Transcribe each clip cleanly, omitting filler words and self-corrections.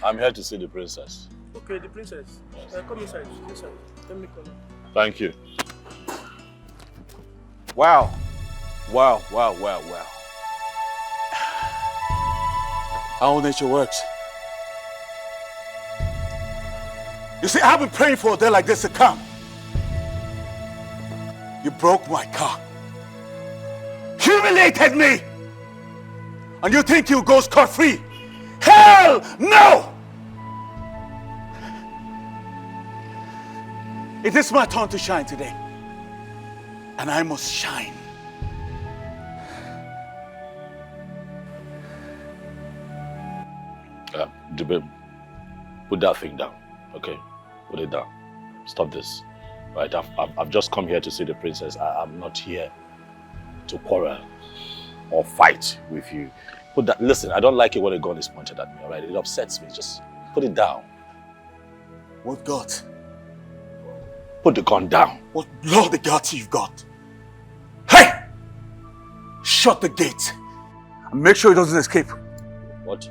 I'm here to see the princess. Okay, the princess. Yes. Come inside. Inside. Let me call her. Thank you. Wow. Wow, wow, wow, wow. How nature works. You see, I've been praying for a day like this to come. You broke my car. Humiliated me. And you think you'll go scot-free? Hell no! It is my turn to shine today. And I must shine. Dube, put that thing down, okay? Put it down. Stop this. Right, I've just come here to see the princess. I'm not here to quarrel or fight with you. Put that, listen, I don't like it when a gun is pointed at me, all right? It upsets me. Just put it down. What God? Put the gun down. What bloody guts you've got? Hey! Shut the gate and make sure he doesn't escape. What?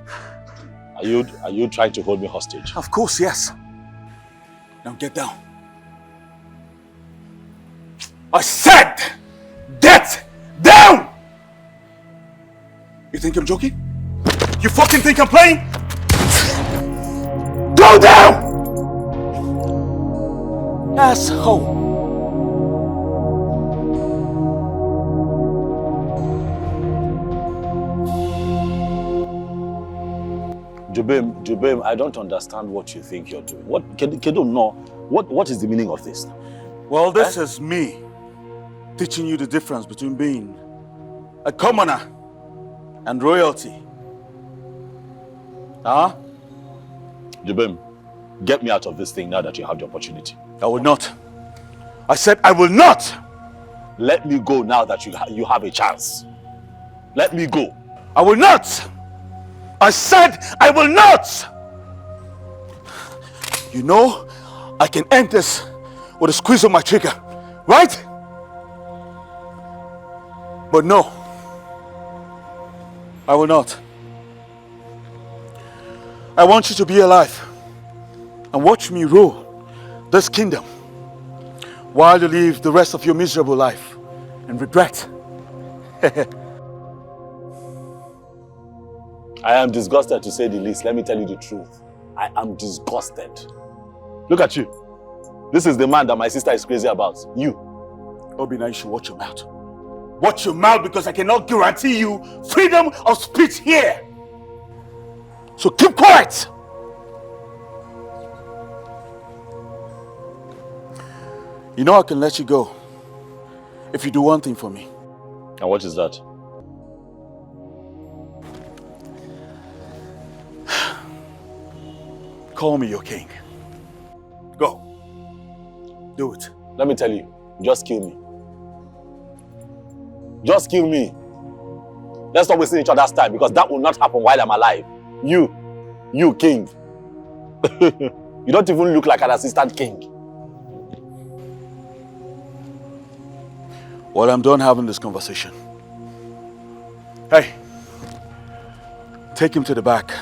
Are you trying to hold me hostage? Of course, yes. Now get down. I said, get down! You think I'm joking? You fucking think I'm playing? Go down! Asshole. Jubem, I don't understand what you think you're doing. What, Kedo, no. What is the meaning of this? Well, this is me teaching you the difference between being a commoner and royalty. Huh? Jubem, get me out of this thing now that you have the opportunity. I will not. I said I will not. Let me go now that you have a chance. Let me go. I will not. I said I will not. You know, I can end this with a squeeze of my trigger, right? But no, I will not. I want you to be alive and watch me rule this kingdom while you live the rest of your miserable life in regret. I am disgusted, to say the least. Let me tell you the truth. I am disgusted. Look at you. This is the man that my sister is crazy about. You. Obina, you should watch your mouth. Watch your mouth, because I cannot guarantee you freedom of speech here. So keep quiet. You know I can let you go if you do one thing for me. And what is that? Call me your king. Go. Do it. Let me tell you, just kill me. Just kill me. Let's not waste each other's time, because that will not happen while I'm alive. You king. You don't even look like an assistant king. Well, I'm done having this conversation. Hey, take him to the back.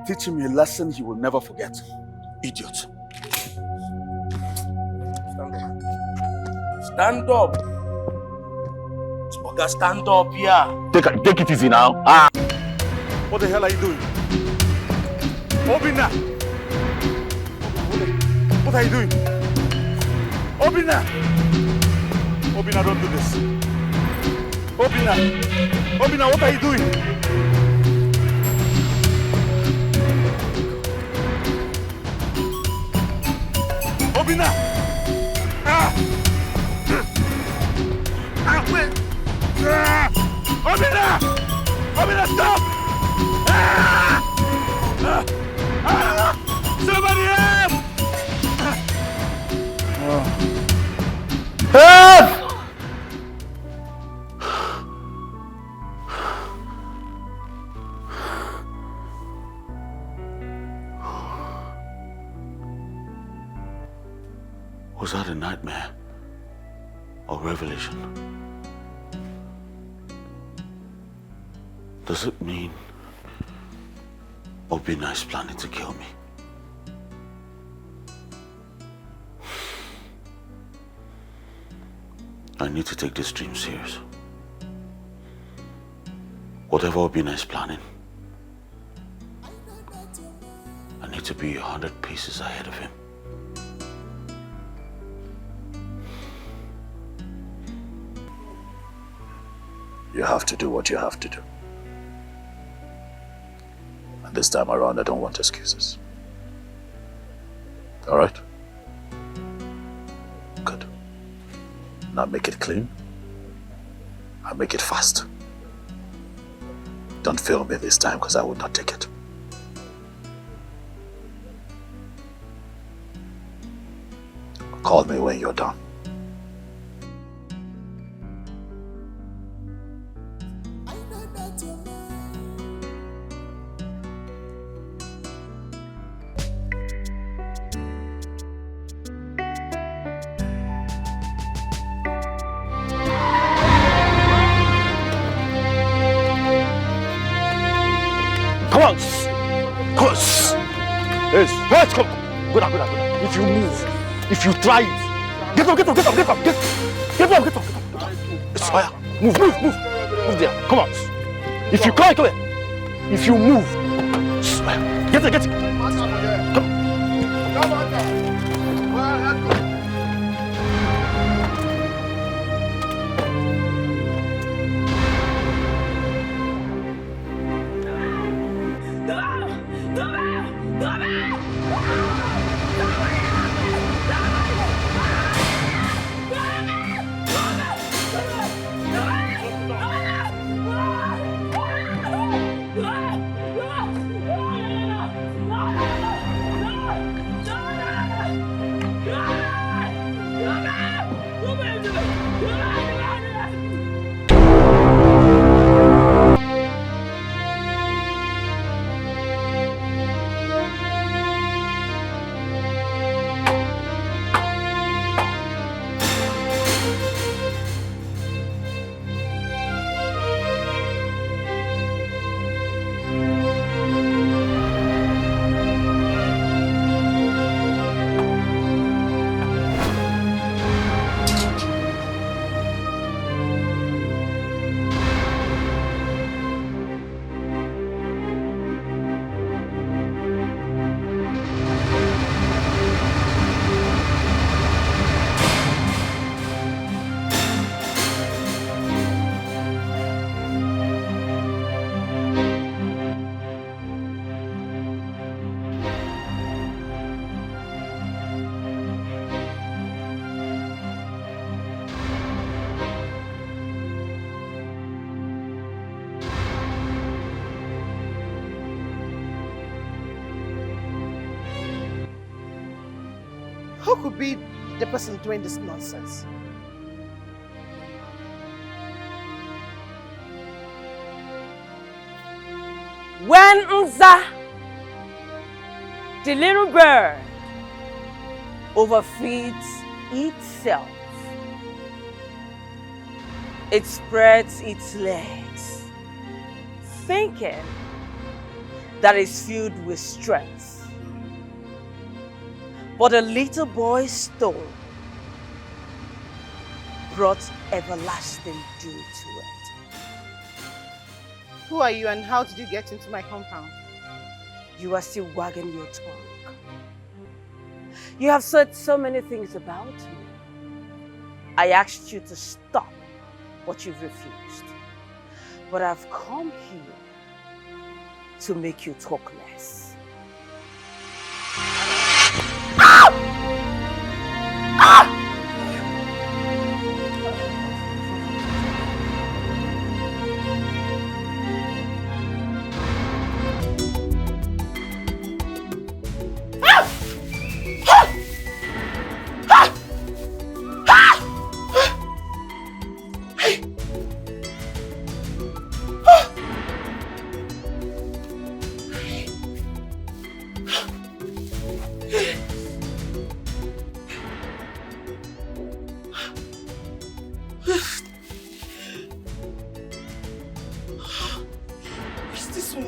Teach him a lesson he will never forget. Idiot. Stand up. Stand up. Spoga, stand up here. Take it easy now. What the hell are you doing? Obina! What are you doing? Obina! Obina, don't do this. Obina, what are you doing? Obina! Wait! Obina, stop! Somebody help! Help! Was that a nightmare or revelation? Does it mean Obina is planning to kill me. I need to take this dream serious. Whatever Obina is planning, I need to be 100 paces ahead of him. You have to do what you have to do. And this time around, I don't want excuses. All right? Good. Now make it clean. And make it fast. Don't fail me this time, because I will not take it. Call me when you're done. Come on! Come on! Yes, let's come! Go down, go down, go down. If you move, if you try it, get up, get up, get up, get up, get up, get up, get up, get up. It's fire. Move, move, move. Move there. Come on. If you come here. If you move, get it, get it. Come. Who could be the person doing this nonsense? When Nza, the little bird, overfeeds itself, it spreads its legs, thinking that it's filled with strength. But a little boy's stone brought everlasting dew to it. Who are you and how did you get into my compound? You are still wagging your tongue. You have said so many things about me. I asked you to stop, but you've refused. But I've come here to make you talk less.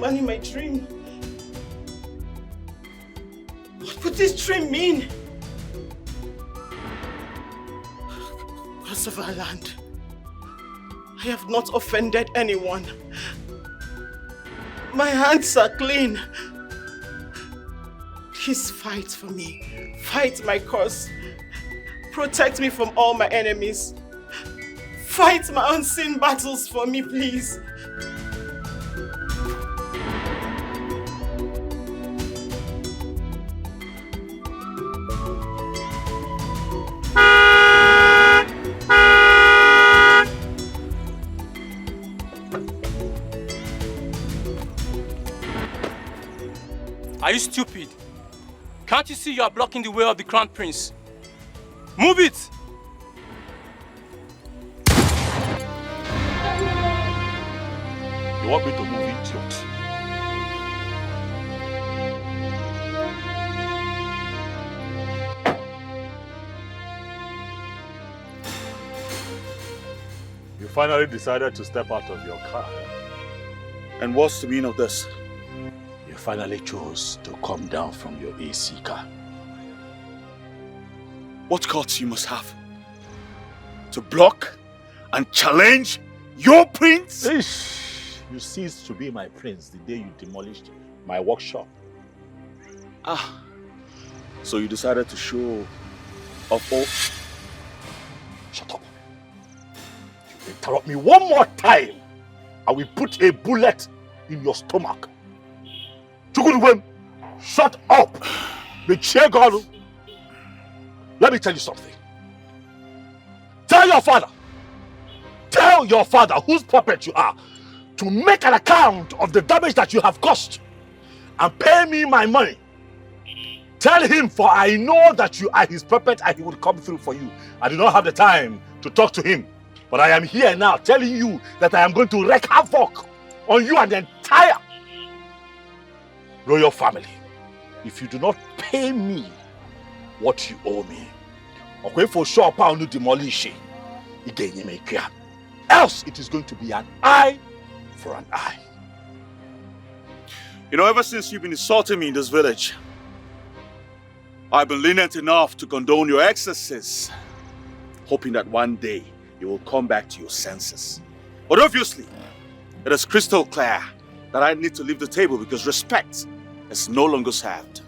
In my dream. What would this dream mean? Gods of our land, I have not offended anyone. My hands are clean. Please fight for me. Fight my cause. Protect me from all my enemies. Fight my unseen battles for me, please. Are you stupid? Can't you see you are blocking the way of the Crown Prince? Move it! You want me to move, idiot? You finally decided to step out of your car. And what's the meaning of this? You finally chose to come down from your AC car. What guts you must have to block and challenge your prince? Ish, you ceased to be my prince the day you demolished my workshop. Ah, so you decided to show off all... Shut up. You interrupt me one more time, I will put a bullet in your stomach. Chukwuduwem, shut up. The chair girl. Let me tell you something. Tell your father whose puppet you are to make an account of the damage that you have caused and pay me my money. Tell him, for I know that you are his puppet and he will come through for you. I do not have the time to talk to him, but I am here now telling you that I am going to wreak havoc on you and the entire royal family if you do not pay me what you owe me. Okay, for sure, I'll demolish it. Else it is going to be an eye for an eye. You know, ever since you've been insulting me in this village, I've been lenient enough to condone your excesses, hoping that one day you will come back to your senses. But obviously, it is crystal clear that I need to leave the table because respect is no longer served.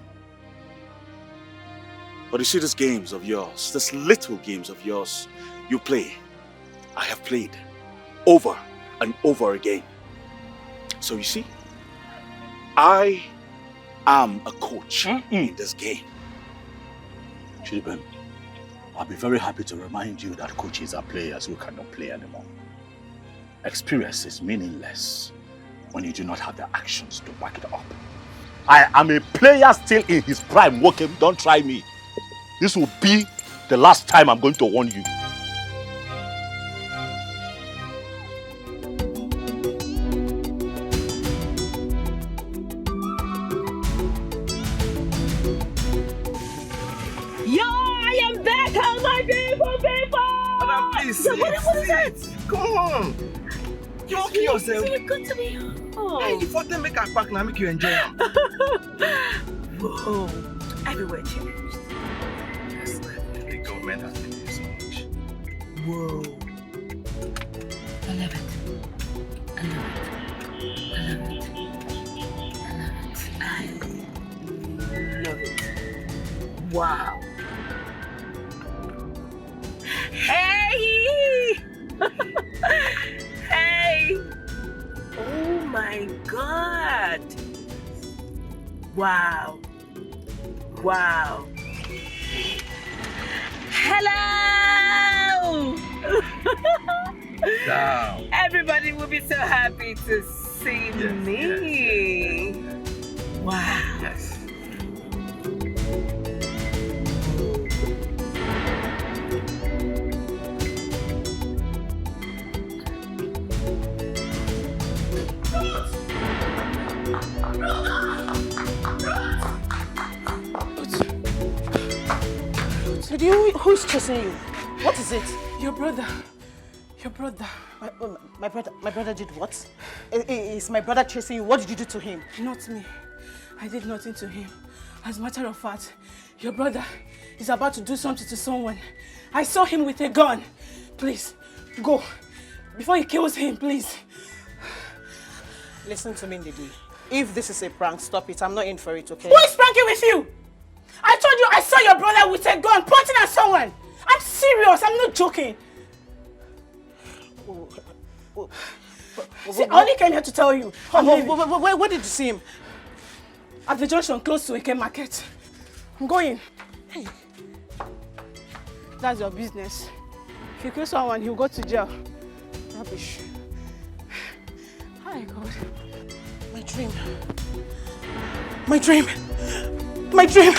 But you see, these games of yours, these little games of yours you play, I have played over and over again. So you see, I am a coach in this game. Chidibem, I'll be very happy to remind you that coaches are players who cannot play anymore. Experience is meaningless when you do not have the actions to back it up. I am a player still in his prime. Wokem, don't try me. This will be the last time I'm going to warn you. Yo, I am back! How's my people? Madam, please, What is that? Come on. You won't kill yourself. It's good to be home. Hey, if I make a pack now, make you enjoy them. Whoa, everywhere changed. Yes, the government has been doing so much. Whoa. I love it. I love it. I love it. I love it. I love it. Wow. Hey! Hey! Oh my God! Wow. Wow. Hello! Down. Everybody will be so happy to see me. Yes. Wow. Yes. Who's chasing you? What is it? Your brother. Your brother. My brother did what? Is my brother chasing you? What did you do to him? Not me. I did nothing to him. As a matter of fact, your brother is about to do something to someone. I saw him with a gun. Please, go. Before he kills him, please. Listen to me, Ndidi. If this is a prank, stop it. I'm not in for it, okay? Who is pranking with you? I told you I saw your brother with a gun pointing at someone. I'm serious. I'm not joking. See, I only came here to tell you. Where did you see him? At the junction close to Eke Market. I'm going. Hey. That's your business. If you kill someone, he'll go to jail. Rubbish. Hi, God. My dream. My dream. My dream.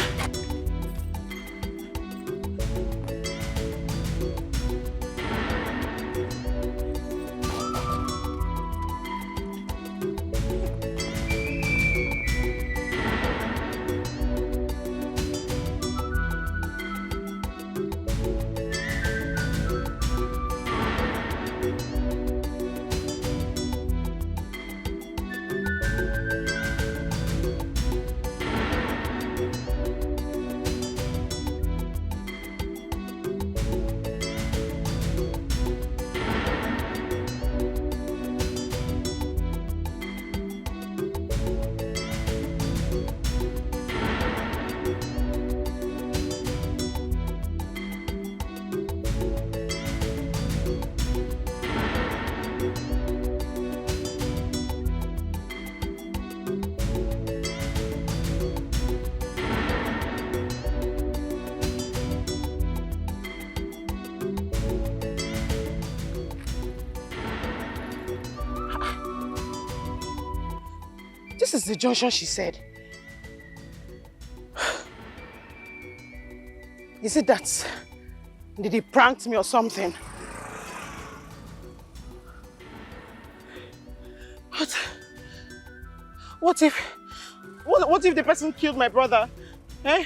This is the junction, she said. Is it that? Did he prank me or something? What if the person killed my brother? Eh?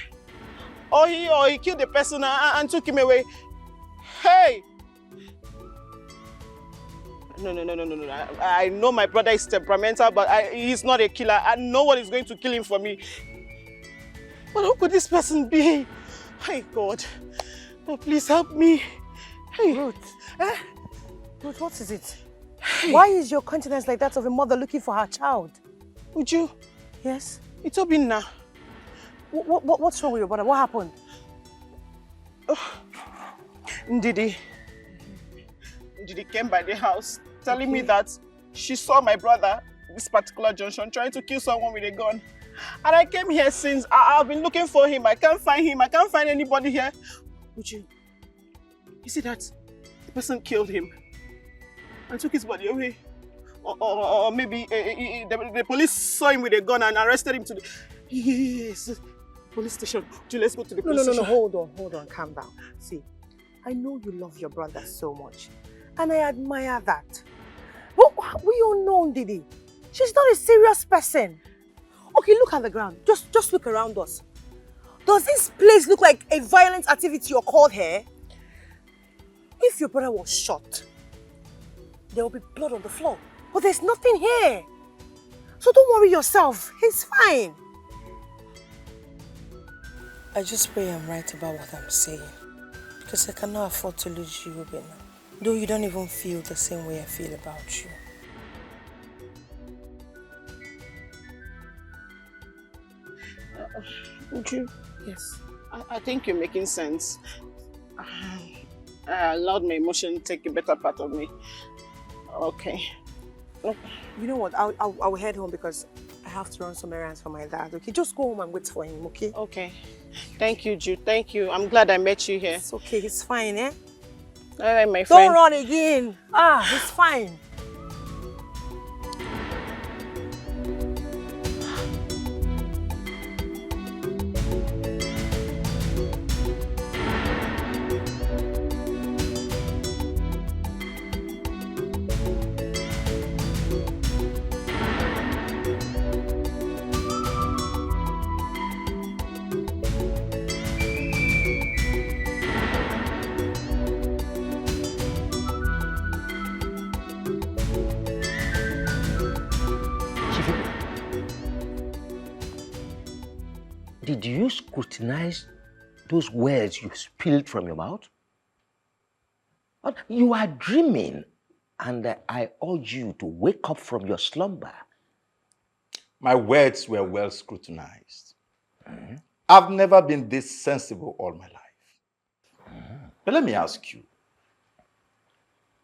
Or he killed the person and took him away? Hey! No. I know my brother is temperamental, but he's not a killer. And no one is going to kill him for me. But who could this person be? Hey, God. Oh, please help me. Hey. Ruth. Ruth, what is it? Hey. Why is your countenance like that of a mother looking for her child? Would you? Yes? It's Obinna. What's wrong with your brother? What happened? Ndidi came by the house telling me that she saw my brother, this particular junction, trying to kill someone with a gun. And I came here since. I've been looking for him. I can't find him. I can't find anybody here. Would you see that the person killed him and took his body away? Or maybe the police saw him with a gun and arrested him to the... Yes, police station. Let's go to the police station. No, hold on, calm down. See, I know you love your brother so much, and I admire that. But we all know, Ndidi, she's not a serious person. Okay, look at the ground. Just look around us. Does this place look like a violent activity or called here? If your brother was shot, there will be blood on the floor. But there's nothing here. So don't worry yourself. He's fine. I just pray I'm right about what I'm saying. Because I cannot afford to lose you, Obinna. Though you don't even feel the same way I feel about you. Would you? Yes. I think you're making sense. I allowed my emotion to take a better part of me. Okay. You know what? I'll head home because I have to run some errands for my dad. Okay, just go home and wait for him, okay? Okay. Thank you, Jude. Thank you. I'm glad I met you here. It's okay. He's fine, eh? All right, my friend. Don't run again. He's fine. Did you scrutinize those words you spilled from your mouth? You are dreaming, and I urge you to wake up from your slumber. My words were well scrutinized. I've never been this sensible all my life. But let me ask you,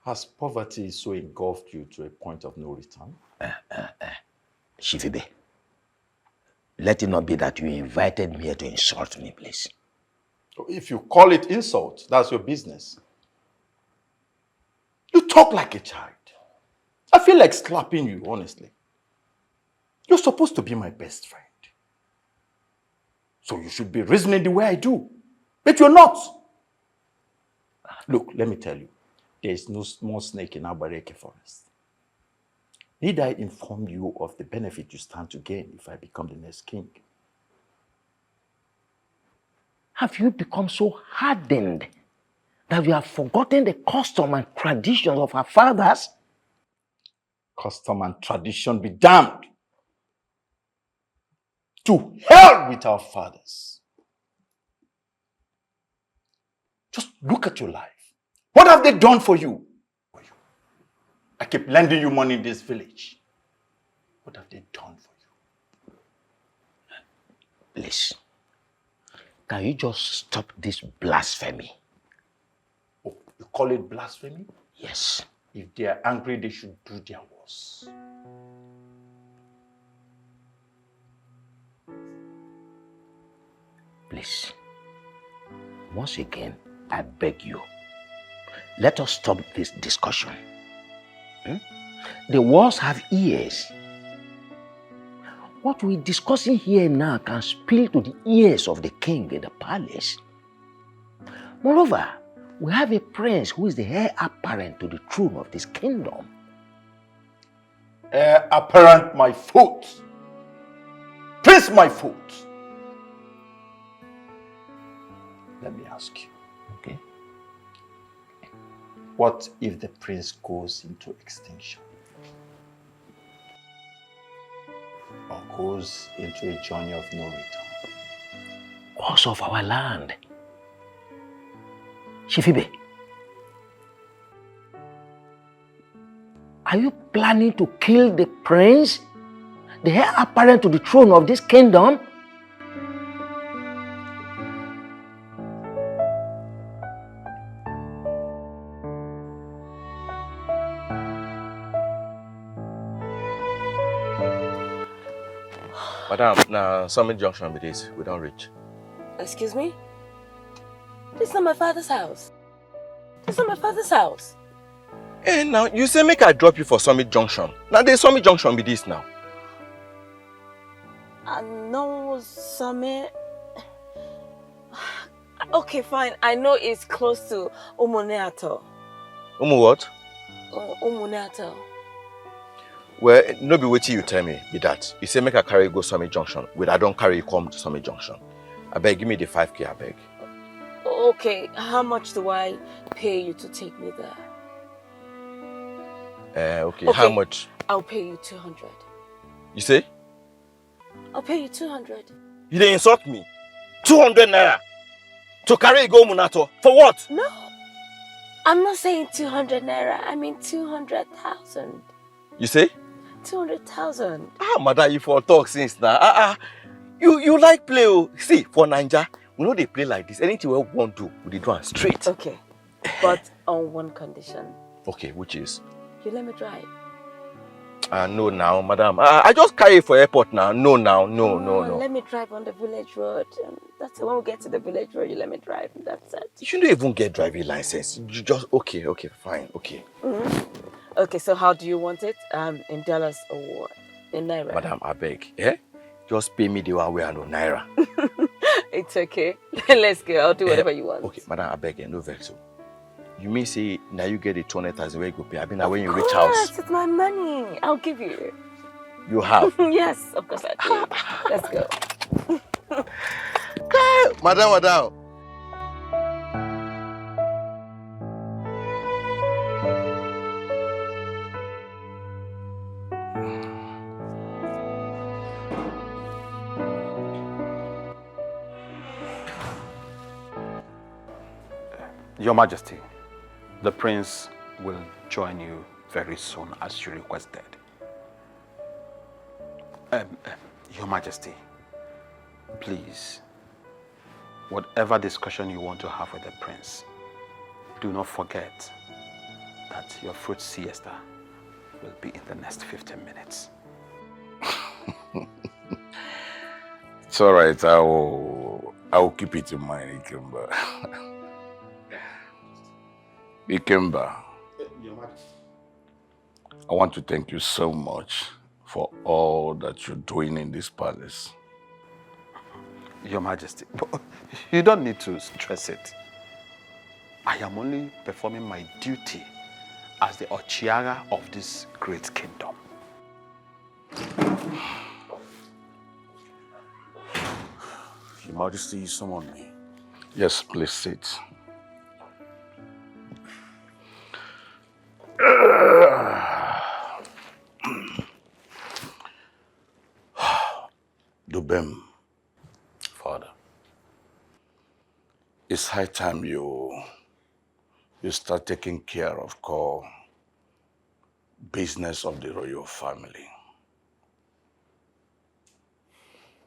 has poverty so engulfed you to a point of no return? Shifibe, let it not be that you invited me here to insult me, please. If you call it insult, that's your business. You talk like a child. I feel like slapping you, honestly. You're supposed to be my best friend. So you should be reasoning the way I do. But you're not. Look, let me tell you. There is no small snake in Abareke forest. Need I inform you of the benefit you stand to gain if I become the next king? Have you become so hardened that you have forgotten the custom and traditions of our fathers? Custom and tradition be damned. To hell with our fathers. Just look at your life. What have they done for you? I keep lending you money in this village. What have they done for you? Please, can you just stop this blasphemy? Oh, you call it blasphemy? Yes. If they are angry, they should do their worst. Please, once again, I beg you, let us stop this discussion. The walls have ears. What we're discussing here now can spill to the ears of the king in the palace. Moreover, we have a prince who is the heir apparent to the throne of this kingdom. Heir apparent my foot. Prince my foot. Let me ask you. Okay. What if the prince goes into extinction? Or goes into a journey of no return? What's of our land? Shifibe, are you planning to kill the prince, the heir apparent to the throne of this kingdom? Madam, now Summit Junction with this, we don't reach. Excuse me? This is not my father's house. This is not my father's house. Hey, now you say make I drop you for Summit Junction. Now there's Summit Junction with this now. No, Summit. Okay, fine. I know it's close to Umuneato. What? Umuneato. Well, no be waiting you tell me, be that. You say make I carry you go Summit Junction. Wait, I don't carry you come to Summit Junction. I beg, give me the 5K, I beg. Okay, how much do I pay you to take me there? Okay, how much? I'll pay you 200. You say? I'll pay you 200. You didn't insult me. 200 naira. To carry you go Munato. For what? No. I'm not saying 200 naira. I mean 200,000. You say? 200,000. Madam, you for talk since now. You like play. See, for Naija, we know they play like this. Anything we want to do, we do it straight. Okay. But on one condition. Okay, which is? You let me drive. No now, madam. I just carry you for airport now. No now, no. Let me drive on the village road. That's it. When we get to the village road, you let me drive. That's it. You don't even get driving license. You just, okay, fine, okay. Okay, so how do you want it? In dollars or what? In naira? Madam, I beg. Just pay me the one way I know naira. It's okay. Let's go. I'll do whatever you want. Okay, madam, I beg, no vex. You mean say now you get the 200,000 where you go pay? I mean, now when you reach house. Yes, it's my money. I'll give you. You have? Yes, of course I do. Let's go. Madam. Your Majesty, the prince will join you very soon as you requested. Your Majesty, please, whatever discussion you want to have with the prince, do not forget that your fruit siesta will be in the next 15 minutes. It's all right. I will keep it in mind, Ikemba. Ikemba, I want to thank you so much for all that you're doing in this palace. Your Majesty, you don't need to stress it. I am only performing my duty as the Ochiaga of this great kingdom. Your Majesty, you summoned me. Yes, please sit. Dubem. Father. It's high time you start taking care of core business of the royal family.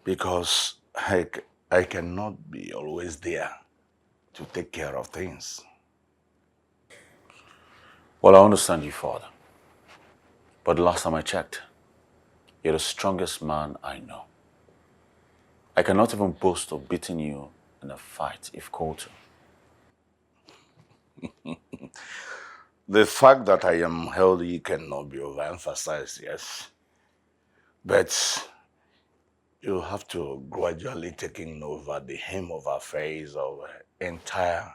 Because I cannot be always there to take care of things. Well, I understand you, Father. But the last time I checked, you're the strongest man I know. I cannot even boast of beating you in a fight if called to. The fact that I am healthy cannot be overemphasized, yes. But you have to gradually taking over the hem of affairs of entire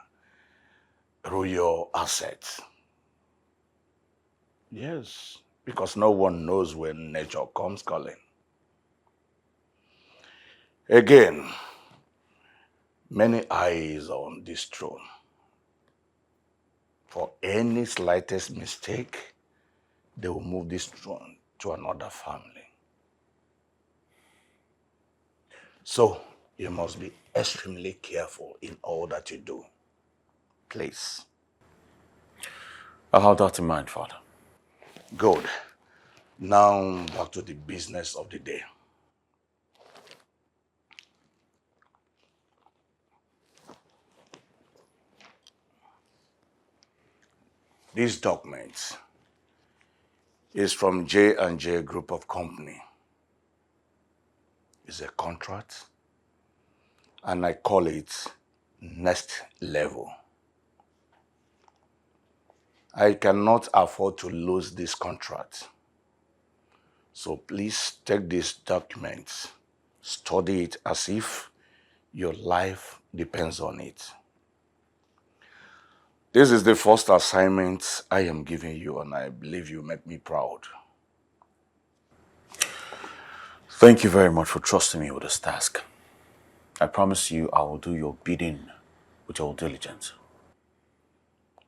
royal assets. Yes, because no one knows when nature comes calling. Again, many eyes are on this throne. For any slightest mistake, they will move this throne to another family. So, you must be extremely careful in all that you do. Please. I'll have that in mind, Father. Good. Now, back to the business of the day. This document is from J&J Group of Company. It's a contract, and I call it Next Level. I cannot afford to lose this contract. So please take this document, study it as if your life depends on it. This is the first assignment I am giving you, and I believe you make me proud. Thank you very much for trusting me with this task. I promise you I will do your bidding with all diligence.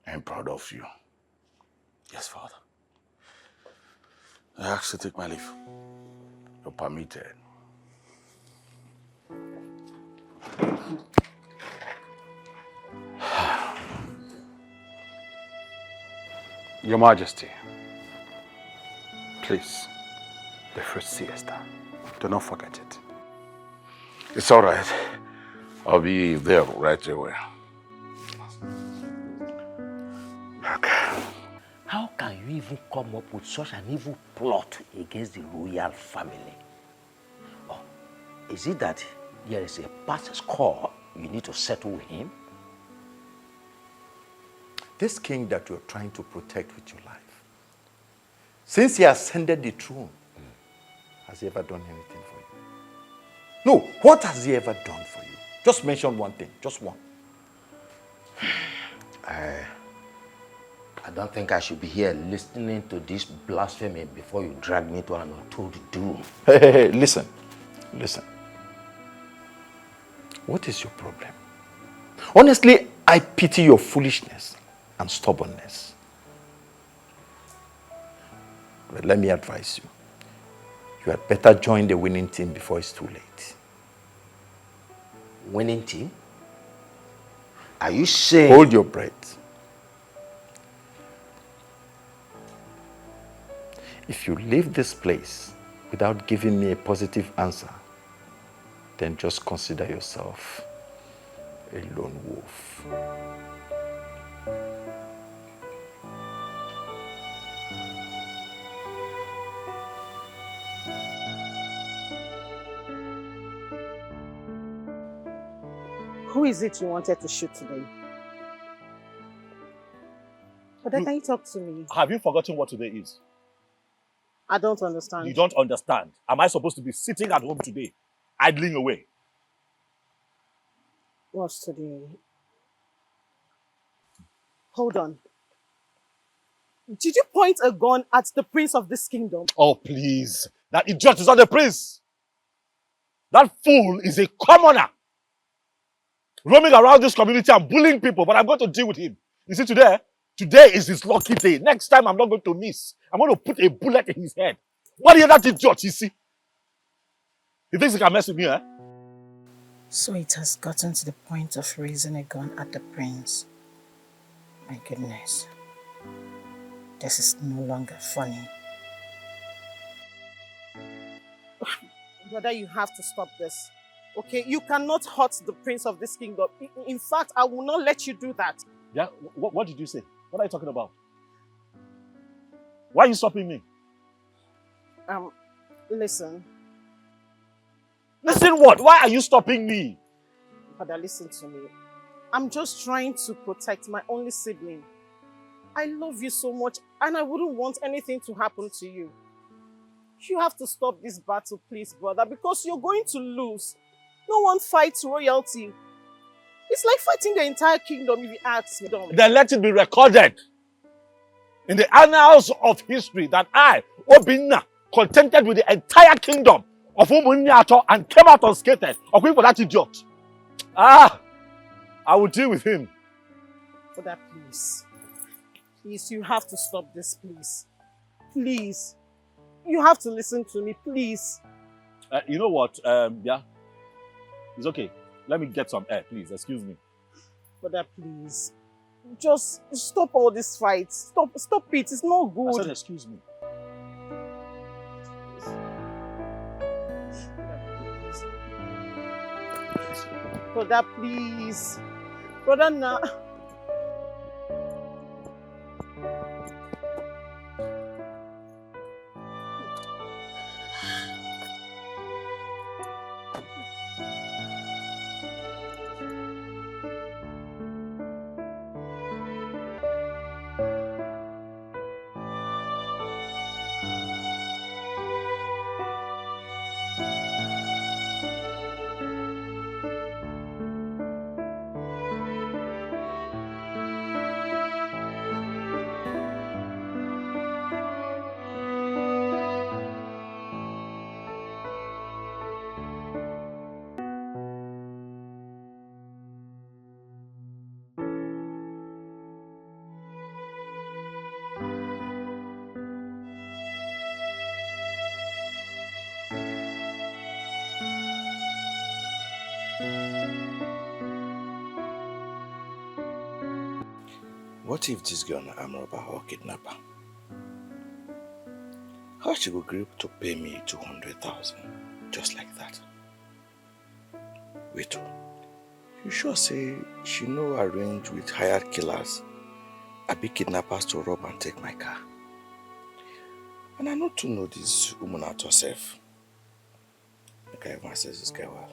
I'm proud of you. Yes, Father. I ask to take my leave. You're permitted. Your Majesty, please, the first siesta. Do not forget it. It's all right. I'll be there right away. Okay. How can you even come up with such an evil plot against the royal family? Or is it that there is a past score you need to settle with him? This king that you're trying to protect with your life, since he ascended the throne, has he ever done anything for you? No, what has he ever done for you? Just mention one thing, just one. I don't think I should be here listening to this blasphemy before you drag me to an untold doom. Hey, listen. What is your problem? Honestly, I pity your foolishness and stubbornness. But let me advise you. You had better join the winning team before it's too late. Winning team? Are you saying... Hold your breath. If you leave this place without giving me a positive answer, then just consider yourself a lone wolf. Who is it you wanted to shoot today? But then can you talk to me? Have you forgotten what today is? I don't understand. You don't understand. Am I supposed to be sitting at home today, idling away? What's today? Hold on. Did you point a gun at the prince of this kingdom? Oh, please. That idiot is not the prince. That fool is a commoner. Roaming around this community and bullying people, but I'm going to deal with him. You see, today is his lucky day. Next time, I'm not going to miss. I'm going to put a bullet in his head. What is that idiot, you see? He thinks he can mess with me, eh? So it has gotten to the point of raising a gun at the prince. My goodness. This is no longer funny. Brother, you have to stop this. Okay? You cannot hurt the prince of this kingdom. In fact, I will not let you do that. Yeah? What did you say? What are you talking about? Why are you stopping me? Listen. Listen what? Why are you stopping me? Brother, listen to me. I'm just trying to protect my only sibling. I love you so much and I wouldn't want anything to happen to you. You have to stop this battle, please, brother, because you're going to lose. No one fights royalty. It's like fighting the entire kingdom if you ask me. Then let it be recorded in the annals of history that I, Obinna, contended with the entire kingdom of Umunyato and came out unscathed. Okay, for that idiot. I will deal with him. Brother, please. Please, you have to stop this, please. Please. You have to listen to me, please. You know what? Yeah. It's okay. Let me get some air, please. Excuse me. Brother, please. Just stop all this fight. Stop it. It's not good. I said, excuse me. Brother, please. Brother, now. What if this girl na arm robber or kidnapper? How she go agree to pay me 200,000 just like that? Wait, you sure say she no arrange with hired killers, abi kidnappers to rob and take my car? And I not to know this woman out herself. Make I even assess this girl well.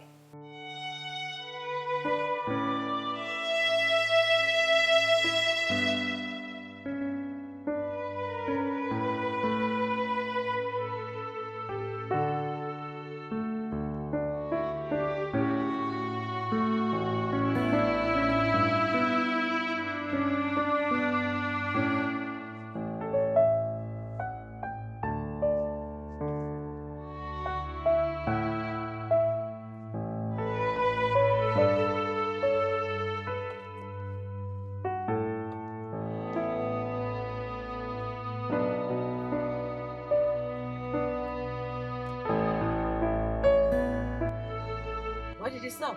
Why did you stop?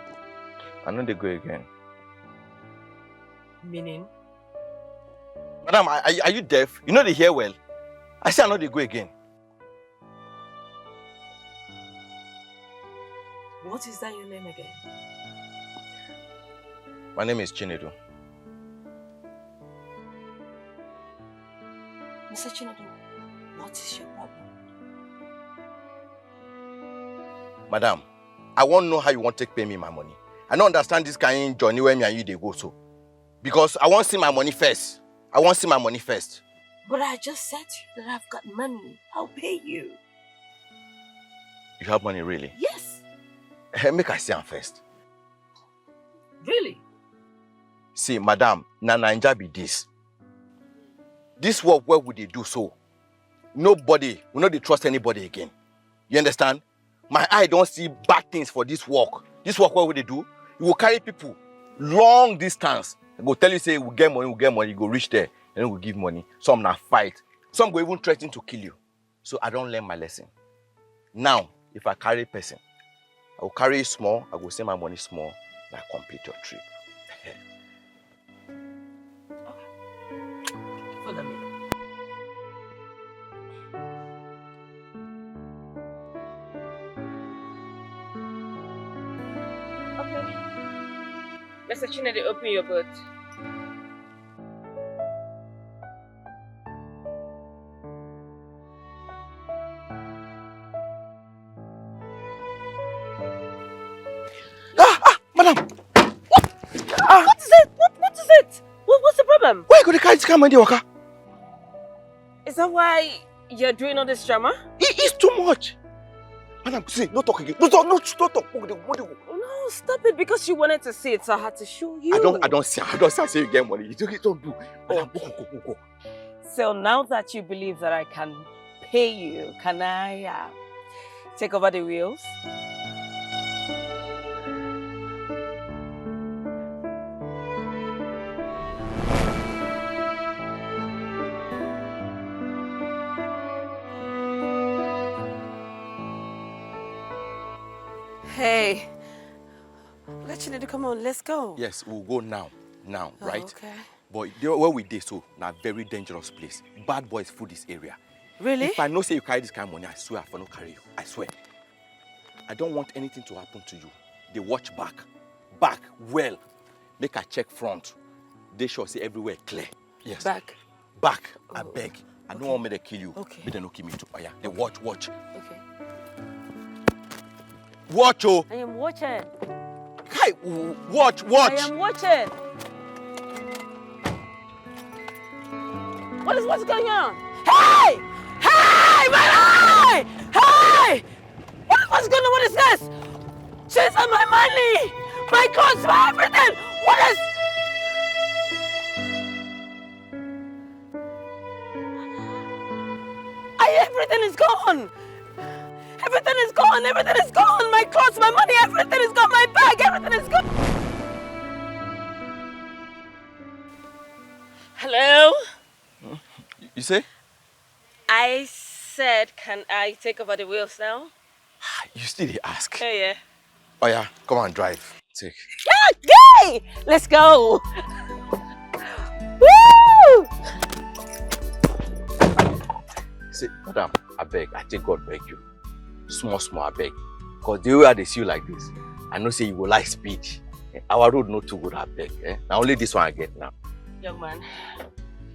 I know they go again. Meaning? Madam, are you deaf? You know they hear well. I say I know they go again. What is that your name again? My name is Chinedu. Mr. Chinedu, what is your problem? Madam, I want to know how you want to pay me my money. I don't understand this kind of journey where me and you they go so. Because I want to see my money first. I want to see my money first. But I just said to you that I've got money. I'll pay you. You have money, really? Yes. Make I see them first. Really? See, madam, na Naija be this. This work, where would they do so? Nobody will not trust anybody again. You understand? My eye don't see bad things for this work. This work, what would they do? You will carry people long distance. I go tell you, say, we get money, you go reach there, and then we give money. Some na fight. Some go even threaten to kill you. So I don't learn my lesson. Now, if I carry a person, I will carry it small, I will send my money small, and I complete your trip. Follow me. Okay. Mr. Chinedu, open your boot. Madam! What is it? What is it? What's the problem? Why you go to carry this car, man, Waka? Is that why you're doing all this drama? It's too much. Madam, see, no talk again. No talk. No, stop it, because you wanted to see it, so I had to show you. I don't say you get money. You don't do. Madam, go. So now that you believe that I can pay you, can I take over the wheels? Hey, let you need to come on, let's go. Yes, we'll go now, right? Okay. But where we did so, na very dangerous place. Bad boys full this area. Really? If I know say you carry this kind of money, I swear I will not carry you. I swear. I don't want anything to happen to you. They watch back, well. Make a check front. They sure see everywhere clear. Yes. Back, I beg. I don't want me to kill you. Okay. But they don't kill me too. Oh, yeah. They watch. Okay. Watch, oh. I am watching. Kai, watch. I am watching. What's going on? Hey! My eye! Hey! What's going on? What is this? She's on my money! My clothes, my everything! What is... Everything is gone! Everything is gone! My clothes, my money, everything is gone! My bag, everything is gone! Hello? You say? I said, can I take over the wheels now? You still dey ask. Yeah. Oh yeah, come on, drive. Take. Yay! Let's go! Woo! Say, madam, I beg, I take God beg you. Small, I beg. Because the way they see you like this, I know say you will like speed. Our road not too good, I beg. Now only this one I get now. Young man,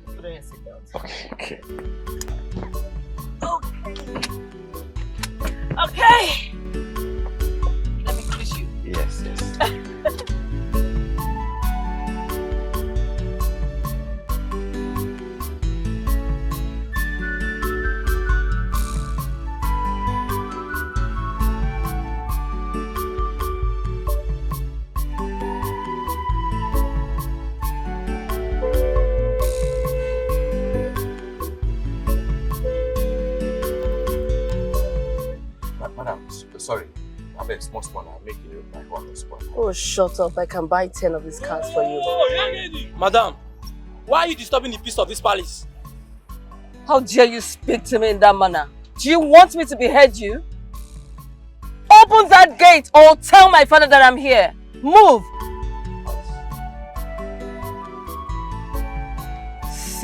put on your seatbelt. Okay. Okay. Let me push you. Yes. Madam, sorry. I beg, small, I'm making you my one spot. Oh, shut up. I can buy 10 of these cars for you. Madam, why are you disturbing the peace of this palace? How dare you speak to me in that manner? Do you want me to behead you? Open that gate or tell my father that I'm here. Move!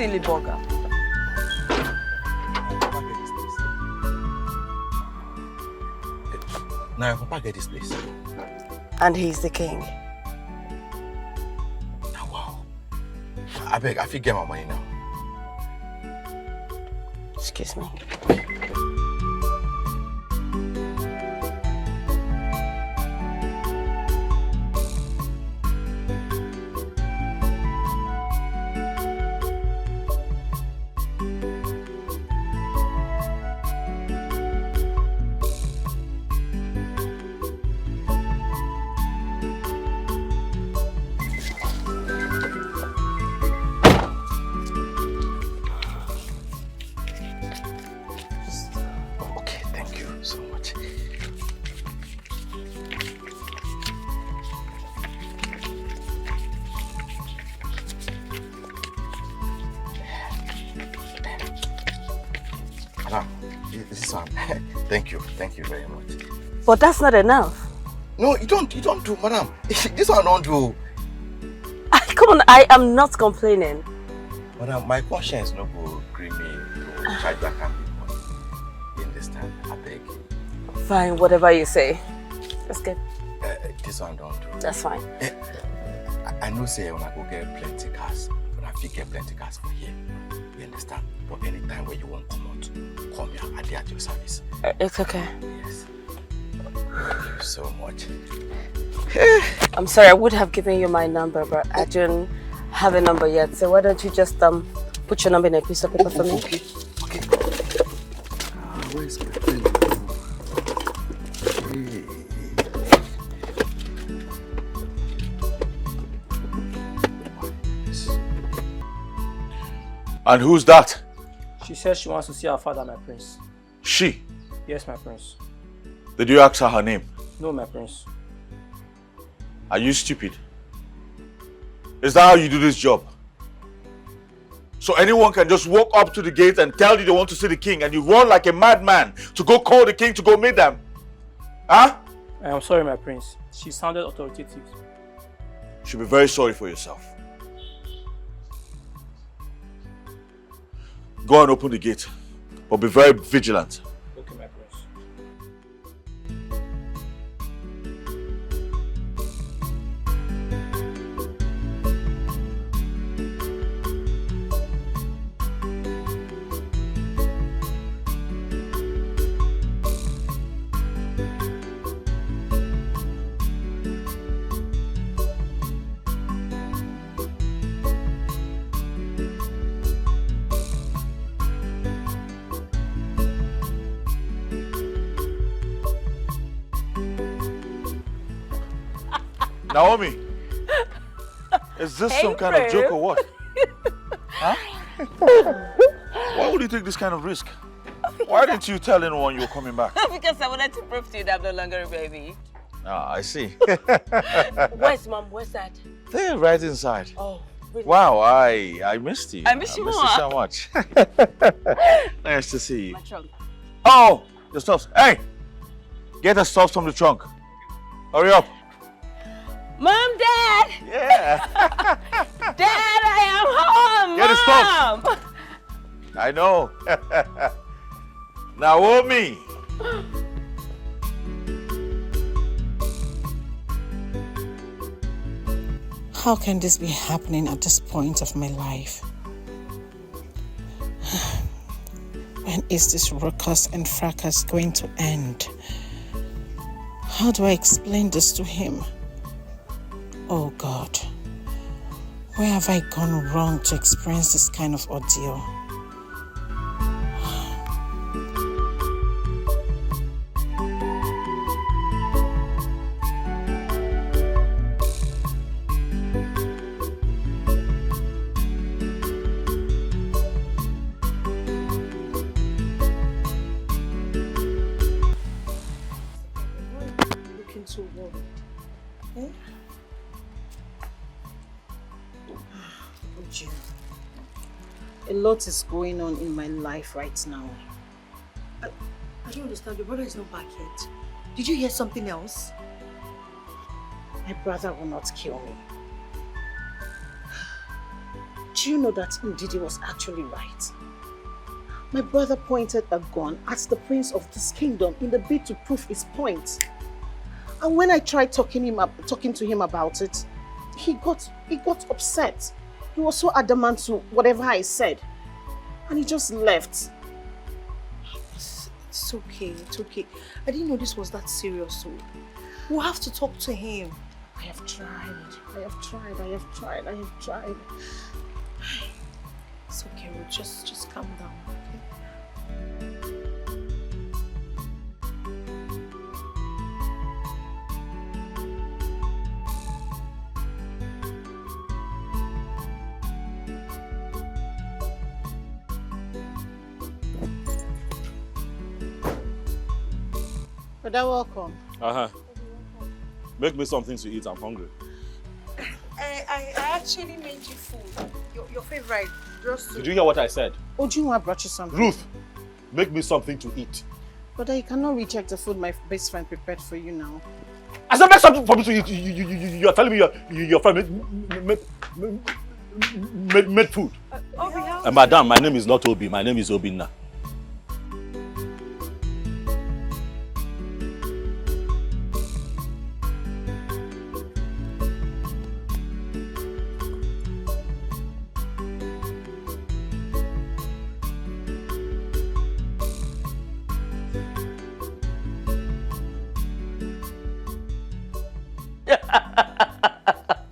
silly bugger. Now your papa get this place. And he's the king. Oh, wow. I beg, I fit get my money now. Excuse me. Thank you very much. But that's not enough. No, you don't do, madam. This one don't do. Come on, I am not complaining. Madam, my conscience no go agree me to charge that kind of money. You understand? I beg. Fine, whatever you say. That's good. This one don't do. That's fine. I know say when I go get plenty cars, when I fit get plenty cars for here. You understand? But anytime when you want to come out, come here. I'll be at your service. It's okay. Yes. Thank you so much. I'm sorry, I would have given you my number, but I don't have a number yet. So why don't you just put your number in a piece of paper for me? Okay. Where is my pen? And who's that? She says she wants to see her father, my prince. She? Yes, my prince. Did you ask her name? No, my prince. Are you stupid? Is that how you do this job? So anyone can just walk up to the gate and tell you they want to see the king and you run like a madman to go call the king to go meet them? Huh? I am sorry, my prince. She sounded authoritative. You should be very sorry for yourself. Go and open the gate, but be very vigilant. Okay, my prince. Naomi, is this some kind of joke or what? Huh? Why would you take this kind of risk? Why didn't you tell anyone you were coming back? Because I wanted to prove to you that I'm no longer a baby. Ah, I see. Where's mom? Where's dad? They're right inside. Oh, really? Wow, I missed you. I missed you more. so much. Nice to see you. My trunk. Oh, the stuffs. Hey, get the stuffs from the trunk. Hurry up. Mom, Dad! Yeah. Dad, I am home! Get the stuff. I know. Naomi. How can this be happening at this point of my life? When is this ruckus and fracas going to end? How do I explain this to him? Oh God, where have I gone wrong to experience this kind of ordeal? Looking so worried. Eh? A lot is going on in my life right now. I don't understand. Your brother is not back yet. Did you hear something else? My brother will not kill me. Do you know that Ndidi was actually right? My brother pointed a gun at the prince of this kingdom in the bid to prove his point. And when I tried talking to him about it, he got upset. He was so adamant to whatever I said. And he just left. It's okay, it's okay. I didn't know this was that serious. So we'll have to talk to him. I have tried. It's okay, Ruth. Just calm down, okay? Brother, welcome. Make me something to eat. I'm hungry. I actually made you food. Your favorite. Did you hear what I said? Ojunwa brought you something. Ruth, make me something to eat. Brother, you cannot reject the food my best friend prepared for you now. I said make something for me to eat. You're telling me your friend made food. Madam, my name is not Obi. My name is Obinna.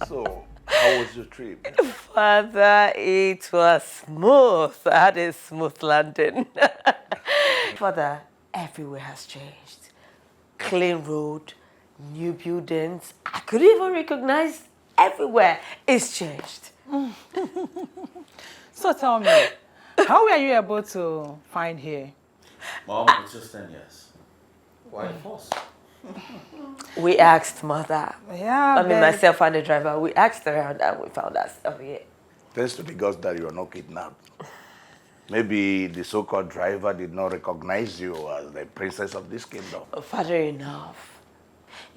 So, how was your trip? Father, it was smooth. I had a smooth landing. Father, everywhere has changed. Clean road, new buildings. I could even recognize everywhere it's changed. So tell me, how were you able to find here? Mom, it's just 10 years. Why force? We asked Mother. Yeah, I mean, myself and the driver, we asked around and we found ourselves here. Thanks to the gods that you are not kidnapped. Maybe the so-called driver did not recognize you as the princess of this kingdom. Father, enough.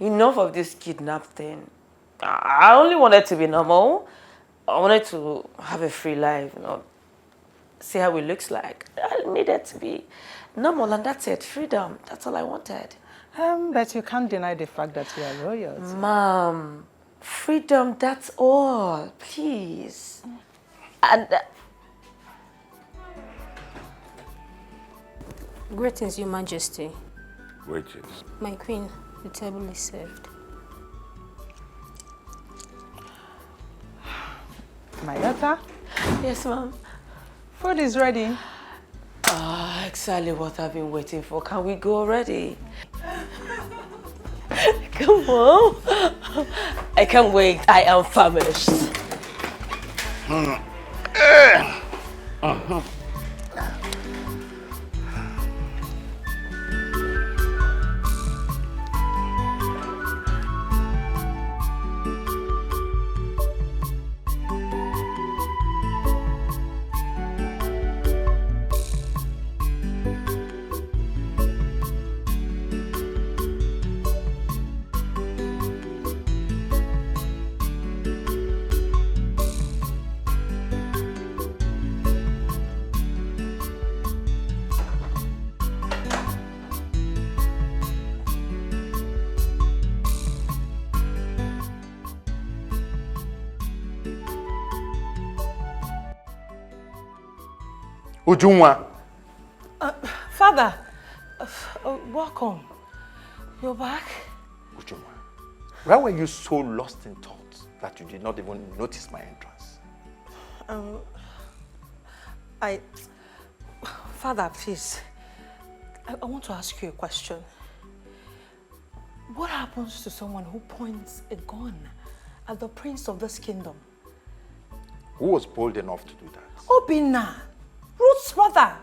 Enough of this kidnap thing. I only wanted to be normal. I wanted to have a free life, see how it looks like. I needed to be normal, and that's it. Freedom. That's all I wanted. But you can't deny the fact that you are royalty. Mom, freedom, that's all. Please. And Greetings, Your Majesty. Greetings. My queen, the table is served. My daughter? Yes, Mom. Food is ready. Exactly what I've been waiting for. Can we go already? Come on. I can't wait. I am famished. Ujunwa. Father, welcome. You're back? Ujunwa, why were you so lost in thought that you did not even notice my entrance? Father, please. I want to ask you a question. What happens to someone who points a gun at the prince of this kingdom? Who was bold enough to do that? Obinna, Ruth's brother.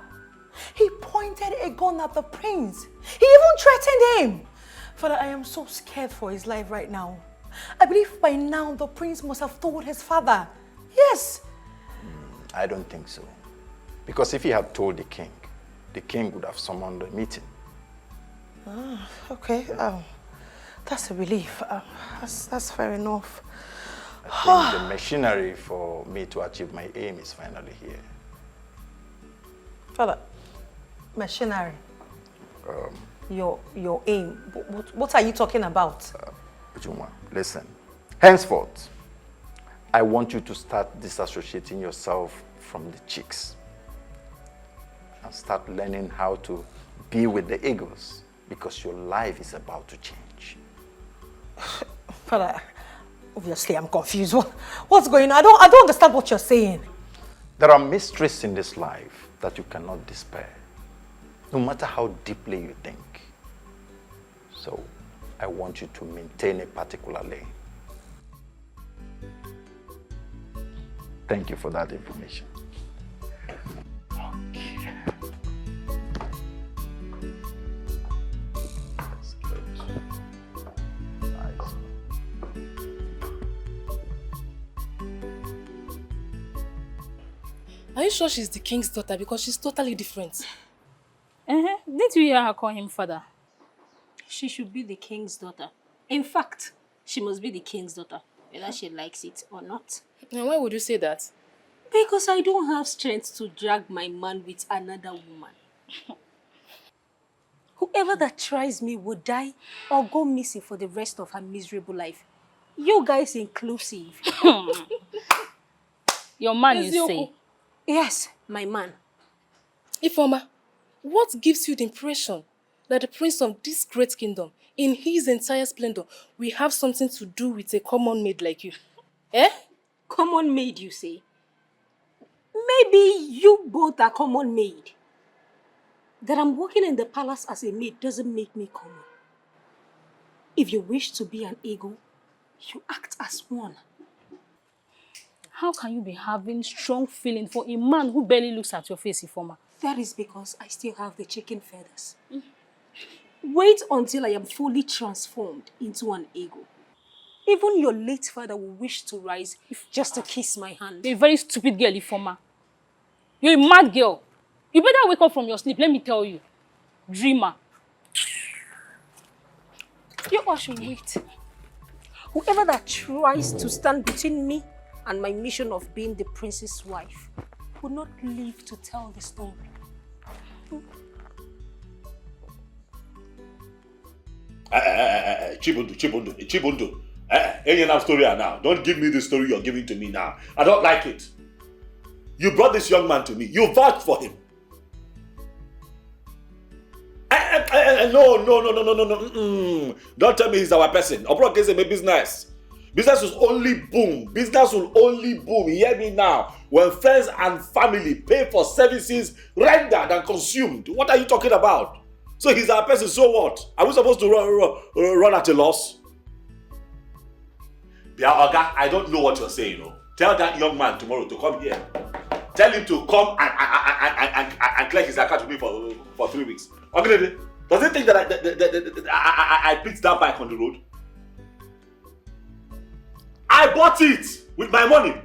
He pointed a gun at the prince. He even threatened him. Father, I am so scared for his life right now. I believe by now the prince must have told his father. Yes. I don't think so. Because if he had told the king would have summoned a meeting. Okay. That's a relief. That's fair enough. think the machinery for me to achieve my aim is finally here. Father, machinery. Your aim. What are you talking about? Ujunwa, listen. Henceforth, I want you to start disassociating yourself from the chicks and start learning how to be with the eagles, because your life is about to change. Father, obviously I'm confused. What's going on? I don't understand what you're saying. There are mysteries in this life that you cannot despair, no matter how deeply you think. So, I want you to maintain a particular lane. Thank you for that information. Okay. That's good. Nice. Are you sure she's the king's daughter? Because she's totally different. Didn't you hear her call him father? She should be the king's daughter. In fact, she must be the king's daughter, whether she likes it or not. And why would you say that? Because I don't have strength to drag my man with another woman. Whoever that tries me will die or go missing for the rest of her miserable life. You guys inclusive. Your man, you say? Yes, my man. Ifeoma, what gives you the impression that the prince of this great kingdom, in his entire splendor, will have something to do with a common maid like you? Eh? Common maid, you say? Maybe you both are common maid. That I'm working in the palace as a maid doesn't make me common. If you wish to be an eagle, you act as one. How can you be having strong feeling for a man who barely looks at your face, Ifeoma? That is because I still have the chicken feathers. Wait until I am fully transformed into an eagle. Even your late father will wish to rise just to kiss my hand. You're a very stupid girl, Ifeoma. You're a mad girl. You better wake up from your sleep, let me tell you. Dreamer. You all should wait. Whoever that tries to stand between me and my mission of being the prince's wife will not live to tell the story. Chibundu. Any enough story now. Don't give me the story you're giving to me now. I don't like it. You brought this young man to me. You vouched for him. No. Don't tell me he's our person. Obro is a business. Business will only boom. Business will only boom. Hear me now. When friends and family pay for services rendered and consumed. What are you talking about? So he's our person, so what? Are we supposed to run at a loss? Oga, I don't know what you're saying. No? Tell that young man tomorrow to come here. Tell him to come and clear his account with me for 3 weeks. Okay, does he think that I picked that bike on the road? I bought it with my money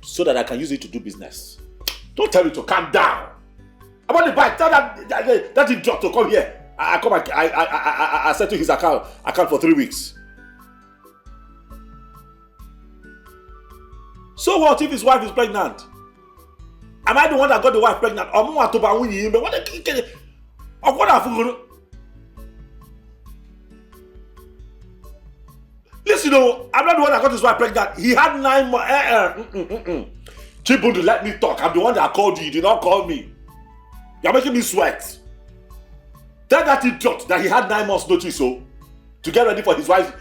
so that I can use it to do business. Don't tell me to calm down. I want the bike. Tell that idiot to come here. I settle his account for 3 weeks. So what if his wife is pregnant? Am I the one that got the wife pregnant? Listen, I'm not the one that got his wife pregnant. He had 9 months. Chibundu, let me talk. I'm the one that called you. You did not call me. You're making me sweat. Tell that idiot that he had 9 months notice to get ready for his wife's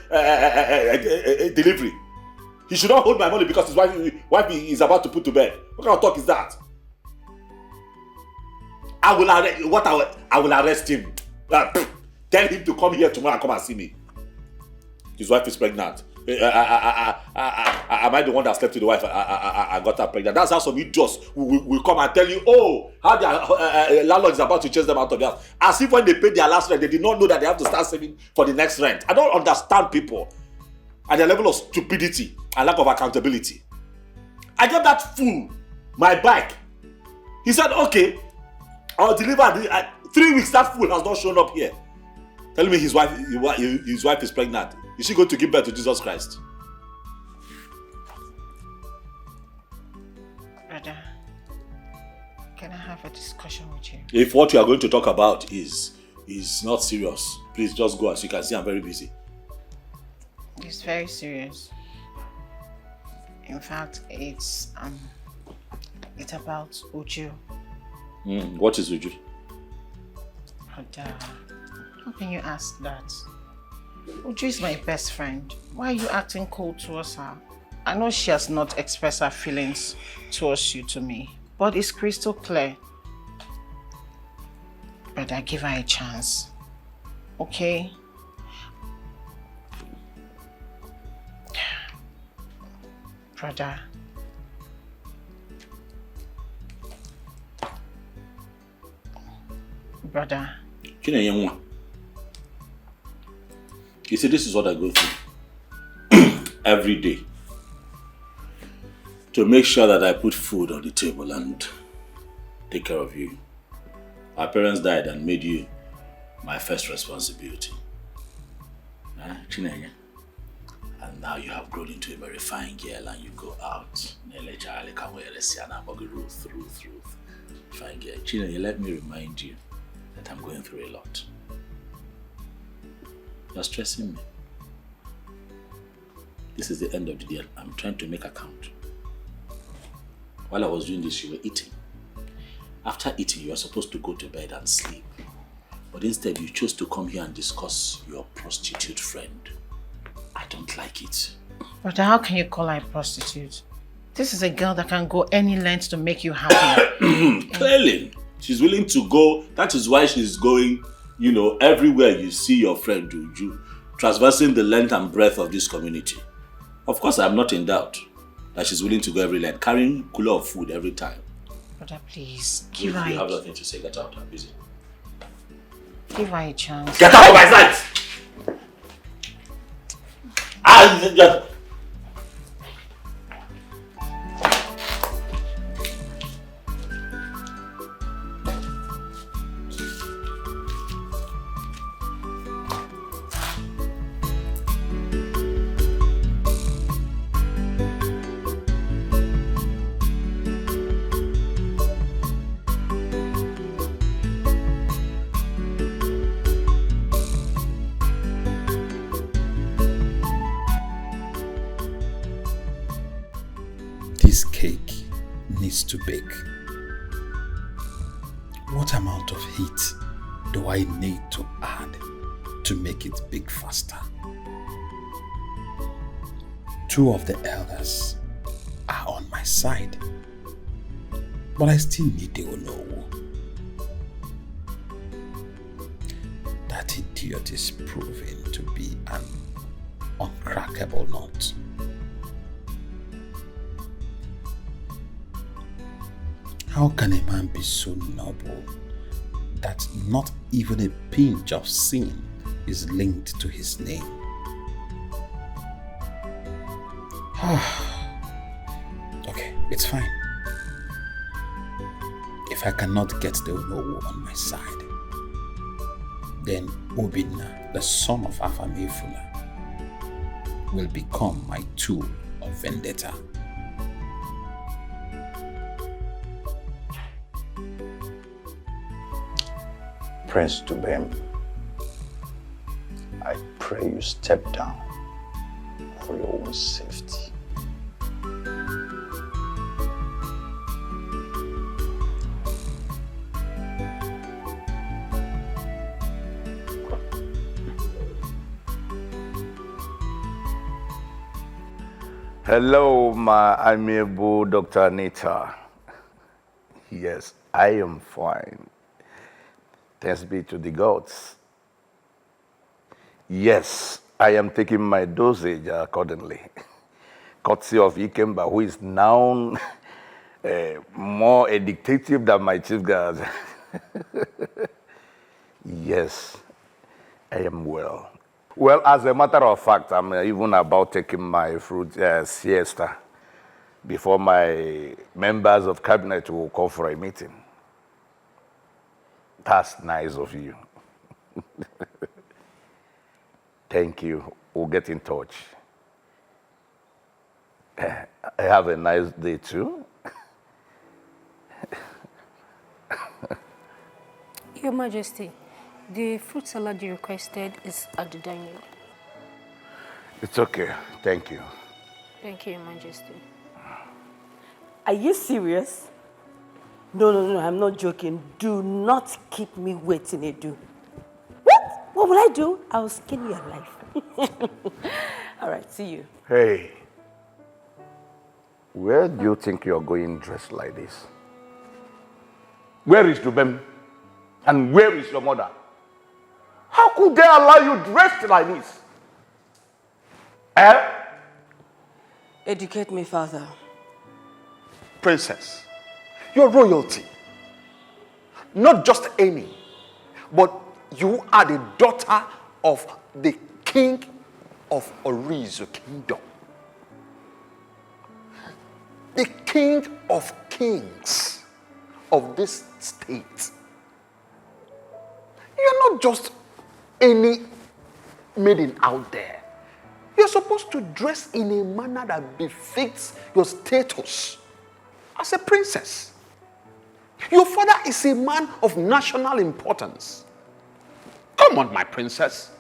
delivery. He should not hold my money because his wife is about to put to bed. What kind of talk is that? I will arrest him. Tell him to come here tomorrow and come and see me. His wife is pregnant. Am I the one that slept with the wife? I got her pregnant. That's how some idiots will come and tell you, how their landlord is about to chase them out of the house. As if when they paid their last rent, they did not know that they have to start saving for the next rent. I don't understand people and their level of stupidity and lack of accountability. I gave that fool my bike. He said, okay, I'll deliver. 3 weeks, that fool has not shown up here. Telling me his wife is pregnant. Is she going to give birth to Jesus Christ? Brother, can I have a discussion with you? If what you are going to talk about is not serious, please just go. As you can see, I'm very busy. It's very serious. In fact, it's about Uju. What is Uju? Brother, how can you ask that? Uju is my best friend. Why are you acting cold towards her? I know she has not expressed her feelings towards you to me, but it's crystal clear. Brother, give her a chance. Okay? Brother. Brother. You see, this is what I go through every day to make sure that I put food on the table and take care of you. Our parents died and made you my first responsibility. And now you have grown into a very fine girl and you go out. Ruth. Fine girl. Chinenye, let me remind you that I'm going through a lot. You're stressing me. This is the end of the day. I'm trying to make account. While I was doing this, you were eating. After eating, you are supposed to go to bed and sleep. But instead, you chose to come here and discuss your prostitute friend. I don't like it. But how can you call her a prostitute? This is a girl that can go any length to make you happy. Clearly, she's willing to go. That is why she's going, everywhere you see your friend Uju, traversing the length and breadth of this community. Of course, I'm not in doubt that she's willing to go every length, carrying cooler of food every time. Brother, please, If give her you have nothing to say, get out. I'm busy. Give her a chance. Get out of my sight! This cake needs to bake. What amount of heat do I need to add to make it bake faster? 2 of the elders are on my side, but I still need the Onowu. That idiot is proving to be an uncrackable nut. How can a man be so noble that not even a pinch of sin is linked to his name? Okay, it's fine. If I cannot get the Onowu on my side, then Obinna, the son of Afamefula, will become my tool of vendetta. Prince Dubem, I pray you step down for your own safety. Hello, my amiable Dr. Anita. Yes, I am fine. Thanks be to the gods. Yes, I am taking my dosage accordingly. Courtesy of Ikemba, who is now more addictive than my chief guard. Yes, I am well. Well, as a matter of fact, I'm even about taking my fruit siesta before my members of cabinet will call for a meeting. That's nice of you. Thank you. we'll get in touch. Have a nice day too. Your Majesty, the fruit salad you requested is at the dining room. It's okay. Thank you. Thank you, Your Majesty. Are you serious? No, I'm not joking. Do not keep me waiting, Edu. What? What will I do? I'll skin you alive. All right, see you. Hey, where do you think you're going dressed like this? Where is Dubem? And where is your mother? How could they allow you dressed like this? Eh? Educate me, Father. Princess, you're royalty. Not just any, but you are the daughter of the king of Orizu Kingdom. The king of kings of this state. You're not just any maiden out there. You're supposed to dress in a manner that befits your status as a princess. Your father is a man of national importance. Come on, my princess.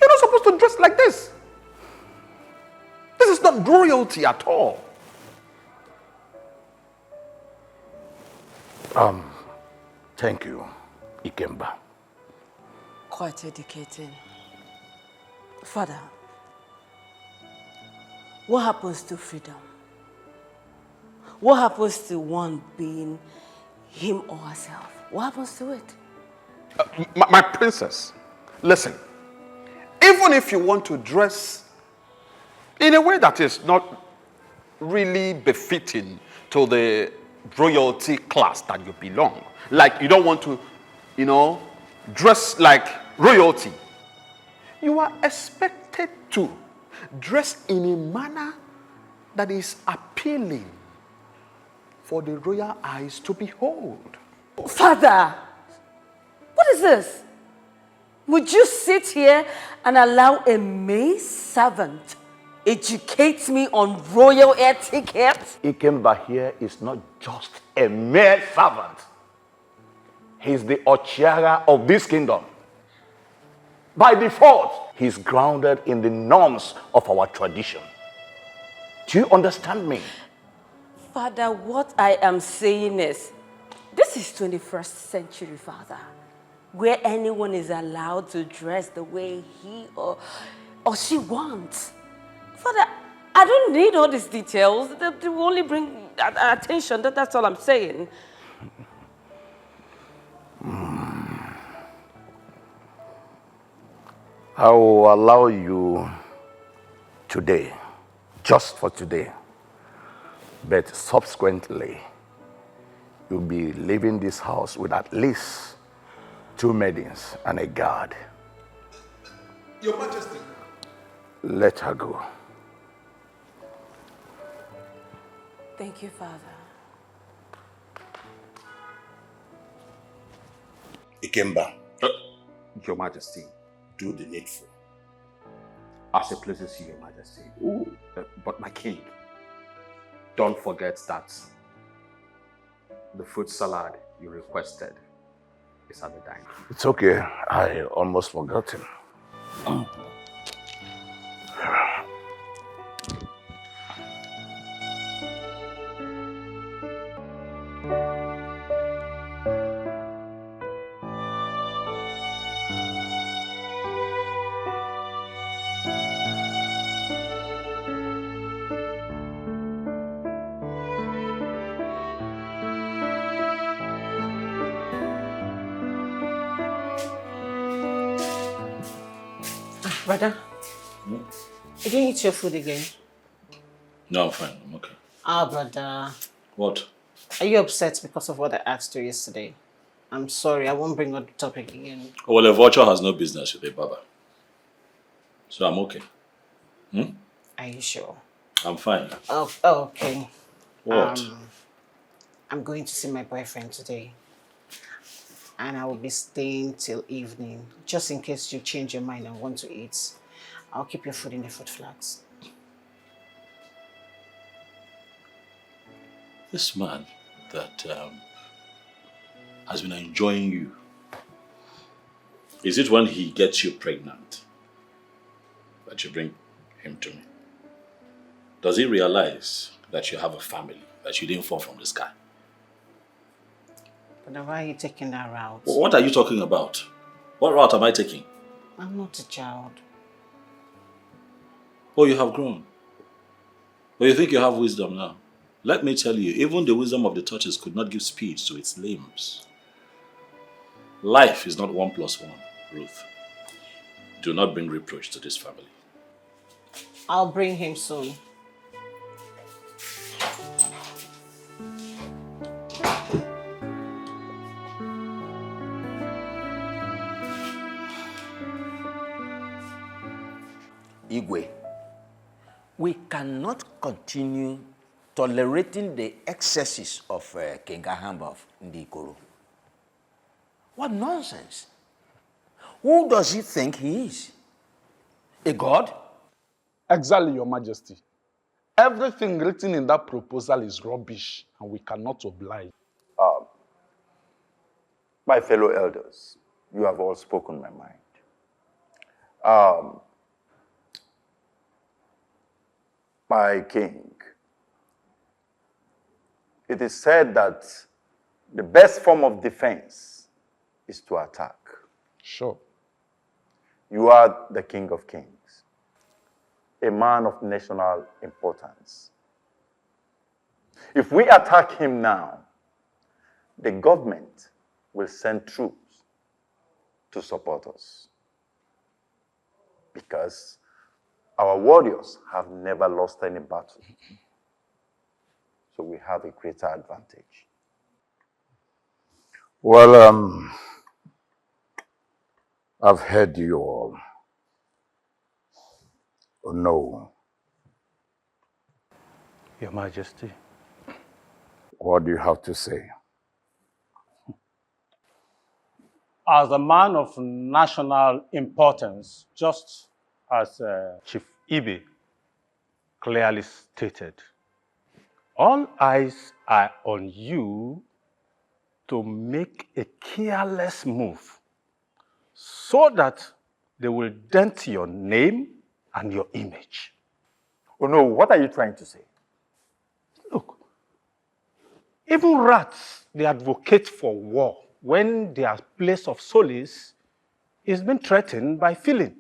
You're not supposed to dress like this. This is not royalty at all. Thank you, Ikemba. Quite educating. Father, what happens to freedom? What happens to one being him or herself? What happens to it? My princess, listen. Even if you want to dress in a way that is not really befitting to the royalty class that you belong, like you don't want to, dress like royalty, you are expected to dress in a manner that is appealing for the royal eyes to behold. Father, what is this? Would you sit here and allow a maid servant educate me on royal etiquette? Ikemba here is not just a mere servant. He's the Ochiara of this kingdom. By default, he's grounded in the norms of our tradition. Do you understand me? Father, what I am saying is, this is 21st century, Father, where anyone is allowed to dress the way he or she wants. Father, I don't need all these details. They will only bring attention. That's all I'm saying. I will allow you today, just for today. But subsequently, you'll be leaving this house with at least 2 maidens and a guard. Your Majesty. Let her go. Thank you, Father. Ikemba. Your Majesty. Do the needful. As it pleases you, Your Majesty. But my king, don't forget that the fruit salad you requested is at the dining. It's okay. I almost forgot him. Brother, you didn't eat your food again? No, I'm fine. I'm okay. Brother. What? Are you upset because of what I asked you yesterday? I'm sorry, I won't bring up the topic again. Well, a vulture has no business with a barber. So I'm okay. Are you sure? I'm fine. Oh, okay. What? I'm going to see my boyfriend today. and I will be staying till evening, just in case you change your mind and want to eat. I'll keep your food in the food flags. This man that has been enjoying you, is it when he gets you pregnant that you bring him to me? Does he realize that you have a family, that you didn't fall from the sky? But why are you taking that route? What are you talking about? What route am I taking? I'm not a child. Oh, you have grown. But you think you have wisdom now? Let me tell you, even the wisdom of the tortoise could not give speed to its limbs. Life is not 1 plus 1, Ruth. Do not bring reproach to this family. I'll bring him soon. Igwe, we cannot continue tolerating the excesses of King Ahamba of Ndikoro. What nonsense! Who does he think he is? A god? Exactly, Your Majesty. Everything written in that proposal is rubbish, and we cannot oblige. My fellow elders, you have all spoken my mind. My king, it is said that the best form of defense is to attack. Sure. You are the King of Kings, a man of national importance. If we attack him now, the government will send troops to support us, because our warriors have never lost any battle. So we have a greater advantage. Well, I've heard you all. Oh, no. Your Majesty. What do you have to say? As a man of national importance, just as Chief Ibe clearly stated, all eyes are on you to make a careless move so that they will dent your name and your image. Oh no, what are you trying to say? Look, even rats, they advocate for war when their place of solace is being threatened by feeling.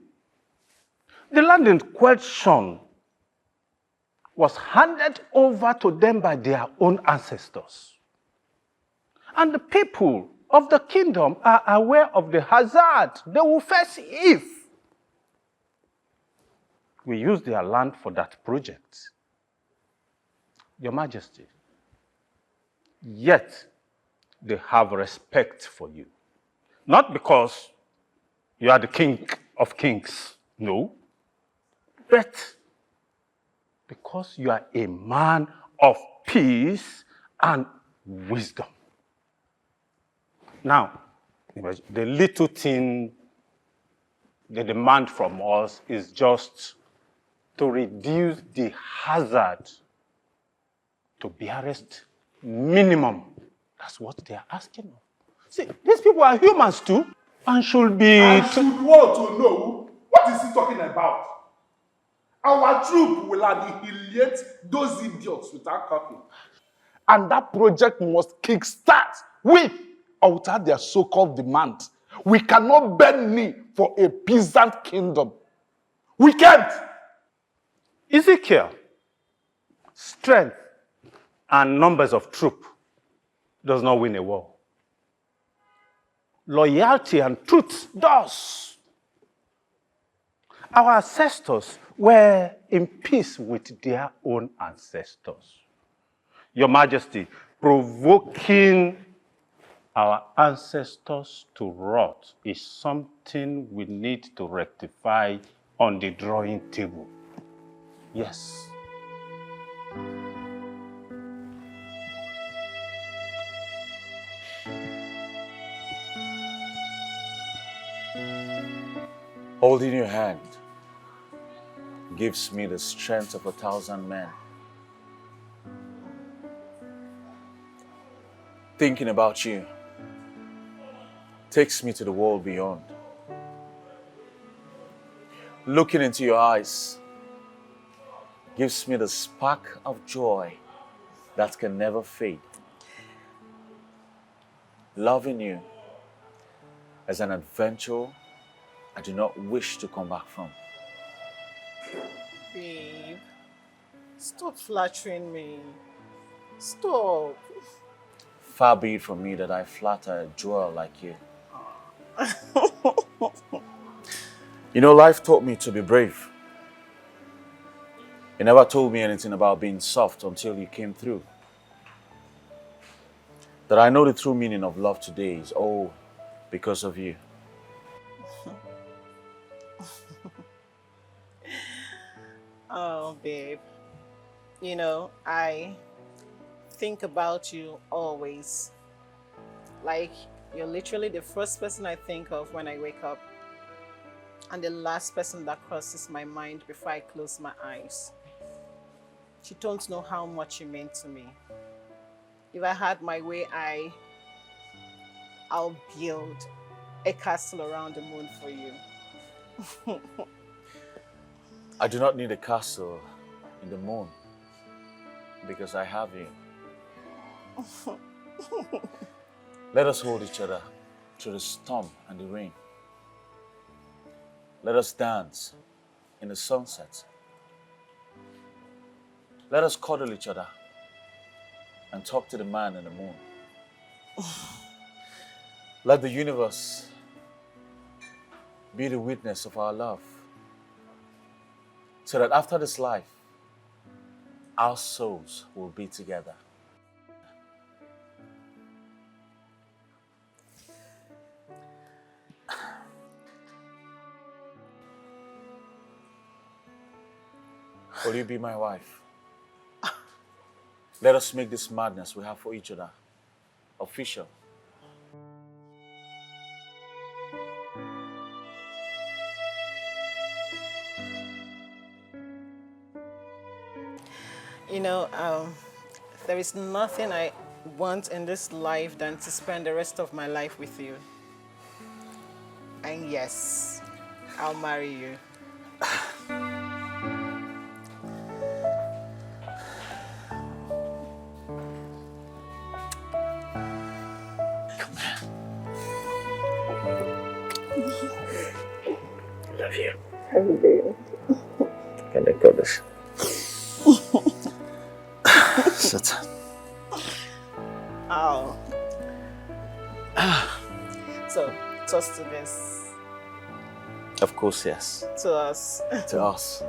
The land in question was handed over to them by their own ancestors. And the people of the kingdom are aware of the hazard they will face if we use their land for that project. Your Majesty, yet they have respect for you. Not because you are the King of Kings, no, but because you are a man of peace and wisdom. Now, the little thing they demand from us is just to reduce the hazard to barest minimum. That's what they are asking of. See, these people are humans too, and should be... I should want to know, what is he talking about? Our troop will annihilate those idiots without copying. And that project must kickstart with or without their so-called demand. We cannot bend knee for a peasant kingdom. We can't. Ezekiel, strength and numbers of troop does not win a war. Loyalty and truth does. Our ancestors were in peace with their own ancestors. Your Majesty, provoking our ancestors to rot is something we need to rectify on the drawing table. Yes. Holding your hand gives me the strength of 1,000 men. Thinking about you takes me to the world beyond. Looking into your eyes gives me the spark of joy that can never fade. Loving you is an adventure I do not wish to come back from. Babe, stop flattering me. Stop. Far be it from me that I flatter a jewel like you. You know, life taught me to be brave. It never told me anything about being soft until you came through. That I know the true meaning of love today is all because of you. Oh, babe. You know, I think about you always. Like, you're literally the first person I think of when I wake up, and the last person that crosses my mind before I close my eyes. You don't know how much you meant to me. If I had my way, I'll build a castle around the moon for you. I do not need a castle in the moon because I have you. Let us hold each other through the storm and the rain. Let us dance in the sunset. Let us cuddle each other and talk to the man in the moon. Let the universe be the witness of our love, so that after this life, our souls will be together. Will you be my wife? Let us make this madness we have for each other official. You know, there is nothing I want in this life than to spend the rest of my life with you. And yes, I'll marry you. Love you. Every day. Can I go this? Sit. Oh. So, toast to this. Of course, yes. To us. To us.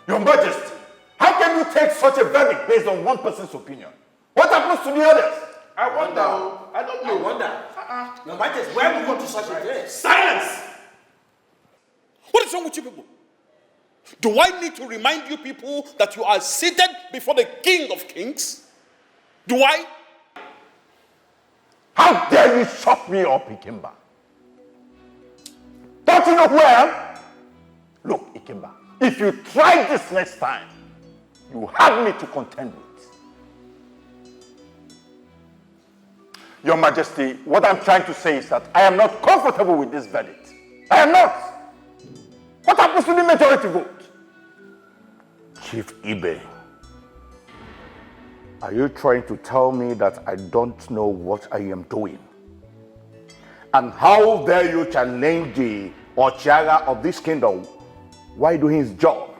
Your Majesty, how can you take such a verdict based on one person's opinion? What happens to the others? I wonder. I don't know. I wonder. Your Majesty, why would you go to such a place? Silence! What is wrong with you people? Do I need to remind you people that you are seated before the King of Kings? Do I? How dare you shut me up, Ikemba? Don't you know who I am? Look, Ikemba, if you try this next time, you have me to contend with. Your Majesty, what I'm trying to say is that I am not comfortable with this verdict. I am not. What happens to the majority vote? Chief Ibe, are you trying to tell me that I don't know what I am doing? And how dare you challenge the Ochiaga of this kingdom while doing his job,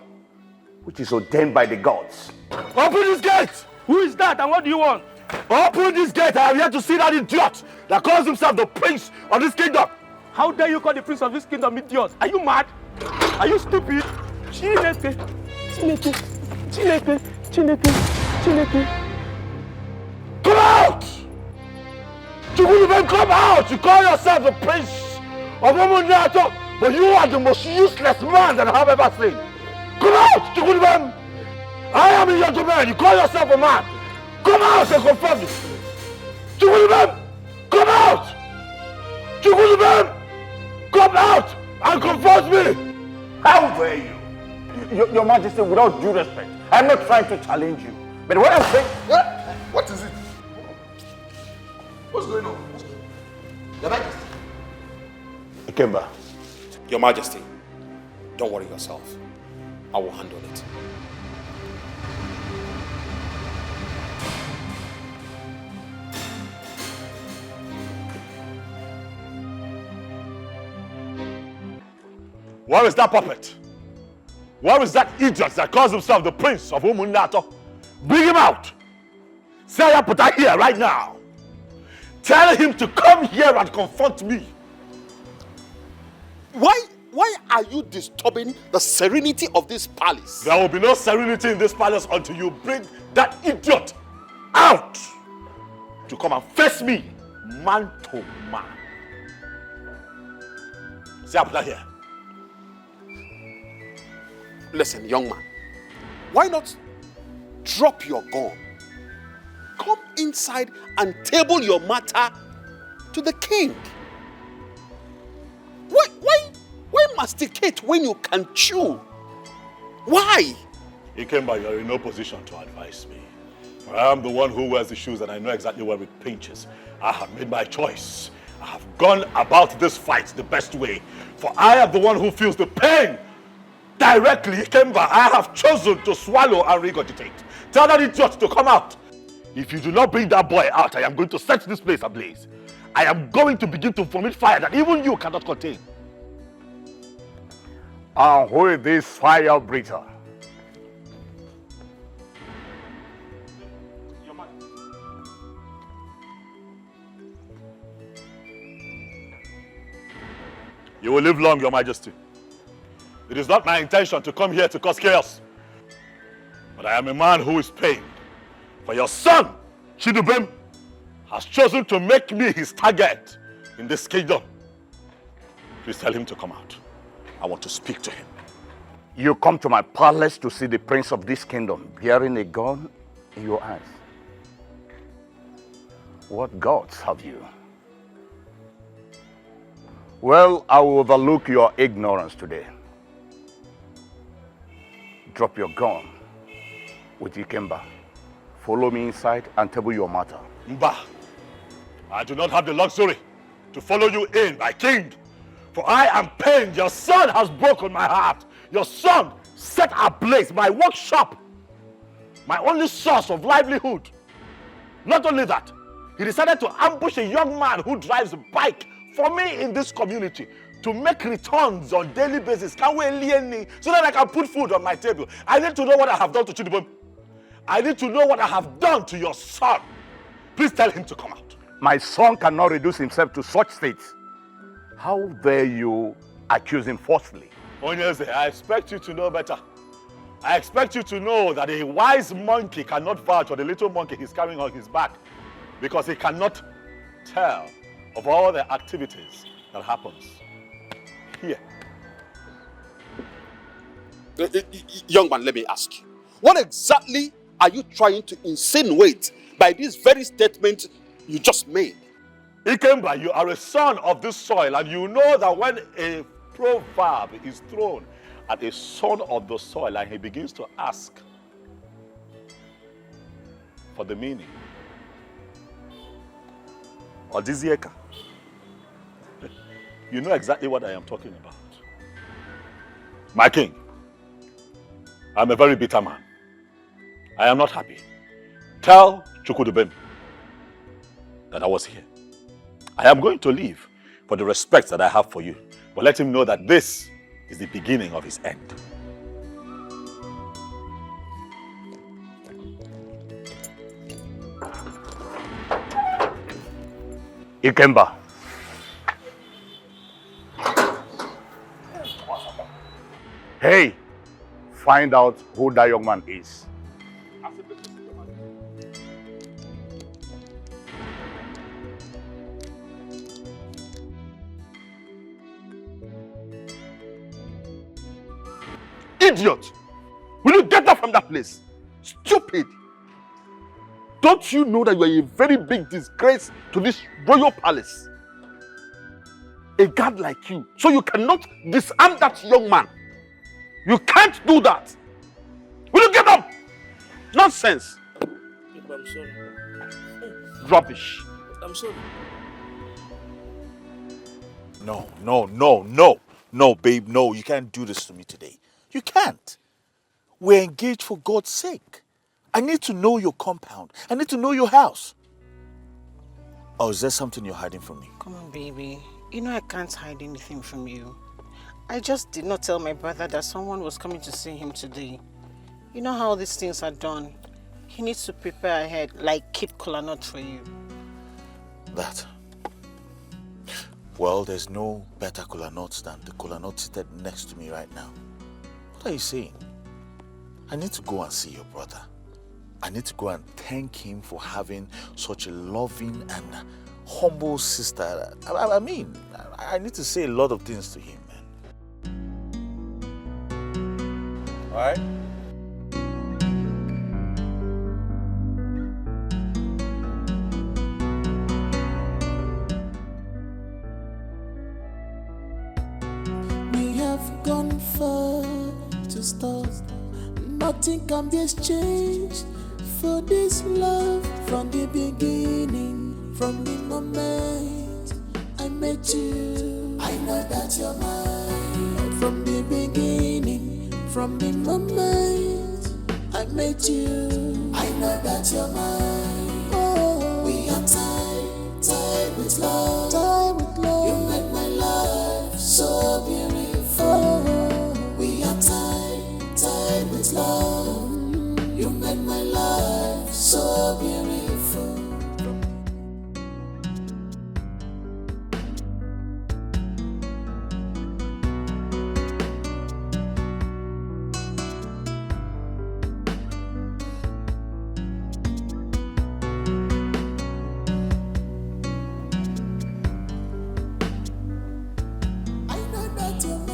which is ordained by the gods? Open this gate! Who is that and what do you want? Open this gate! I am here to see that idiot that calls himself the prince of this kingdom. How dare you call the prince of this kingdom idiot? Are you mad? Are you stupid? Chineke, Chineke, Chineke, Chineke, Chineke. Come out! You will even come out! You call yourself the prince of Omunato, but you are the most useless man that I have ever seen. Come out! Chukwudibem! I am a young man. You call yourself a man. Come out and confirm this. Chukwudibem! Come out! Chukwudubem! Come out and confront me! How dare you? Your Majesty, without due respect, I'm not trying to challenge you. But what I'm saying... What is it? What's going on? Your Majesty. Ikemba. Your Majesty, don't worry yourself. I will handle it. Where is that puppet? Where is that idiot that calls himself the Prince of Umunato? Bring him out! Say I put that here right now. Tell him to come here and confront me. Why are you disturbing the serenity of this palace? There will be no serenity in this palace until you bring that idiot out to come and face me, man to man. Say I put that here. Listen, young man, why not drop your gun? Come inside and table your matter to the king. Why masticate when you can chew? Why? Ikemba, you're in no position to advise me. I am the one who wears the shoes and I know exactly where it pinches. I have made my choice. I have gone about this fight the best way. For I am the one who feels the pain directly. Ikemba, I have chosen to swallow and regurgitate. Tell that idiot to come out. If you do not bring that boy out, I am going to set this place ablaze. I am going to begin to vomit fire that even you cannot contain. And who is this fire breather? You will live long, Your Majesty. It is not my intention to come here to cause chaos. But I am a man who is pained. For your son, Chidubem, has chosen to make me his target in this kingdom. Please tell him to come out. I want to speak to him. You come to my palace to see the prince of this kingdom bearing a gun in your hands. What gods have you? Well, I will overlook your ignorance today. Drop your gun with Ikemba. Follow me inside and table your matter. Mba, I do not have the luxury to follow you in, my king. For I am pained. Your son has broken my heart. Your son set ablaze my workshop, my only source of livelihood. Not only that, he decided to ambush a young man who drives a bike for me in this community to make returns on daily basis. Can we so that I can put food on my table? I need to know what I have done to Chidubem. I need to know what I have done to your son. Please tell him to come out. My son cannot reduce himself to such states. How dare you accuse him falsely? Onyeze, I expect you to know better. I expect you to know that a wise monkey cannot vouch for the little monkey he's carrying on his back because he cannot tell of all the activities that happens here. Young man, let me ask you. What exactly are you trying to insinuate by this very statement you just made? Ikemba, you are a son of this soil, and you know that when a proverb is thrown at a son of the soil and he begins to ask for the meaning, Odizieka, you know exactly what I am talking about. My king, I'm a very bitter man. I am not happy. Tell Chukwudubem that I was here. I am going to leave for the respect that I have for you. But let him know that this is the beginning of his end. Ikemba. Hey, find out who that young man is. Idiot! Will you get that from that place? Stupid! Don't you know that you are a very big disgrace to this royal palace? a guard like you, so you cannot disarm that young man. You can't do that. Will you get up? Nonsense. I'm sorry. Rubbish. I'm sorry. No, babe, no, you can't do this to me today. You can't. We're engaged for God's sake. I need to know your compound. I need to know your house. Oh, is there something you're hiding from me? Come on, baby. You know I can't hide anything from you. I just did not tell my brother that someone was coming to see him today. You know how these things are done. He needs to prepare ahead, like keep kola nut for you. That. Well, there's no better kola nuts than the kola nut seated next to me right now. What are you saying? I need to go and see your brother. I need to go and thank him for having such a loving and humble sister. I mean, I need to say a lot of things to him, man. All right? We have gone far to stop. Nothing can be exchanged for this love from the beginning, from the moment I met you. I know that you're mine. From the beginning, from the moment I met you. I know that you're mine. Oh, we are tied with love. Tied with love. You make my life so beautiful. We are tied with love. You make my life so beautiful. I know that you're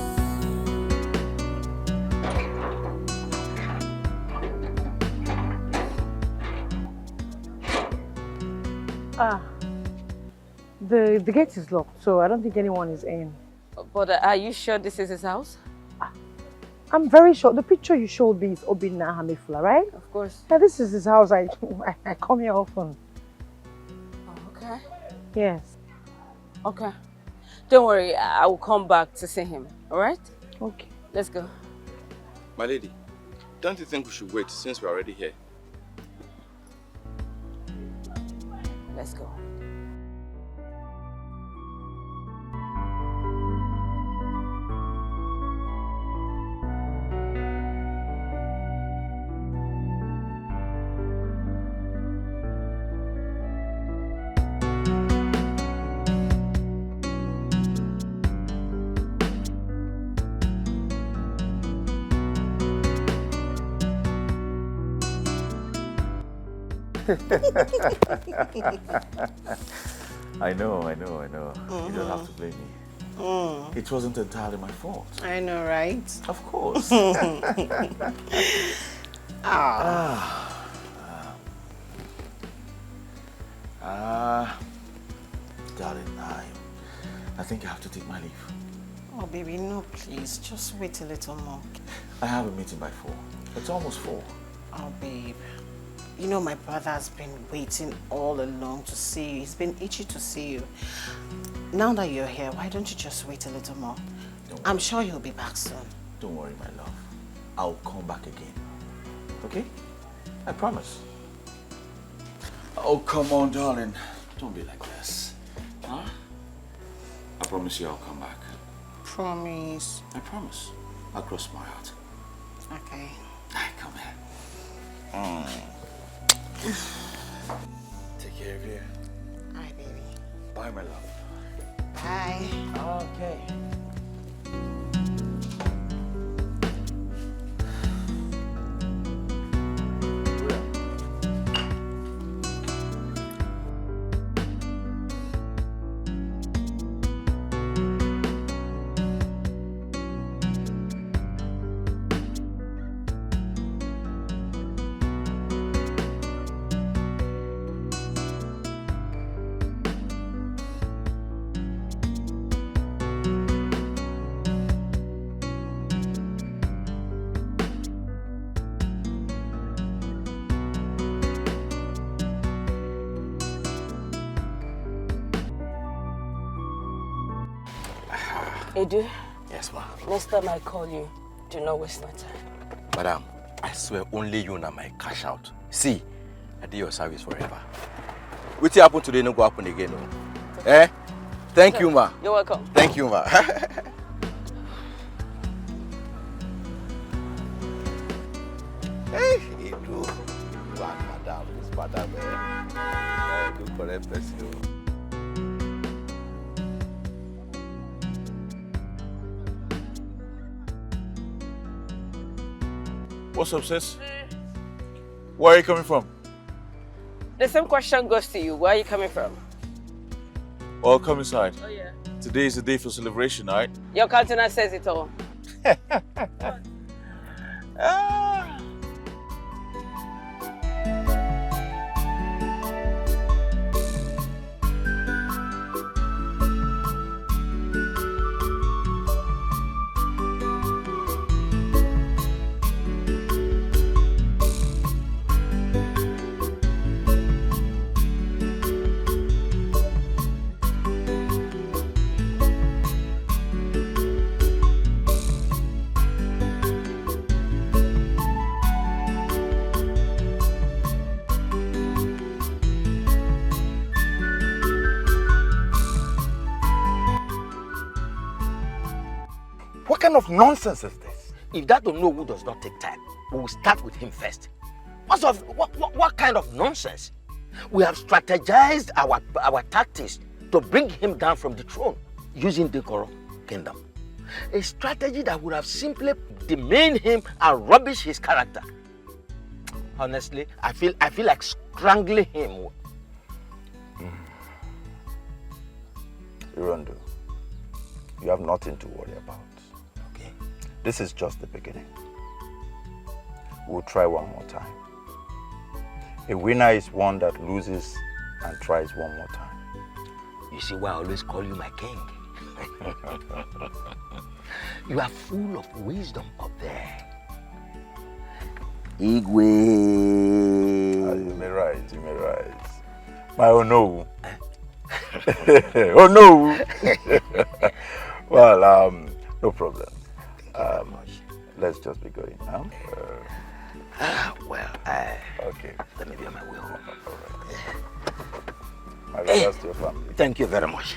The gate is locked, so I don't think anyone is in. But are you sure this is his house? I'm very sure. The picture you showed me is Obinna Hamefula, right? Of course. Yeah, this is his house. I come here often. Okay. Yes. Okay. Don't worry, I will come back to see him, all right? Okay. Let's go. My lady, don't you think we should wait since we're already here? Let's go. I know. You don't have to blame me. It wasn't entirely my fault. I know, right? Of course. Darling, I think I have to take my leave. Oh, baby, no, please. Just wait a little more. I have a meeting by 4. It's almost 4. Oh, babe. You know my brother has been waiting all along to see you. He's been itchy to see you. Now that you're here, why don't you just wait a little more? I'm sure he'll be back soon. Don't worry, my love. I'll come back again. Okay? I promise. Oh, come on, darling. Don't be like this. Huh? I promise you I'll come back. Promise. I promise. I'll cross my heart. Okay. Come here. Take care of you. Bye, baby. Bye, my love. Bye. Okay. Edu? Yes, ma'am. Next time I call you, do not waste my time. Madam, I swear only you na my cash out. See, I did your service forever. What happened today no go happen again, no? Eh? Thank you, ma. You're welcome. Thank you, ma. Hey, Edu. Wow, madam, this madam, eh? Good for that person. What's up, sis? Where are you coming from? The same question goes to you. Where are you coming from? Well, come inside. Oh, yeah. Today is the day for celebration, all right? Your countenance says it all. What kind of nonsense is this? If that Onowu does not take time, we will start with him first. What kind of nonsense? We have strategized our tactics to bring him down from the throne using the Goro kingdom. A strategy that would have simply demeaned him and rubbish his character. Honestly, I feel like strangling him. Irondo, you have nothing to worry about. Okay. This is just the beginning. We'll try one more time. A winner is one that loses and tries one more time. You see why I always call you my king? You are full of wisdom up there. Igwe. You may rise, you may rise. My Onowu. Oh no! Well, no problem. Let's just be going now. Okay. Let me be on my way home. My regards to your family. Thank you very much.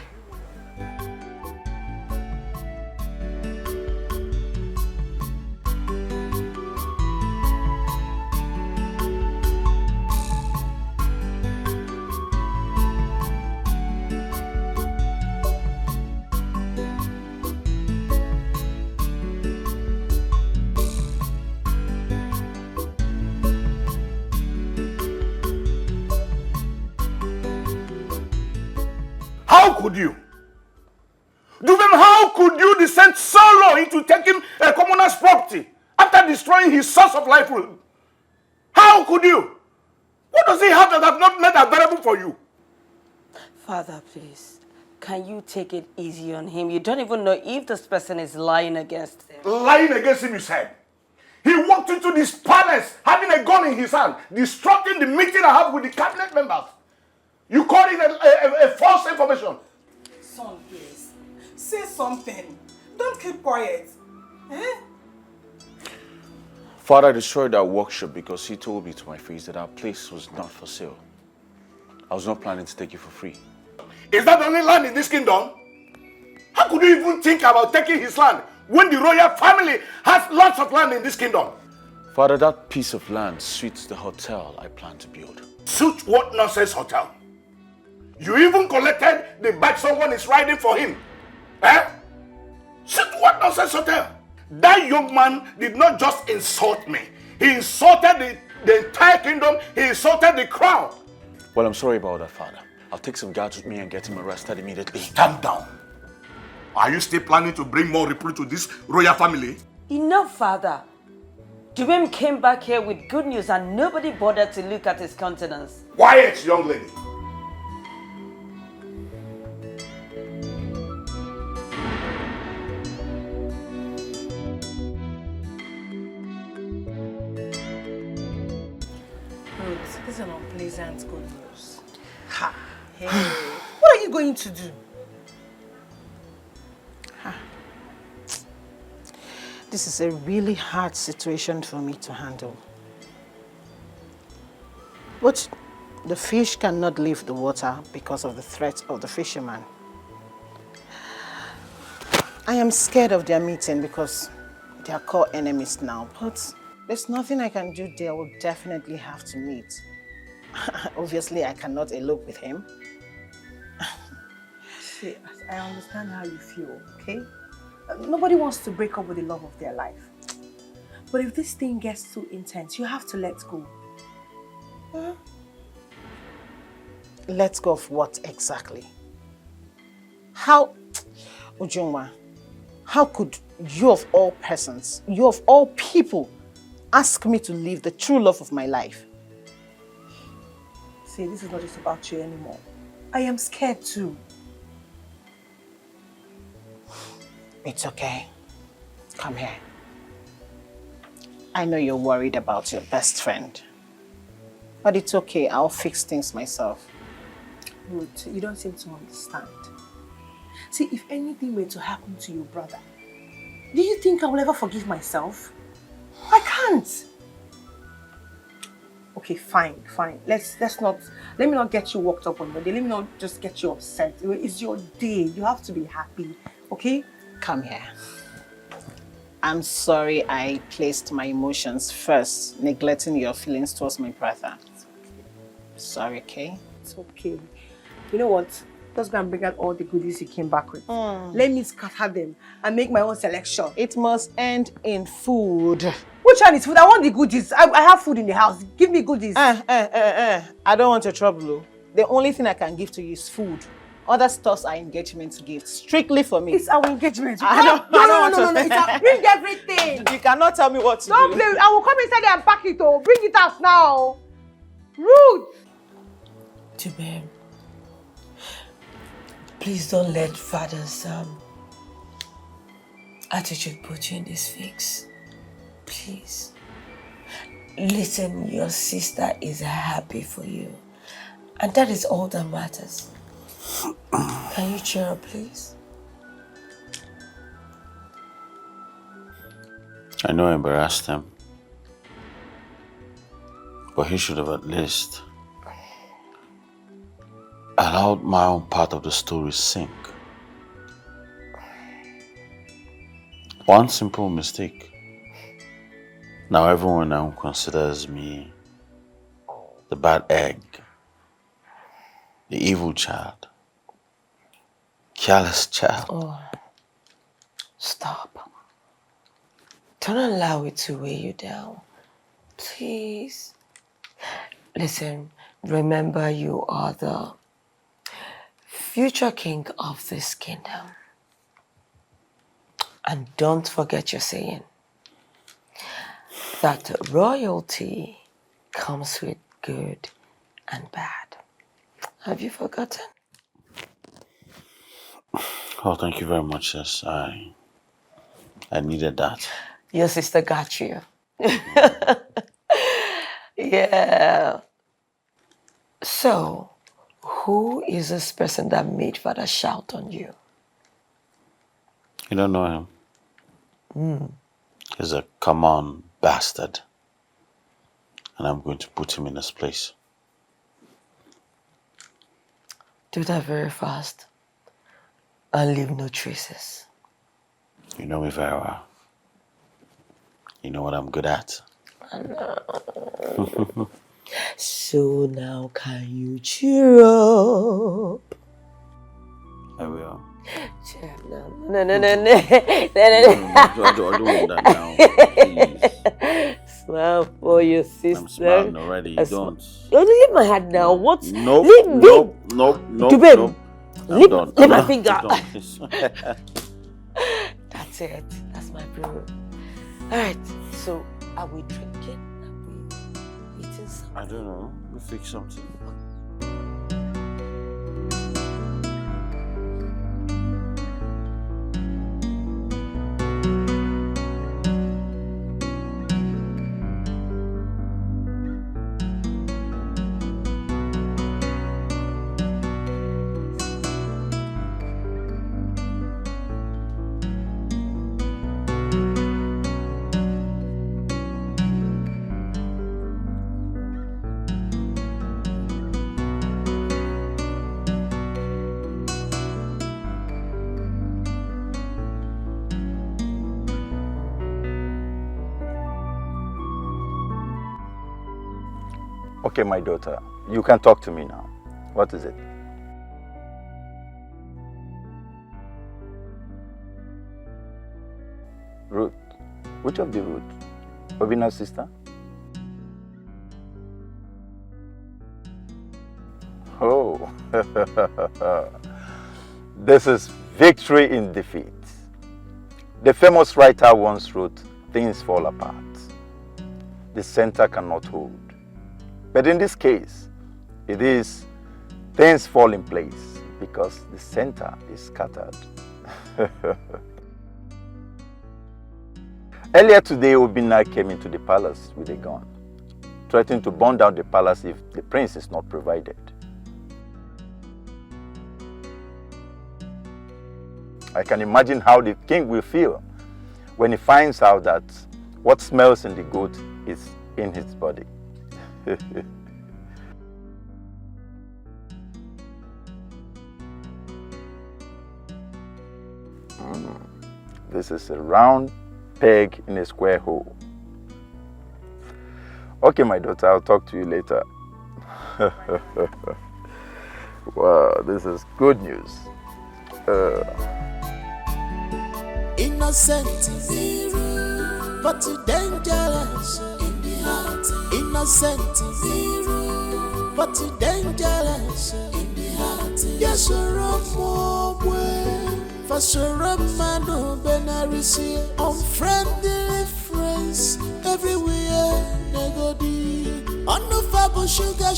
How could you? Duvem, how could you descend so low into taking a commoner's property after destroying his source of livelihood? How could you? What does he have that I've not made available for you? Father, please, can you take it easy on him? You don't even know if this person is lying against him. Lying against him, you said. He walked into this palace having a gun in his hand, disrupting the meeting I have with the cabinet members. You call it a false information. Son, please. Say something. Don't keep quiet. Eh? Father destroyed our workshop because he told me to my face that our place was not for sale. I was not planning to take it for free. Is that the only land in this kingdom? How could you even think about taking his land when the royal family has lots of land in this kingdom? Father, that piece of land suits the hotel I plan to build. Suit what nonsense hotel? You even collected the bag someone is riding for him. Eh? Suit what nonsense hotel? That young man did not just insult me. He insulted the entire kingdom. He insulted the crown. Well, I'm sorry about that, Father. I'll take some guards with me and get him arrested immediately. Stand down. Are you still planning to bring more reproach to this royal family? Enough, Father. Dubem came back here with good news and nobody bothered to look at his countenance. Quiet, young lady. This is an unpleasant good news. Hey, what are you going to do? This is a really hard situation for me to handle. But the fish cannot leave the water because of the threat of the fisherman. I am scared of their meeting because they are core enemies now, but there's nothing I can do. They will definitely have to meet. Obviously, I cannot elope with him. See, I understand how you feel, okay? Nobody wants to break up with the love of their life. But if this thing gets too intense, you have to let go. Huh? Let go of what exactly? How, Ujungwa, how could you of all persons, you of all people, ask me to leave the true love of my life? See, this is not just about you anymore. I am scared too. It's okay. Come here. I know you're worried about your best friend. But it's okay, I'll fix things myself. Ruth, you don't seem to understand. See, if anything were to happen to your brother, do you think I will ever forgive myself? I can't. Okay, fine. Let me not get you worked up on your day. Let me not just get you upset. It's your day. You have to be happy, okay? Come here. I'm sorry I placed my emotions first, neglecting your feelings towards my brother. Sorry, okay? It's okay. You know what? Just go and bring out all the goodies you came back with. Let me scatter them and make my own selection. It must end in food. Which one is food? I want the goodies. I have food in the house. Give me goodies. I don't want your trouble. The only thing I can give to you is food. Other stuffs are engagement gifts, strictly for me. It's our engagement. No. Bring everything. You cannot tell me what to do. Don't play. I will come inside there and pack it. Oh, bring it out now. Rude. Tubem, please don't let father's attitude put you in this fix. Please. Listen, your sister is happy for you. And that is all that matters. Can you cheer up, please? I know I embarrassed him. But he should have at least allowed my own part of the story sink. One simple mistake. Now everyone now considers me the bad egg, the evil child, careless child. Oh, stop. Don't allow it to weigh you down. Please. Listen, remember you are the future king of this kingdom. And don't forget your saying that royalty comes with good and bad. Have you forgotten? Oh, thank you very much, sis. I needed that. Your sister got you. Yeah. So, who is this person that made father shout on you? You don't know him? He's a common bastard. And I'm going to put him in his place. Do that very fast. And leave no traces. You know me very well. You know what I'm good at. I know. So now can you cheer up? I will. Cheer up now. No. I don't want that now. Please. Smile for your sister. I'm smiling already. Don't. Leave my hand now. What? Nope. Nope. Leave my finger. That's it. That's my bro. Alright, so are we drinking? Are we eating something? I don't know. We'll fix something. Okay, my daughter, you can talk to me now. What is it? Ruth. Which of the Ruth? Obina's sister? Oh. This is victory in defeat. The famous writer once wrote, things fall apart. The center cannot hold. But in this case, it is things fall in place because the center is scattered. Earlier today, Obina came into the palace with a gun, threatening to burn down the palace if the prince is not provided. I can imagine how the king will feel when he finds out that what smells in the goat is in his body. This is a round peg in a square hole. Okay, my daughter, I'll talk to you later. Wow, this is good news. Innocent zero, but dangerous in the heart. Innocent zero, but dangerous in the heart. Yes, for sure, man, benarisi, unfriendly friends everywhere. They go deep. On the fable sugar,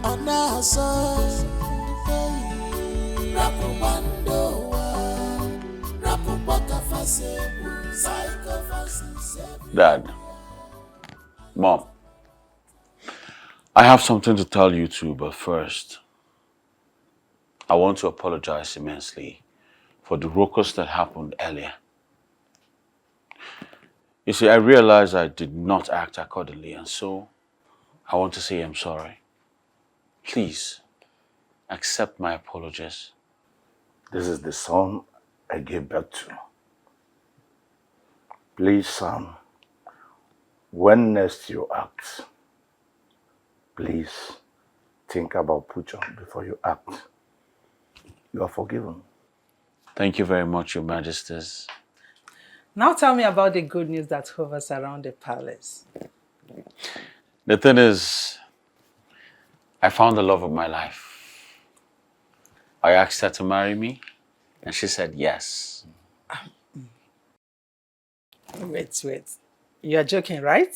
on our side. Rapubando. Dad, Mom, I have something to tell you too, but first, I want to apologize immensely for the ruckus that happened earlier. You see, I realized I did not act accordingly, and so I want to say I'm sorry. Please, accept my apologies. This is the son I gave birth to. Please, son, when next you act, please think about Puchon before you act. You are forgiven. Thank you very much, Your Majesties. Now tell me about the good news that hovers around the palace. The thing is, I found the love of my life. I asked her to marry me, and she said yes. Wait. You're joking, right?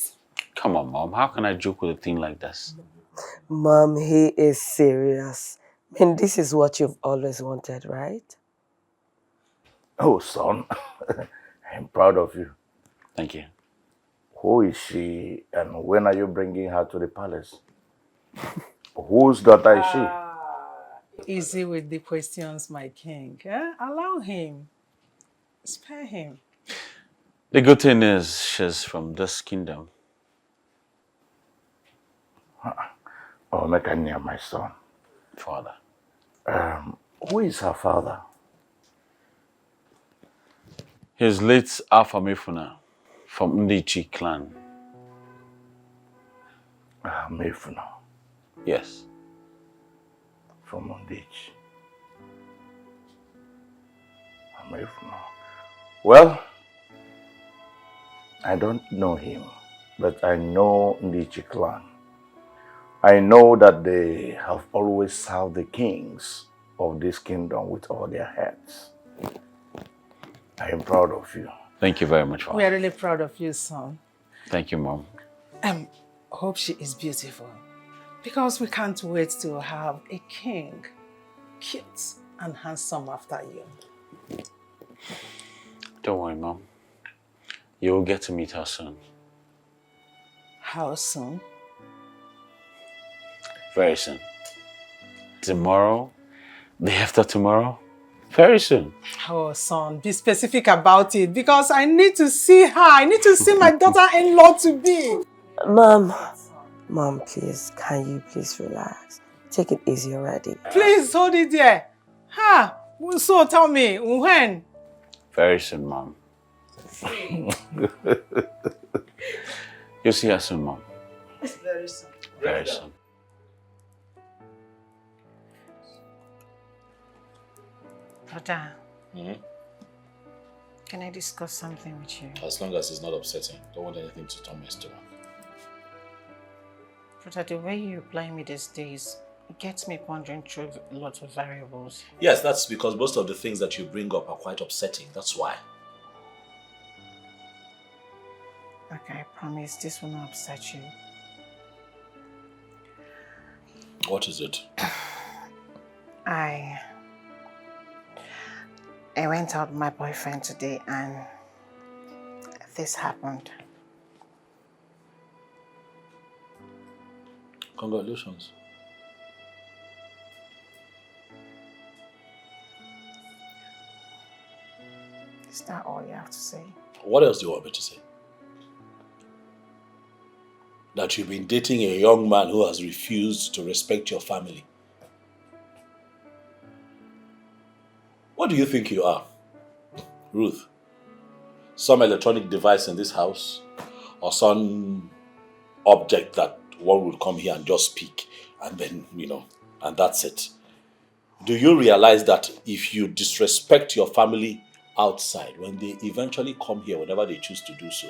Come on, Mom. How can I joke with a thing like this? Mom, he is serious. And this is what you've always wanted, right? Oh, son, I'm proud of you. Thank you. Who is she and when are you bringing her to the palace? Whose daughter is she? Easy with the questions, my king. Allow him. Spare him. The good thing is, she's from this kingdom. Oh, Mekania, my son. Father. Who is her father? His late Alpha Mefuna from Ndichi clan. Mefuna. Yes. From Ndichi. Mefuna. Well, I don't know him, but I know Ndichi clan. I know that they have always served the kings of this kingdom with all their hearts. I am proud of you. Thank you very much, Father. We are really proud of you, son. Thank you, Mom. Hope she is beautiful. Because we can't wait to have a king, cute and handsome after you. Don't worry, Mom. You'll get to meet her soon. How soon? Very soon. Tomorrow, day after tomorrow, very soon. Oh, son, be specific about it because I need to see her. I need to see my daughter-in-law to be. Mom, please, can you please relax? Take it easy already. Please hold it there. So tell me, when? Very soon, Mom. You'll see her soon, Mom. Very soon. Very soon. Brother, Hmm? can I discuss something with you? As long as it's not upsetting. Don't want anything to turn my stomach. Brother, the way you reply me these days, it gets me pondering through a lot of variables. Yes, that's because most of the things that you bring up are quite upsetting. That's why. Okay, I promise this will not upset you. What is it? I went out with my boyfriend today and this happened. Congratulations. Is that all you have to say? What else do you want me to say? That you've been dating a young man who has refused to respect your family. What do you think you are, Ruth? Some electronic device in this house? Or some object that one would come here and just speak and then, and that's it. Do you realize that if you disrespect your family outside, when they eventually come here, whenever they choose to do so,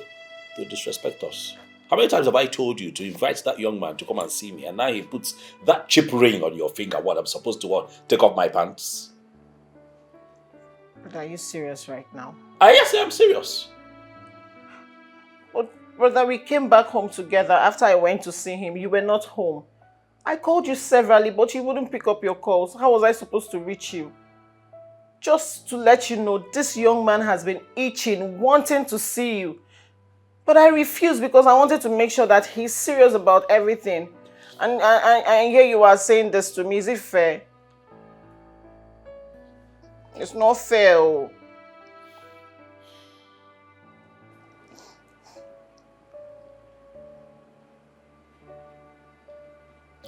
they disrespect us? How many times have I told you to invite that young man to come and see me, and now he puts that cheap ring on your finger? What, I'm supposed to what? Take off my pants? But are you serious right now? Yes, I'm serious. But brother, we came back home together after I went to see him. You were not home. I called you severally, but you wouldn't pick up your calls. How was I supposed to reach you? Just to let you know, this young man has been itching, wanting to see you. But I refused because I wanted to make sure that he's serious about everything. And here you are saying this to me. Is it fair? It's not fair. Oh.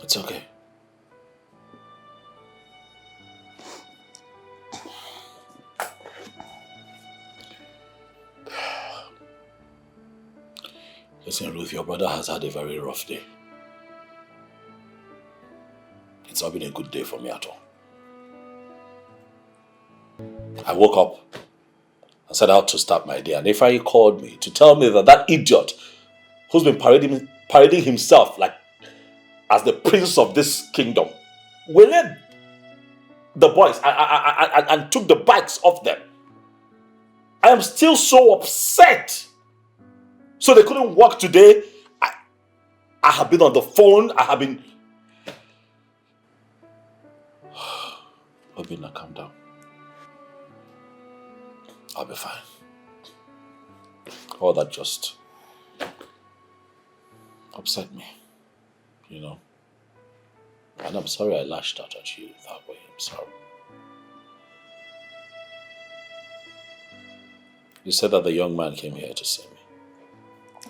It's okay. Listen, Ruth, your brother has had a very rough day. It's not been a good day for me at all. I woke up and set out to start my day, and Ifeanyi called me to tell me that idiot who's been parading himself like as the prince of this kingdom led the boys and took the bikes off them. I am still so upset. So they couldn't work today. I have been on the phone. I have been... Obina, calm down. I'll be fine. All that just upset me, And I'm sorry I lashed out at you that way. I'm sorry. You said that the young man came here to see me.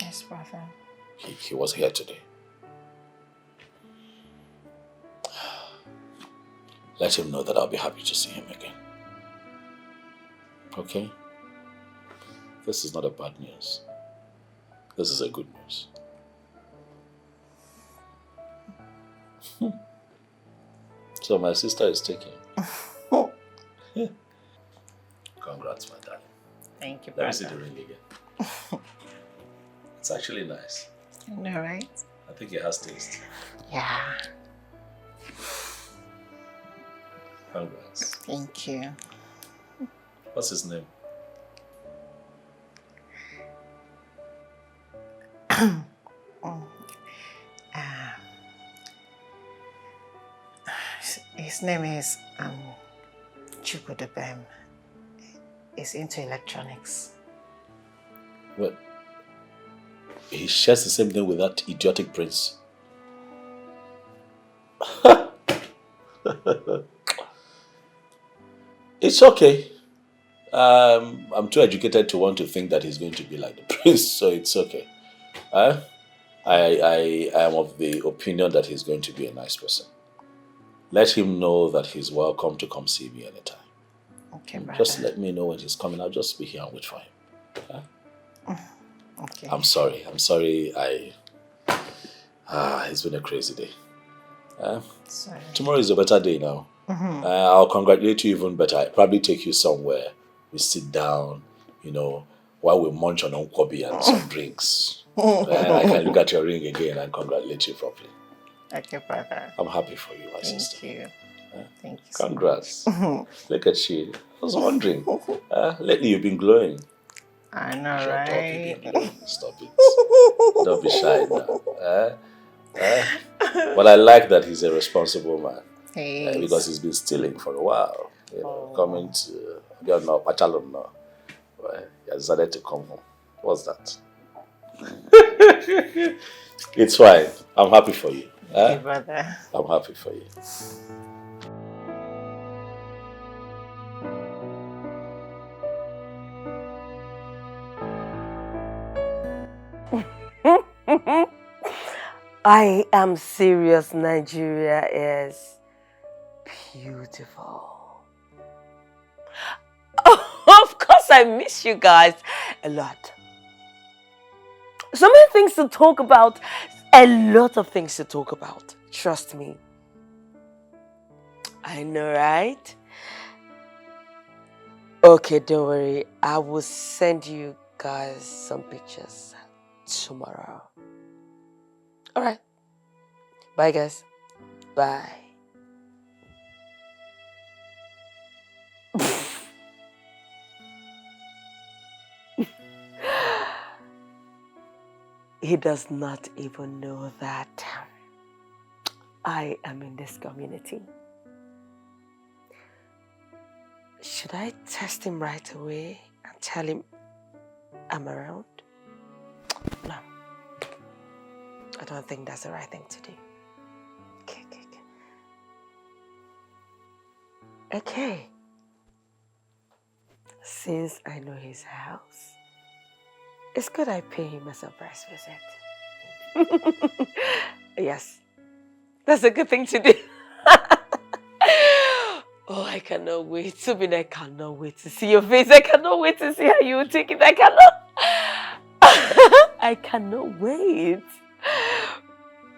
Yes, brother. He was here today. Let him know that I'll be happy to see him again. Okay? This is not a bad news. This is a good news. So my sister is taking. Congrats, my darling. Thank you, Let me brother. see the ring again. It's actually nice. I know, right? I think it has taste. Yeah. Congrats. Thank you. What's his name? His name is Chukudebem. He's into electronics. What? He shares the same name with that idiotic prince. It's okay. I'm too educated to want to think that he's going to be like the prince, so it's okay. I am of the opinion that he's going to be a nice person. Let him know that he's welcome to come see me anytime. Okay, brother. Just let me know when he's coming. I'll just be here and wait for him. Okay. I'm sorry. I It's been a crazy day. Sorry. Tomorrow is a better day now. Mhm. I'll congratulate you even better. I'll probably take you somewhere. We sit down, while we munch on unkobi and some drinks. I can look at your ring again and congratulate you properly. Okay, brother. I'm happy for you, my sister. Thank you. Thank you. Congrats. Look at you. I was wondering. Lately you've been glowing. I know, Shut up, right? you've been glowing. Stop it. Don't be shy now. But I like that he's a responsible man. He is. Because he's been stealing for a while. Coming to Pachalon now. He has decided to come home. What's that? It's fine. I'm happy for you. Thank you, brother. I'm happy for you. I am serious. Nigeria is beautiful. Of course, I miss you guys a lot. So many things to talk about. A lot of things to talk about. Trust me. I know, right? Okay, don't worry. I will send you guys some pictures tomorrow. Alright. Bye, guys. Bye. He does not even know that I am in this community. Should I text him right away and tell him I'm around? No. I don't think that's the right thing to do. Okay. Since I know his house, it's good I pay him a surprise visit. Yes. That's a good thing to do. Oh, I cannot wait. Subin, I cannot wait to see your face. I cannot wait to see how you will take it. I cannot wait.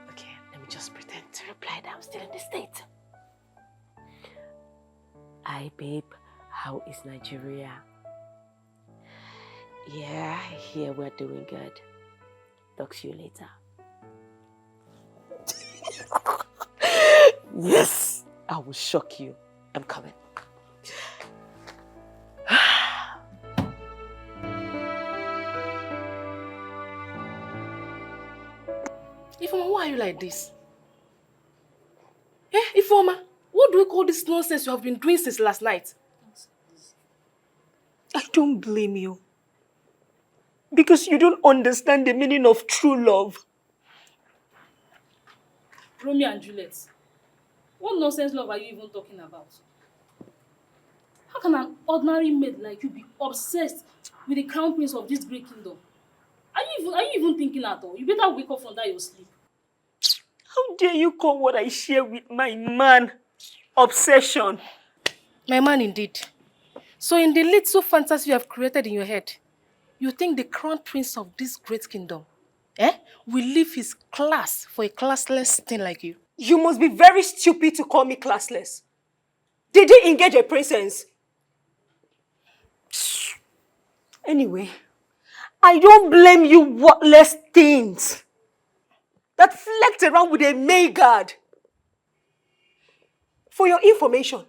Okay, let me just pretend to reply that I'm still in the States. Hi, babe. How is Nigeria? Yeah, I hear we're doing good. Talk to you later. Yes! I will shock you. I'm coming. Ifoma, why are you like this? Ifoma, what do we call this nonsense you have been doing since last night? I don't blame you. Because you don't understand the meaning of true love. Romeo and Juliet. What nonsense love are you even talking about? How can an ordinary maid like you be obsessed with the crown prince of this great kingdom? Are you even thinking at all? You better wake up from that your sleep. How dare you call what I share with my man obsession? My man indeed. So in the little fantasy you have created in your head, you think the crown prince of this great kingdom, will leave his class for a classless thing like you? You must be very stupid to call me classless. Did he engage a princess? Anyway, I don't blame you worthless things that flecked around with a maid-guard. For your information,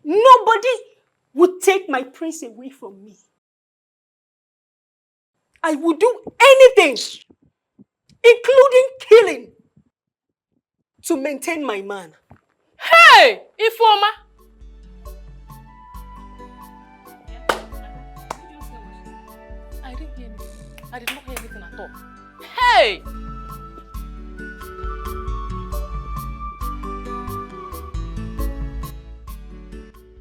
nobody would take my prince away from me. I would do anything, including killing, to maintain my man. Hey, Ifoma! I didn't hear anything. I did not hear anything at all. Hey!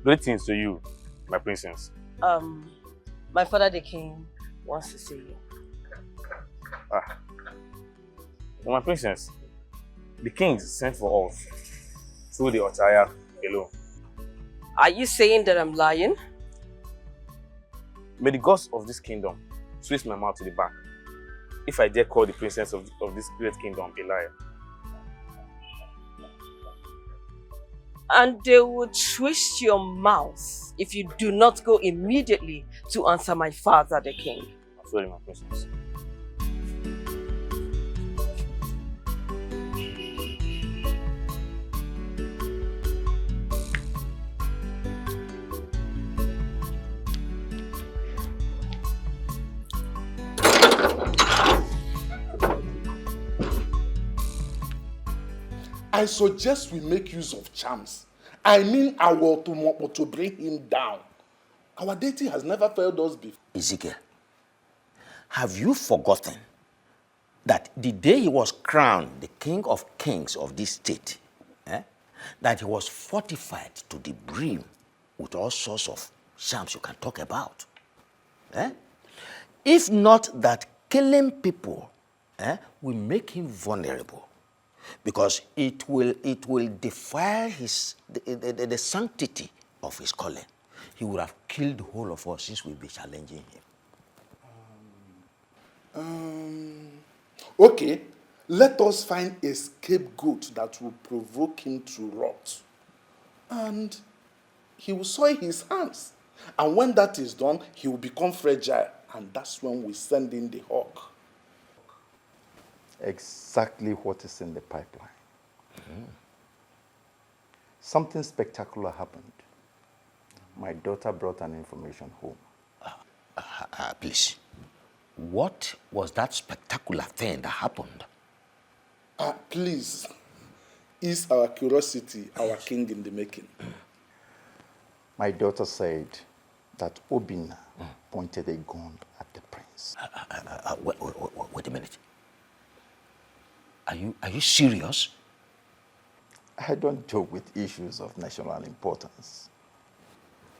Greetings to you, my princess. My father the king wants to see you. Well, my princess, the king sent for us through the Otaya alone. Are you saying that I'm lying? May the gods of this kingdom twist my mouth to the back if I dare call the princess of this great kingdom a liar. And they will twist your mouth if you do not go immediately to answer my father, the king. I'm sorry, my princess. I suggest we make use of charms. I mean our to bring him down. Our deity has never failed us before. Ezekiel, have you forgotten that the day he was crowned the king of kings of this state, that he was fortified to the brim with all sorts of charms you can talk about? If not that killing people will make him vulnerable, because it will defile the sanctity of his calling. He would have killed the whole of us since we'll be challenging him. Okay, let us find a scapegoat that will provoke him to rot. And he will soil his hands. And when that is done, he will become fragile. And that's when we send in the hawk. Exactly what is in the pipeline. Something spectacular happened. My daughter brought an information home. Please, what was that spectacular thing that happened? Please, is our curiosity our king in the making? My daughter said that Obinna pointed a gun at the prince. Wait a minute. Are you serious? I don't joke with issues of national importance.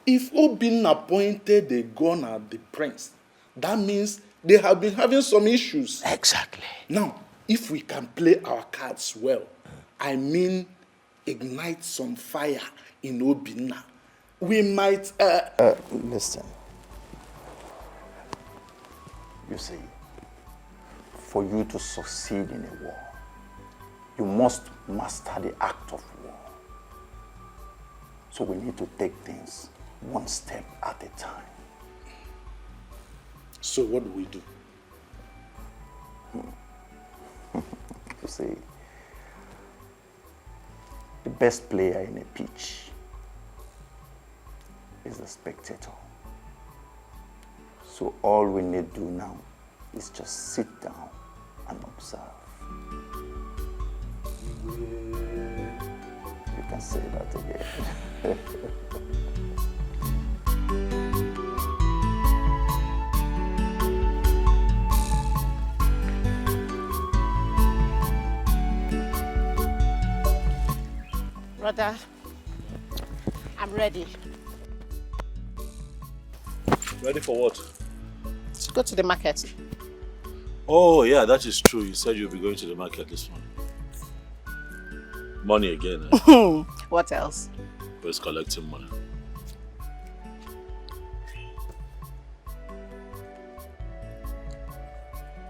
If Obinna pointed a gun at the prince, that means they have been having some issues. Exactly. Now, if we can play our cards well, I mean ignite some fire in Obinna, we might... Listen. You see, for you to succeed in a war, you must master the act of war. So we need to take things one step at a time. So what do we do? You see, the best player in a pitch is the spectator. So all we need to do now is just sit down and observe. You can say that again. Brother, I'm ready. Ready for what? To go to the market. Oh, yeah, that is true. You said you'll be going to the market this morning. Money again, eh? What else? Who's collecting money?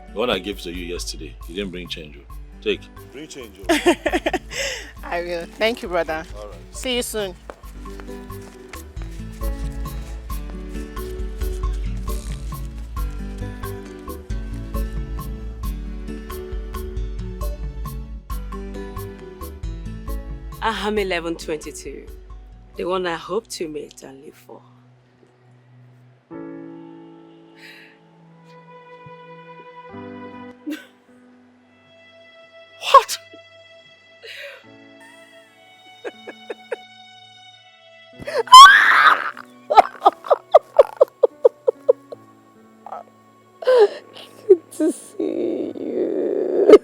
The one I gave to you yesterday, you didn't bring change. Take. Bring change. I will. Thank you, brother. All right. See you soon. Aham 1122, the one I hope to meet and live for. What? Good to see you.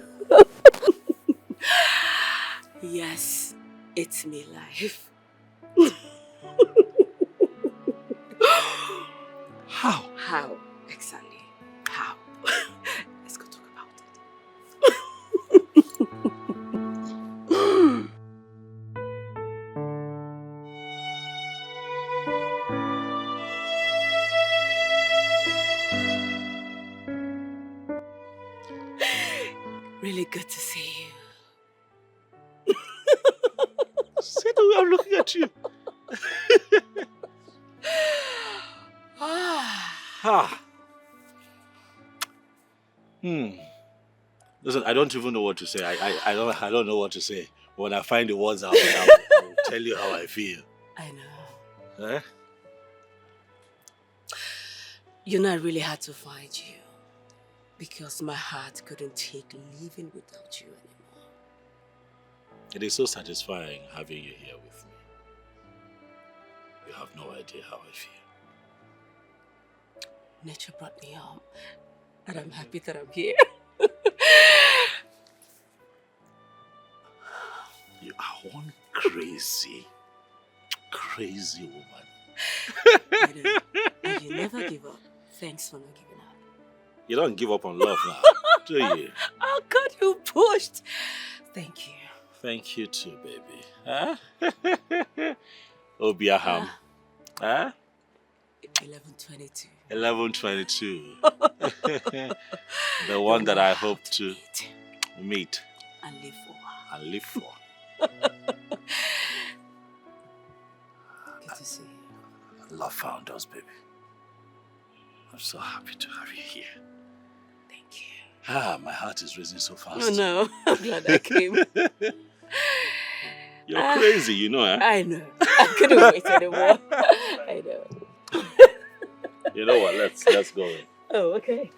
Yes, it's me, life. How? How? Exactly. How? Let's go talk about it. Really good to see you. See the way I'm looking at you. Ah. Listen, I don't even know what to say. I don't know what to say. When I find the words, I will tell you how I feel. I know. Eh? You know, I really had to find you because my heart couldn't take living without you anymore. It is so satisfying having you here with me. You have no idea how I feel. Nature brought me home, and I'm happy that I'm here. You are one crazy woman. I know. And you never give up. Thanks for not giving up. You don't give up on love now, do you? Oh God, you pushed. Thank you. Thank you too, baby. Huh? Obiaham. Huh? 11:22. 11:22. The one that I hope to meet. And live for. And live for. Good to see you. Love found us, baby. I'm so happy to have you here. Thank you. Ah, my heart is racing so fast. Oh no, I'm glad I came. You're crazy, you know, eh? I know. I couldn't wait anymore. I know. You know what? Let's go in. Oh, okay.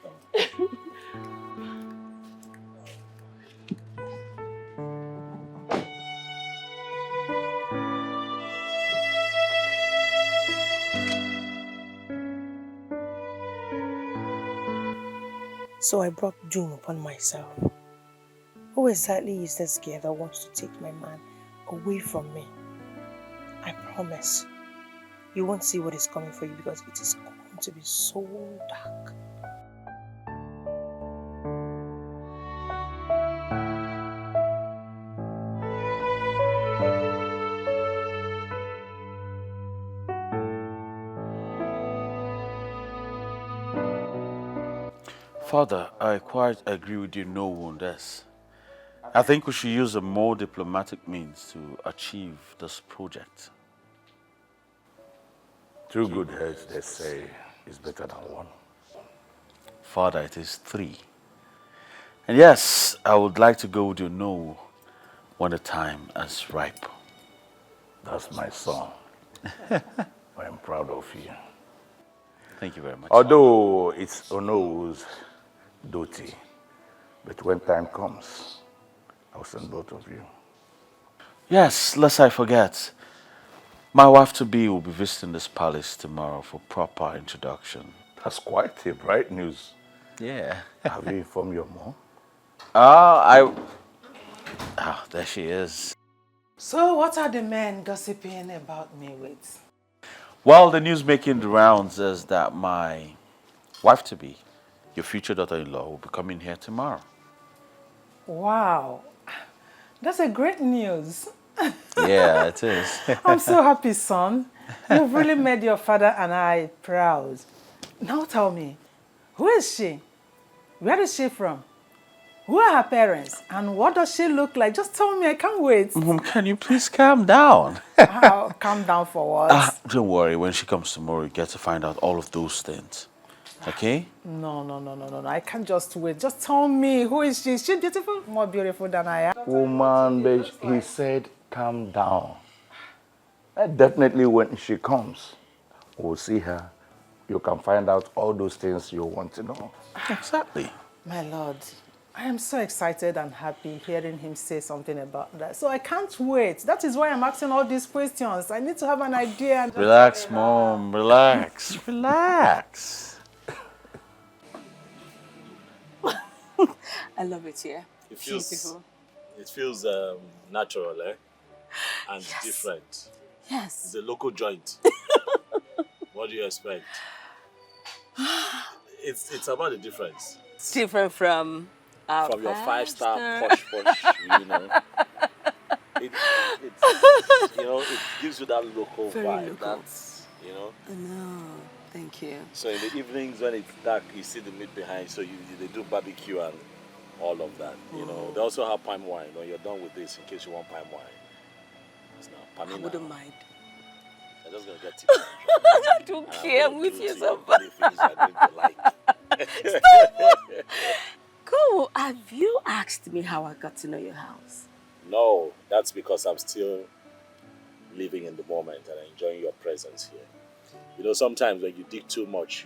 So I brought doom upon myself. Who exactly is this girl that wants to take my man away from me? I promise you won't see what is coming for you because it is going to be so dark. Father, I quite agree with you, no wonders. I think we should use a more diplomatic means to achieve this project. Two good heads, they say, is better than one. Father, it is 3. And yes, I would like to go with you, no, when the time is ripe. That's my son. I'm proud of you. Thank you very much. Although it's Ono's duty, but when time comes, I'll send both of you. Yes, lest I forget. My wife-to-be will be visiting this palace tomorrow for proper introduction. That's quite a bright news. Yeah. Have you informed your mom? There she is. So what are the men gossiping about me with? Well, the news making the rounds is that my wife-to-be, your future daughter-in-law, will be coming here tomorrow. Wow, that's a great news. Yeah, it is. I'm so happy, son. You've really made your father and I proud. Now tell me, who is she? Where is she from? Who are her parents? And what does she look like? Just tell me, I can't wait. Mom, can you please calm down? Calm down for what? Don't worry, when she comes tomorrow, you get to find out all of those things. Okay? No. I can't just wait. Just tell me, who is she? Is she beautiful? More beautiful than I am? Woman, bitch, he said, calm down. Definitely when she comes, we'll see her. You can find out all those things you want to know. Exactly. My lord, I am so excited and happy hearing him say something about that. So I can't wait. That is why I'm asking all these questions. I need to have an idea. Relax, Mom. Relax. Relax. I love it here. It feels, beautiful. It feels natural, eh? And Yes. different. Yes. It's a local joint. What do you expect? It's about the difference. It's different from our From your 5-star five-star. posh, you know. It gives you that local Very vibe. local. That's, you know. No, thank you. So in the evenings when it's dark, you see the meat behind. So they do barbecue and all of that. You know. They also have palm wine. When you're done with this, in case you want palm wine. It's now. I wouldn't mind. I'm just going to get I don't care. I'm with you so much. Stop! Go. Have you asked me how I got to know your house? No, that's because I'm still living in the moment and enjoying your presence here. You know, sometimes when you dig too much,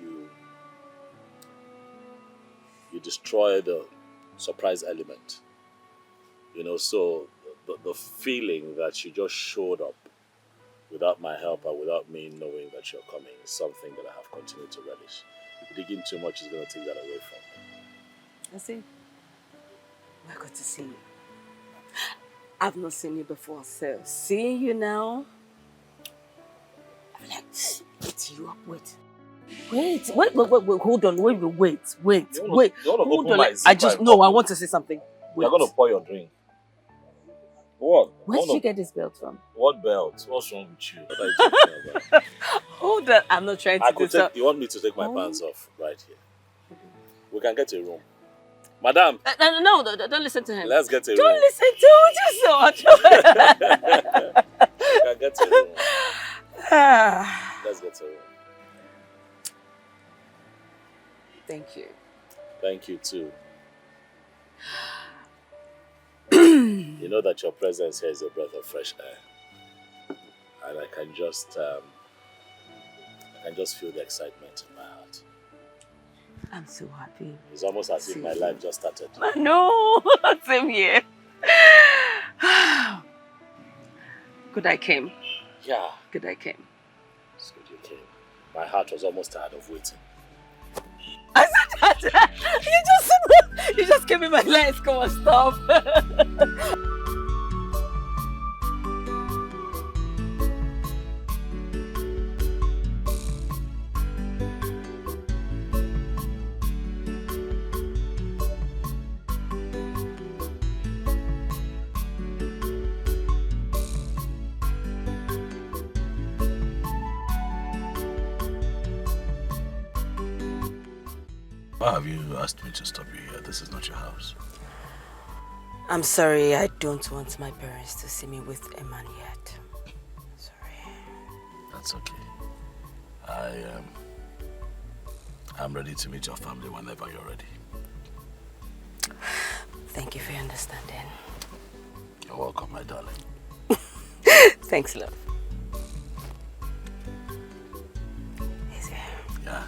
you destroy the surprise element. You know, so the feeling that you just showed up without my help and without me knowing that you're coming is something that I have continued to relish. Digging too much is going to take that away from me. I see. We're good to see you. I've not seen you before, so seeing you now, I'm like, it's you up. Wait, hold on, wait. Hold on. I want to say something. You're going to pour your drink. What? Where did you get this belt from? What belt? What's wrong with you? What are you talking about? Hold on, I'm not trying to do so. You want me to take my pants off right here? We can get a room. Madam! No, don't listen to him. Let's get a room. Don't listen to him so much. We can get a room. Let's get a room. Thank you. Thank you too. You know that your presence here is a breath of fresh air, and I can just feel the excitement in my heart. I'm so happy. It's almost as if my life just started. No, same here. Good I came. Yeah. Good I came. It's good you came. My heart was almost tired of waiting. I said that. You just gave me my life. Come on, stop. Why have you asked me to stop you here? This is not your house. I'm sorry, I don't want my parents to see me with a man yet. Sorry. That's okay. I'm ready to meet your family whenever you're ready. Thank you for your understanding. You're welcome, my darling. Thanks, love. Easy. Yeah.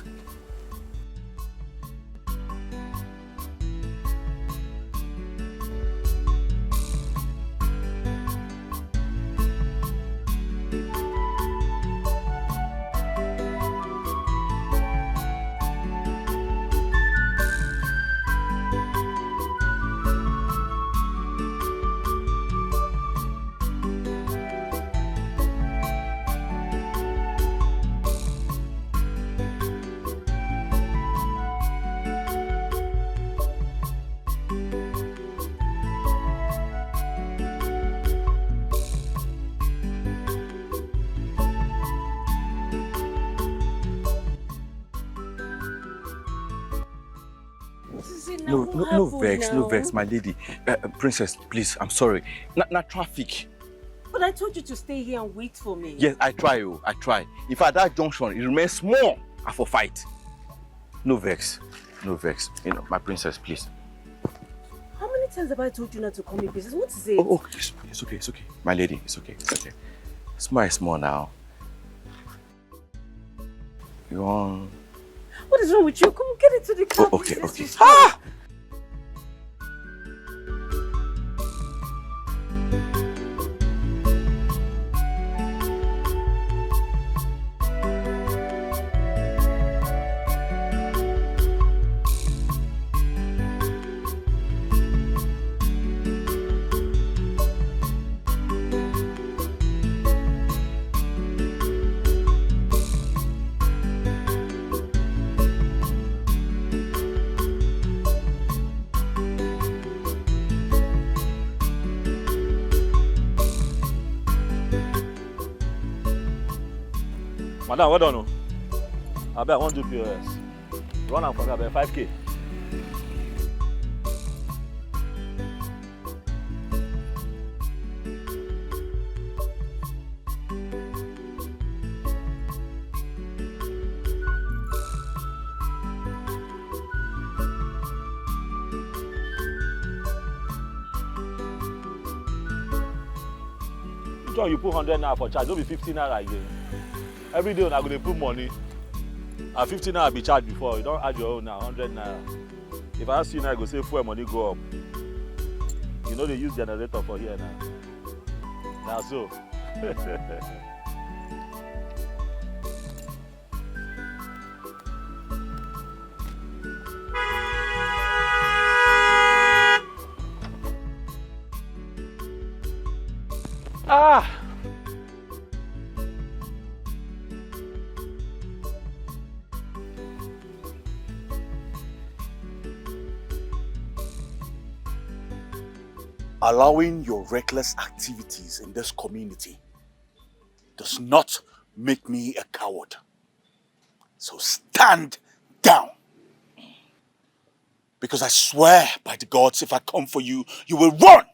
No vex, my lady. Princess, please, I'm sorry. Not traffic. But I told you to stay here and wait for me. Yes, I try. If at that junction, it remains small, I for fight. No vex. You know, my princess, please. How many times have I told you not to call me princess? What is it? Oh, it's okay. My lady, it's okay. Small now. You want... What is wrong with you? Come get into the car. Oh, okay. Ah! Madam, well done. I bet I want to do POS. Run am for me, I bet 5K. Which one you put 100 naira for charge? Don't be 50 naira again. Every day when I go to put money, and 50 naira be charged before. You don't add your own now, 100 naira. If I ask you now, I go say fuel money go up. You know they use generator for here now. Now so. Ah! Allowing your reckless activities in this community does not make me a coward. So stand down. Because I swear by the gods, if I come for you, you will run.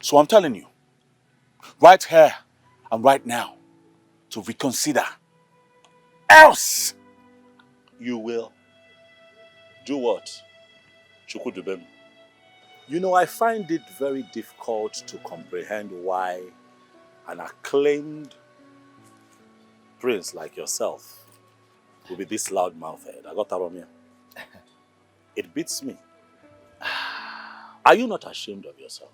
So I'm telling you, right here and right now, to reconsider. Else, you will do what? Chukudubem. You know, I find it very difficult to comprehend why an acclaimed prince like yourself will be this loud-mouthed. I got that from here. It beats me. Are you not ashamed of yourself?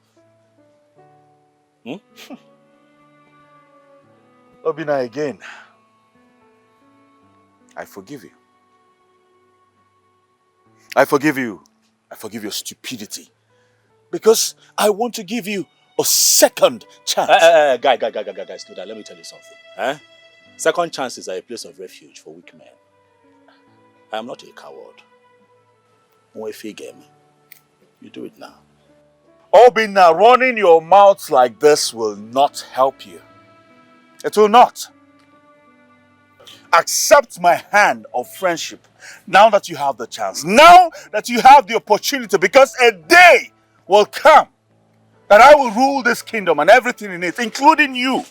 Obina, again, I forgive you. I forgive you. I forgive your stupidity. Because I want to give you a second chance. Guys, do that. Let me tell you something. Second chances are a place of refuge for weak men. I am not a coward. You do it now. Obina, running your mouth like this will not help you. It will not. Accept my hand of friendship now that you have the chance. Now that you have the opportunity, because a day will come that I will rule this kingdom and everything in it, including you.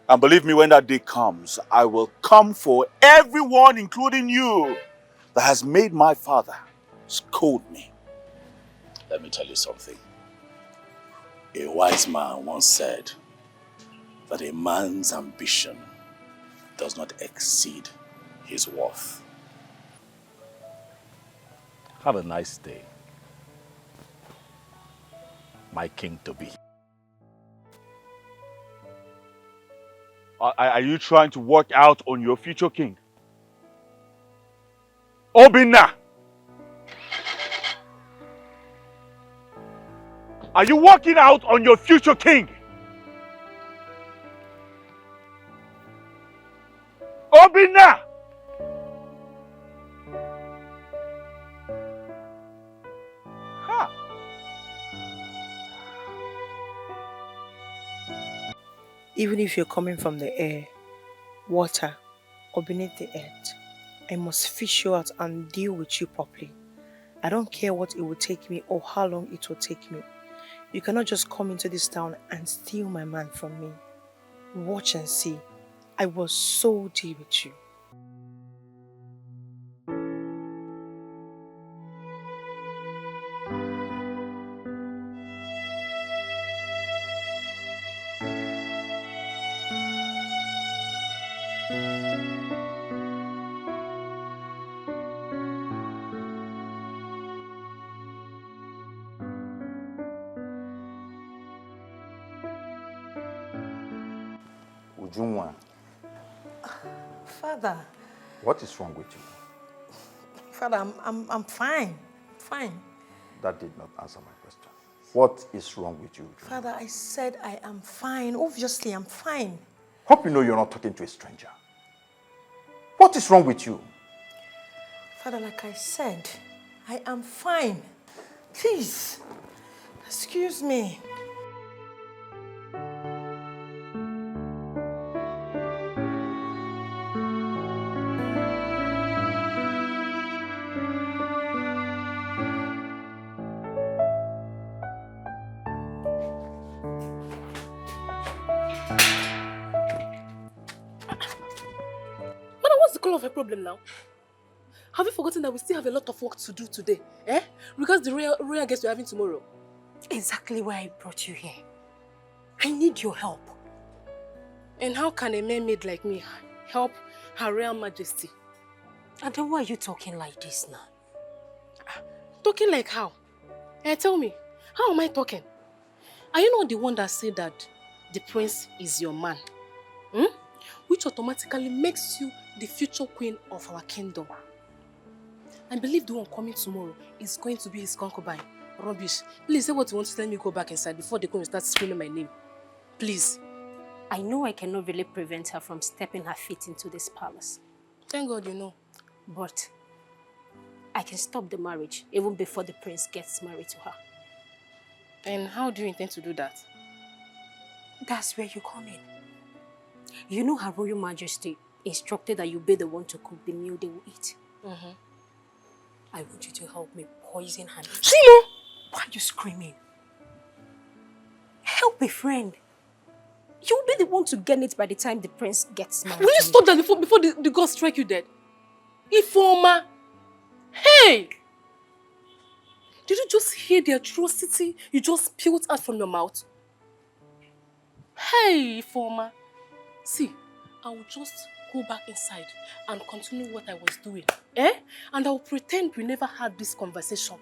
And believe me, when that day comes, I will come for everyone, including you, that has made my father scold me. Let me tell you something. A wise man once said that a man's ambition does not exceed his worth. Have a nice day, my king to be. Are you trying to work out on your future king? Obina! Are you working out on your future king? Obina! Even if you're coming from the air, water, or beneath the earth, I must fish you out and deal with you properly. I don't care what it will take me or how long it will take me. You cannot just come into this town and steal my man from me. Watch and see. I will so deal with you. Ujunwa. Father. What is wrong with you? Father, I'm fine. Fine. That did not answer my question. What is wrong with you, Ujunwa? Father, I said I am fine. Obviously, I'm fine. Hope you know you're not talking to a stranger. What is wrong with you? Father, like I said, I am fine. Please, excuse me. Of a problem now. Have you forgotten that we still have a lot of work to do today? Regards the royal guests we're having tomorrow. Exactly why I brought you here. I need your help. And how can a mermaid like me help Her Royal Majesty? And then why are you talking like this now? Talking like how? Tell me, how am I talking? Are you not the one that said that the prince is your man? Which automatically makes you the future queen of our kingdom. I believe the one coming tomorrow is going to be his concubine. Rubbish. Please say what you want to tell me, go back inside before they come and start screaming my name. Please. I know I cannot really prevent her from stepping her feet into this palace. Thank God you know. But I can stop the marriage even before the prince gets married to her. And how do you intend to do that? That's where you come in. You know Her Royal Majesty instructed that you be the one to cook the meal they will eat. I want you to help me poison her. Shino! Why are you screaming? Help a friend. You'll be the one to get it by the time the prince gets married. Will you stop that before the gods strike you dead? Ifeoma! Hey! Did you just hear the atrocity you just spilled out from your mouth? Hey, Ifeoma. See, I will just go back inside and continue what I was doing. And I will pretend we never had this conversation.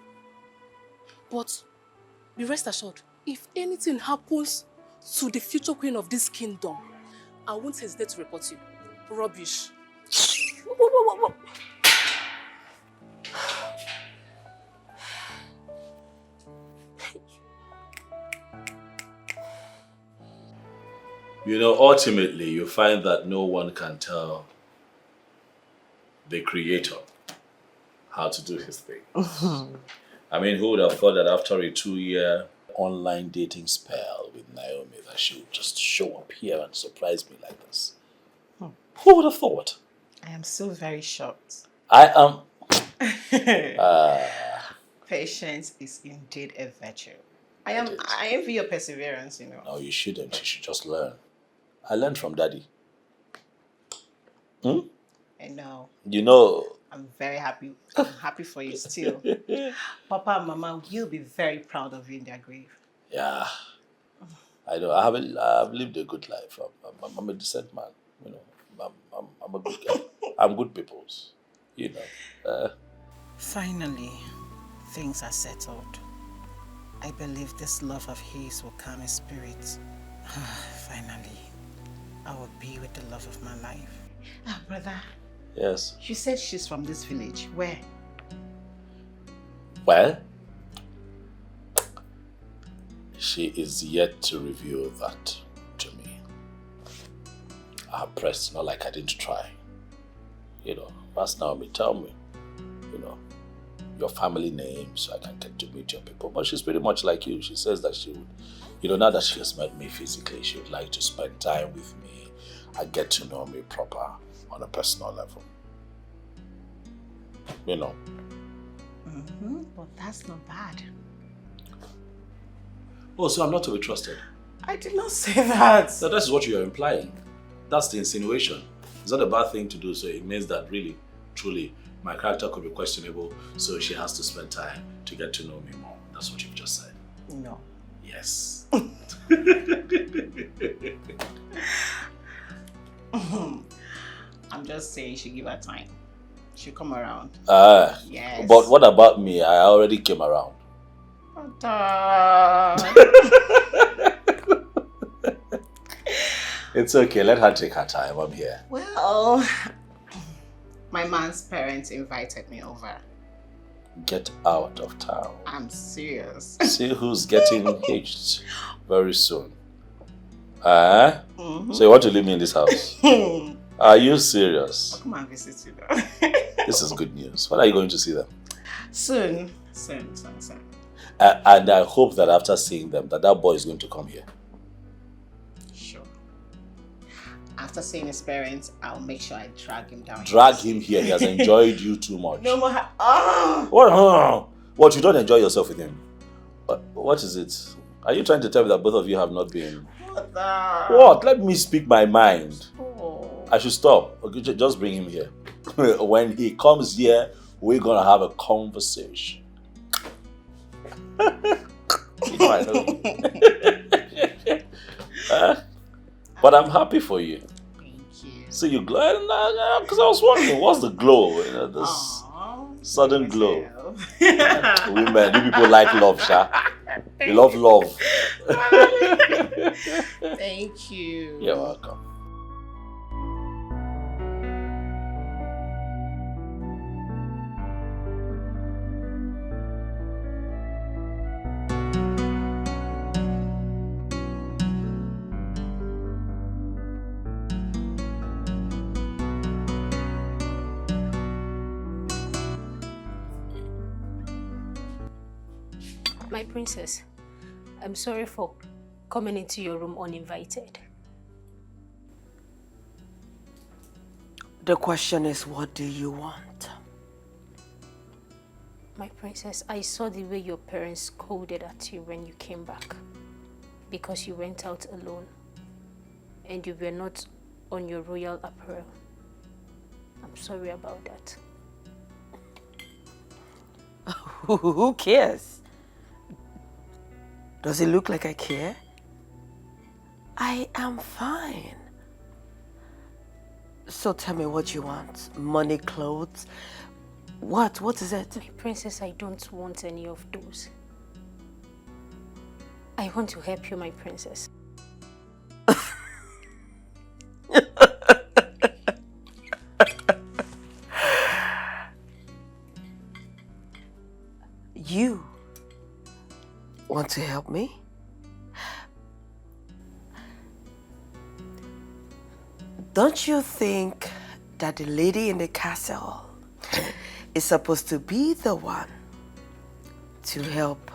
But be rest assured, if anything happens to the future queen of this kingdom, I won't hesitate to report you. Rubbish. Whoa. You know, ultimately, you find that no one can tell the creator how to do his thing. I mean, who would have thought that after a 2-year online dating spell with Naomi that she would just show up here and surprise me like this? Who would have thought? I am so very shocked. I am... Patience is indeed a virtue. I envy your perseverance, you know. No, you shouldn't. You should just learn. I learned from Daddy. I know. You know... I'm very happy. I'm happy for you still. Papa and Mama will be very proud of you in their grave. Yeah. I know. I've lived a good life. I'm a decent man. You know, I'm a good guy. I'm good people's. You know. Finally, things are settled. I believe this love of his will calm his spirit. Finally, I will be with the love of my life. Brother. Yes. She said she's from this village. Where? Well, she is yet to reveal that to me. I pressed, not like I didn't try. You know, Master Naomi, tell me, you know, your family name so I can get to meet your people. But she's pretty much like you. She says that she would, you know, now that she has met me physically, she would like to spend time with me and get to know me proper on a personal level. You know. But that's not bad. Oh, so I'm not to be trusted? I did not say that. So that's what you're implying. That's the insinuation. It's not a bad thing to do, so it means that really, truly, my character could be questionable, so she has to spend time to get to know me more. That's what you've just said. No. Yes. I'm just saying she give her time. She'll come around. Yes. But what about me? I already came around. It's okay. Let her take her time. I'm here. Well, my man's parents invited me over. Get out of town. I'm serious. See who's getting hitched very soon. So you want to leave me in this house? Are you serious? I'll come and visit you though. This is good news. When are you going to see them? Soon. And I hope that after seeing them, that boy is going to come here. Sure. After seeing his parents, I'll make sure I drag him down. Drag him here. He has enjoyed you too much. No more. What? You don't enjoy yourself with him? What is it? Are you trying to tell me that both of you have not been? What? Let me speak my mind. I should stop. Okay, just bring him here. When he comes here, we're gonna have a conversation. Finally. But I'm happy for you. Thank you. See you glow, because I was wondering, what's the glow? You know, this sudden glow. Women, you people like love, Sha. You love love. Thank you. You're welcome. My princess, I'm sorry for coming into your room uninvited. The question is, what do you want? My princess, I saw the way your parents scolded at you when you came back because you went out alone and you were not on your royal apparel. I'm sorry about that. Who cares? Does it look like I care? I am fine. So tell me what you want. Money, clothes? What? What is it? My princess, I don't want any of those. I want to help you, my princess. You want to help me? Don't you think that the lady in the castle is supposed to be the one to help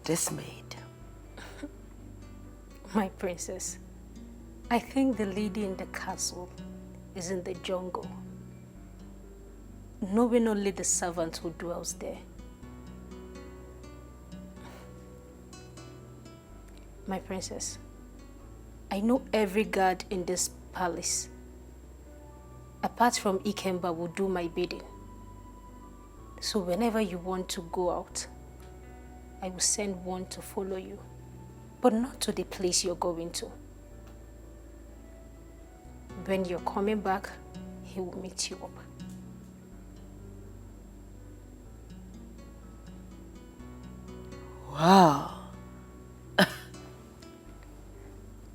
this maid? My princess, I think the lady in the castle is in the jungle, knowing only the servant who dwells there. My princess, I know every guard in this palace, apart from Ikemba, will do my bidding. So whenever you want to go out, I will send one to follow you, but not to the place you're going to. When you're coming back, he will meet you up. Wow.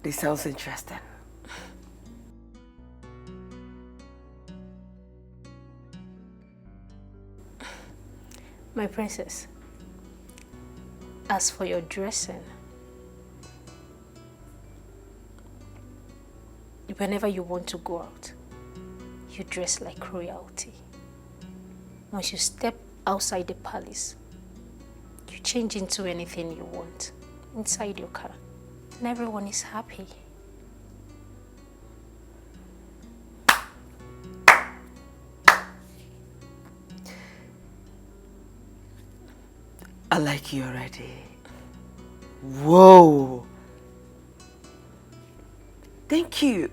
This sounds interesting. My princess, as for your dressing, whenever you want to go out, you dress like royalty. Once you step outside the palace, you change into anything you want inside your car, and everyone is happy. I like you already. Whoa. Thank you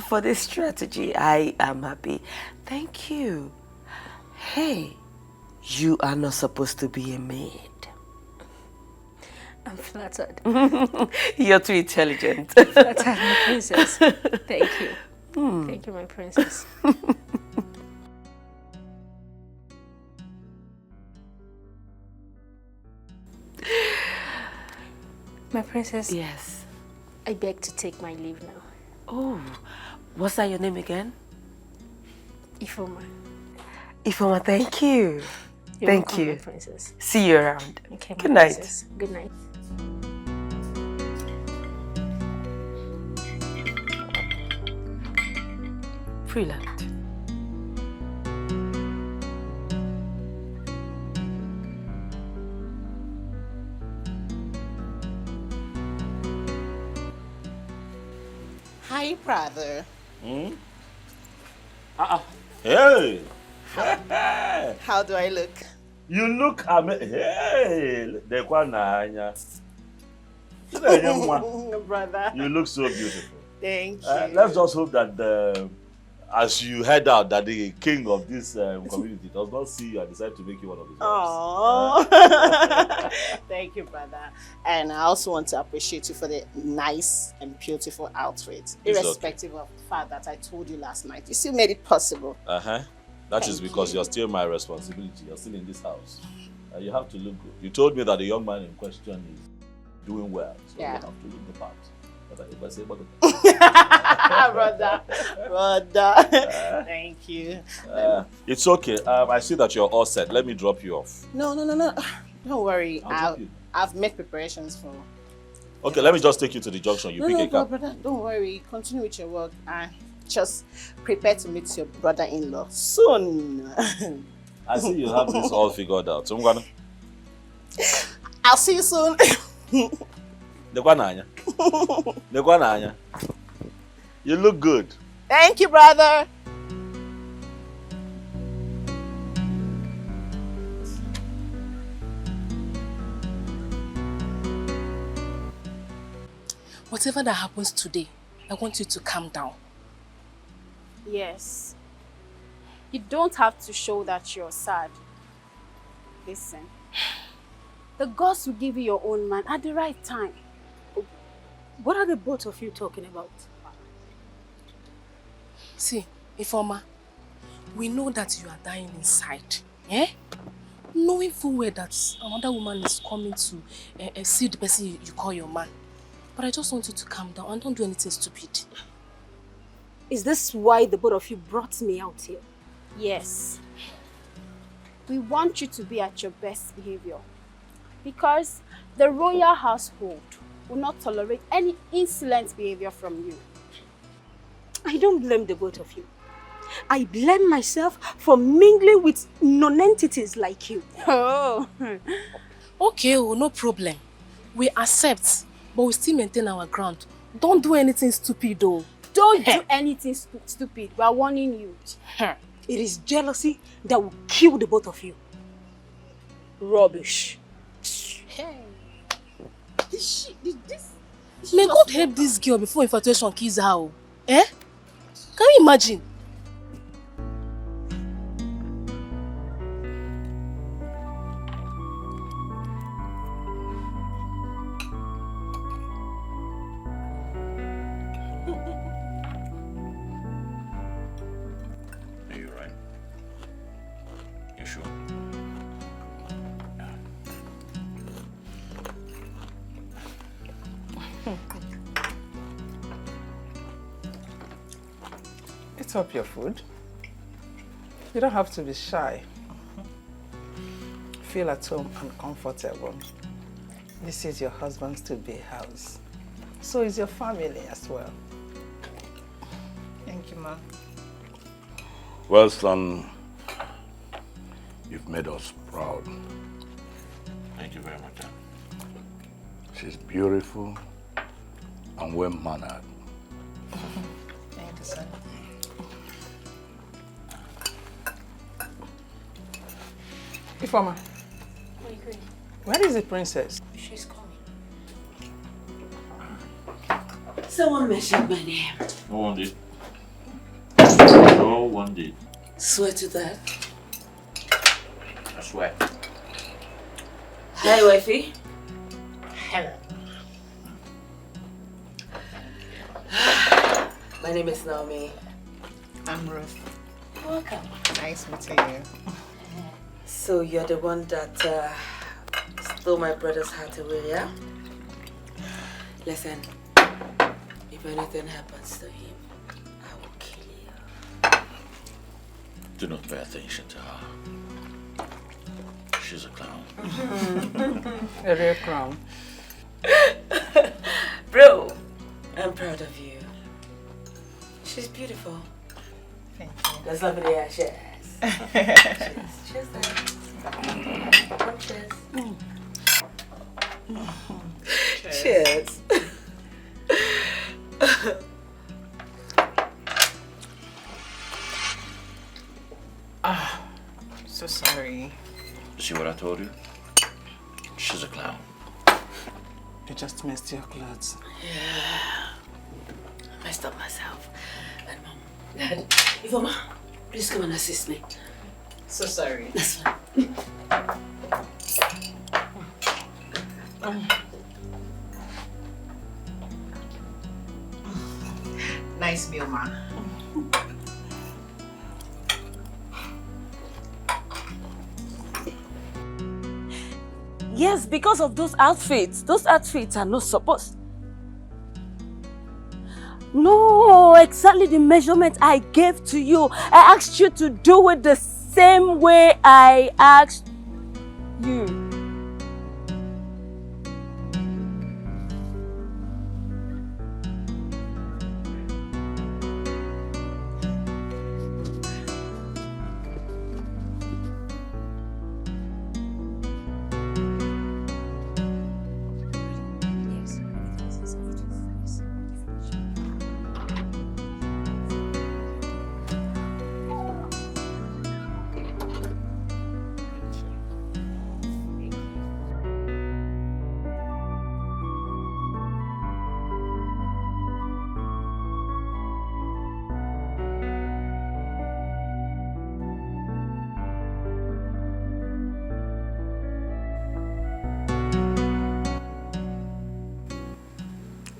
for this strategy. I am happy. Thank you. Hey, you are not supposed to be a maid. I'm flattered. You're too intelligent. I'm flattered, my princess. Thank you. Thank you, my princess. My princess. Yes. I beg to take my leave now. Oh, what's that your name again? Ifoma. Ifoma, thank you. You're Thank welcome, you. my princess. See you around. Okay, my Good night. princess. Good night. Freeland. Hi, brother. Hey! How do I look? You look amazing. Hey! Brother. You look so beautiful. Thank you. Let's just hope that the as you head out, that the king of this community does not see you and decide to make you one of his wives. Oh, thank you, brother. And I also want to appreciate you for the nice and beautiful outfit, irrespective of the fact that I told you last night. You still made it possible. That is because you're still my responsibility. You're still in this house. You have to look good. You told me that the young man in question is doing well, so you have to look the part. brother, thank you. It's okay. I see that you're all set. Let me drop you off. No. Don't worry. I've made preparations for. Okay, let me just take you to the junction. You pick a cab. Brother, don't worry. Continue with your work and just prepare to meet your brother-in-law soon. I see you have this all figured out. So I'm gonna. I'll see you soon. You look good. Thank you, brother. Whatever that happens today, I want you to calm down. Yes. You don't have to show that you're sad. Listen. The gods will give you your own man at the right time. What are the both of you talking about? See, Ifeoma, we know that you are dying inside. Eh? Knowing full well that another woman is coming to see the person you call your man. But I just want you to calm down and don't do anything stupid. Is this why the both of you brought me out here? Yes. We want you to be at your best behavior. Because the royal household will not tolerate any insolent behavior from you. I don't blame the both of you. I blame myself for mingling with non-entities like you. Oh. Okay, no problem. We accept, but we still maintain our ground. Don't do anything stupid though. Don't do anything stupid. We are warning you. It is jealousy that will kill the both of you. Rubbish. Hey. May God help this girl before infatuation kills her. Eh? Can you imagine? Are you right? You sure? Eat up your food. You don't have to be shy. Feel at home and comfortable. This is your husband's to-be house. So is your family as well. Thank you, Ma. Well, son, you've made us proud. Thank you very much, Dad. She's beautiful and well-mannered. Thank you, son. Ifeoma, where is the princess? She's coming. Someone mentioned my name. No one did. No one did. Swear to that. I swear. Hi, wifey. Hello. My name is Naomi. I'm Ruth. Welcome. Nice meeting you. So you're the one that stole my brother's heart away, yeah? Listen, if anything happens to him, I will kill you. Do not pay attention to her. She's a clown. A real clown. Bro, I'm proud of you. She's beautiful. Thank you. Let's love it, yeah, cheers. Cheers, then. Cheers. Cheers. So sorry. See what I told you? She's a clown. You just messed your clothes. Yeah. I messed up myself. And Mom, Dad, Ifoma, please come and assist me. So sorry. That's fine. Nice meal, ma. Yes, because of those outfits. Those outfits are not supposed. No, exactly the measurement I gave to you. I asked you to do it the same way I asked you.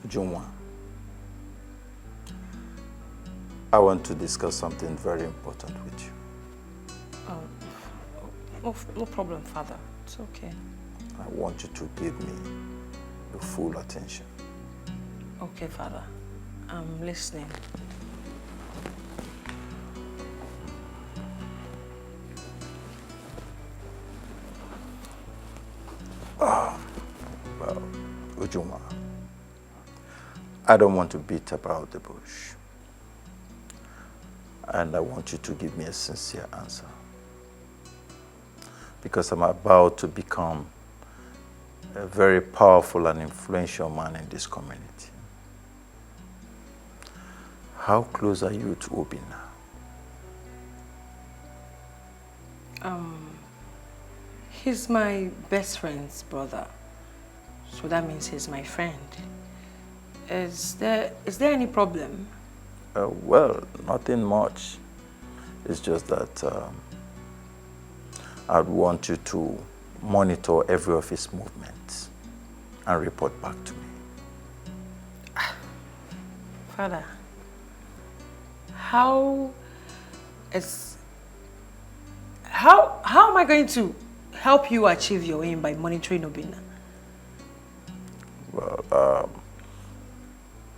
Junwa, I want to discuss something very important with you. No problem, Father. It's okay. I want you to give me your full attention. Okay, Father. I'm listening. Well, Ujuma, I don't want to beat about the bush. And I want you to give me a sincere answer. Because I'm about to become a very powerful and influential man in this community. How close are you to Obina? He's my best friend's brother. So that means he's my friend. Is there any problem? Well, nothing much. It's just that I'd want you to monitor every of his movements and report back to me. Father, how am I going to help you achieve your aim by monitoring Obina? Well,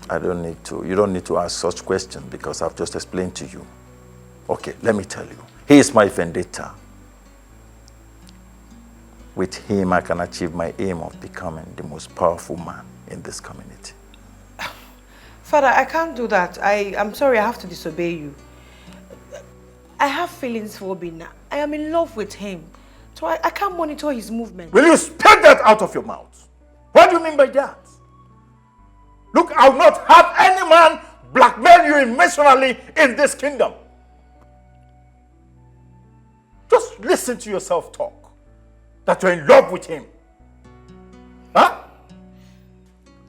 I don't need to. You don't need to ask such questions because I've just explained to you. Okay, let me tell you. He is my vendetta. With him, I can achieve my aim of becoming the most powerful man in this community. Father, I can't do that. I'm sorry, I have to disobey you. I have feelings for Obina. I am in love with him. So I can't monitor his movement. Will you spit that out of your mouth? What do you mean by that? Look, I will not have any man blackmail you emotionally in this kingdom. Just listen to yourself talk. That you're in love with him. Huh?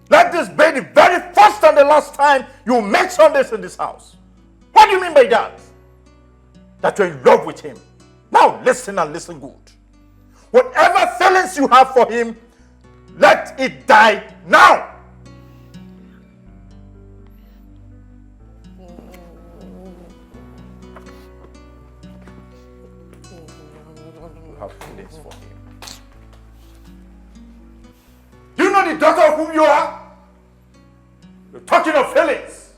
Let this be the very first and the last time you mention this in this house. What do you mean by that? That you're in love with him. Now listen and listen good. Whatever feelings you have for him, let it die now. You have feelings for him. Do you know the daughter of whom you are? You're talking of feelings.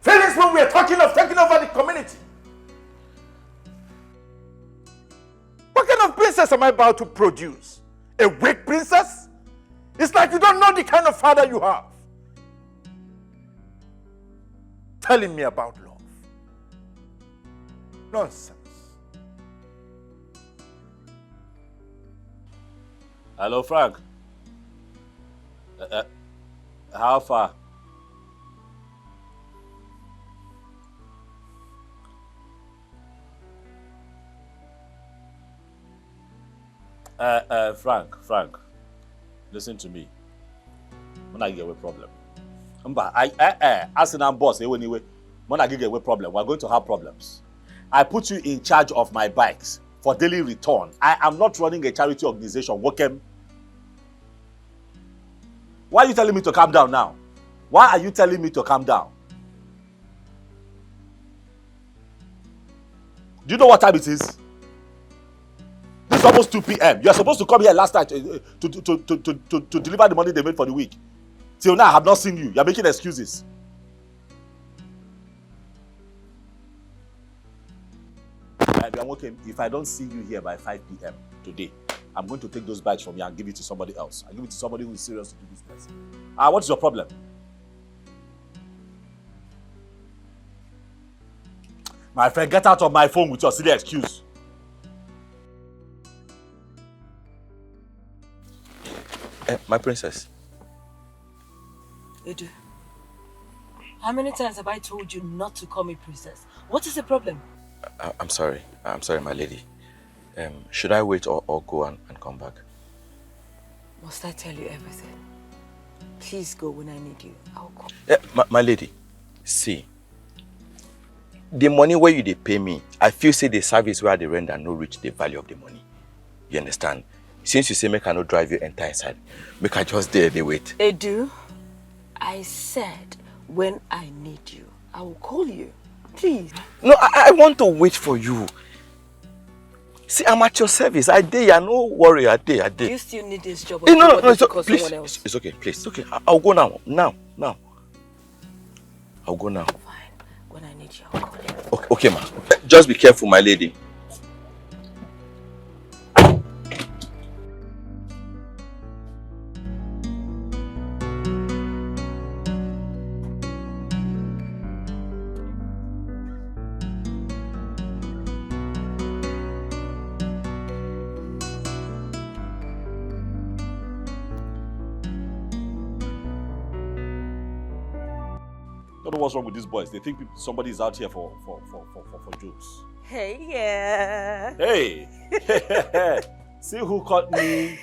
Feelings when we are talking of taking over the community. What kind of princess am I about to produce? A weak princess? It's like you don't know the kind of father you have. Telling me about love. Nonsense. Hello, Frank. How far? Frank, listen to me. When I get a problem, I ask them boss anyway. when I get away problem, we're going to have problems. I put you in charge of my bikes for daily return. I am not running a charity organization. Wokem. Why are you telling me to calm down now? Why are you telling me to calm down? Do you know what time it is? It's almost 2 p.m. You are supposed to come here last night to deliver the money they made for the week. Till now, I have not seen you. You are making excuses. If I don't see you here by 5 p.m. today, I'm going to take those bags from you and give it to somebody else. I'll give it to somebody who is serious to do business. What's your problem? My friend, get out of my phone with your silly excuse. My princess. Edu, how many times have I told you not to call me princess? What is the problem? I'm sorry. I'm sorry, my lady. Should I wait or go and come back? Must I tell you everything? Please go when I need you. I'll call. My lady, see. The money where they pay me, I feel say the service where they render no reach the value of the money. You understand? Since you say make I not drive you enter inside, make I just there they wait. Edu, I said when I need you, I will call you. Please. No, I want to wait for you. See, I'm at your service. I dare, no worry, I dare. Do you still need this job? No, it's okay. Please, it's okay, please. It's okay. I'll go now. Now. I'll go now. Fine. When I need you, I'll call you. Okay, ma. Just be careful, my lady. I don't know what's wrong with these boys. They think somebody is out here for jokes. Hey, yeah. Hey! See who caught me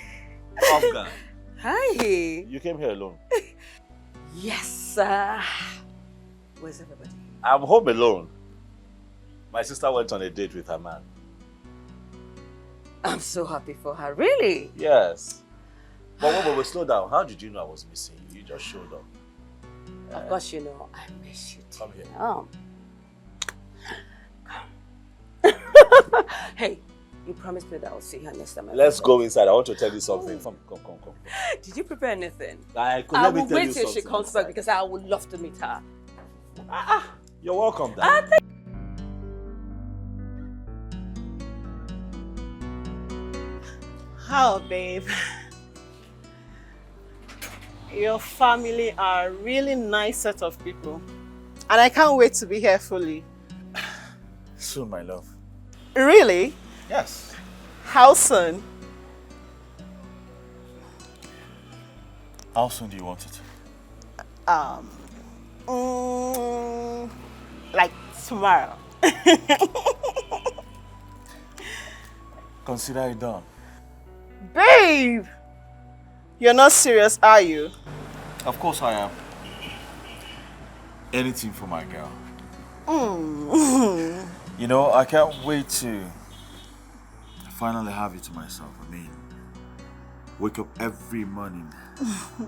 off guard. Hi. You came here alone. Yes. Where's everybody? I'm home alone. My sister went on a date with her man. I'm so happy for her. Really? Yes. But slow down. How did you know I was missing you? You just showed up. Of course, you know, I miss you too. Come here. Come. Hey, you promised me that I'll see her next time. Let's go inside. I want to tell you something. Come. Did you prepare anything? I will wait till she comes back because I would love to meet her. You're welcome, Dan. How, babe? Your family are a really nice set of people. And I can't wait to be here fully. Soon, my love. Really? Yes. How soon? How soon do you want it? Like tomorrow. Consider it done. Babe! You're not serious, are you? Of course I am. Anything for my girl. You know, I can't wait to finally have you to myself. I mean, wake up every morning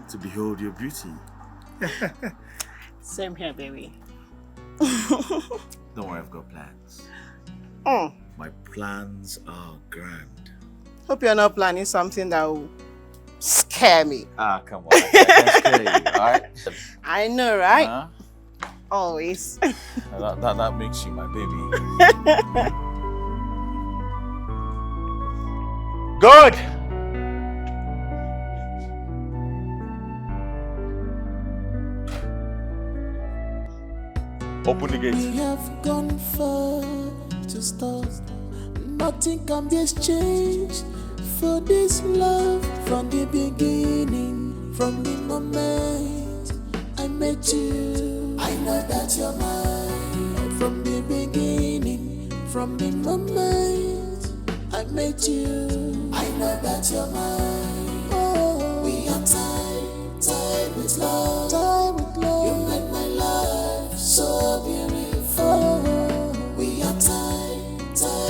to behold your beauty. Same here, baby. Don't worry, I've got plans. My plans are grand. Hope you're not planning something that will scare me. Come on. I can't scare you, alright? I know, right? Huh? Always. that makes you my baby. Good! Open the gate. We have gone far to stop. Nothing can be exchanged for this love from the beginning, from the moment I met you. I know that you're mine from the beginning, from the moment I met you. I know that you're mine. Oh, we are tied with love. You make my life so beautiful.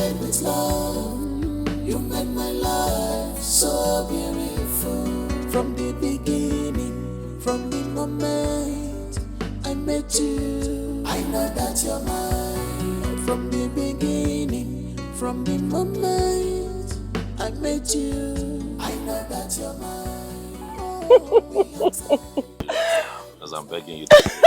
filled with love. You made my life so beautiful. From the beginning, from the moment I met you, I know that you're mine. From the beginning, from the moment I met you, I know that you're mine. As I'm begging you to stay.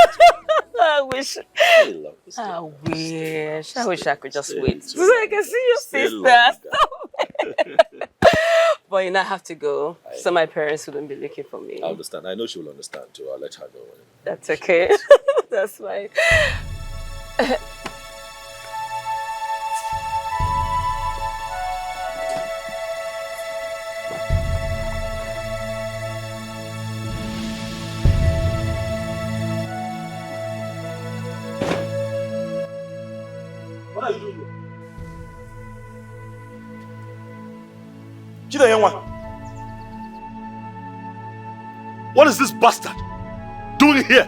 I wish. Stay, love. Stay, I love. wish. Stay, I wish I could just stay, wait. stay, So I can see your stay, sister. But you know, I have to go. So my parents wouldn't be looking for me. I understand. I know she will understand too. I'll let her know. That's okay. That's fine. What are you doing here? Chidayenwa. What is this bastard doing here?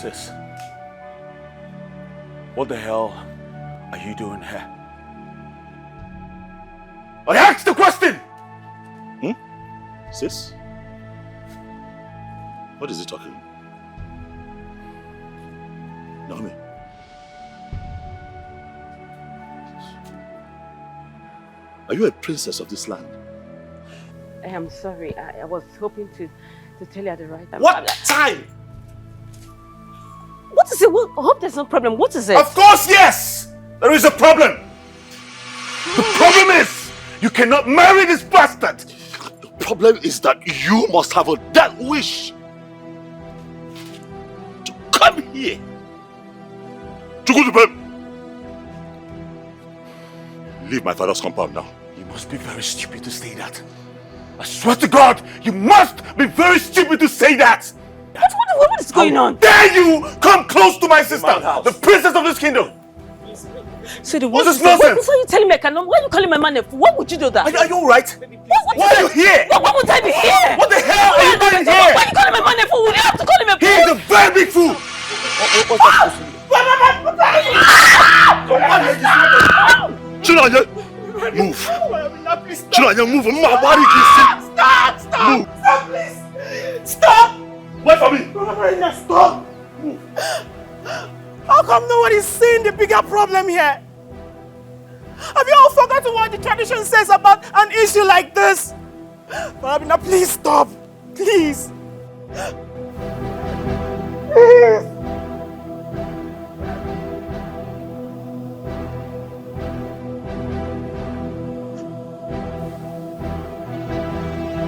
Sis, what the hell are you doing here? I asked the question! Sis? What is he talking? Naomi. Are you a princess of this land? I am sorry. I was hoping to tell you at the right time. What time? What is it? Well, I hope there's no problem. What is it? Of course, yes! There is a problem! The problem is, you cannot marry this bastard! The problem is that you must have a death wish to come here. To go to bed. Leave my father's compound now. You must be very stupid to say that. I swear to God, you must be very stupid to say that! What is going on? Dare you come close to my sister, the princess of this kingdom! So the What's worst this nonsense? What are you telling me? Why are you calling my man a fool? Why would you do that? Are you alright? Why are you here? Why would I be here? What the hell are you doing here? Why are you calling my man a fool? You have to call him a fool. He is a very big fool! What's that supposed to be? Chinanya, move. Chinanya, move. Stop! Move. Stop, please! Stop! Wait for me! Stop! How come nobody's seeing the bigger problem here? Have you all forgotten what the tradition says about an issue like this? Barabina, please stop. Please. Please.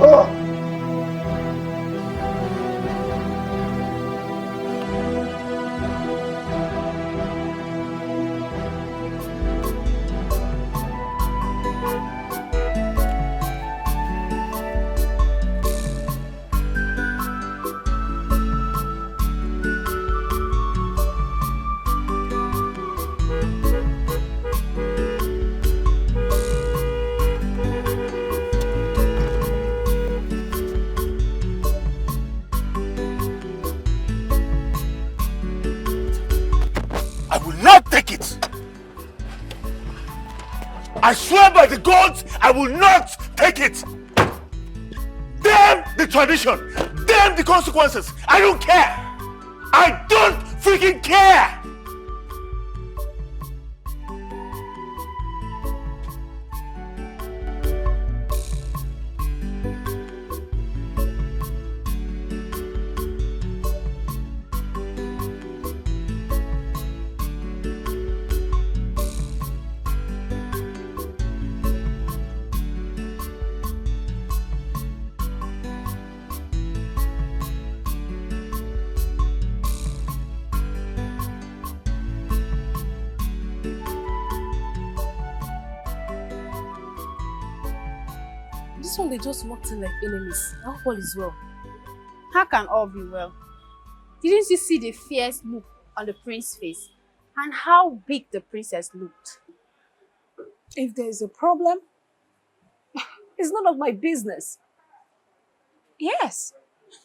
Oh. I swear by the gods, I will not take it! Damn the tradition! Damn the consequences! I don't care! I don't freaking care! This one, they just walked in like enemies. I hope all is well. How can all be well? Didn't you see the fierce look on the prince's face? And how big the princess looked? If there is a problem, it's none of my business. Yes.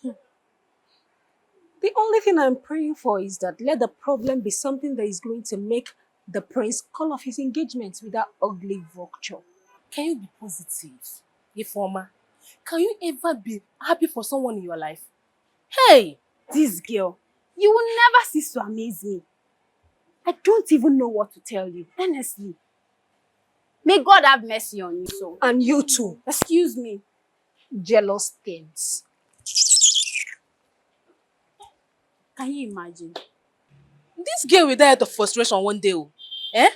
The only thing I'm praying for is that let the problem be something that is going to make the prince call off his engagement with that ugly vulture. Can you be positive? Ifeoma, can you ever be happy for someone in your life? Hey! This girl, you will never cease to amaze me. I don't even know what to tell you, honestly. May God have mercy on you, so. And you too. Excuse me. Jealous things. Can you imagine? This girl will die out of frustration one day. Eh?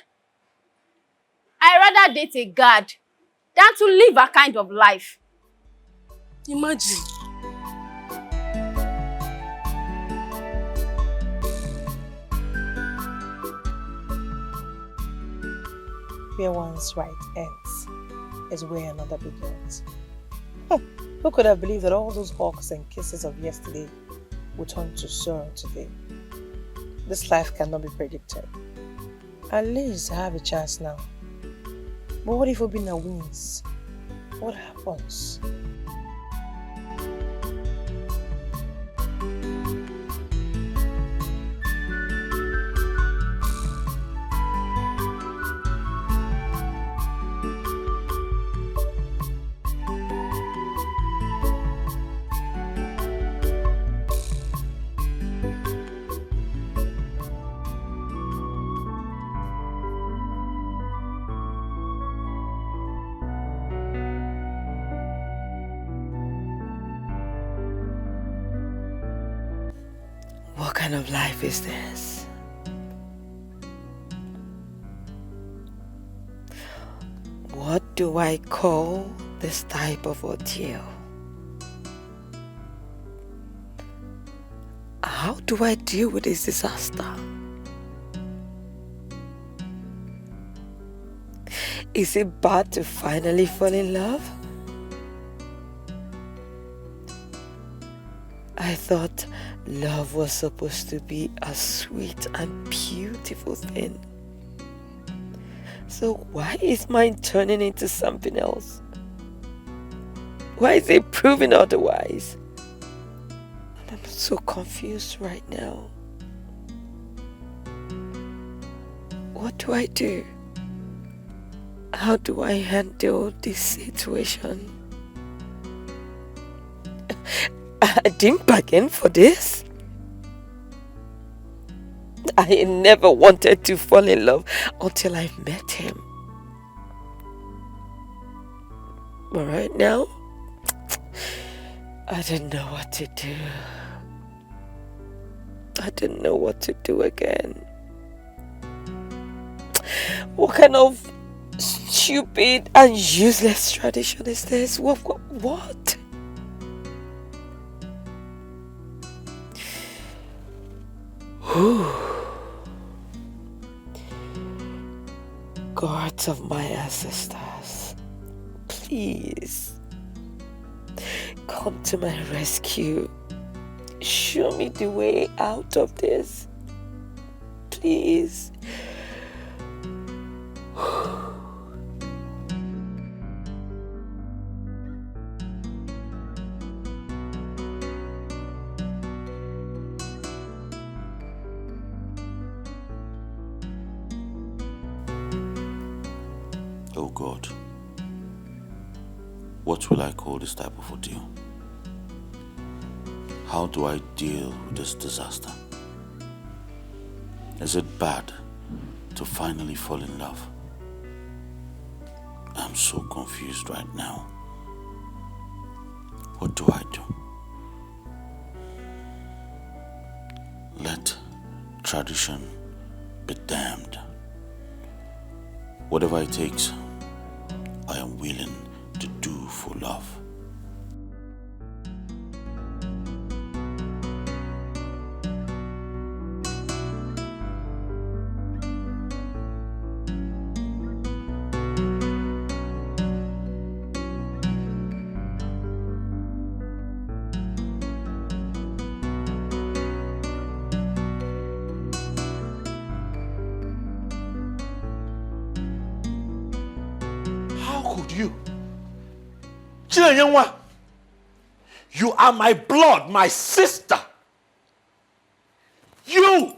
I'd rather date a guard than to live a kind of life. Imagine. Where one's right ends is where another begins. Who could have believed that all those hugs and kisses of yesterday would turn to sorrow today? This life cannot be predicted. At least I have a chance now. But what if Obina wins? What happens? What kind of life is this? What do I call this type of ordeal? How do I deal with this disaster? Is it bad to finally fall in love? I thought love was supposed to be a sweet and beautiful thing. So why is mine turning into something else? Why is it proving otherwise? I'm so confused right now. What do I do? How do I handle this situation? I didn't bargain for this. I never wanted to fall in love until I met him. But right now, I didn't know what to do. I didn't know what to do again. What kind of stupid and useless tradition is this? What? Gods of my ancestors, please come to my rescue. Show me the way out of this. Please. Oh God, what will I call this type of ordeal? How do I deal with this disaster? Is it bad to finally fall in love? I'm so confused right now. What do I do? Let tradition be damned. Whatever it takes, I am willing to do for love. You are my blood, my sister. You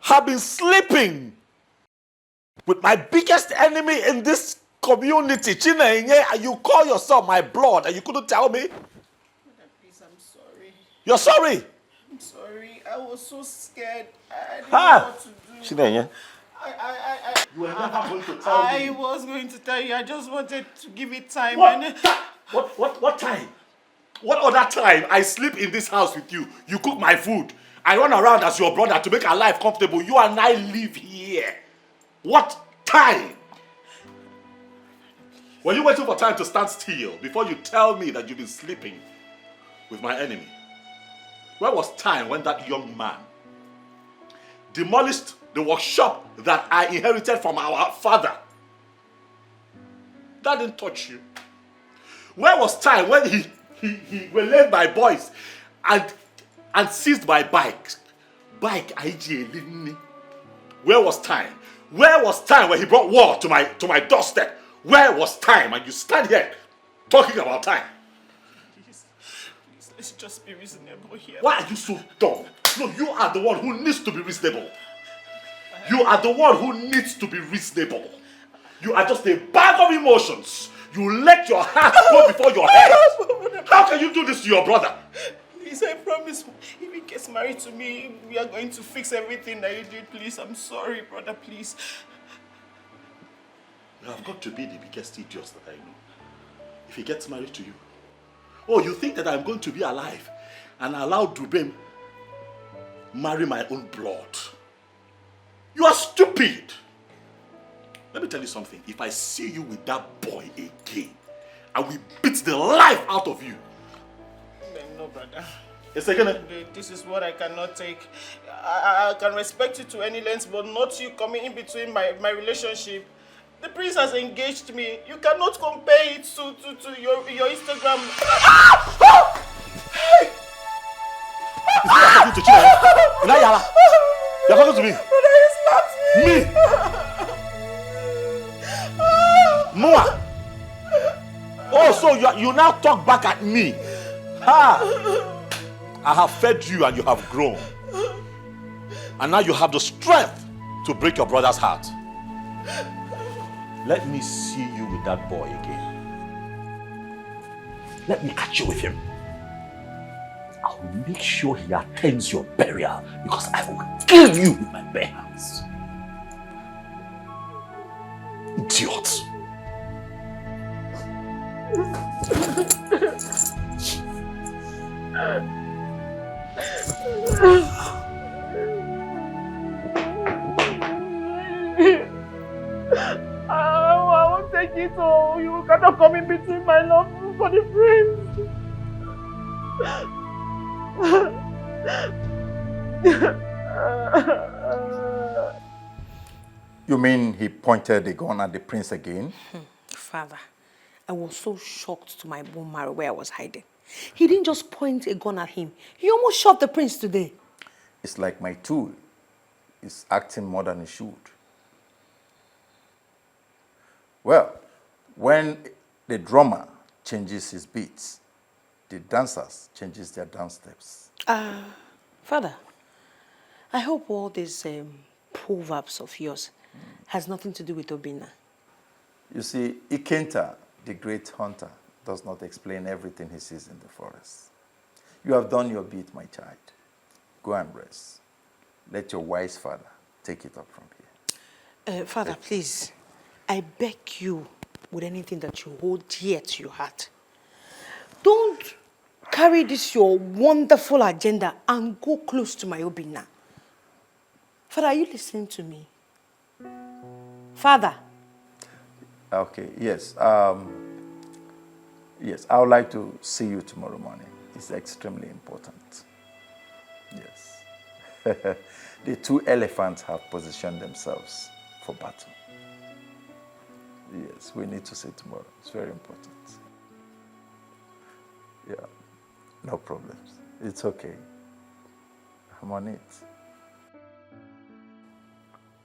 have been sleeping with my biggest enemy in this community, Chinenye, and you call yourself my blood and you couldn't tell me? Please, I'm sorry. You're sorry? I'm sorry. I was so scared. I didn't Ha! know what to do. Chinenye. You were never going to tell me. I was going to tell you. I just wanted to give it time. What time? What other time? I sleep in this house with you. You cook my food. I run around as your brother to make our life comfortable. You and I live here. What time? Were you waiting for time to stand still before you tell me that you've been sleeping with my enemy? Where was time when that young man demolished the workshop that I inherited from our father? That didn't touch you. Where was time when he waylaid my boys and seized my bike? Where was time? Where was time when he brought war to my doorstep? Where was time? And you stand here talking about time. Please, let's just be reasonable here. Why are you so dumb? No, you are the one who needs to be reasonable. You are the one who needs to be reasonable. You are just a bag of emotions. You let your heart go before your head. How can you do this to your brother? Please, I promise, if he gets married to me, we are going to fix everything that you did. Please, I'm sorry, brother, please. You have got to be the biggest idiot that I know. If he gets married to you. Oh, you think that I'm going to be alive and allow Dubem marry my own blood? You are stupid. Let me tell you something. If I see you with that boy again, I will beat the life out of you. No, brother. Yes, again. This is what I cannot take. I can respect you to any length, but not you coming in between my relationship. The prince has engaged me. You cannot compare it to your Instagram. Hey! Is that talking to Chinenye? Nayala, you're talking to me. Brother, it's not me. Moa. Oh, so you now talk back at me. Ha! I have fed you and you have grown. And now you have the strength to break your brother's heart. Let me see you with that boy again. Let me catch you with him. I will make sure he attends your burial because I will kill you with my bare hands. Idiot. I won't take it, so you cannot come in between my love for the prince. You mean he pointed the gun at the prince again? Father, I was so shocked to my bone marrow where I was hiding. He didn't just point a gun at him. He almost shot the prince today. It's like my tool is acting more than it should. Well, when the drummer changes his beats, the dancers changes their dance steps. Father, I hope all these proverbs of yours has nothing to do with Obinna. You see, Ikenta, the great hunter, does not explain everything he sees in the forest. You have done your bit, my child. Go and rest. Let your wise father take it up from here. Father, please, I beg you with anything that you hold dear to your heart. Don't carry this your wonderful agenda and go close to my Obinna. Father, are you listening to me? Father. Okay, yes. Yes, I would like to see you tomorrow morning. It's extremely important. Yes. The two elephants have positioned themselves for battle. Yes, we need to see tomorrow. It's very important. Yeah, no problems. It's okay. I'm on it.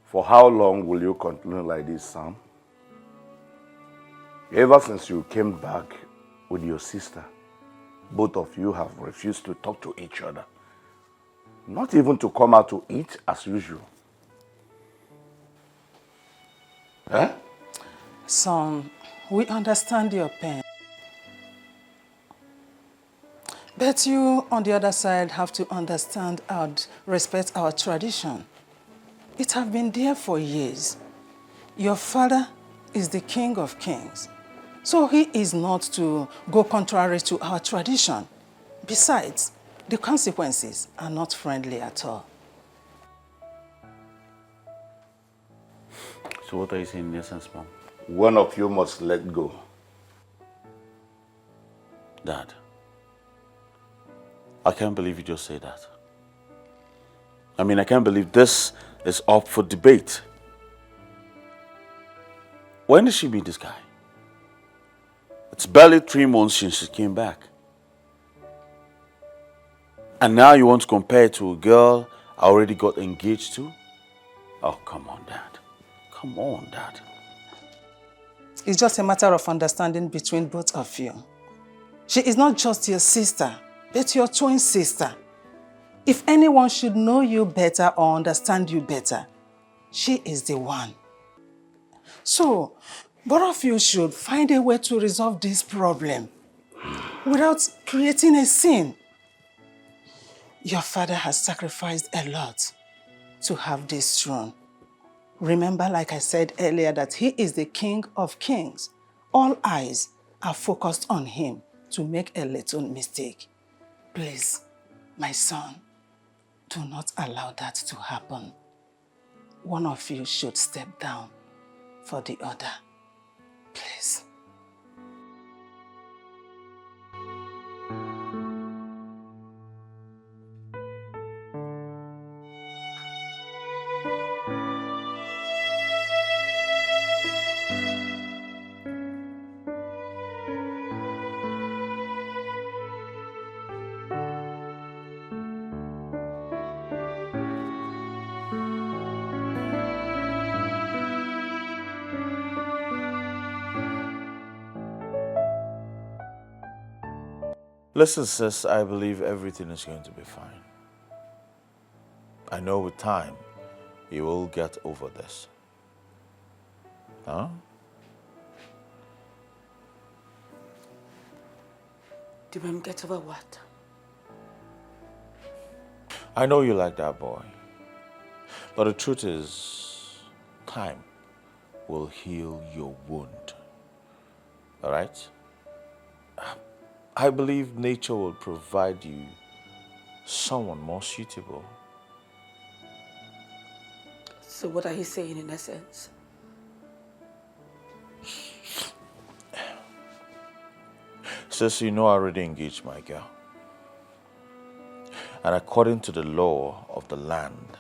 For how long will you continue like this, Sam? Ever since you came back with your sister, both of you have refused to talk to each other. Not even to come out to eat as usual. Huh? Son, we understand your pain. But you, on the other side, have to understand and respect our tradition. It has been there for years. Your father is the king of kings. So he is not to go contrary to our tradition. Besides, the consequences are not friendly at all. So what are you saying in essence, Mom? One of you must let go. Dad, I can't believe you just said that. I mean, I can't believe this is up for debate. When did she meet this guy? It's barely 3 months since she came back. And now you want to compare it to a girl I already got engaged to? Oh, come on, Dad. Come on, Dad. It's just a matter of understanding between both of you. She is not just your sister, but your twin sister. If anyone should know you better or understand you better, she is the one. So, both of you should find a way to resolve this problem without creating a scene. Your father has sacrificed a lot to have this throne. Remember, like I said earlier, that he is the king of kings. All eyes are focused on him to make a little mistake. Please, my son, do not allow that to happen. One of you should step down for the other. Please. Listen, sis, I believe everything is going to be fine. I know with time, you will get over this. Huh? Did get over what? I know you like that boy. But the truth is, time will heal your wound. All right? I believe nature will provide you someone more suitable. So what are you saying in essence? Sis, you know I already engaged my girl. And according to the law of the land,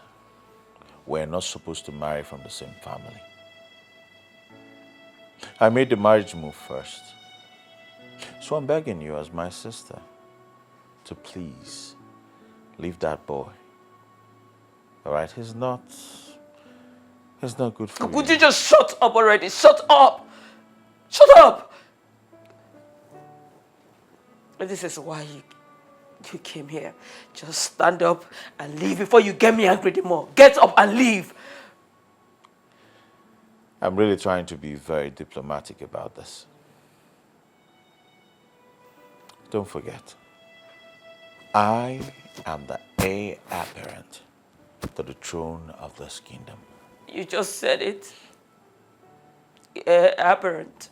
we're not supposed to marry from the same family. I made the marriage move first. So I'm begging you as my sister to please leave that boy. All right? He's not good for you. Would you just shut up already? Shut up! Shut up! This is why you came here. Just stand up and leave before you get me angry anymore. Get up and leave. I'm really trying to be very diplomatic about this. Don't forget, I am the heir apparent to the throne of this kingdom. You just said it. Apparent.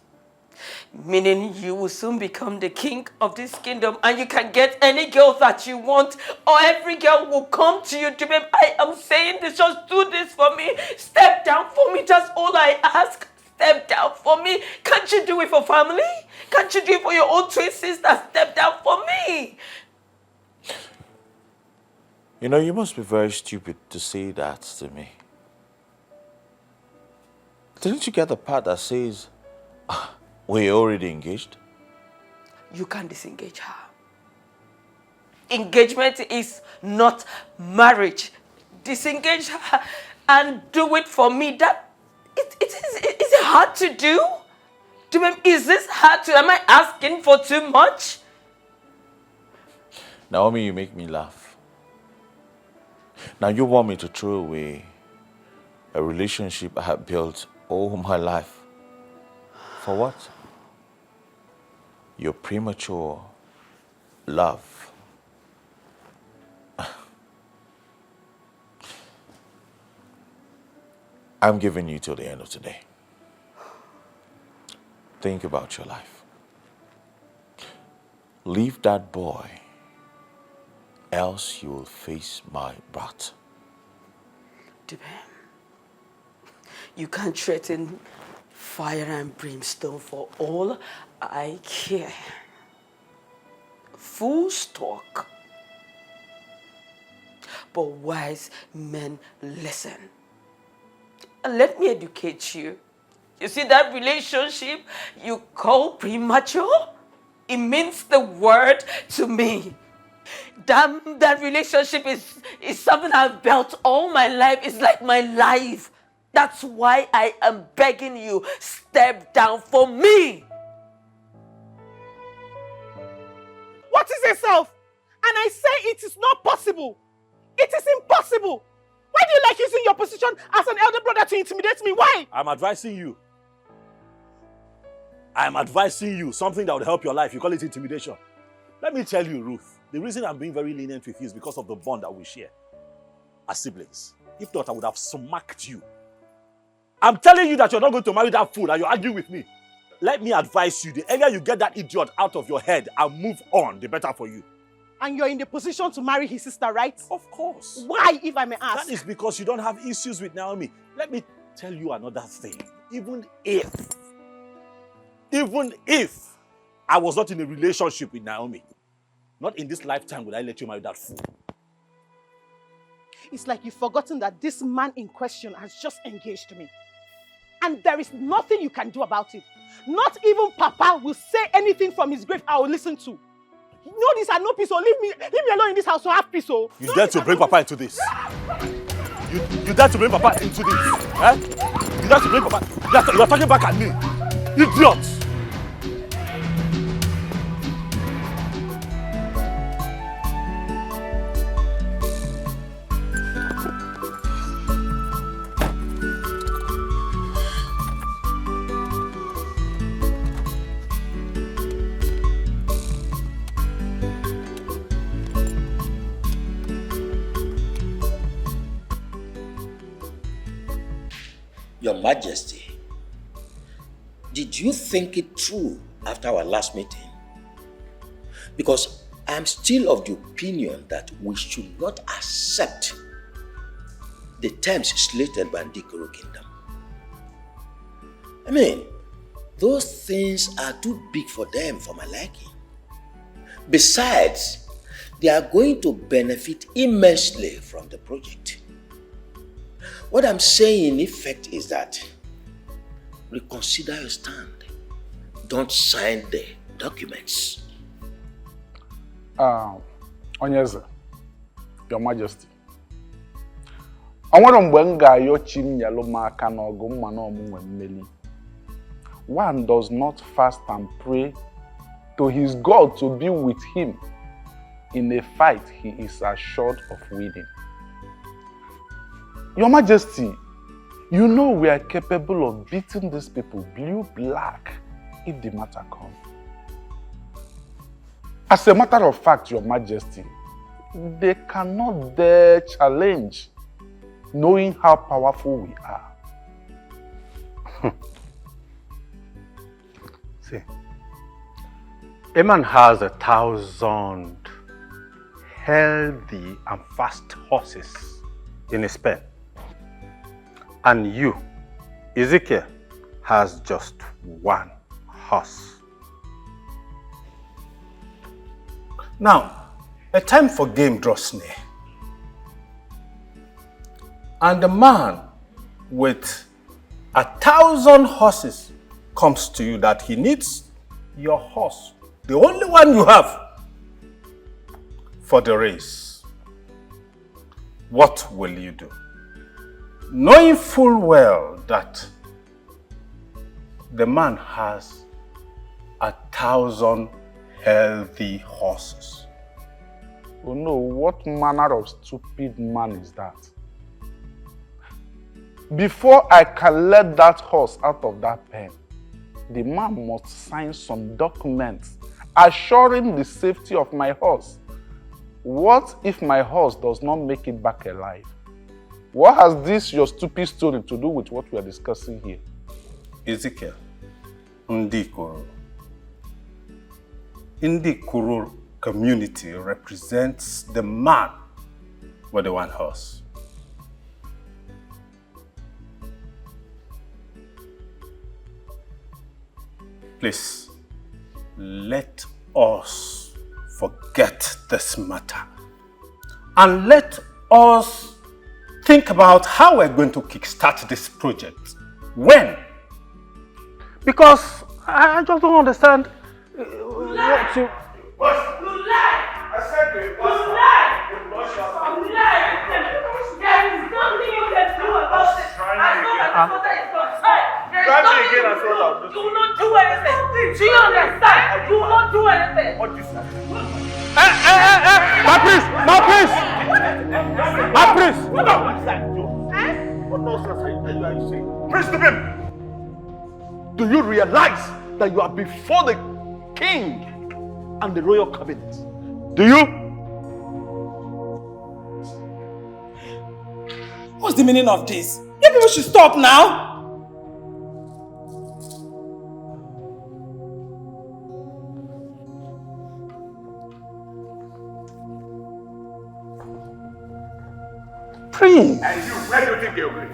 Meaning you will soon become the king of this kingdom and you can get any girl that you want or every girl will come to you. I am saying this, just do this for me. Step down for me, that's all I ask. Step down for me. Can't you do it for family? Can't you do it for your own twin sister? Step down for me. You know, you must be very stupid to say that to me. Didn't you get the part that says, we're already engaged? You can't disengage her. Engagement is not marriage. Disengage her and do it for me. Is it hard to do? Is this hard to, am I asking for too much? Naomi, you make me laugh. Now you want me to throw away a relationship I have built all my life. For what? Your premature love. I'm giving you till the end of today. Think about your life. Leave that boy, else you will face my wrath. Debe, you can't threaten fire and brimstone for all I care. Fools talk, but wise men listen. And let me educate you. You see that relationship you call premature? It means the word to me. That relationship is something I've built all my life. It's like my life. That's why I am begging you, step down for me. What is yourself? And I say it is not possible. It is impossible. Why do you like using your position as an elder brother to intimidate me? Why? I'm advising you. I'm advising you something that would help your life. You call it intimidation. Let me tell you, Ruth, the reason I'm being very lenient with you is because of the bond that we share as siblings. If not, I would have smacked you. I'm telling you that you're not going to marry that fool and you're arguing with me. Let me advise you, the earlier you get that idiot out of your head and move on, the better for you. And you're in the position to marry his sister, right? Of course. Why, if I may ask? That is because you don't have issues with Naomi. Let me tell you another thing. Even if I was not in a relationship with Naomi, not in this lifetime would I let you marry that fool. It's like you've forgotten that this man in question has just engaged me. And there is nothing you can do about it. Not even Papa will say anything from his grave I will listen to. You know this and no peace, so leave me alone in this house so have peace. So. You dare to bring Papa into this? You dare to bring Papa into this? Eh? You dare to bring Papa? You are talking back at me. Idiot! Your Majesty, did you think it through after our last meeting? Because I'm still of the opinion that we should not accept the terms slated by the Ndikoro Kingdom. I mean, those things are too big for them for my liking. Besides, they are going to benefit immensely from the project. What I'm saying in effect is that reconsider your stand. Don't sign the documents. Onyeze, Your Majesty. Onwere mgbe m ga-ayọ chi m nyelụ m aka n'ọgụ mma na ọmụnwe mmeli. One does not fast and pray to his God to be with him in a fight he is assured of winning. Your Majesty, you know we are capable of beating these people blue-black if the matter comes. As a matter of fact, Your Majesty, they cannot dare challenge, knowing how powerful we are. See, a man has 1,000 healthy and fast horses in his pen. And you, Ezekiel, has just one horse. Now, a time for game draws near. And the man with 1,000 horses comes to you that he needs your horse, the only one you have, for the race. What will you do? Knowing full well that the man has 1,000 healthy horses. Oh no, what manner of stupid man is that? Before I can let that horse out of that pen, the man must sign some documents assuring the safety of my horse. What if my horse does not make it back alive? What has this, your stupid story, to do with what we are discussing here? Ezekiel, Ndikoro. Ndikoro community represents the man with the one horse. Please, let us forget this matter and let us think about how we're going to kickstart this project. When? Because I just don't understand what you... I said to you, there is nothing you can do about it. As long as the mother is concerned, there is nothing you can do. Do not do anything. Do you understand? Do not do anything. What do you say? My priest! My priest! My priest! What nonsense are you saying? Priest Dubem, do you realize that you are before the king and the royal cabinet? Do you? What's the meaning of this? You people should stop now. Prince! And you, where do you think you're going?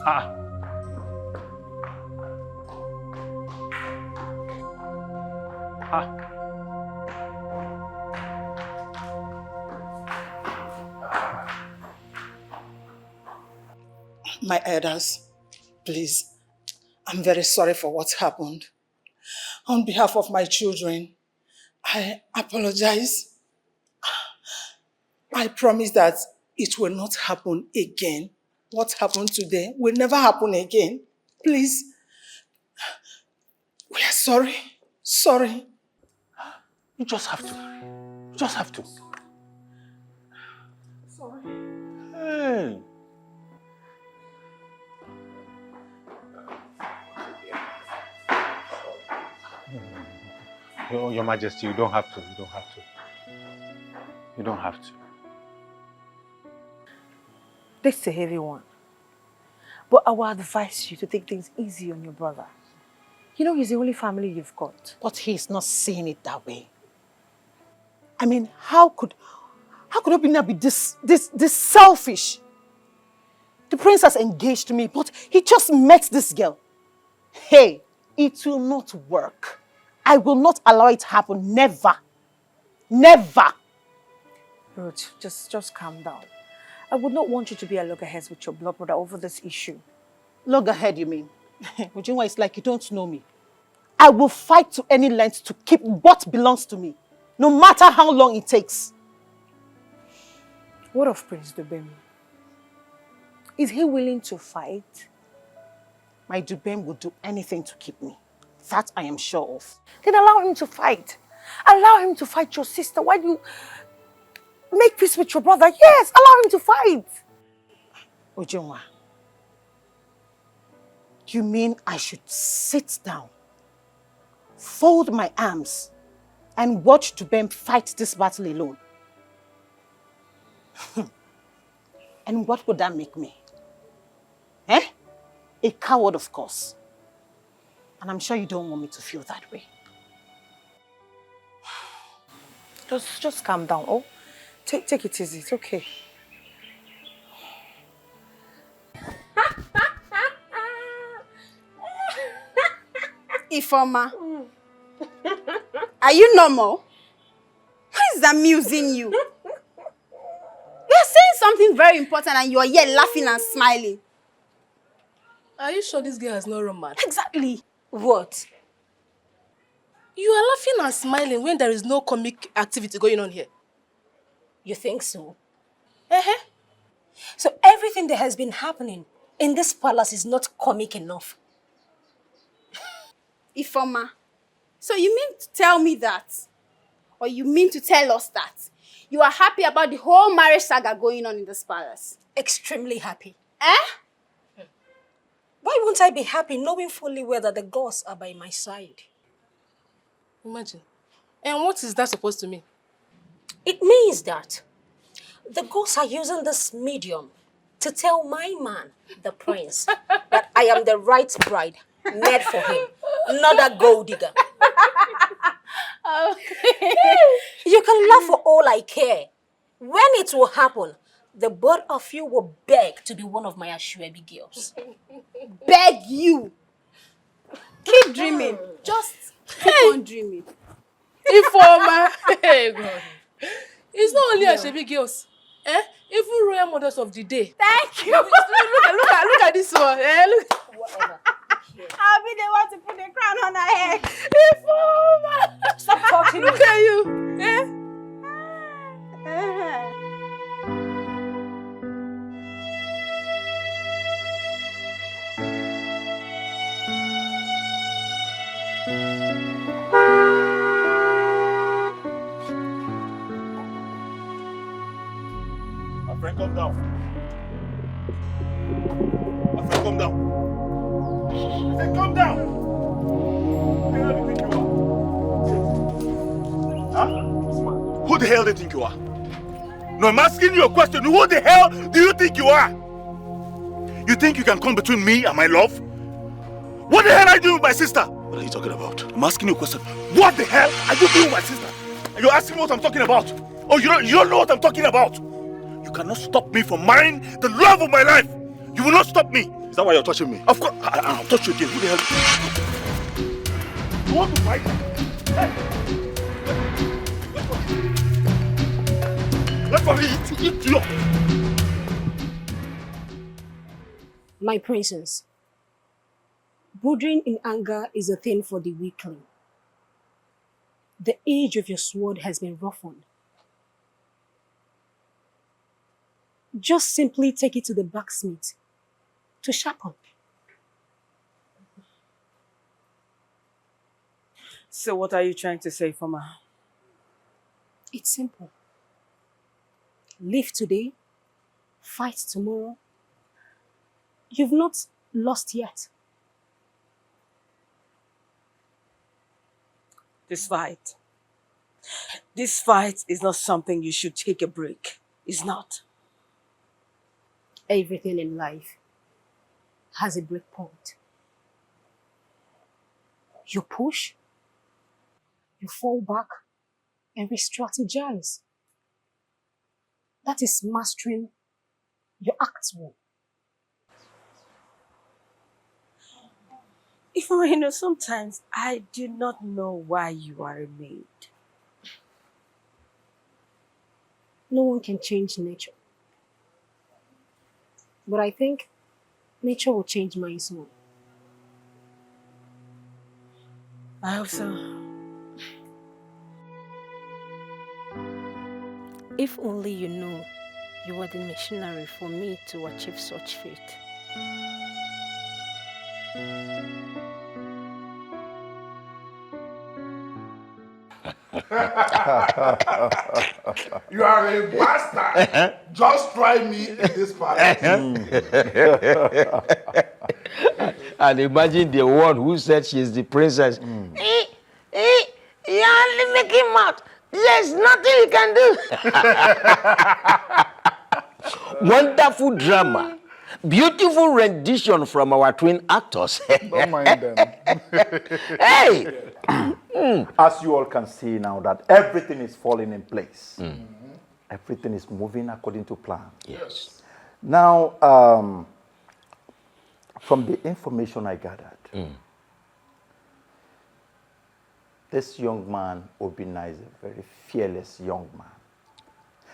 Ah. My elders, please, I'm very sorry for what's happened. On behalf of my children, I apologize. I promise that it will not happen again. What happened today will never happen again. Please, we are sorry. Sorry. You just have to. You just have to. Sorry. Hey. Your Majesty, you don't have to. You don't have to. You don't have to. This is a heavy one. But I will advise you to take things easy on your brother. You know, he's the only family you've got. But he's not seeing it that way. I mean, how could Obinna be this selfish? The prince has engaged me, but he just met this girl. Hey, it will not work. I will not allow it to happen. Never. Never. Ruth, just calm down. I would not want you to be at loggerheads with your blood brother over this issue. Loggerhead, you mean? Ujunwa, it's like you don't know me. I will fight to any length to keep what belongs to me, no matter how long it takes. What of Prince Dubem? Is he willing to fight? My Dubem will do anything to keep me. That I am sure of. Then allow him to fight. Allow him to fight your sister. Why do you make peace with your brother? Yes, allow him to fight. Ujunwa, you mean I should sit down, fold my arms, and watch Dubem fight this battle alone? And what would that make me? Eh? A coward, of course. And I'm sure you don't want me to feel that way. Just calm down, oh? Take it easy, it's okay. Ifoma, are you normal? What is amusing you? You're saying something very important and you're here laughing and smiling. Are you sure this girl has no romance? Exactly. What? You are laughing and smiling when there is no comic activity going on here. You think so? Uh-huh. So everything that has been happening in this palace is not comic enough? Ifoma, so you mean to tell me that Or you mean to tell us that you are happy about the whole marriage saga going on in this palace? Extremely happy. Eh? Why won't I be happy knowing fully well that the gods are by my side? Imagine. And what is that supposed to mean? It means that the gods are using this medium to tell my man, the prince, that I am the right bride made for him, not a gold digger. You can laugh for all I care. When it will happen, the both of you will beg to be one of my Ashwebi girls. Beg you. Keep dreaming. Just keep on dreaming. Informer. Hey, God. It's not only Ashwebi girls. Even royal mothers of the day. Thank you. Look at this one. Look. Whatever. I'll be the one to put the crown on her head. Informer. Stop talking. Look at you. My friend, come down. My friend, come down. I said, come down. Who the hell do you think you are? No, I'm asking you a question. Who the hell do you think you are? You think you can come between me and my love? What the hell are you doing with my sister? What are you talking about? I'm asking you a question. What the hell are you doing with my sister? And you're asking me what I'm talking about? Oh, you don't know what I'm talking about? You cannot stop me from marrying the love of my life. You will not stop me. Is that why you're touching me? Of course. I'll touch you again. Who the hell? You want to fight? Hey. Let me eat you. My princess, brooding in anger is a thing for the weakling. The edge of your sword has been roughened. Just simply take it to the blacksmith to sharpen. So what are you trying to say, Fama? It's simple. Live today, fight tomorrow. You've not lost yet. This fight is not something you should take a break. It's not. Everything in life has a break point. You push, you fall back, and re-strategize. That is mastering your actual. Sometimes I do not know why you are a maid. No one can change nature. But I think nature will change my soul. I hope so. If only you knew you were the missionary for me to achieve such feat. You are a bastard. Just try me in this palace. And imagine the one who said she is the princess. You're only making mouth. There's nothing you can do. Wonderful drama. Beautiful rendition from our twin actors. Don't mind them. Hey! As you all can see now that everything is falling in place. Everything is moving according to plan. Yes. Now, from the information I gathered, this young man, Obina, is a very fearless young man.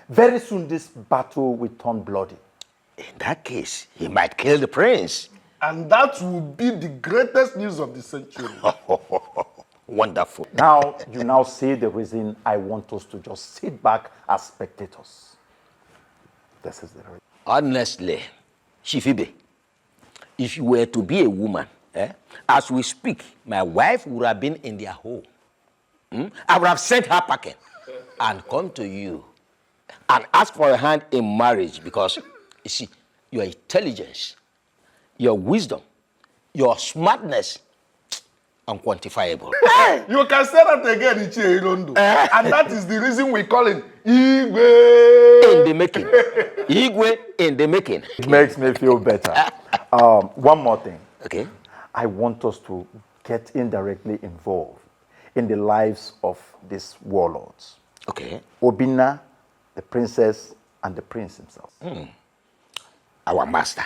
Very soon this battle will turn bloody. In that case, he might kill the prince. And that will be the greatest news of the century. Wonderful. Now, you now see the reason I want us to just sit back as spectators. This is the reason. Honestly, Shifibe, if you were to be a woman, as we speak, my wife would have been in their home. I would have sent her packing. and come to you and ask for a hand in marriage because, you see, your intelligence, your wisdom, your smartness, unquantifiable. Hey, you can say that again in Irondo. And that is the reason we call it Igwe. In the making. Igwe in the making. It makes me feel better. One more thing. Okay. I want us to get indirectly involved in the lives of these warlords. Okay. Obinna, the princess, and the prince himself. Our master,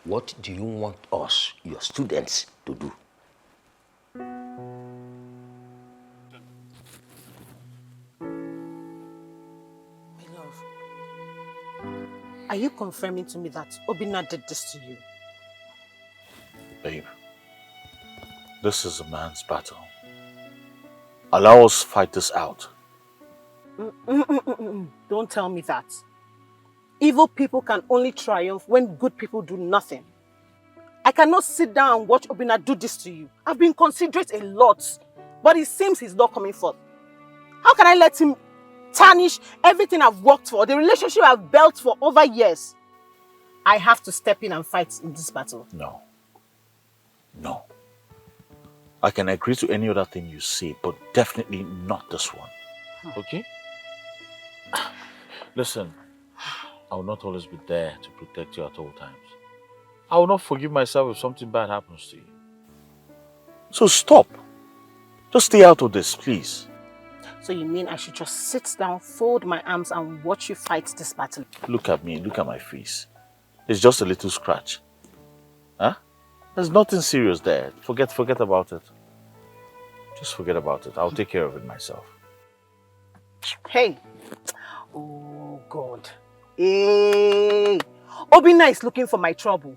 what do you want us, your students, to do? My love, are you confirming to me that Obinna did this to you? Babe, this is a man's battle. Allow us fight this out. Don't tell me that. Evil people can only triumph when good people do nothing. I cannot sit down and watch Obinna do this to you. I've been considerate a lot, but it seems he's not coming forth. How can I let him tarnish everything I've worked for, the relationship I've built for over years? I have to step in and fight in this battle. No. No. I can agree to any other thing you say, but definitely not this one. Okay? Listen, I will not always be there to protect you at all times. I will not forgive myself if something bad happens to you. So stop. Just stay out of this, please. So you mean I should just sit down, fold my arms and watch you fight this battle? Look at me, look at my face. It's just a little scratch. Huh? There's nothing serious there. Forget about it. Just forget about it. I'll take care of it myself. Hey. Oh, God. Hey. Obinna is looking for my trouble.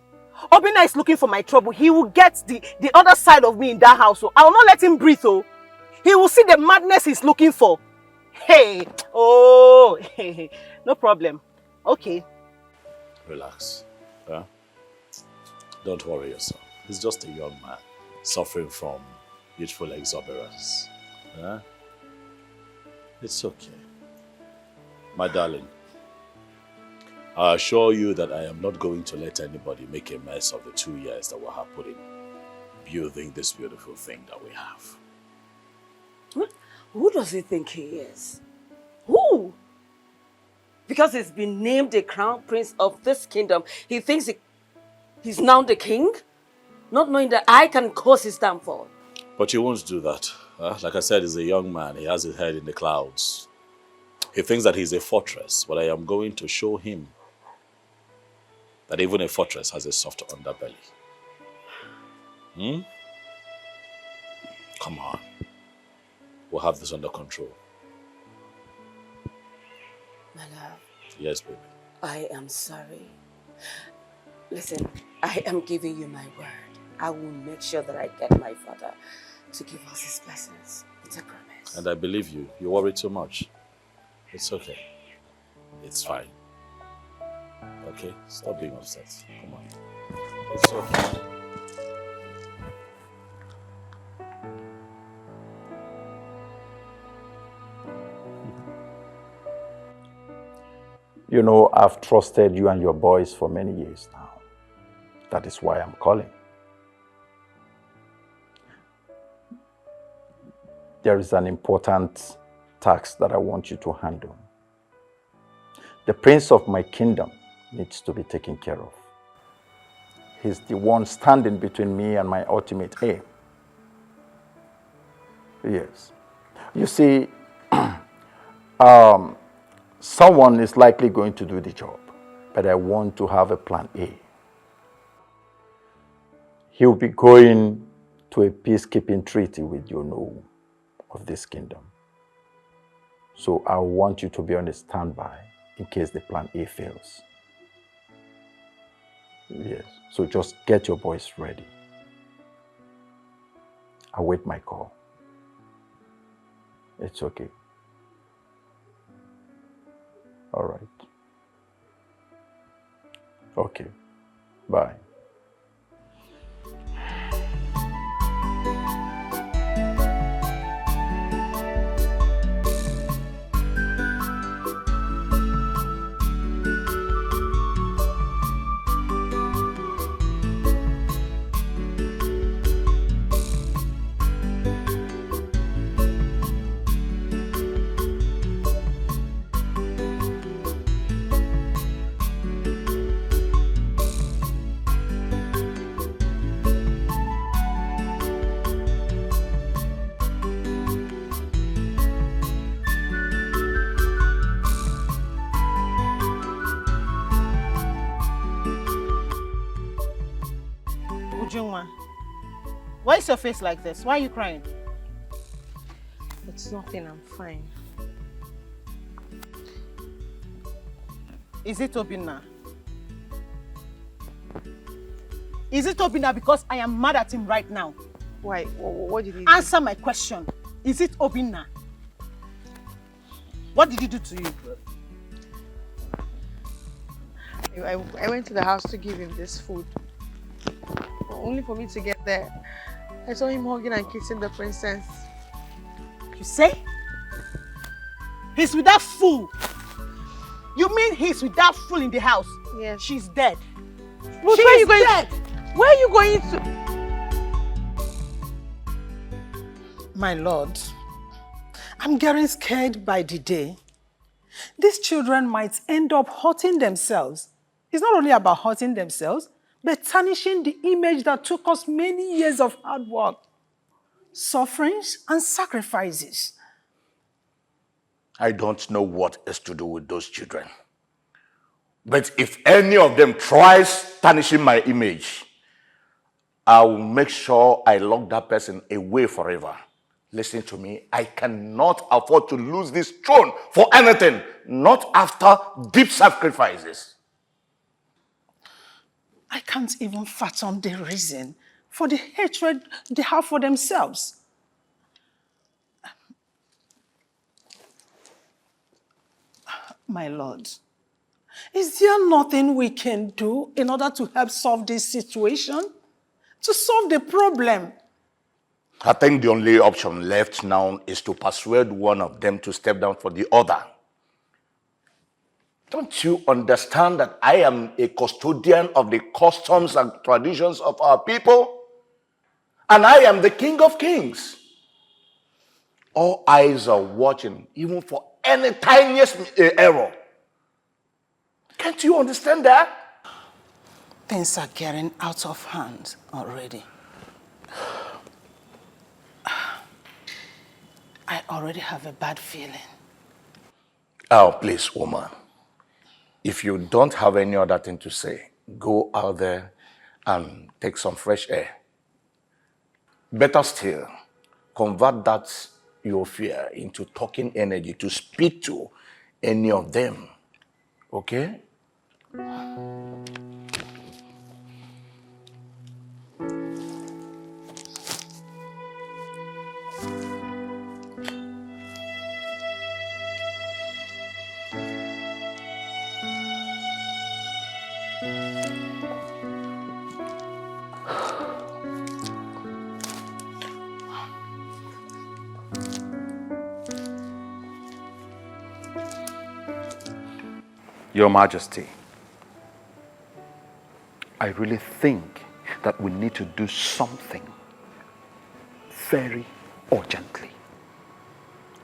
Obinna is looking for my trouble. He will get the other side of me in that house. So I will not let him breathe. Oh. He will see the madness he's looking for. Hey. Oh. Hey. No problem. Okay. Relax. Huh? Don't worry yourself. He's just a young man suffering from youthful exuberance. Huh? It's okay. My darling, I assure you that I am not going to let anybody make a mess of the 2 years that we have put in building this beautiful thing that we have. Who does he think he is? Who? Because he's been named the crown prince of this kingdom, he thinks he's now the king? Not knowing that I can cause his downfall. But you won't do that. Like I said, he's a young man. He has his head in the clouds. He thinks that he's a fortress, but I am going to show him that even a fortress has a soft underbelly. Come on. We'll have this under control. My love. Yes, baby. I am sorry. Listen, I am giving you my word. I will make sure that I get my father to give us his blessings. It's a promise. And I believe you. You worry too much. It's okay. It's fine. Okay? Stop being upset. Come on. It's okay. You know, I've trusted you and your boys for many years now. That is why I'm calling. There is an important task that I want you to handle. The prince of my kingdom needs to be taken care of. He's the one standing between me and my ultimate aim. Yes. You see, someone is likely going to do the job, but I want to have a plan A. He'll be going to a peacekeeping treaty with Yono of this kingdom. So I want you to be on a standby in case the plan A fails. Yes, so just get your boys ready. Await my call. It's okay. All right. Okay. Bye. Ujunwa, why is your face like this? Why are you crying? It's nothing, I'm fine. Is it Obinna? Is it Obinna because I am mad at him right now? Why? What did he do? Answer my question. Is it Obinna? What did he do to you? I went to the house to give him this food. Only for me to get there, I saw him hugging and kissing the princess. You say? He's with that fool. You mean he's with that fool in the house? Yes. She's dead. But where are you going? Dead. Where are you going to? My lord, I'm getting scared by the day. These children might end up hurting themselves. It's not only about hurting themselves, but tarnishing the image that took us many years of hard work, sufferings, and sacrifices. I don't know what is to do with those children. But if any of them tries tarnishing my image, I will make sure I lock that person away forever. Listen to me, I cannot afford to lose this throne for anything, not after deep sacrifices. I can't even fathom the reason for the hatred they have for themselves. My lord, is there nothing we can do in order to help solve this situation? To solve the problem? I think the only option left now is to persuade one of them to step down for the other. Don't you understand that I am a custodian of the customs and traditions of our people? And I am the King of Kings. All eyes are watching, even for any tiniest error. Can't you understand that? Things are getting out of hand already. I already have a bad feeling. Oh, please, woman. If you don't have any other thing to say, go out there and take some fresh air. Better still, convert that your fear into talking energy to speak to any of them. Okay? Your Majesty, I really think that we need to do something very urgently.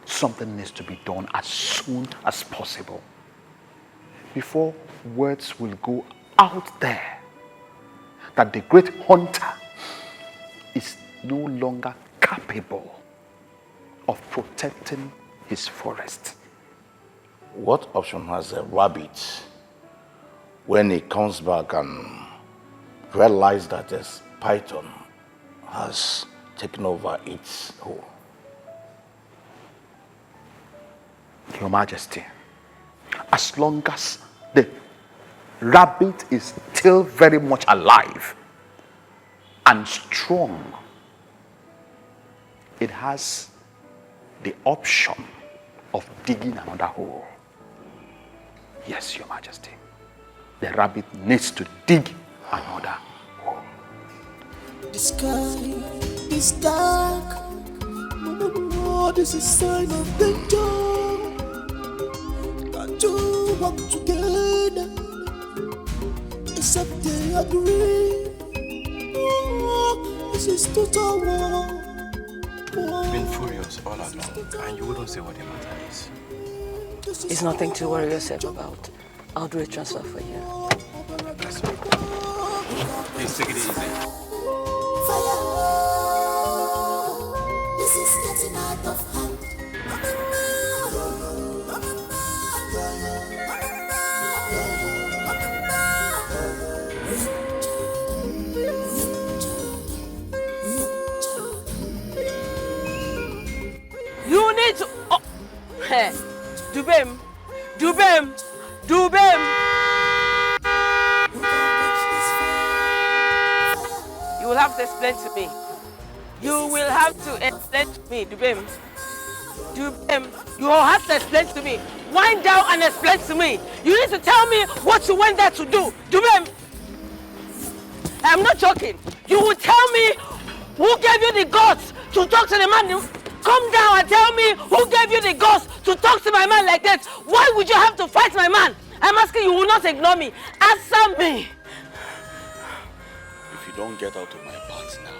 Something needs to be done as soon as possible before words will go out there that the great hunter is no longer capable of protecting his forest. What option has a rabbit when he comes back and realizes that this python has taken over its hole? Your Majesty, as long as the rabbit is still very much alive and strong, it has the option of digging another hole. Yes, Your Majesty. The rabbit needs to dig another hole. The sky is dark. No, this is a sign of danger. Got to work together, except they agree. Oh, this is total war. I've been furious all along, and you wouldn't say what the matter is. It's nothing to worry yourself about. I'll do a transfer for you. Please take it easy. Fire! This is getting out of hand. explain to me. You will have to explain to me, Dubem. Dubem, you will have to explain to me. Wind down and explain to me. You need to tell me what you went there to do. Dubem, I'm not joking. You will tell me who gave you the guts to talk to the man. Come down and tell me who gave you the guts to talk to my man like that. Why would you have to fight my man? I'm asking you, will not ignore me. Answer me. If you don't get out of my path now,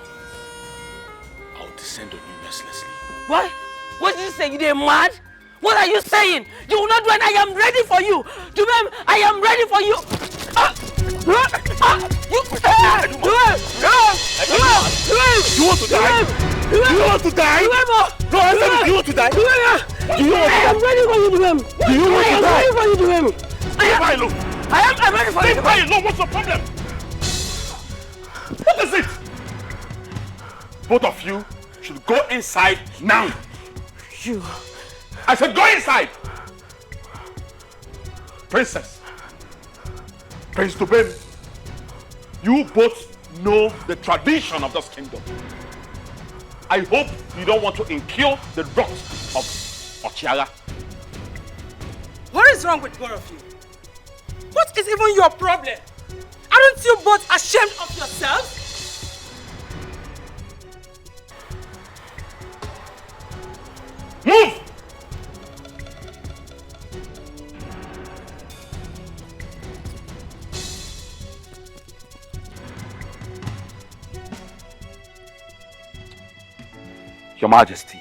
I'll descend on you mercilessly. What? What did you say? You did mad? What are you saying? You will not do it. I am ready for you. Dubem, I am ready for you. You want to die? You want to die? No, answer me. Do you want to die? Do you want to die? I am ready for you, Dubem. Do you want to die? I am ready for you, Dubem. I'm ready for you. Leave me alone. What's your problem? What is it? Both of you should go inside now. You. I said go inside. Princess. Prince Dubem. You both know the tradition of this kingdom. I hope you don't want to incur the wrath of Ochiaga. What is wrong with both of you? What is even your problem? Aren't you both ashamed of yourselves? Move! Your Majesty,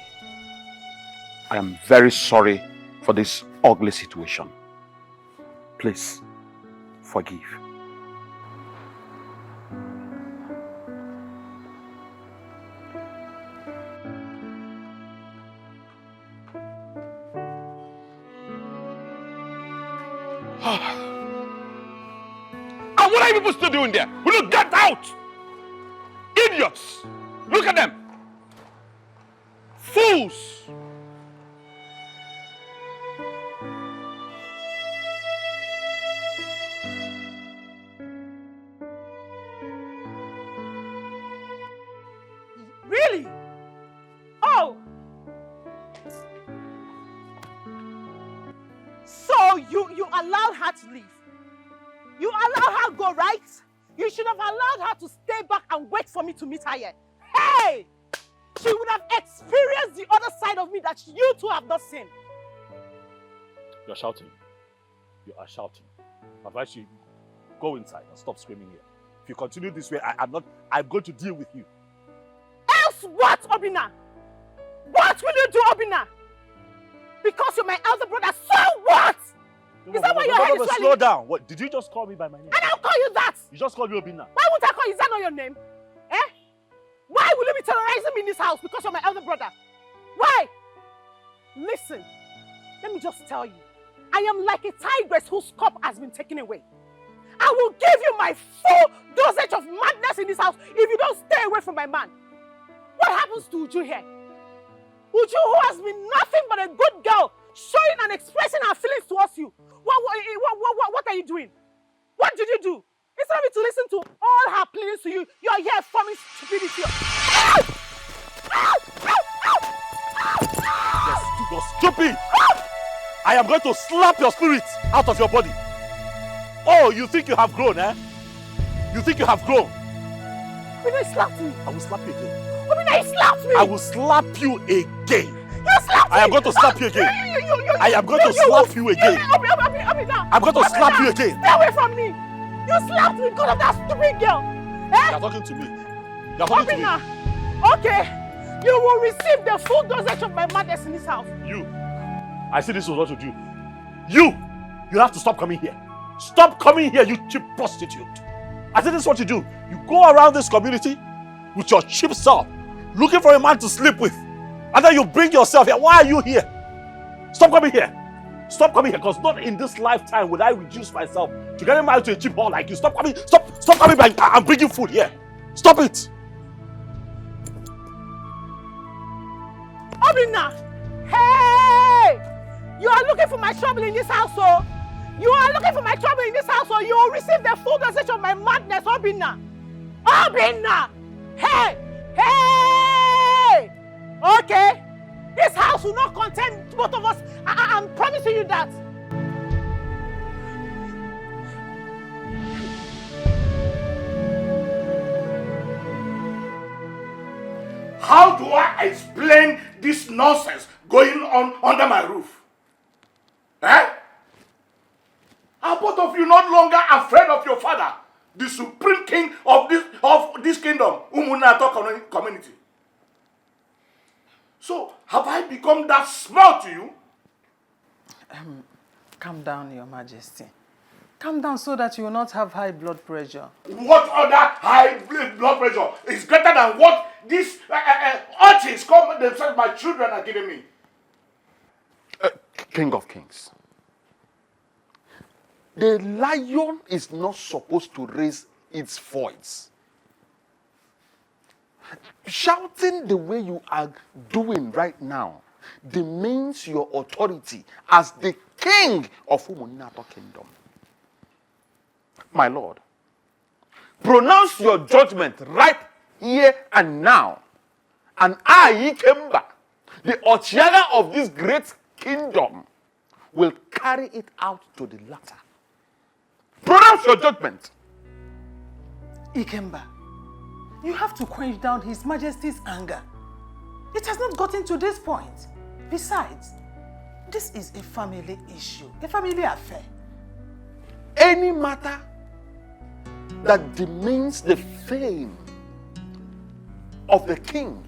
I am very sorry for this ugly situation. Please, forgive. And what are you people still doing there? Will you get out? Idiots! Look at them! Fools! Really? Oh! So you allowed her to leave? You allowed her to go, right? You should have allowed her to stay back and wait for me to meet her here. Hey! She would have experienced the other side of me that you two have not seen. You're shouting. You are shouting. I advise you go inside and stop screaming here. If you continue this way, I'm going to deal with you. Else what, Obina? What will you do, Obina? Because you're my elder brother, so what? Is that why your head is swelling? Slow down. What, did you just call me by my name? And I'll call you that. You just called me Obina. Why would I call you? Is that not your name? Eh? Why will you be terrorizing me in this house because you're my elder brother? Why? Listen, let me just tell you. I am like a tigress whose cup has been taken away. I will give you my full dosage of madness in this house if you don't stay away from my man. What happens to Uju here? Uju, who has been nothing but a good girl, showing and expressing her feelings towards you. What are you doing? What did you do? Instead of me to listen to all her pleadings to you, you're here forming stupidity. Yes, you're stupid! I am going to slap your spirit out of your body. Oh, you think you have grown, eh? You think you have grown? When you slapped me. I will slap you again. When you slapped me. I will slap you again. You slapped me. I am going to slap you again. I am going to slap you again. I'm going to slap you again. Stay away from me. You slapped me because of that stupid girl. Eh? You're talking to me. You're talking to me. Okay. You will receive the full dosage of my madness in this house. You. I see this was what you do. You have to stop coming here. Stop coming here, you cheap prostitute. I see this is what you do. You go around this community with your cheap self, looking for a man to sleep with. And then you bring yourself here. Why are you here? Stop coming here. Stop coming here, because not in this lifetime will I reduce myself to getting married to a cheap whore like you. Stop coming. Stop coming back. I'm bringing food here. Stop it. Obina! Hey! You are looking for my trouble in this house, oh? You are looking for my trouble in this house, or you will receive the full dosage of my madness, Obina! Obina! Hey! Hey! Okay. This house will not contain both of us. I'm promising you that. How do I explain this nonsense going on under my roof? Eh? Are both of you not longer afraid of your father, the supreme king of this kingdom, Umunato community? So, have I become that small to you? Calm down, Your Majesty. Calm down so that you will not have high blood pressure. What other high blood pressure is greater than what these urchins call themselves my children are giving me? King of Kings. The lion is not supposed to raise its voice. Shouting the way you are doing right now demeans your authority as the king of Umunato Kingdom. My lord, pronounce your judgment right here and now. And I, Ikemba, the Ochiaga of this great kingdom, will carry it out to the latter. Pronounce your judgment. Ikemba, you have to quench down His Majesty's anger. It has not gotten to this point. Besides, this is a family issue, a family affair. Any matter that demeans the fame of the king,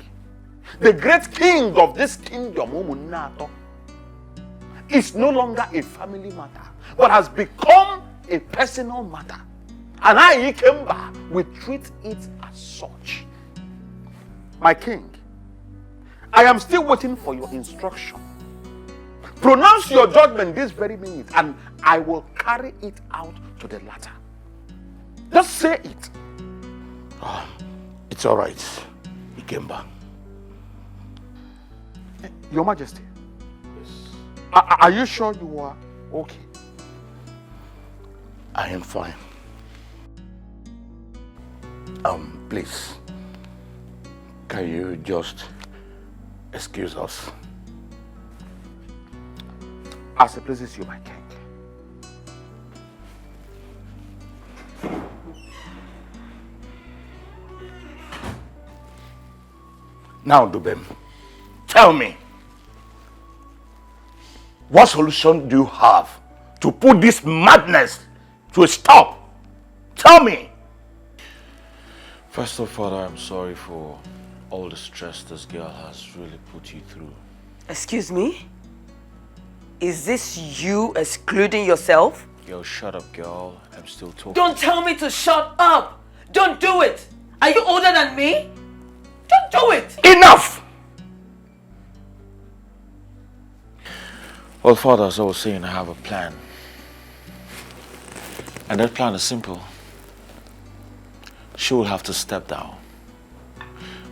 the great king of this kingdom, Umunato, is no longer a family matter, but has become a personal matter. And I, Ikemba, will treat it as such. My king, I am still waiting for your instruction. Pronounce your judgment this very minute, and I will carry it out to the latter. Just say it. Oh, it's all right, Ikemba. Your Majesty. Yes. Are you sure you are okay? I am fine. Please, can you just excuse us? As it pleases you, my king. Now, Dubem, tell me, what solution do you have to put this madness to a stop? Tell me. First of all, I'm sorry for all the stress this girl has really put you through. Excuse me? Is this you excluding yourself? Yo, shut up, girl. I'm still talking. Don't tell me to shut up! Don't do it! Are you older than me? Don't do it! Enough! Well, Father, as I was saying, I have a plan. And that plan is simple. She will have to step down.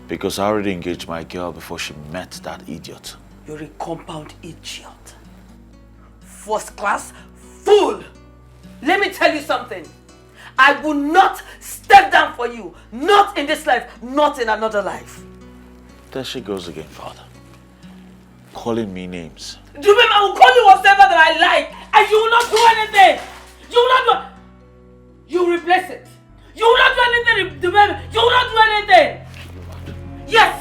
Because I already engaged my girl before she met that idiot. You're a compound idiot. First class fool! Let me tell you something. I will not step down for you. Not in this life, not in another life. There she goes again, Father. Calling me names. Do you remember I will call you whatever that I like and you will not do anything. You will not do. You will replace it. You will not do anything. You will not do anything. Yes.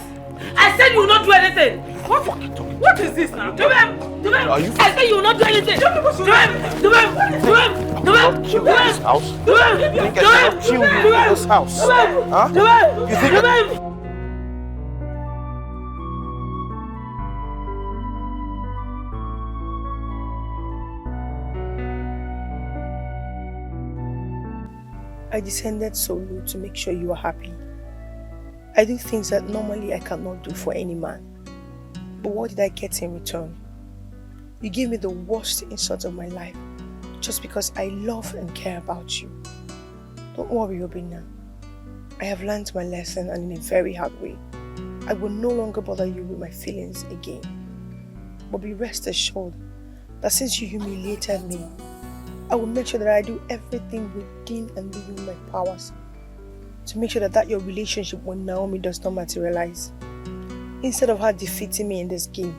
I said you will not do anything. What is this now? I said you will not do anything. Kill this house. You think I should kill you in this house? Huh? You think I descended so low to make sure you are happy. I do things that normally I cannot do for any man. But what did I get in return? You gave me the worst insult of my life just because I love and care about you. Don't worry, Obinna. I have learned my lesson, and in a very hard way. I will no longer bother you with my feelings again. But be rest assured that since you humiliated me, I will make sure that I do everything within and beyond my powers to make sure that your relationship with Naomi does not materialize. Instead of her defeating me in this game,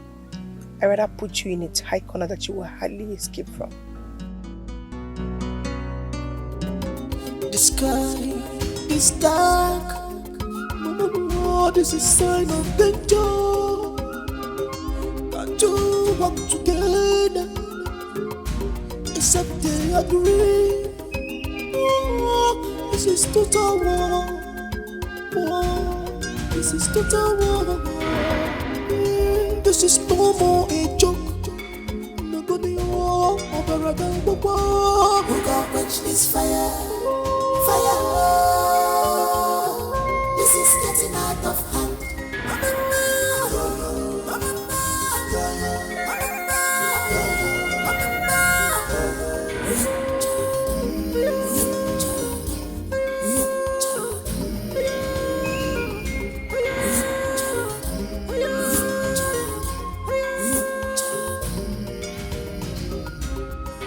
I'd rather put you in a tight corner that you will hardly escape from. The sky is dark. Oh, this is a sign of danger. Got to walk together, except they agree. Oh, this is total war. Oh, this is total war. This is no more a joke. Nobody war over than war. Who can quench this fire? Fire. This is getting out of hand.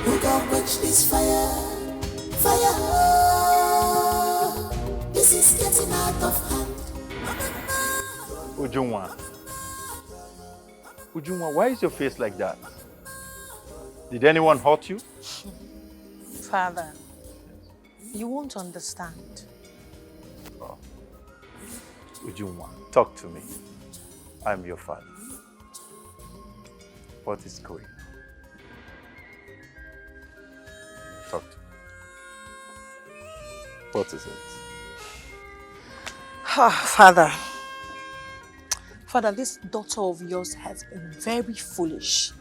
Who can quench this fire? Fire. This is getting out of hand. Ujunwa, why is your face like that? Did anyone hurt you? Father, you won't understand. Oh. Ujunwa, talk to me. I'm your father. What is going on? Talk to me. What is it? Father, this daughter of yours has been very foolish.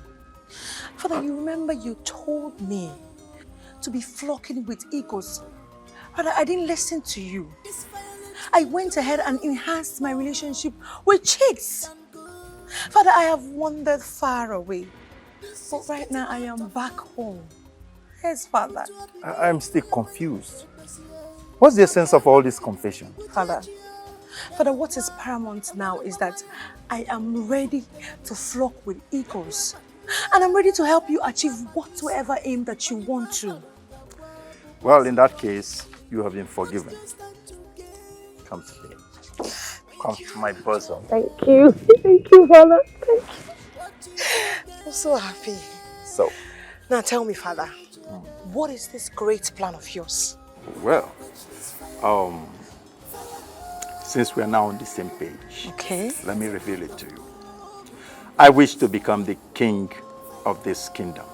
Father, you remember you told me to be flocking with eagles. Father, I didn't listen to you. I went ahead and enhanced my relationship with chicks. Father, I have wandered far away. But right now I am back home. Yes, Father. I'm still confused. What's the essence of all this confession? Father, what is paramount now is that I am ready to flock with eagles. And I'm ready to help you achieve whatsoever aim that you want to. Well, in that case, you have been forgiven. Come to me. Come to my bosom. Thank you. Thank you, Father. Thank you. I'm so happy. So? Now tell me, Father, what is this great plan of yours? Well, since we are now on the same page, okay, let me reveal it to you. I wish to become the king of this kingdom.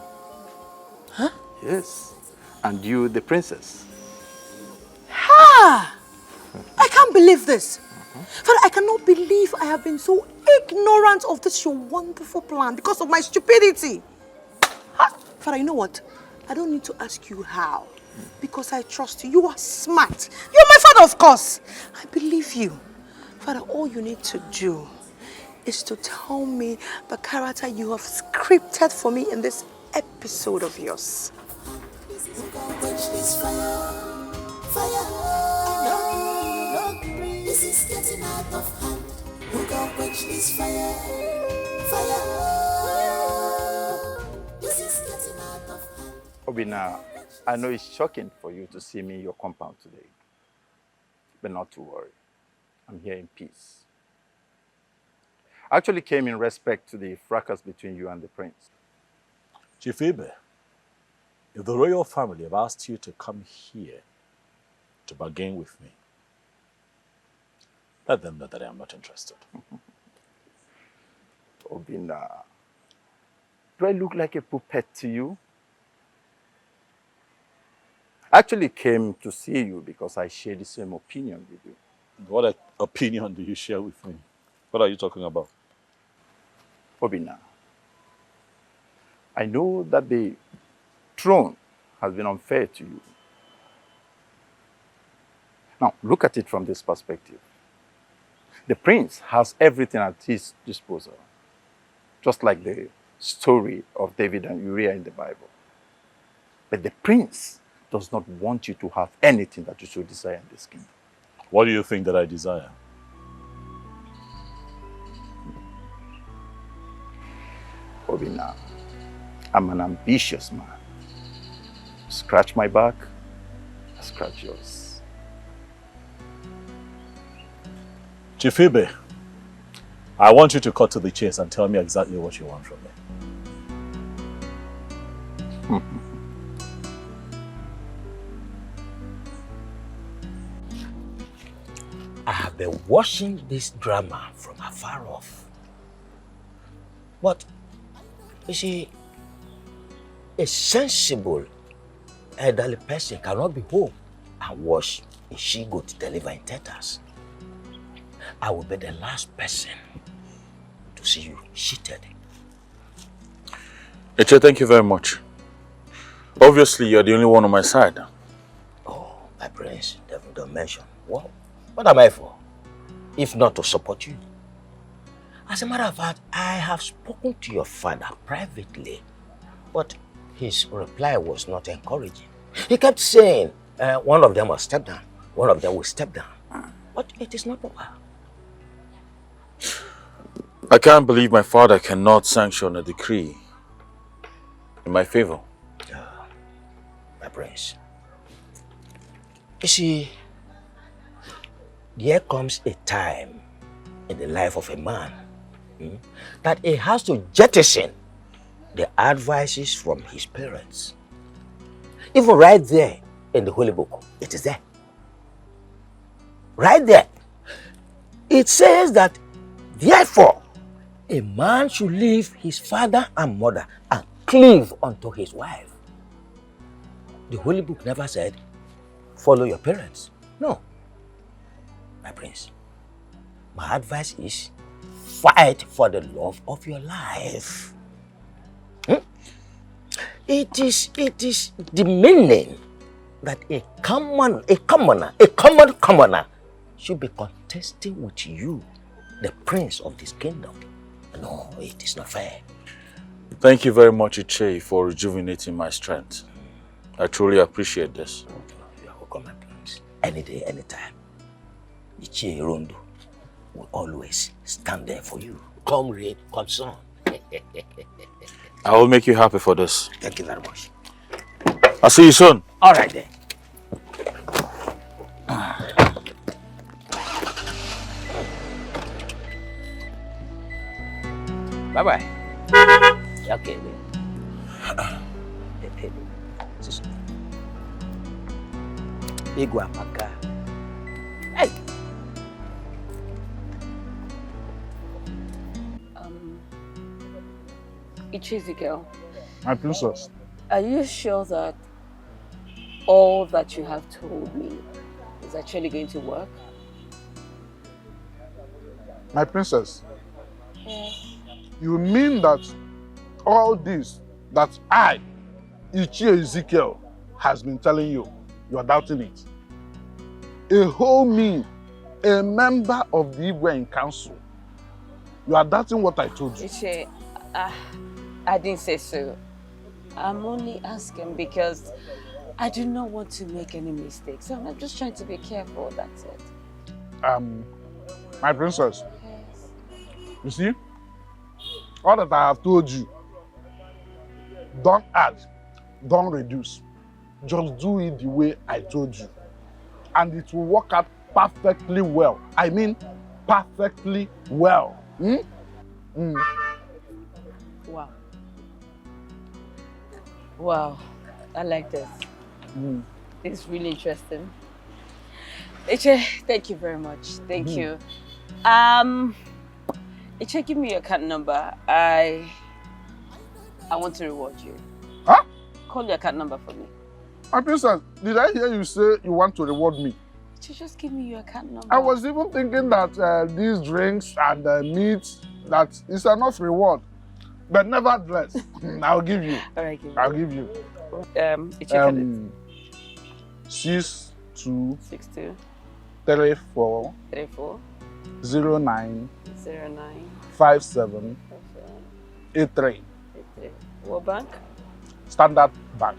Huh? Yes. And you, the princess. Ha! I can't believe this. Father, I cannot believe I have been so ignorant of this your wonderful plan because of my stupidity. Ha! Father, you know what? I don't need to ask you how. Because I trust you. You are smart. You're my father, of course. I believe you. Father, all you need to do is to tell me the character you have scripted for me in this episode of yours. This is getting out of hand. Who can quench this fire? Fire. This is getting out of hand. Obina, I know it's shocking for you to see me in your compound today. But not to worry. I'm here in peace. I actually came in respect to the fracas between you and the prince. Chief Ibe, if the royal family have asked you to come here to bargain with me, let them know that I am not interested. Obina, do I look like a puppet to you? I actually came to see you because I share the same opinion with you. What opinion do you share with me? What are you talking about? Obina, I know that the throne has been unfair to you. Now, look at it from this perspective. The prince has everything at his disposal, just like the story of David and Uriah in the Bible. But the prince does not want you to have anything that you should desire in this kingdom. What do you think that I desire? Obina, I'm an ambitious man. Scratch my back, I scratch yours. Chifibe, I want you to cut to the chase and tell me exactly what you want from me. I have been watching this drama from afar off. But, you see, a sensible elderly person cannot be home and watch a she-goat deliver in tetas. I will be the last person to see you cheated. Eche, thank you very much. Obviously, you're the only one on my side. Oh, my prince, don't mention. Well, what am I for? If not to support you. As a matter of fact, I have spoken to your father privately, but his reply was not encouraging. He kept saying, one of them will step down, one of them will step down. But it is not over. I can't believe my father cannot sanction a decree in my favor. My prince. You see, there comes a time in the life of a man that he has to jettison the advices from his parents. Even right there in the Holy Book, it is there. Right there. It says that, therefore, a man should leave his father and mother and cleave unto his wife. The Holy Book never said, follow your parents. No. My prince, my advice is, fight for the love of your life. It is demeaning that a common commoner should be contesting with you, the prince of this kingdom. No, it is not fair. Thank you very much, Iche, for rejuvenating my strength. I truly appreciate this. You are welcome, my prince. Any day, anytime. Iche Rondo will always stand there for you. Come rain, come sun. I will make you happy for this. Thank you very much. I'll see you soon. All right then. Bye-bye. Okay. Igwa maka. Hey. Ichizi girl. My princess. Are you sure that all that you have told me is actually going to work? My princess. Yes. You mean that all this that I, Ichie Ezekiel, has been telling you, you are doubting it? A whole me, a member of the Igwe council, you are doubting what I told you? Ichie, I didn't say so. I'm only asking because I do not want to make any mistakes. I'm just trying to be careful, that's it. My princess, you see, all that I have told you, don't add, don't reduce. Just do it the way I told you. And it will work out perfectly well. I mean, perfectly well. Wow. Wow, I like this. It's really interesting. Iche, thank you very much. Thank you. Iche, give me your account number. I want to reward you. Huh? Call your account number for me. My princess, did I hear you say you want to reward me? Iche, just give me your account number. I was even thinking that these drinks and meat, that is enough reward. But nevertheless, I'll give you. All right, I'll give you. Iche, 62 62 34 34 09 09 57 83. What bank? Standard Bank.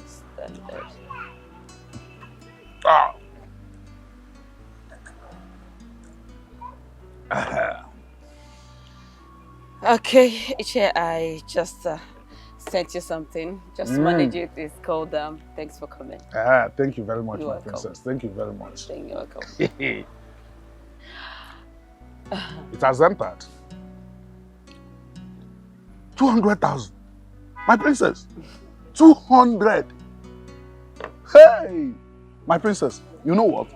Standard. Okay, Iche, I just sent you something. Just manage it. It's called thanks for coming. Thank you very much, You're my welcome. princess. Thank you very much. You're welcome. It has entered. 200,000. My princess. 200. Hey! My princess, you know what?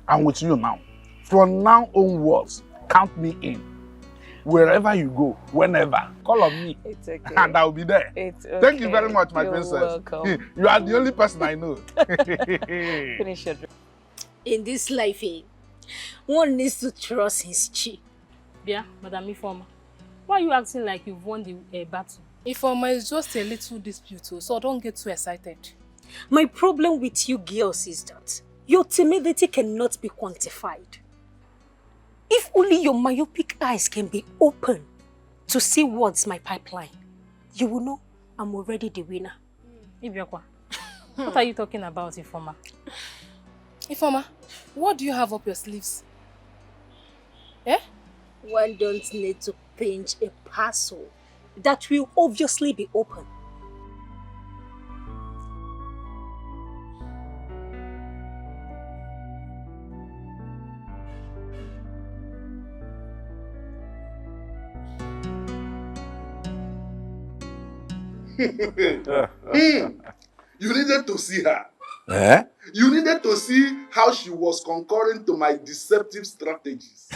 I'm with you now. From now onwards, count me in. Wherever you go, whenever, call on me. It's okay. And I'll be there. It's okay. Thank you very much, my You're princess. welcome. You are the only person I know. Finish your drink. In this life, one needs to trust his chi. Yeah, Madam Ifeoma. Why are you acting like you've won the battle? Ifeoma is just a little dispute, so don't get too excited. My problem with you girls is that your timidity cannot be quantified. If only your myopic eyes can be open to see what's my pipeline, you will know I'm already the winner. Ibiakwa, what are you talking about, Ifeoma? Ifeoma, what do you have up your sleeves? Eh? One don't need to pinch a parcel that will obviously be open. You needed to see her. Eh? You needed to see how she was concurring to my deceptive strategies.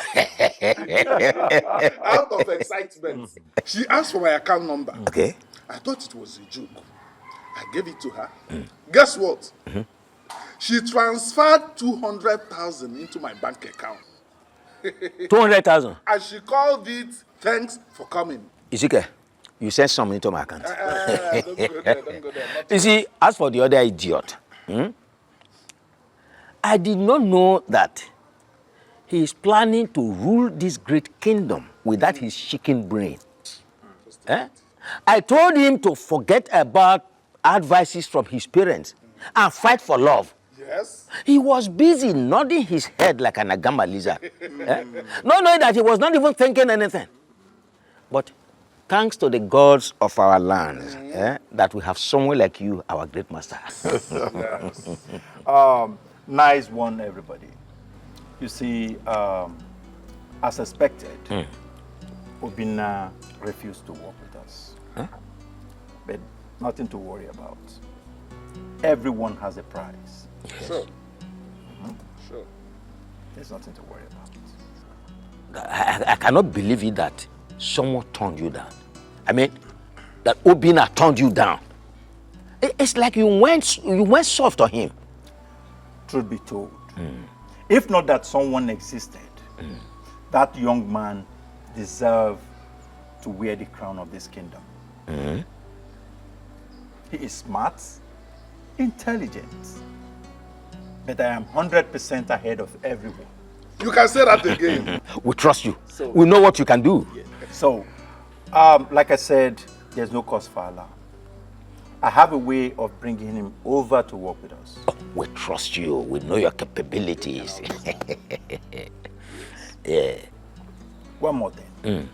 Out of excitement, she asked for my account number. Okay. I thought it was a joke. I gave it to her. Guess what? She transferred 200,000 into my bank account. 200,000. And she called it thanks for coming. Isike, you sent some into my account. Don't go there, don't go there. You see, as for the other idiot, I did not know that he is planning to rule this great kingdom without his chicken brain. I told him to forget about advices from his parents and fight for love. Yes. He was busy nodding his head like an agama lizard. Not knowing that he was not even thinking anything. But thanks to the gods of our lands, that we have someone like you, our great master. Nice one, everybody. You see, as expected, Obinna refused to work with us. But nothing to worry about. Everyone has a price. Yes. Sure. Sure. There's nothing to worry about. I cannot believe it that someone turned you down. I mean, that Obinna turned you down. It's like you went soft on him. Truth be told, if not that someone existed, that young man deserved to wear the crown of this kingdom. He is smart, intelligent, but I am 100% ahead of everyone. You can say that again. We trust you. We know what you can do. So, like I said, there's no cause for alarm. I have a way of bringing him over to work with us. Oh, we trust you. We know your capabilities. Yeah. One more thing.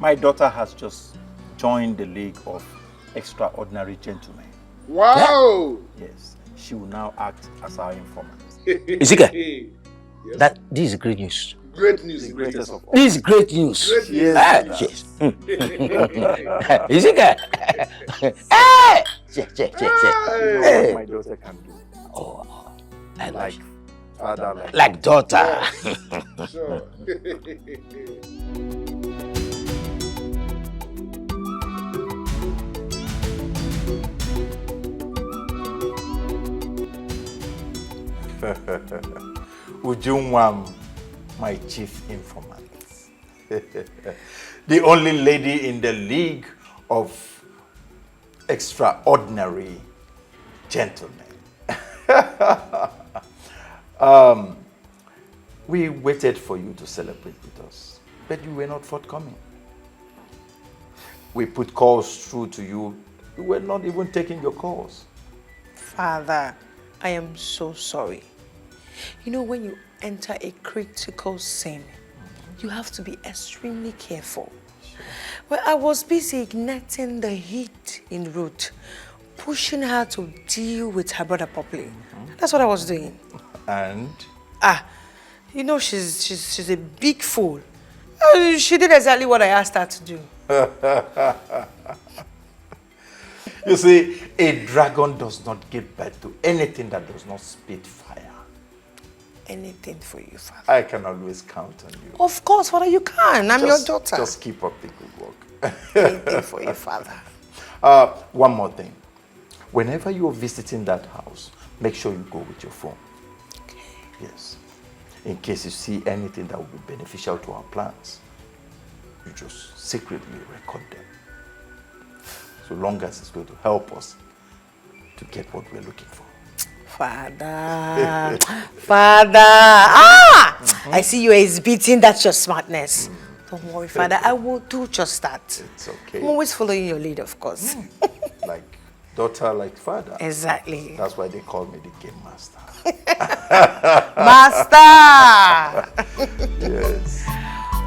My daughter has just joined the League of Extraordinary Gentlemen. Wow! Yes. She will now act as our informant. Isike, this is great news. Great news. The greatest of all. This is great news. Great news. Yes. Isike. Hey! Hey! My daughter can do. Oh, I like father, like daughter. Yeah. Sure. Ujunwam, my chief informant. The only lady in the League of Extraordinary Gentlemen. We waited for you to celebrate with us, but you were not forthcoming. We put calls through to you. You were not even taking your calls. Father, I am so sorry. You know, when you enter a critical scene, you have to be extremely careful. Well, I was busy igniting the heat in Ruth, pushing her to deal with her brother properly. That's what I was doing. And? You know she's a big fool. She did exactly what I asked her to do. You see, a dragon does not give birth to anything that does not spit fire. Anything for you, Father. I can always count on you. Of course, Father, you can. I'm your daughter. Just keep up the good work. Anything for you, Father. One more thing. Whenever you're visiting that house, make sure you go with your phone. Okay. Yes. In case you see anything that will be beneficial to our plans, you just secretly record them. So long as it's going to help us to get what we're looking for. Father. Father. I see you exhibiting. That's your smartness. Don't worry, Father. I will do just that. It's okay. I'm always following your lead, of course. Like daughter, like father. Exactly. That's why they call me the game master. Master! Yes.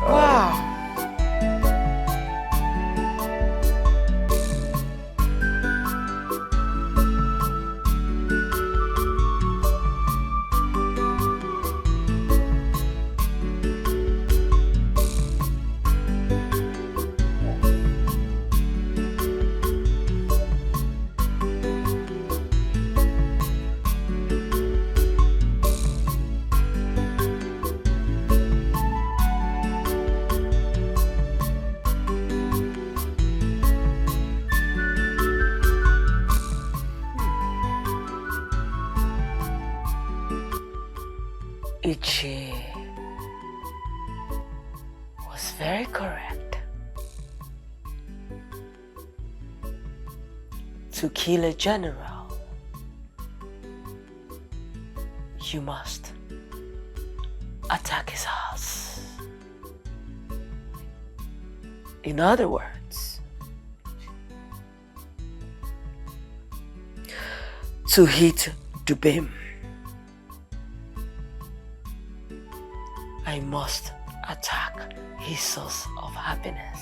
Wow. Ichi was very correct. To kill a general, you must attack his house. In other words, to hit Dubem, I must attack his source of happiness.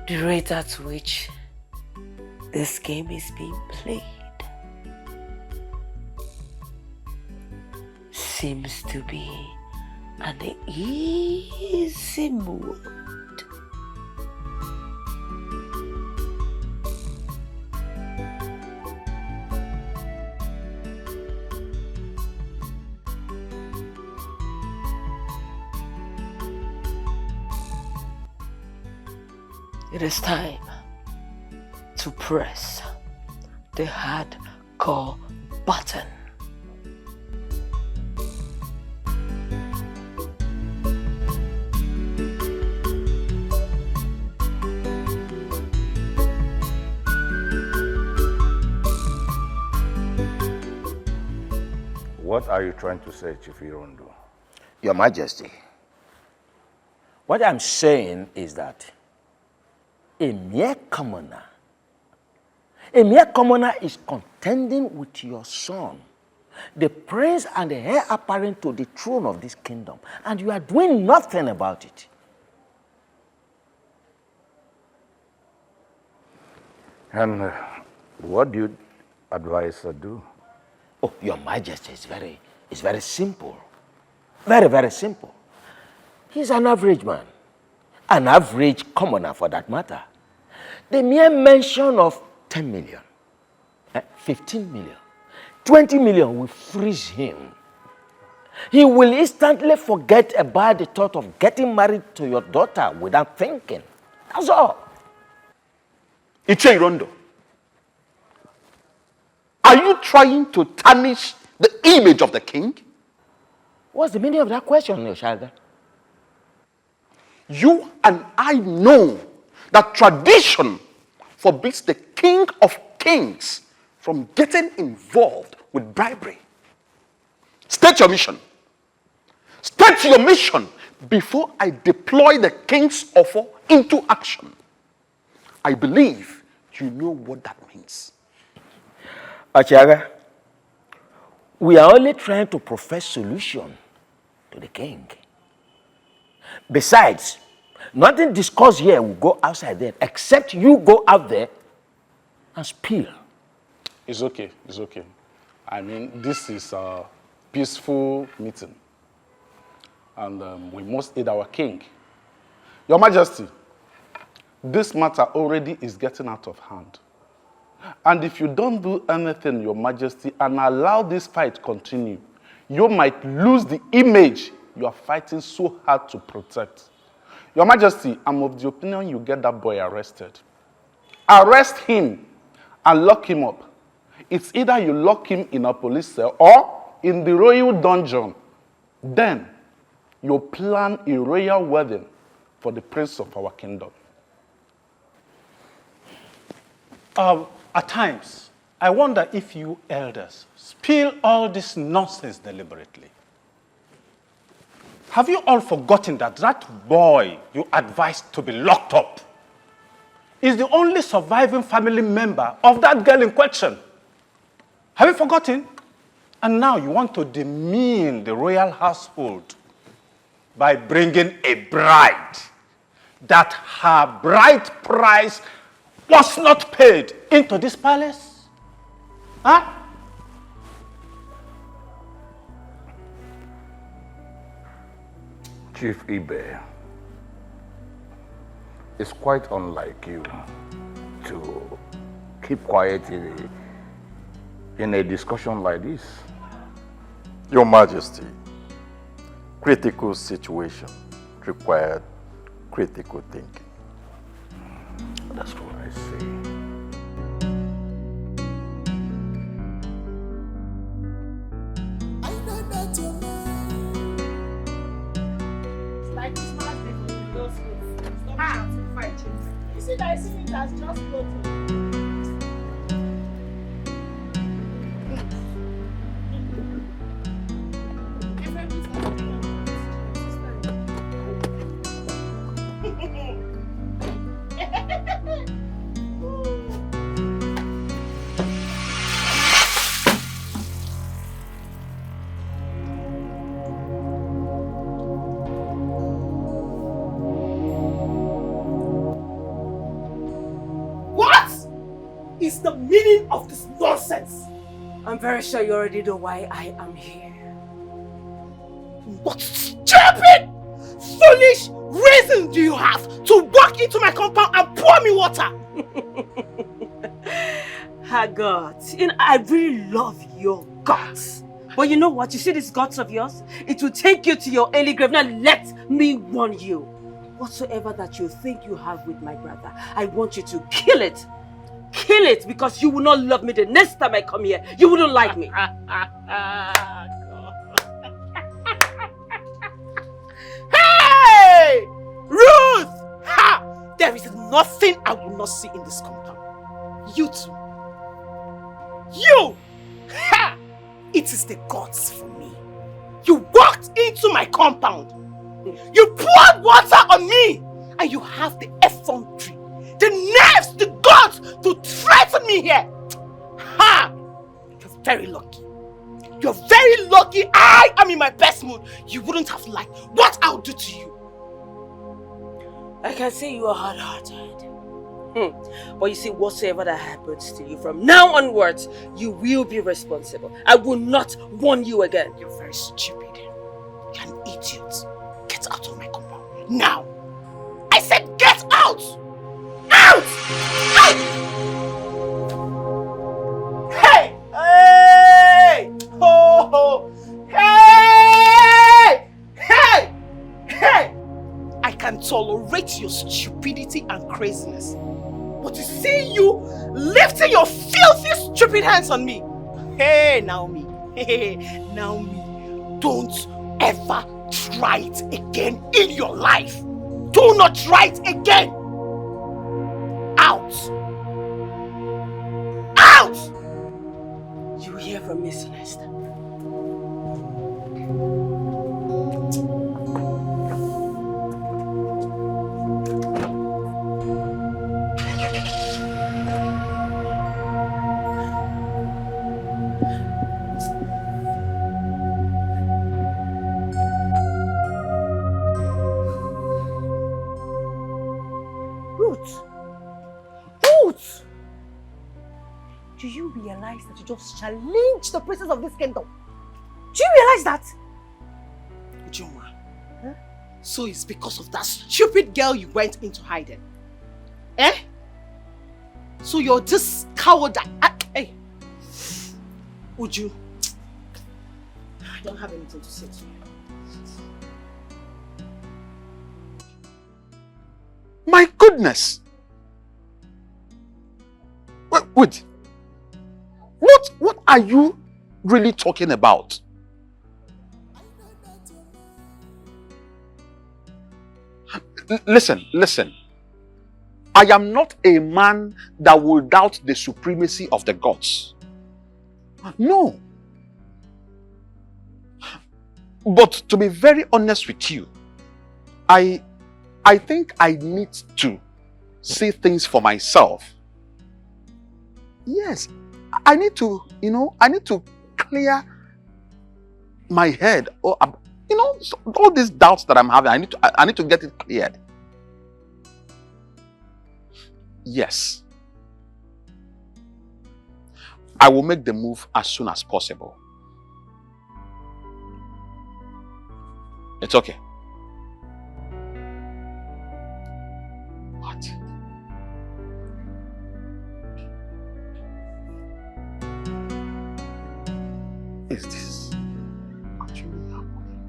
The rate at which this game is being played seems to be an easy move. It is time to press the hardcore button. What are you trying to say, Chief Irondo? Your Majesty, what I'm saying is that a mere commoner is contending with your son, the prince and the heir apparent to the throne of this kingdom, and you are doing nothing about it. And what do you advise her do? Oh, Your Majesty, it's very simple. Very, very simple. He's an average man. An average commoner for that matter. The mere mention of 10 million, 15 million, 20 million will freeze him. He will instantly forget about the thought of getting married to your daughter without thinking. That's all. Iche Irondo, are you trying to tarnish the image of the king? What's the meaning of that question, Oshaga? You and I know that tradition forbids the king of kings from getting involved with bribery. State your mission. State your mission before I deploy the king's offer into action. I believe you know what that means. Oshaga, We are only trying to profess solution to the king. Besides, nothing discussed here will go outside there, except you go out there and spill. It's okay, it's okay. I mean, this is a peaceful meeting. And we must aid our king. Your Majesty, this matter already is getting out of hand. And if you don't do anything, Your Majesty, and allow this fight continue, you might lose the image you are fighting so hard to protect. Your Majesty, I'm of the opinion you get that boy arrested. Arrest him and lock him up. It's either you lock him in a police cell or in the royal dungeon. Then you plan a royal wedding for the prince of our kingdom. At times, I wonder if you elders spill all this nonsense deliberately. Have you all forgotten that that boy you advised to be locked up is the only surviving family member of that girl in question? Have you forgotten? And now you want to demean the royal household by bringing a bride that her bride price was not paid into this palace? Huh? Chief Ibe, it's quite unlike you to keep quiet in a discussion like this. Your Majesty, critical situation required critical thinking. That's what I say. Like this man before the girls' school. Stop shouting, fight. You see that it has just broken. Is the meaning of this nonsense? I'm very sure you already know why I am here. What stupid, foolish reason do you have to walk into my compound and pour me water? Her guts. You know, I really love your guts. But you know what? You see these guts of yours? It will take you to your early grave. Now let me warn you. Whatsoever that you think you have with my brother, I want you to kill it. Kill it, because you will not love me the next time I come here. You wouldn't like me. Hey! Ruth! Ha! There is nothing I will not see in this compound. You too. You! Ha! It is the gods for me. You walked into my compound. You poured water on me. And you have the effrontery, the nerves, the guts to threaten me here. Ha! You're very lucky. You're very lucky I am in my best mood. You wouldn't have liked what I'll do to you. I can say you are hard-hearted. But you see, whatsoever that happens to you from now onwards, you will be responsible. I will not warn you again. You're very stupid. You're an idiot. Get out of my compound. Now! I said get out! Out! Out! Hey! Hey! Ho ho! Hey! Hey! Hey! I can tolerate your stupidity and craziness. But to see you lifting your filthy, stupid hands on me. Hey, Naomi. Hey, Naomi. Don't ever try it again in your life. Do not try it again. Out. Out. You hear from me, Celeste. to just challenge the princess of this kingdom. Do you realize that? Ujoma, huh? So it's because of that stupid girl you went into hiding? Eh? So you're this coward that... Hey! Uju, I don't have anything to say to you. My goodness! Wait. What are you really talking about? Listen. I am not a man that will doubt the supremacy of the gods. No. But to be very honest with you, I think I need to see things for myself. Yes, I need to, I need to clear my head. Or, all these doubts that I'm having, I need to get it cleared. Yes. I will make the move as soon as possible. It's okay. What? Is this actually happening?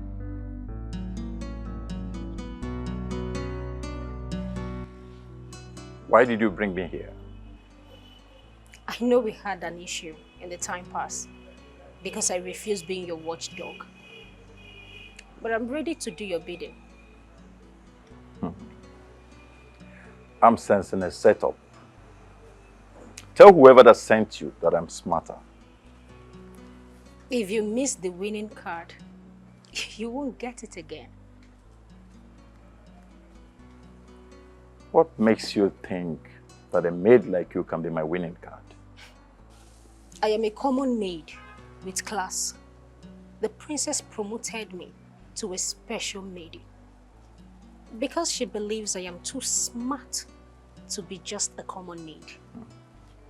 Why did you bring me here? I know we had an issue in the time past because I refused being your watchdog. But I'm ready to do your bidding. I'm sensing a setup. Tell whoever that sent you that I'm smarter. If you miss the winning card, you won't get it again. What makes you think that a maid like you can be my winning card? I am a common maid with class. The princess promoted me to a special maid because she believes I am too smart to be just a common maid.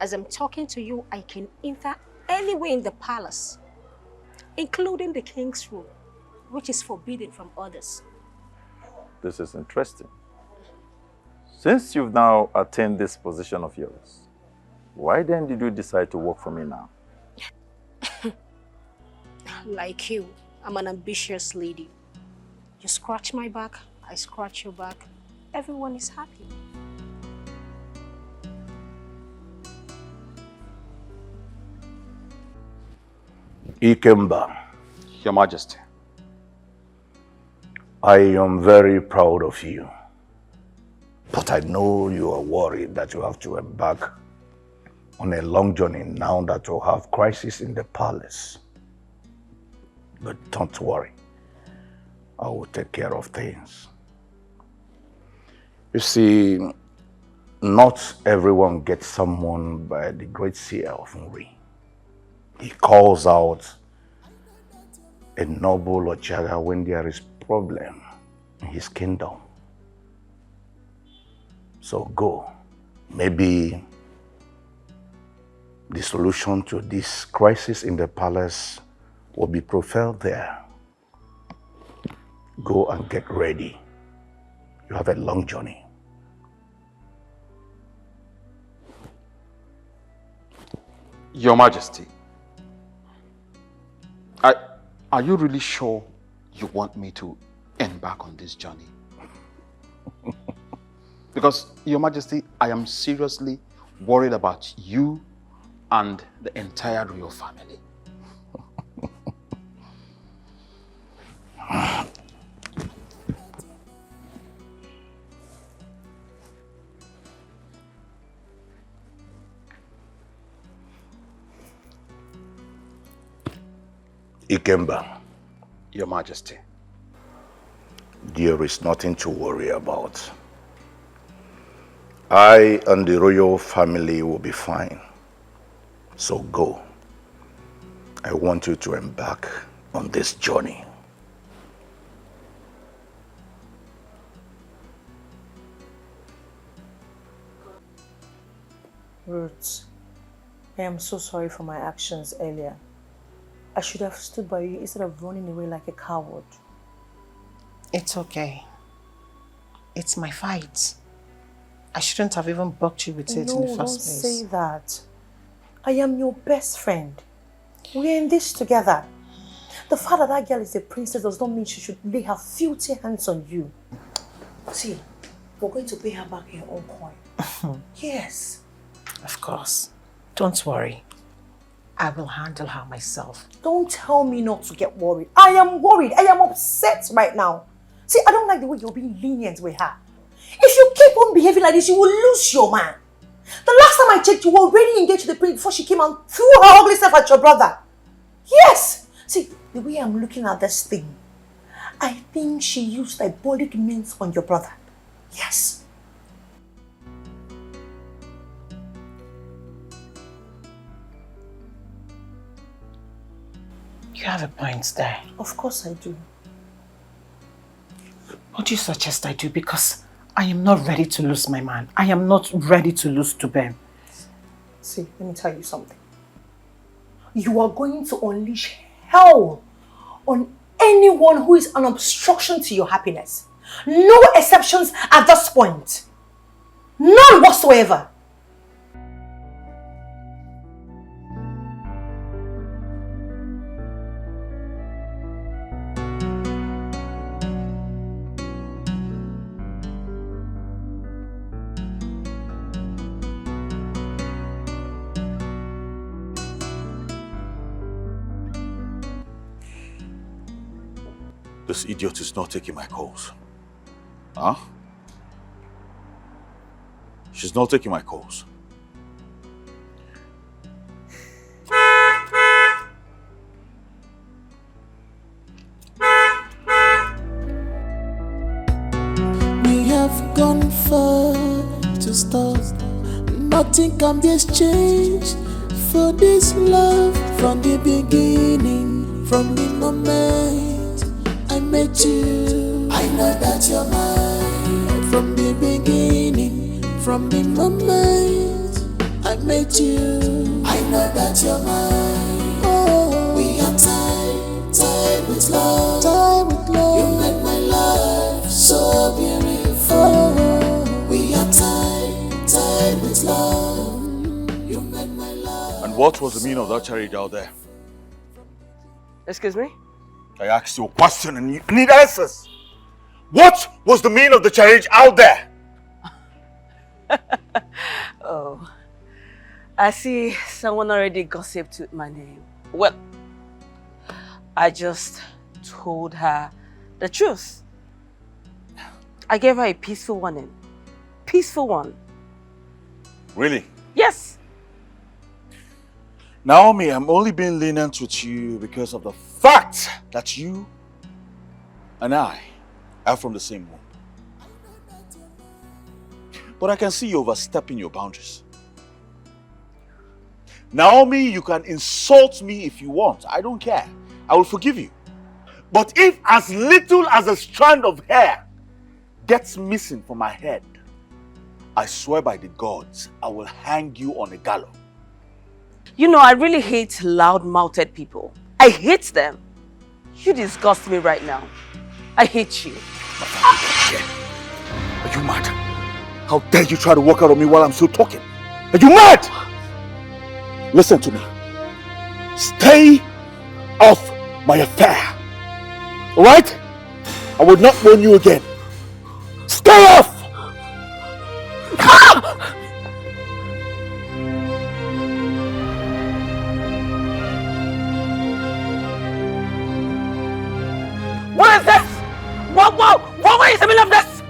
As I'm talking to you, I can enter anywhere in the palace, including the king's room, which is forbidden from others. This is interesting. Since you've now attained this position of yours, why then did you decide to work for me now? Like you, I'm an ambitious lady. You scratch my back, I scratch your back. Everyone is happy. Ikemba, Your Majesty, I am very proud of you. But I know you are worried that you have to embark on a long journey now that you have crisis in the palace. But don't worry, I will take care of things. You see, not everyone gets summoned by the great seer of Nri. He calls out a noble or Jaga when there is problem in his kingdom. So go. Maybe the solution to this crisis in the palace will be profiled there. Go and get ready. You have a long journey. Your Majesty, are you really sure you want me to embark on this journey? Because, Your Majesty, I am seriously worried about you and the entire royal family. Ikemba, Your Majesty, there is nothing to worry about. I and the royal family will be fine. So go. I want you to embark on this journey. Ruth, I am so sorry for my actions earlier. I should have stood by you instead of running away like a coward. It's okay. It's my fight. I shouldn't have even bucked you with it in the first place. No, don't say that. I am your best friend. We're in this together. The fact that that girl is a princess does not mean she should lay her filthy hands on you. See, we're going to pay her back in her own coin. Yes. Of course. Don't worry. I will handle her myself. Don't tell me not to get worried. I am worried. I am upset right now. See, I don't like the way you're being lenient with her. If you keep on behaving like this, you will lose your man. The last time I checked, you were already engaged to the prince before she came and threw her ugly self at your brother. Yes! See, the way I'm looking at this thing, I think she used diabolic means on your brother. Yes. You have a point there. Of course I do. What do you suggest I do? Because I am not ready to lose my man. I am not ready to lose Tubem. See, let me tell you something. You are going to unleash hell on anyone who is an obstruction to your happiness. No exceptions at this point. None whatsoever. This idiot is not taking my calls. Huh? She's not taking my calls. We have gone far to stop. Nothing can be exchanged for this love from the beginning, from the moment I met you. I know that you're mine from the beginning, from the moment I met you. I know that you're mine. Oh, we are tied with love. Tied with love. You make my life so beautiful. Oh, we are tied with love. You make my life. And what was the meaning of that chariot out there? Excuse me? I asked you a question and you need answers. What was the meaning of the chariot out there? Oh, I see someone already gossiped with my name. Well, I just told her the truth. I gave her a peaceful warning. Peaceful one. Really? Yes. Naomi, I'm only being lenient with you because of the fact that you and I are from the same womb. But I can see you overstepping your boundaries. Naomi, you can insult me if you want. I don't care. I will forgive you. But if as little as a strand of hair gets missing from my head, I swear by the gods, I will hang you on a gallows. You know, I really hate loud-mouthed people. I hate them. You disgust me right now. I hate you. Are you mad? How dare you try to walk out on me while I'm still talking? Are you mad? Listen to me. Stay off my affair. Alright? I will not warn you again. Stay off! What is this? What is the meaning of this?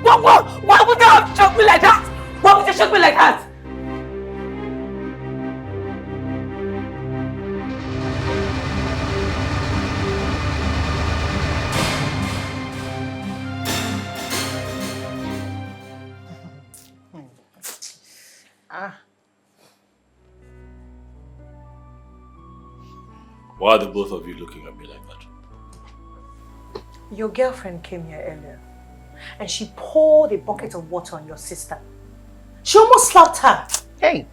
Why would you have shoot me like that? Why would you shoot me like that? Why are the both of you looking at me like that? Your girlfriend came here earlier and she poured a bucket of water on your sister. She almost slapped her. Hey,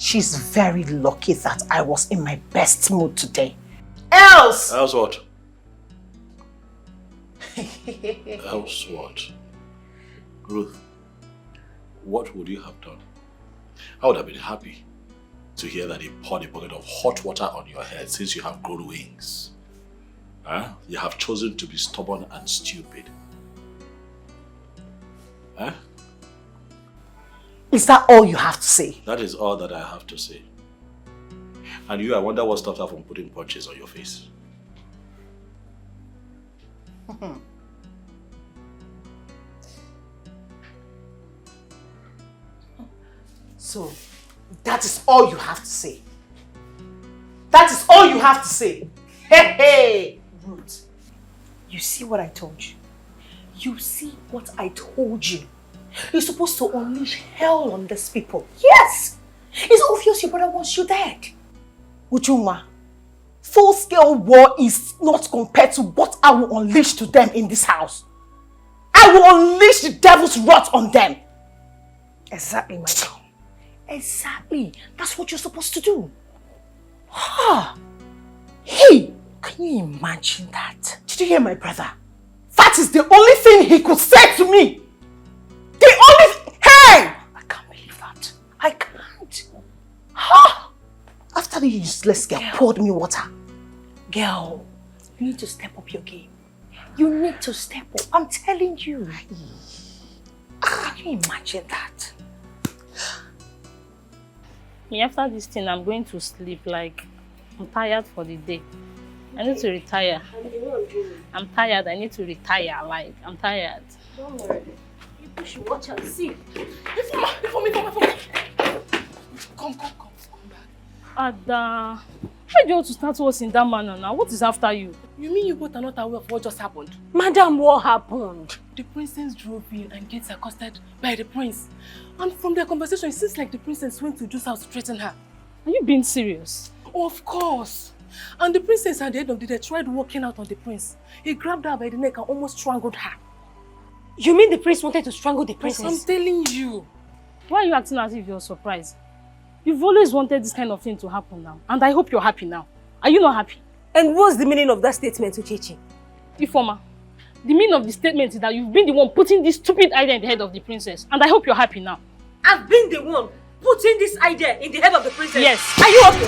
she's very lucky that I was in my best mood today. Else what? Else what? Ruth, what would you have done? I would have been happy to hear that he poured a bucket of hot water on your head since you have grown wings. Huh? You have chosen to be stubborn and stupid. Huh? Is that all you have to say? That is all that I have to say. And you, I wonder what stops her from putting punches on your face. So, that is all you have to say. That is all you have to say. Hey, hey! Ruth, you see what I told you? You see what I told you? You're supposed to unleash hell on these people. Yes! It's obvious your brother wants you dead. Ujunwa, full-scale war is not compared to what I will unleash to them in this house. I will unleash the devil's wrath on them. Exactly, my girl. Exactly. That's what you're supposed to do. Huh. Hey, can you imagine that? Did you hear my brother? That is the only thing he could say to me. The only... Hey! I can't believe that. I can't. Huh. After the useless girl poured me water. Girl, you need to step up your game. You need to step up. I'm telling you. Can you imagine that? After this thing, I'm going to sleep. Like, I'm tired for the day. I need to retire. I'm tired. I need to retire. Like, I'm tired. Don't worry. You should watch and see. Come back. Ada, why do you want to start us in that manner now? What is after you? You mean you both are not aware of what just happened? Madam, what happened? The princess drove in and gets accosted by the prince. And from their conversation, it seems like the princess went to Joe's house to threaten her. Are you being serious? Of course. And the princess at the end of the day tried walking out on the prince. He grabbed her by the neck and almost strangled her. You mean the prince wanted to strangle the princess? I'm telling you. Why are you acting as if you're surprised? You've always wanted this kind of thing to happen now. And I hope you're happy now. Are you not happy? And what's the meaning of that statement, Uchechi? Ifeoma, the meaning of the statement is that you've been the one putting this stupid idea in the head of the princess. And I hope you're happy now. I've been the one putting this idea in the head of the princess? Yes. Are you okay?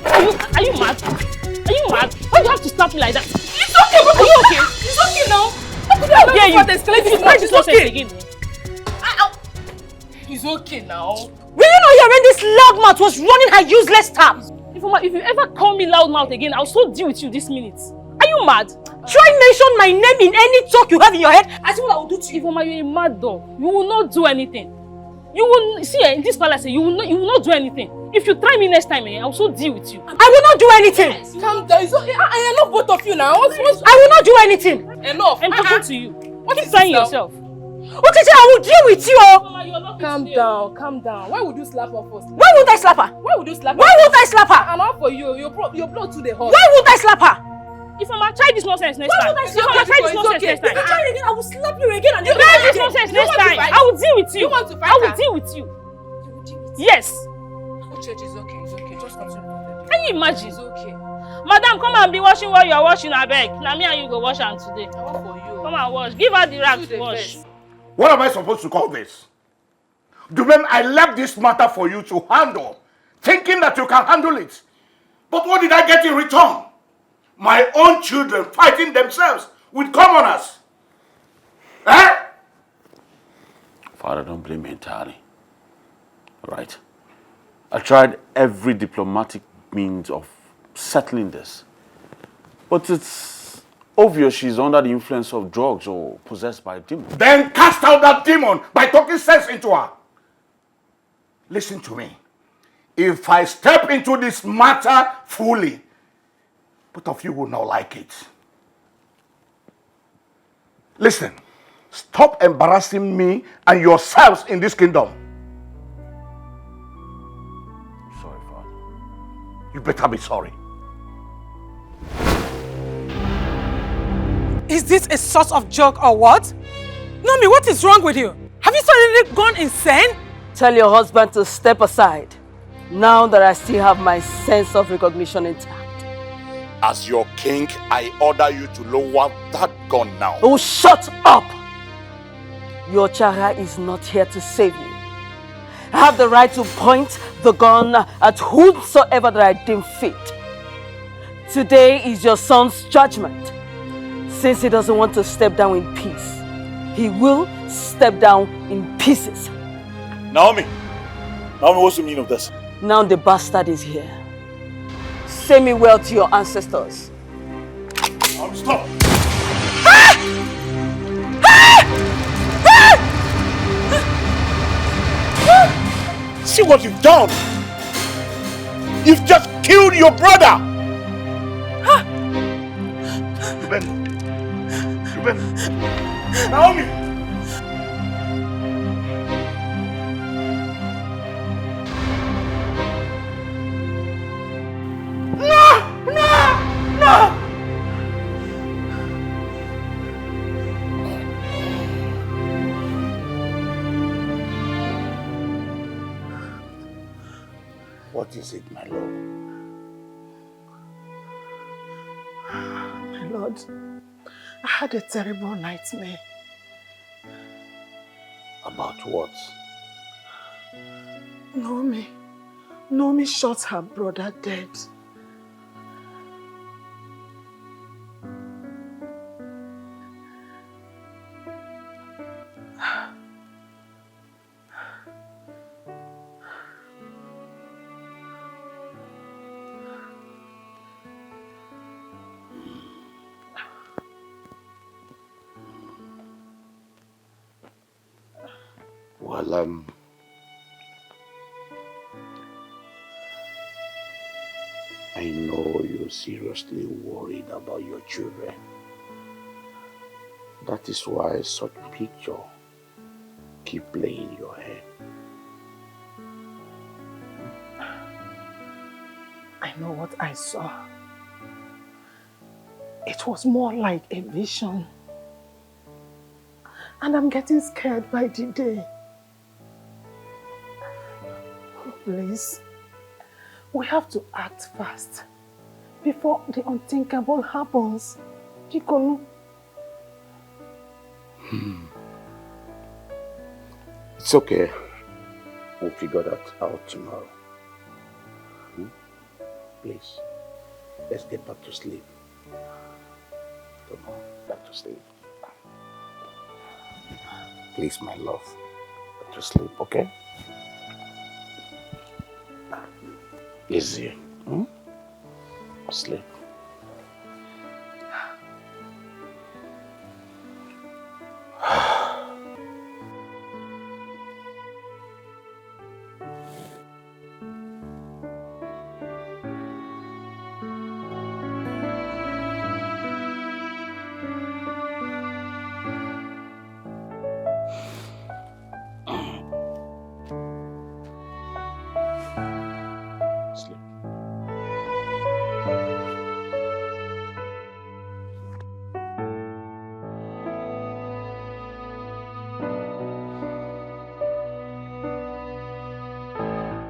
Are you mad? Are you mad? Why do you have to stop me like that? It's okay, but are you okay? It's okay now. How could I dare you? It's okay. Again. It's okay now. Will you not hear when this loudmouth was running her useless tap? If you ever call me loudmouth again, I'll so deal with you this minute. Are you mad? Try mention my name in any talk you have in your head. I see what I will do to you. Ifeoma, you're a mad dog. You will not do anything. You will see in this palace. You will not do anything. If you try me next time, I'll so deal with you. I will not do anything. Yes. Calm down. It's okay. I know both of you now. I will not do anything. Enough. I'm talking to you. What Keep is trying this yourself. Okay, I will deal with you. Calm down. Why would you slap her first? Why would I slap her? Why would you slap her? Why would I slap her? And all for you. Your blood to the heart. Why would I slap her? Ifeoma, try this nonsense next time. Why would I slap her? Try this nonsense next time. If you try it again, I will slap you again and Try this nonsense next time. I will deal with you. You want to fight I will her? deal with you. Yes. Church is okay. It's okay. Just continue. Can you imagine? It's okay. Madam, come and be washing while you are washing, I beg. Now me and you go wash am today. I want for you. Come and wash. Give her the rag to wash. What am I supposed to call this? Dumen, I left this matter for you to handle, thinking that you can handle it. But what did I get in return? My own children fighting themselves with commoners. Eh? Father, don't blame me entirely. All right? I tried every diplomatic means of settling this. But it's obvious she's under the influence of drugs or possessed by a demon. Then cast out that demon by talking sense into her. Listen to me. If I step into this matter fully, both of you will not like it. Listen, stop embarrassing me and yourselves in this kingdom. Sorry, Father. You better be sorry. Is this a sort of joke or what? Nomi, what is wrong with you? Have you suddenly gone insane? Tell your husband to step aside. Now that I still have my sense of recognition intact. As your king, I order you to lower that gun now. Oh, shut up! Your Chara is not here to save you. I have the right to point the gun at whomsoever that I deem fit. Today is your son's judgment. Since he doesn't want to step down in peace, he will step down in pieces. Naomi, what's the meaning of this? Now the bastard is here. Say me well to your ancestors. Stop! See what you've done! You've just killed your brother! Ruben! Naomi! No! What is it, my lord? My lord, I had a terrible nightmare. About what? Naomi shot her brother dead. Well, I know you're seriously worried about your children. That is why such picture keep playing in your head. I know what I saw. It was more like a vision. And I'm getting scared by the day. Please, we have to act fast before the unthinkable happens. Chikonu. It's okay. We'll figure that out tomorrow. Please, let's get back to sleep. Come on, back to sleep. Please, my love, back to sleep, okay? Easy. Sleep.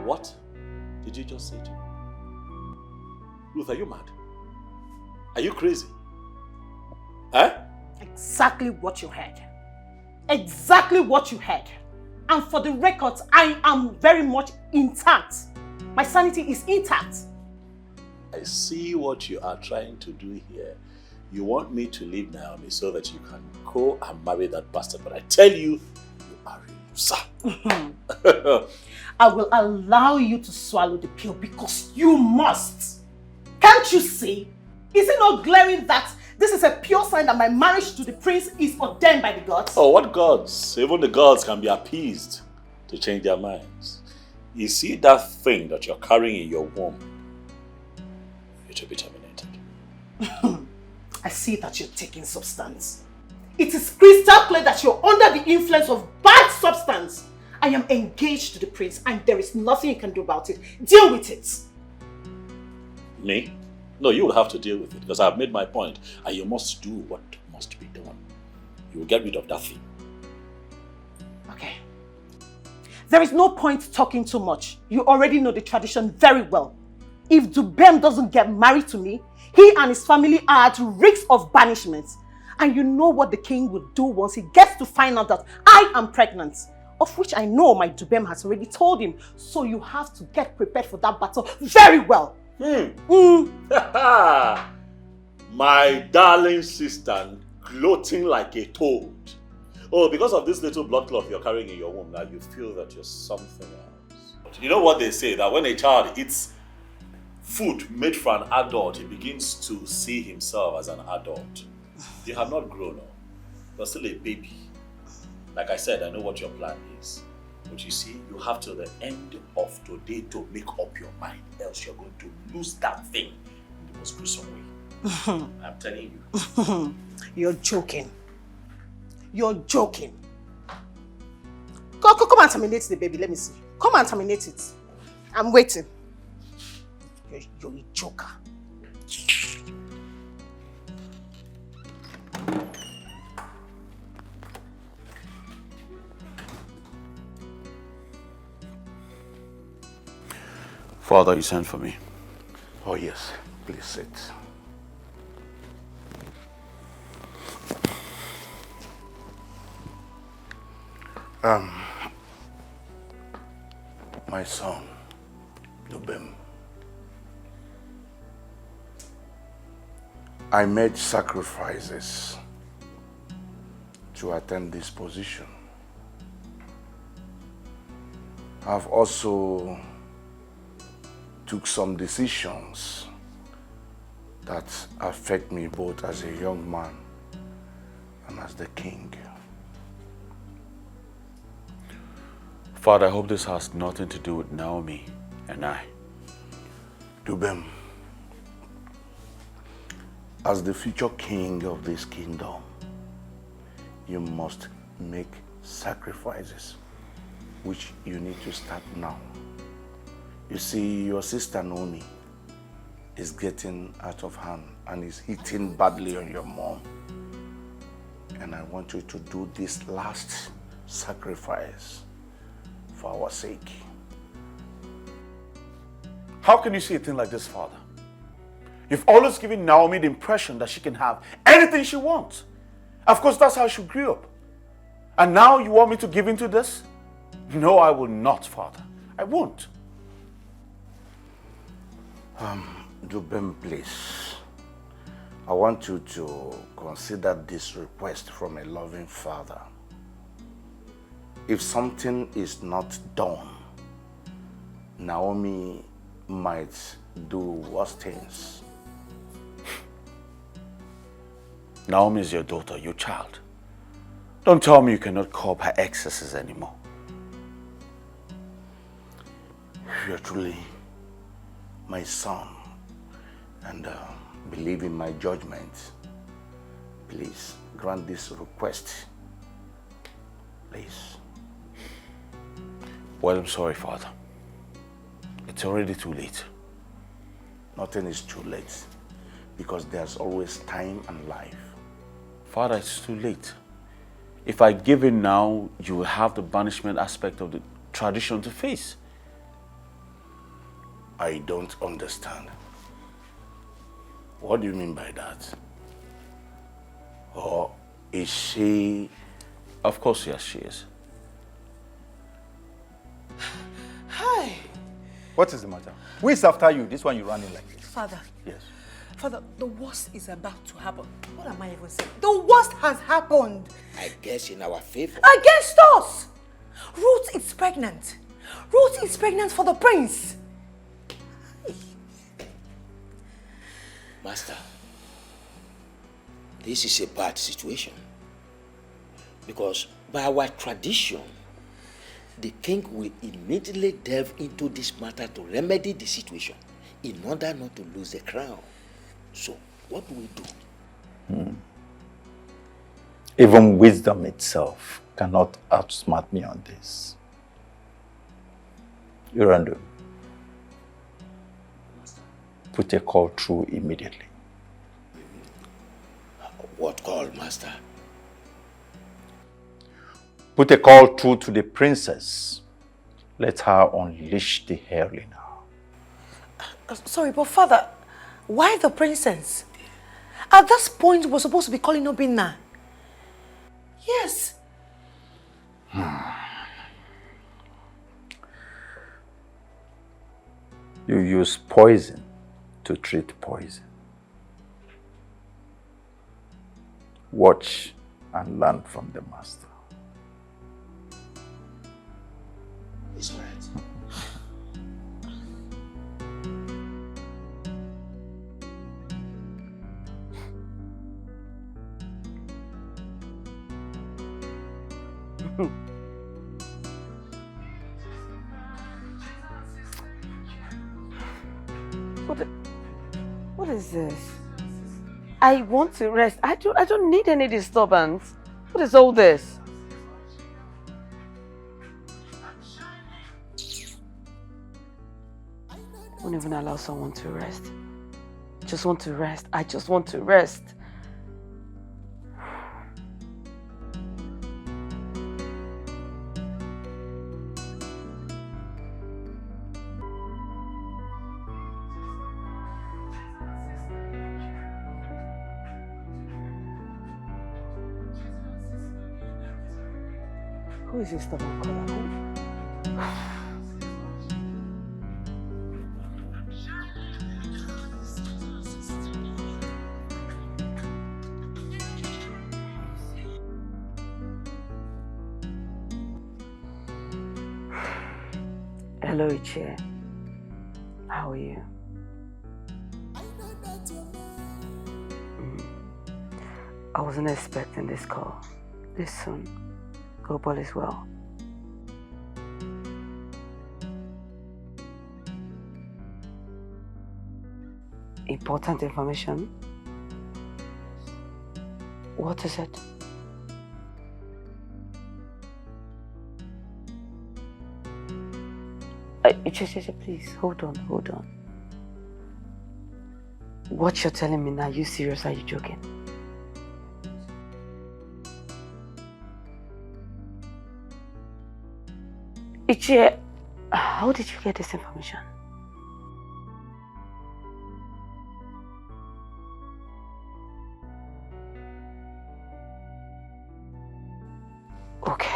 What did you just say to me? Ruth, are you mad? Are you crazy? Eh? Exactly what you heard. Exactly what you heard. And for the record, I am very much intact. My sanity is intact. I see what you are trying to do here. You want me to leave Naomi so that you can go and marry that bastard, but I tell you, you are a loser. I will allow you to swallow the pill because you must. Can't you see? Is it not glaring that this is a pure sign that my marriage to the prince is ordained by the gods? Oh, what gods? Even the gods can be appeased to change their minds. You see that thing that you're carrying in your womb? It will be terminated. I see that you're taking substance. It is crystal clear that you're under the influence of bad substance. I am engaged to the prince and there is nothing you can do about it. Deal with it. Me? No, you will have to deal with it because I've made my point and you must do what must be done. You will get rid of that thing. Okay. There is no point talking too much. You already know the tradition very well. If Dubem doesn't get married to me, he and his family are at risk of banishment. And you know what the king will do once he gets to find out that I am pregnant. Of which I know my Dubem has already told him. So you have to get prepared for that battle very well. My darling sister, gloating like a toad. Oh, because of this little blood clot you're carrying in your womb, now you feel that you're something else. You know what they say, that when a child eats food made for an adult, he begins to see himself as an adult. You have not grown up. You're still a baby. Like I said, I know what your plan is. But you see, you have till the end of today to make up your mind. Else you're going to lose that thing in the most gruesome way. I'm telling you. You're joking. You're joking. Come and terminate the baby. Let me see. Come and terminate it. I'm waiting. You're a joker. Father, you sent for me. Oh yes, please sit. My son, Dubem. I made sacrifices to attain this position. I've also took some decisions that affect me both as a young man and as the king. Father, I hope this has nothing to do with Naomi and I. Dubem, as the future king of this kingdom, you must make sacrifices, which you need to start now. You see, your sister Naomi is getting out of hand and is hitting badly on your mom. And I want you to do this last sacrifice for our sake. How can you say a thing like this, Father? You've always given Naomi the impression that she can have anything she wants. Of course, that's how she grew up. And now you want me to give in to this? No, I will not, Father. I won't. Dubem, please. I want you to consider this request from a loving father. If something is not done, Naomi might do worse things. Naomi is your daughter, your child. Don't tell me you cannot curb her excesses anymore. You're truly my son and believe in my judgment. Please grant this request. Please. Well, I'm sorry, Father. It's already too late. Nothing is too late because there's always time and life. Father, it's too late. If I give in now, you will have the banishment aspect of the tradition to face. I don't understand. What do you mean by that? Or is she... Of course, yes, she is. Hi. What is the matter? Who is after you? This one you running like this. Father. Yes. Father, the worst is about to happen. What am I even saying? The worst has happened. I guess in our favor. Against us! Ruth is pregnant. Ruth is pregnant for the prince. Master, this is a bad situation. Because by our tradition, the king will immediately delve into this matter to remedy the situation in order not to lose the crown. So, what do we do? Even wisdom itself cannot outsmart me on this. Urandu, put a call through immediately. What call, Master? Put a call through to the princess Let her unleash the hell in her. Sorry, but Father, why the princess? At this point, we're supposed to be calling Obinna. Yes. You use poison to treat poison. Watch and learn from the master. It's all right. What is this? I want to rest. I don't need any disturbance. What is all this? I won't even allow someone to rest. I just want to rest. I just want to rest. Who is this stubborn caller? Hello, Ichie. How are you? I wasn't expecting this call this soon. Hope all is well. Important information? What is it? Please, hold on. What you're telling me now, are you serious or are you joking? Ichie, how did you get this information? Okay.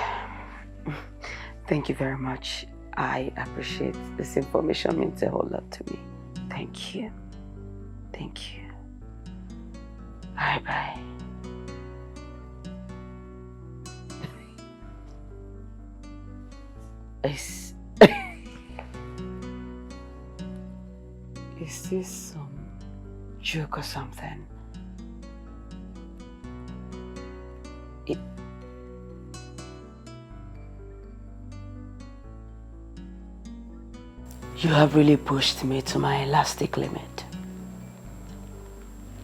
Thank you very much. I appreciate this information. It means a whole lot to me. Thank you. Thank you. Bye-bye. Is this some joke or something? You have really pushed me to my elastic limit.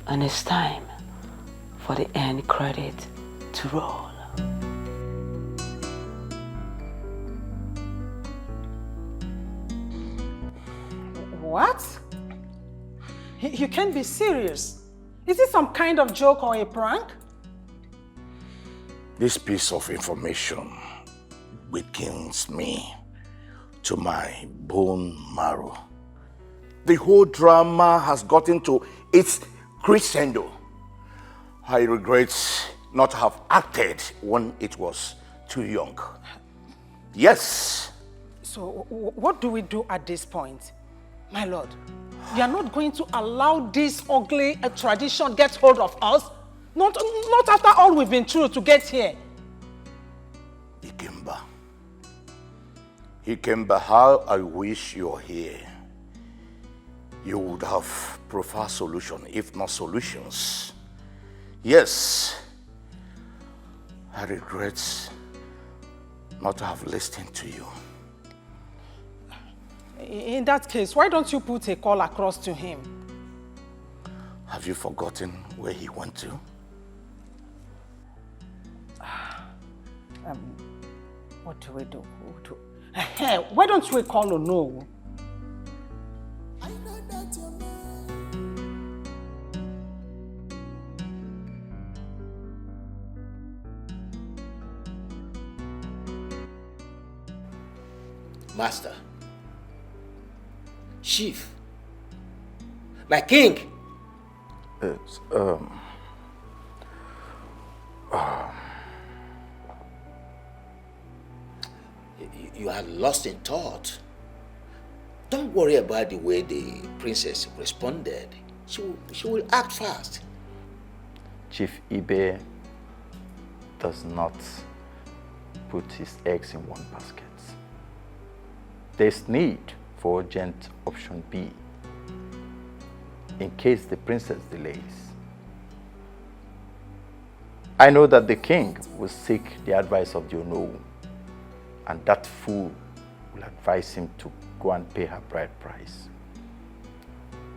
And it's time for the end credit to roll. What? You can't be serious. Is this some kind of joke or a prank? This piece of information weakens me to my bone marrow. The whole drama has gotten to its crescendo. I regret not to have acted when it was too young. Yes. So what do we do at this point? My lord, you are not going to allow this ugly tradition get hold of us? Not after all we've been through to get here. Ikemba, how I wish you're here. You would have preferred solution, if not solutions. Yes, I regret not to have listened to you. In that case, why don't you put a call across to him? Have you forgotten where he went to? What do we do? Why don't we call Ono? Master, Chief, my king. It's, You are lost in thought. Don't worry about the way the princess responded. She will act fast. Chief Ibe does not put his eggs in one basket. There's need for urgent option B in case the princess delays. I know that the king will seek the advice of the Onowu, and that fool will advise him to go and pay her bride price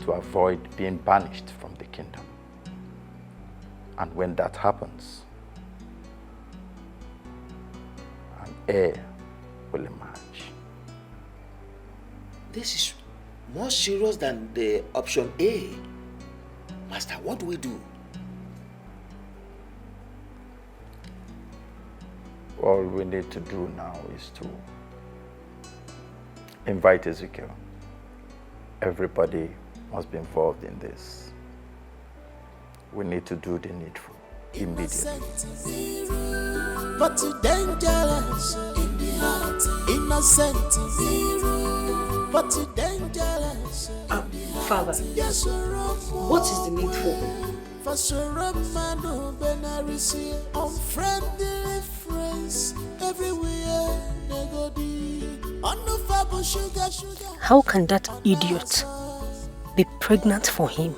to avoid being banished from the kingdom. And when that happens, an heir will emerge. This is more serious than the option A. Master, what do we do? All we need to do now is to invite Ezekiel. Everybody must be involved in this. We need to do the needful immediately. But too dangerous in the heart, innocent zero. But too dangerous. Father, what is the needful? Unfriendly friends everywhere they go deep. Unfathomable sugar. How can that idiot be pregnant for him?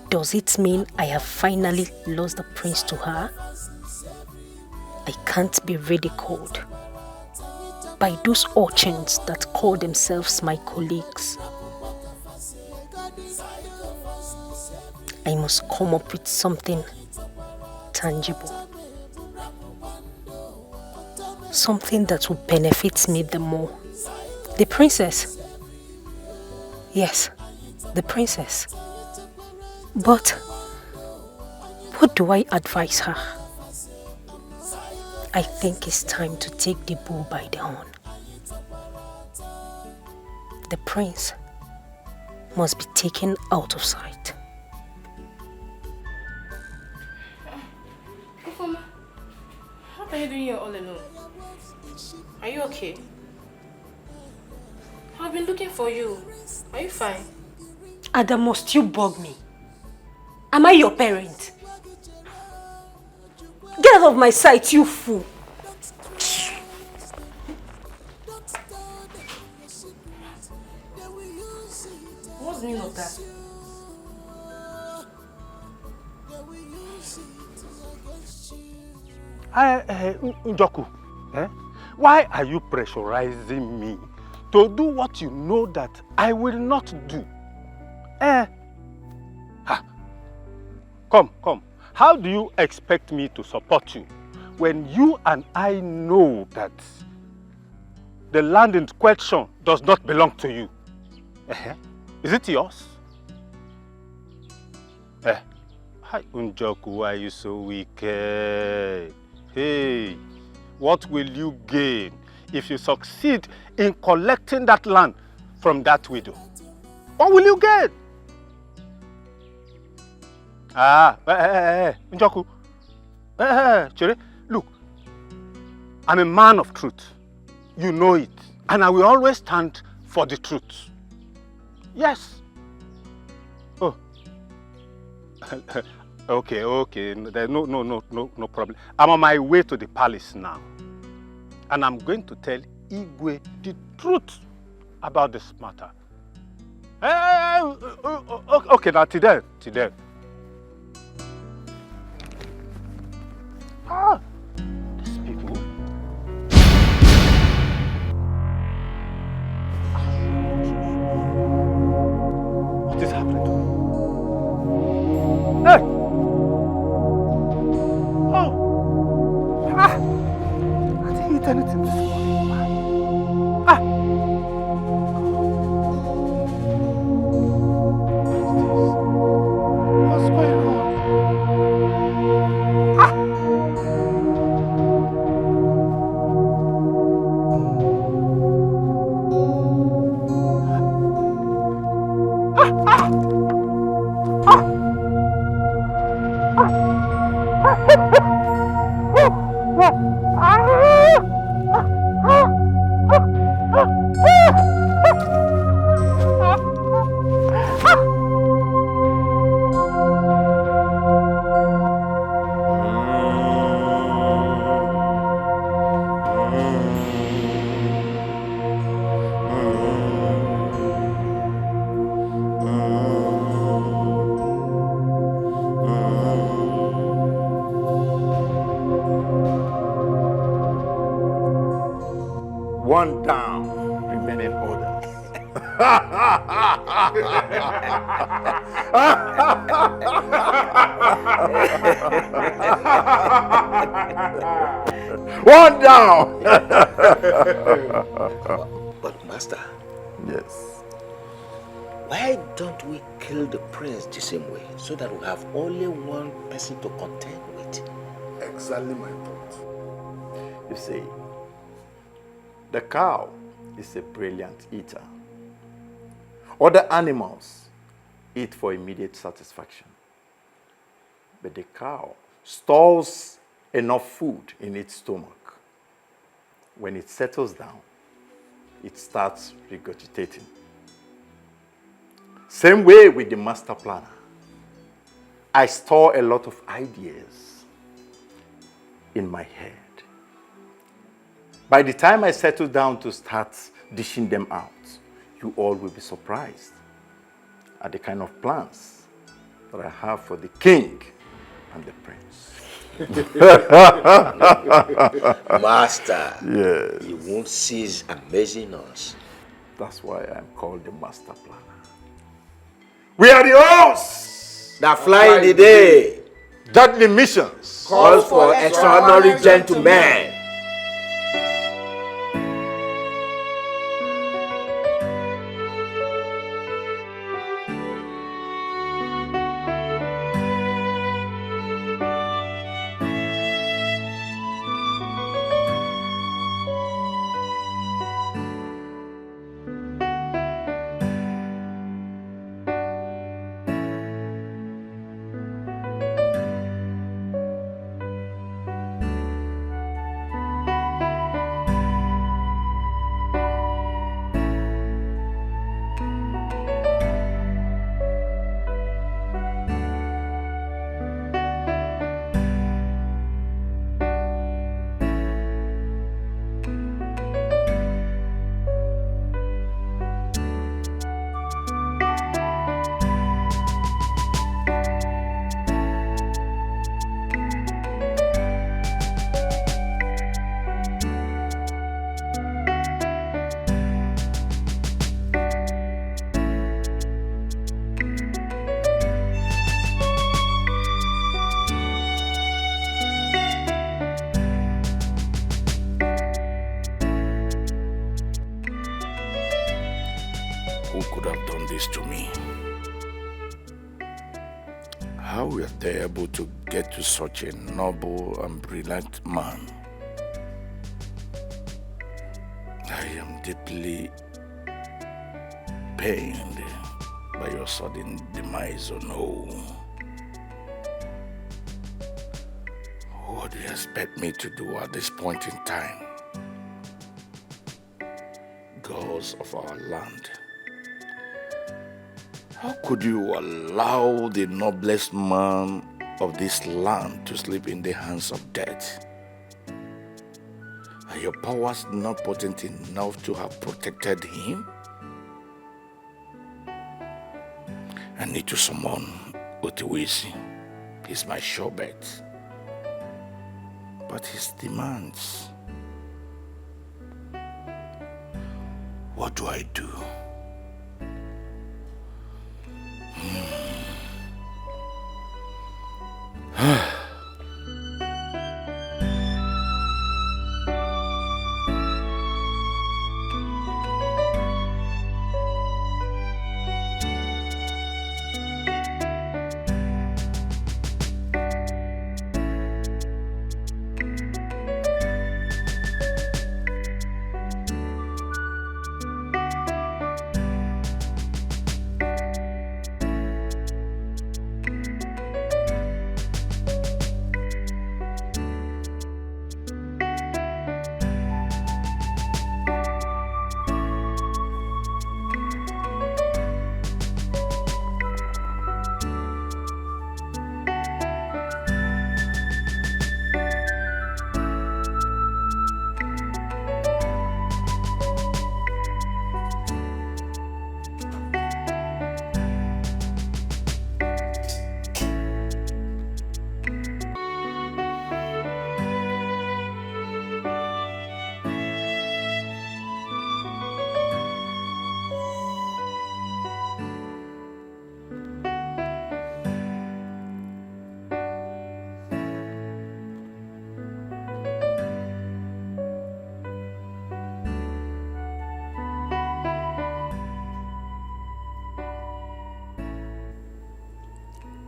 Does it mean I have finally lost the prince to her? I can't be ridiculed by those urchins that call themselves my colleagues. I must come up with something tangible. Something that will benefit me the more. The princess. Yes, the princess. But what do I advise her? I think it's time to take the bull by the horn. The prince must be taken out of sight. Mama, what are you doing here all alone? Are you okay? I've been looking for you. Are you fine? Ada, must you bug me? Am I your parent? Get out of my sight, you fool! What's the meaning of that? Njoku, why are you pressurizing me to do what you know that I will not do? Come. How do you expect me to support you when you and I know that the land in question does not belong to you? Is it yours? Hi, Njoku, why are you so wicked? Hey, what will you gain if you succeed in collecting that land from that widow? What will you get? Njoku. Chere, look, I'm a man of truth. You know it. And I will always stand for the truth. Yes. Oh. Okay. There's no problem. I'm on my way to the palace now. And I'm going to tell Igwe the truth about this matter. Okay, now till then. These people. What is happening to me? Hey! I didn't eat anything this morning. What's going on? One down, remaining orders. One down. But master. Yes. Why don't we kill the prince the same way so that we have only one person to contend with? Exactly my thought. You see, the cow is a brilliant eater. Other animals eat for immediate satisfaction. But the cow stores enough food in its stomach. When it settles down, it starts regurgitating. Same way with the master planner. I store a lot of ideas in my head. By the time I settle down to start dishing them out, you all will be surprised at the kind of plans that I have for the king and the prince. Master, yes. You won't cease amazing us. That's why I'm called the master planner. We are the hosts that fly in the day. Deadly missions calls for extraordinary gentlemen. Who could have done this to me? How were they able to get to such a noble and brilliant man? I am deeply pained by your sudden demise, oh no. What do you expect me to do at this point in time? Gods of our land, how could you allow the noblest man of this land to sleep in the hands of death? Are your powers not potent enough to have protected him? I need to summon Otiwisi. He's my sure bet. But his demands... What do I do?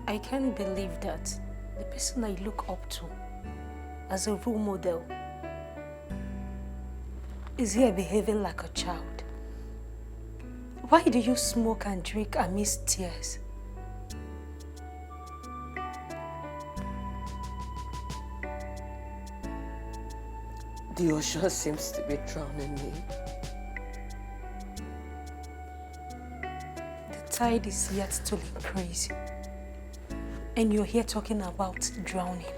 I can't believe that the person I look up to as a role model is here behaving like a child. Why do you smoke and drink amidst tears? The ocean seems to be drowning me. The tide is yet to increase. And you're here talking about drowning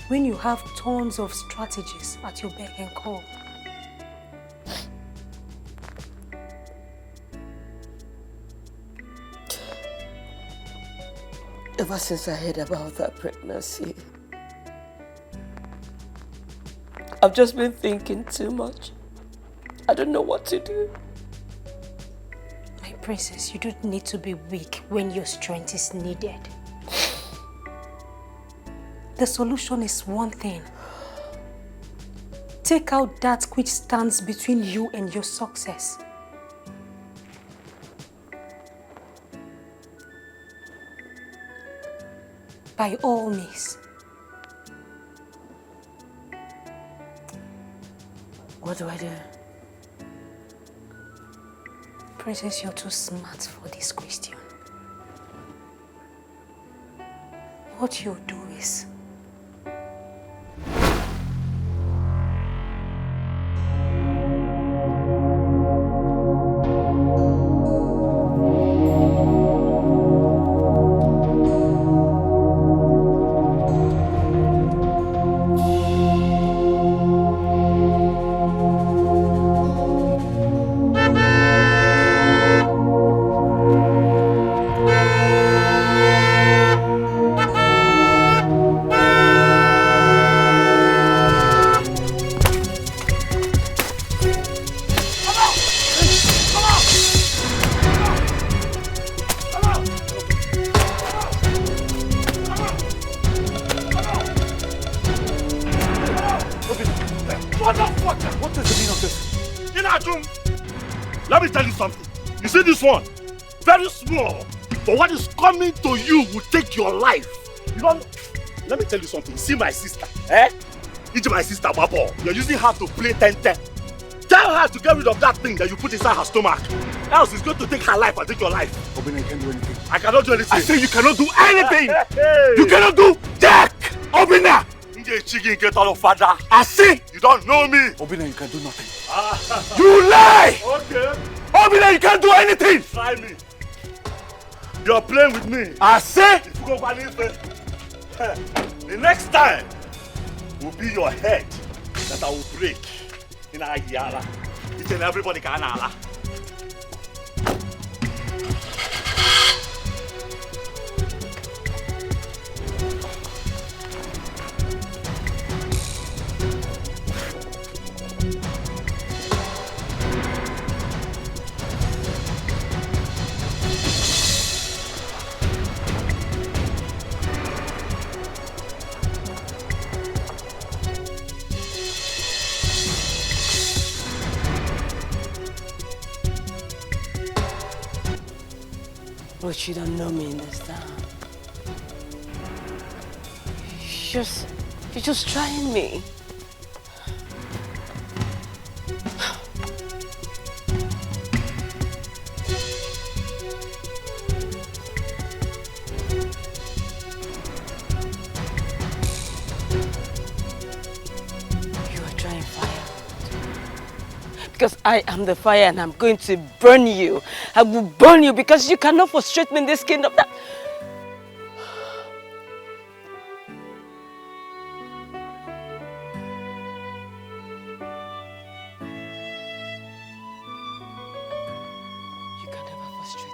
when you have tons of strategies at your beck and call. Ever since I heard about that pregnancy, I've just been thinking too much. I don't know what to do. My princess, you don't need to be weak when your strength is needed. The solution is one thing. Take out that which stands between you and your success. By all means. What do I do? Princess, you're too smart for this question. What you do is Let me tell you something. You see this one? Very small. But what is coming to you will take your life. You don't... Let me tell you something. See my sister, eh? It's my sister, Babo. You're using her to play 10-10. Tell her to get rid of that thing that you put inside her stomach. Else it's going to take her life and take your life. Obina, you can't do anything. I cannot do anything. I say you cannot do anything. Hey. You cannot do jack. Obina. I say you don't know me. Obina, you can do nothing. You lie. Okay. Obina, you can't do anything. Try me. You're playing with me. I say. The next time will be your head that I will break. In a yara. Each and everybody can ala. But you don't know me in this town. You're just trying me. You are trying fire. Because I am the fire and I'm going to burn you. I will burn you because you cannot frustrate me in this kingdom. You can never frustrate me.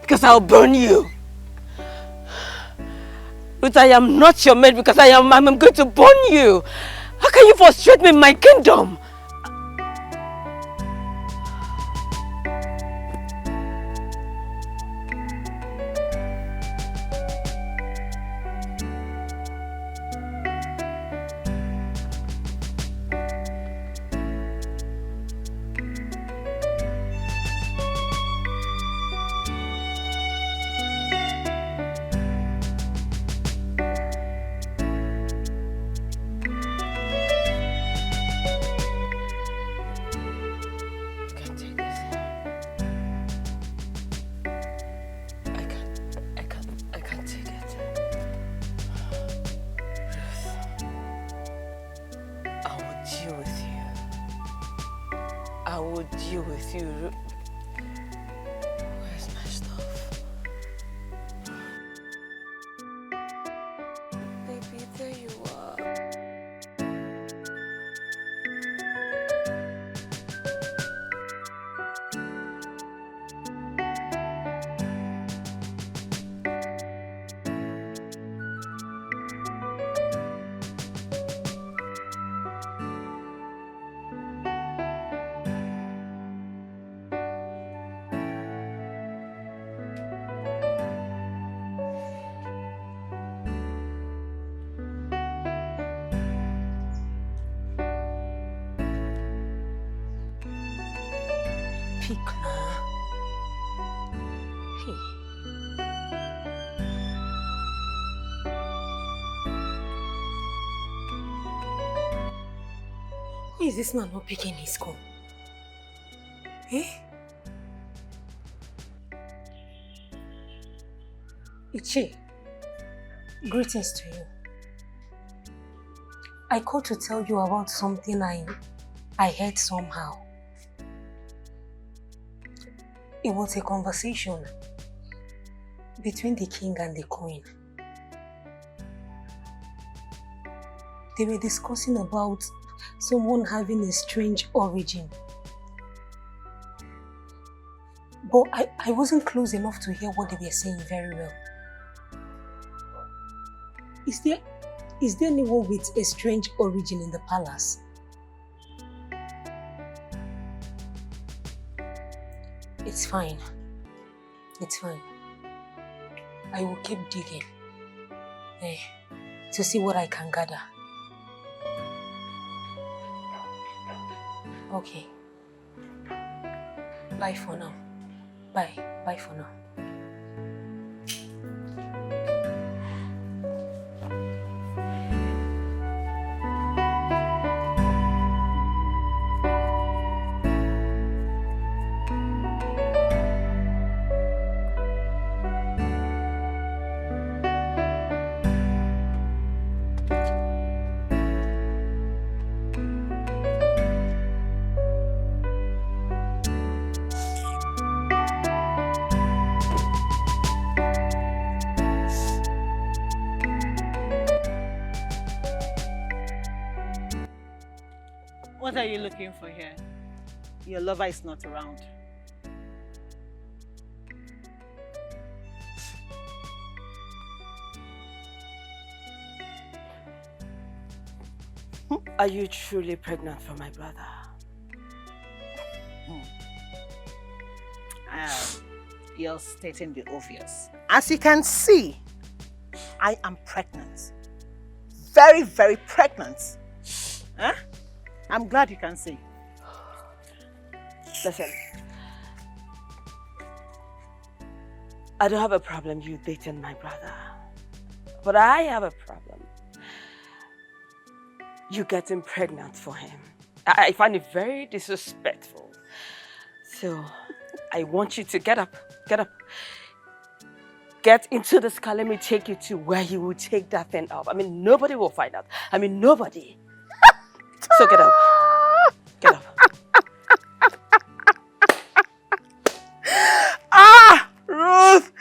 Because I'll burn you. Ruth, I am not your mate because I'm going to burn you. How can you frustrate me in my kingdom? Why is this man not picking his call? Eh? Ichi, greetings to you. I called to tell you about something I heard somehow. It was a conversation between the king and the queen. They were discussing about someone having a strange origin. But I wasn't close enough to hear what they were saying very well. Is there anyone with a strange origin in the palace? It's fine. It's fine. I will keep digging to see what I can gather. Okay. Bye for now. Bye. Bye for now. What are you looking for here? Your lover is not around. Are you truly pregnant for my brother? You're stating the obvious. As you can see, I am pregnant. Very, very pregnant. Huh? I'm glad you can see. Listen, I don't have a problem you dating my brother, but I have a problem you getting pregnant for him. I find it very disrespectful. So I want you to get up. Get into this car. Let me take you to where you will take that thing up. I mean, nobody will find out. I mean, nobody. So get up. Get up. Ruth!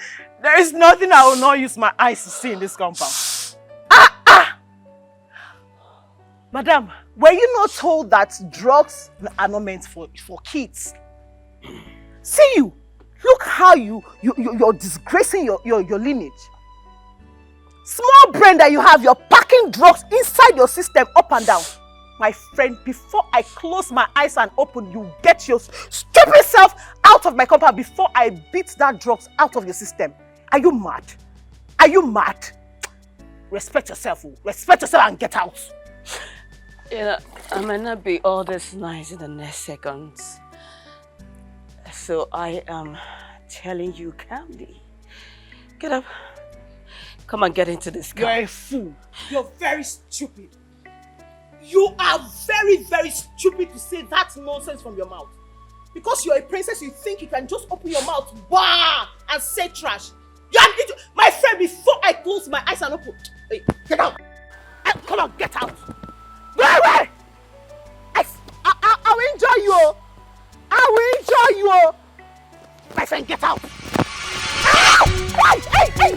There is nothing I will not use my eyes to see in this compound. Madam, were you not told that drugs are not meant for kids? See you! Look how you're disgracing your lineage. Small brain that you have, you're packing drugs inside your system up and down. My friend, before I close my eyes and open, you get your stupid self out of my compound before I beat that drugs out of your system. Are you mad? Are you mad? Respect yourself. Respect yourself and get out. You know, I might not be all this nice in the next seconds. So I am telling you calmly. Get up. Come on, get into this car. You're a fool. You're very stupid. You are very, very stupid to say that nonsense from your mouth. Because you're a princess, you think you can just open your mouth, bah, and say trash. My friend, before I close my eyes and open, hey, get out. Come on, get out. Go away. I will enjoy you. I will enjoy you. My friend, get out. Hey, hey,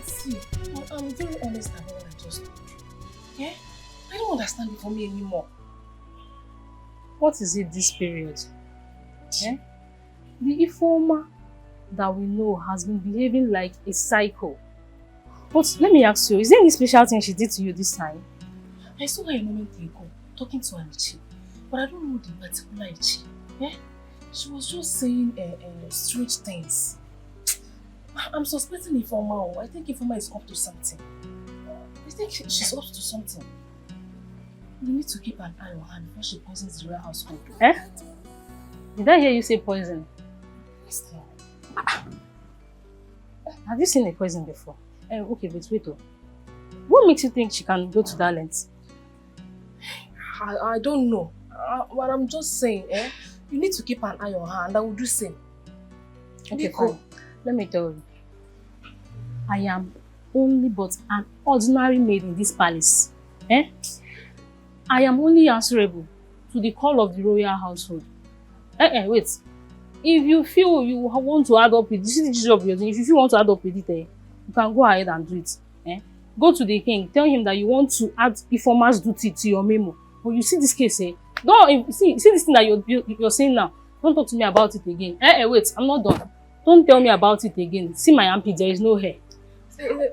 See, I'm very honest about what I just told you. Yeah? I don't understand it for me anymore. What is it this period? Eh? The Ifeoma that we know has been behaving like a psycho. But let me ask you, is there any special thing she did to you this time? I saw her a moment ago, talking to an Ichi, but I don't know the particular Ichi. Yeah? She was just saying strange things. I'm suspecting Ifeoma. I think Ifeoma is up to something. I think she's up to something. You need to keep an eye on her before she poisons the real household. Eh? Did I hear you say poison? Yes, no. Have you seen a poison before? Okay, but wait. What makes you think she can go to that length? I don't know. What I'm just saying, you need to keep an eye on her and I will do the same. Okay, fine. Let me tell you. I am only but an ordinary maid in this palace. I am only answerable to the call of the royal household. Wait. If you feel you want to add up with this is the job you're doing, if you want to add up with it, you can go ahead and do it. Go to the king, tell him that you want to add Ifeoma's duty to your memo. But you see this case, don't see this thing that you're saying now. Don't talk to me about it again. Wait, I'm not done. Don't tell me about it again. See my armpit, there is no hair.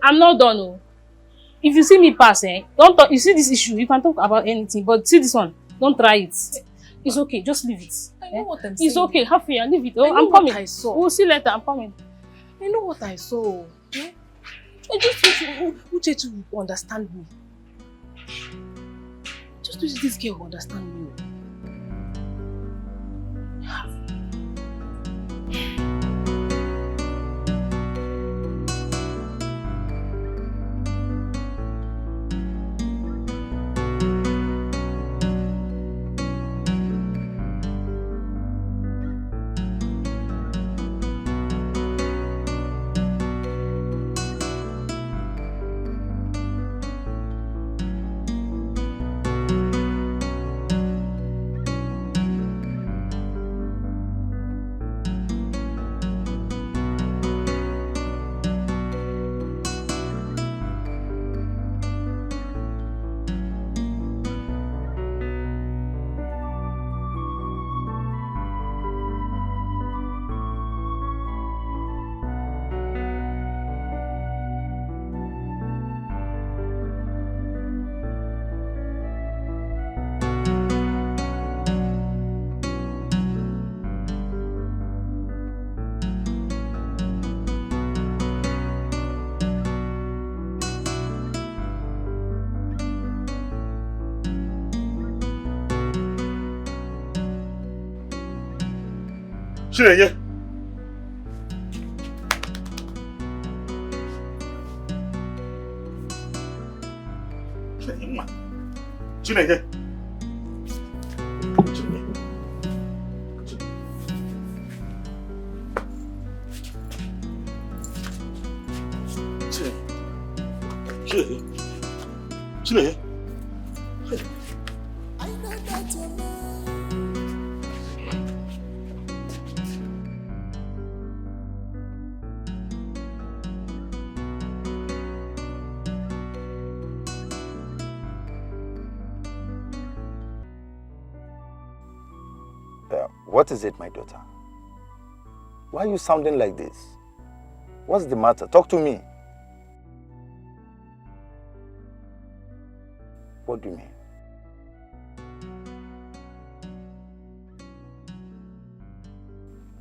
I'm not done. Oh. If you see me pass, don't talk. You see this issue, you can talk about anything, but see this one, don't try it. It's okay, just leave it. I know what I'm saying. It's okay, have fear, leave it. I know I'm coming. what I saw. We'll see later, I'm coming. I know what I saw. I just wish Uchechi will understand me. Just wish this girl will understand me. Chinenye. Chinenye. Chineye. What is it, my daughter? Why are you sounding like this? What's the matter? Talk to me. What do you mean?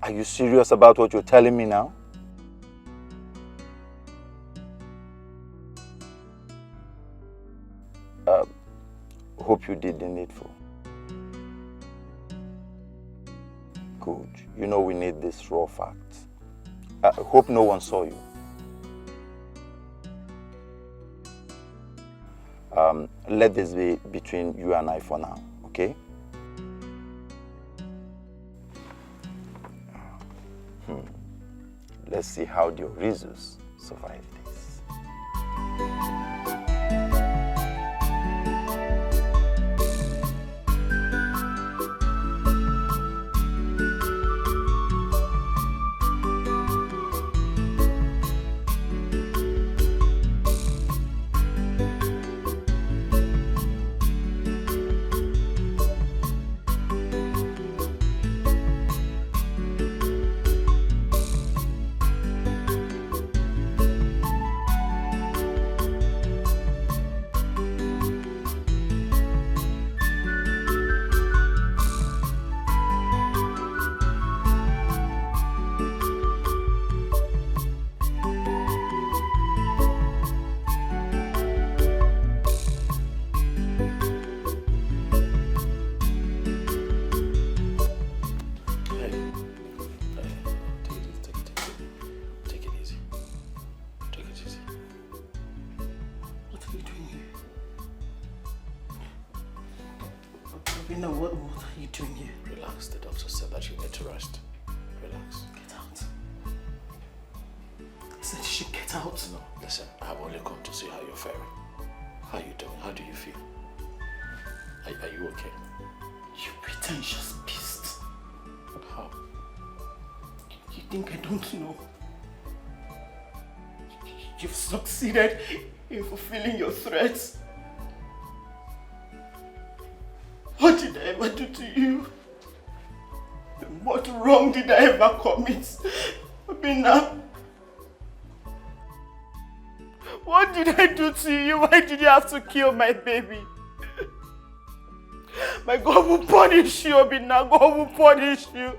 Are you serious about what you're telling me now? Hope you did the needful. Good. You know we need this raw facts. I hope no one saw you. Let this be between you and I for now, okay? Let's see how the Orizus survive this. What are you doing here? Relax. The doctor said that you need to rest. Relax. Get out. I said you should get out. No, listen. I've only come to see how you're faring. How are you doing? How do you feel? Are you okay? You pretentious beast. How? You think I don't know? You've succeeded in fulfilling your threats. What did I ever do to you? What wrong did I ever commit? Obinna, what did I do to you? Why did you have to kill my baby? My God will punish you, Obinna. God will punish you.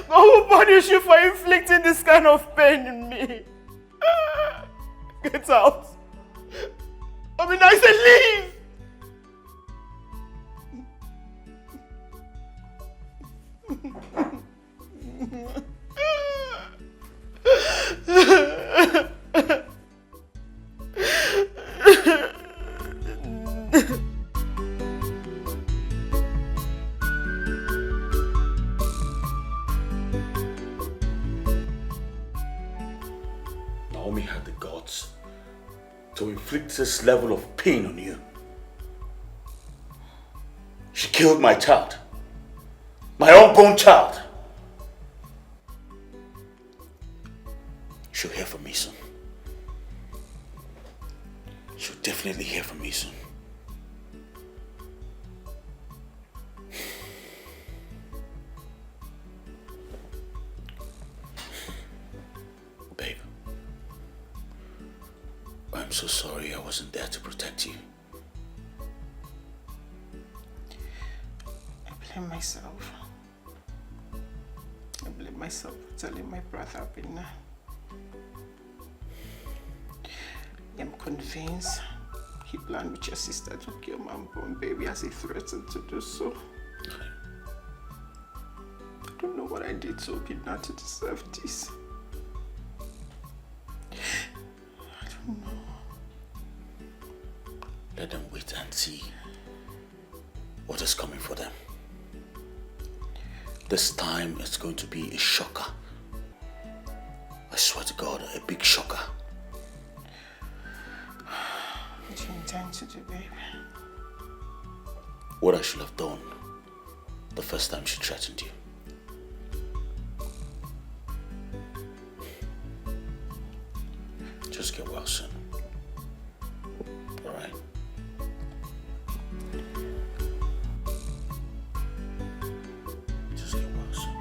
God will punish you for inflicting this kind of pain in me. Get out. Obinna, I said leave. Naomi had the guts to inflict this level of pain on you. She killed my child. My unborn child. She'll hear from me soon. She'll definitely hear from me soon. Babe, I'm so sorry I wasn't there to protect you. I blame myself. I blame myself for telling my brother Obinna. I'm convinced he planned with your sister to kill my unborn baby as he threatened to do so. I don't know what I did to Obinna to deserve this. I don't know. Let them wait and see what is coming for them. This time it's going to be a shocker. I swear to God, a big shocker. do you intend to do, babe? What I should have done the first time she threatened you. Just get well soon. All right? Just get well soon.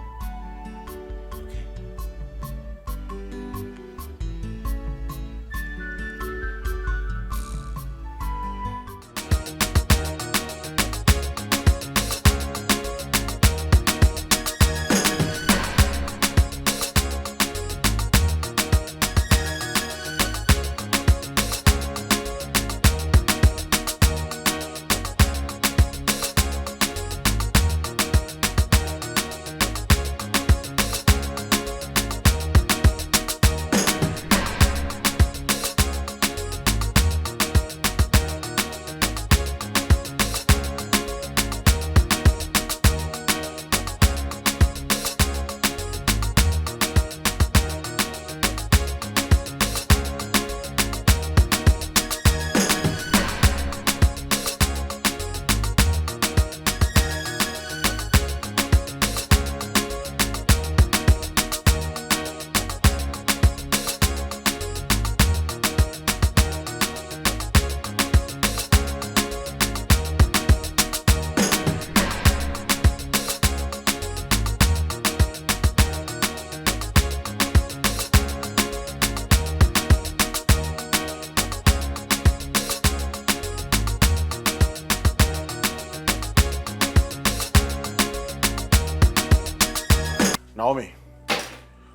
Naomi,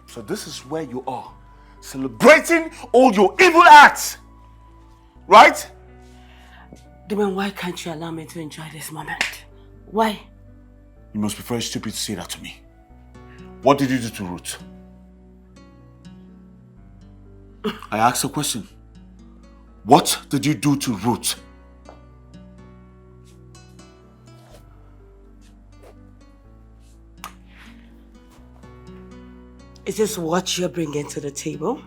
so this is where you are, celebrating all your evil acts, right? Then why can't you allow me to enjoy this moment? Why? You must be very stupid to say that to me. What did you do to Ruth? I asked a question. What did you do to Ruth? Is this what you're bringing to the table?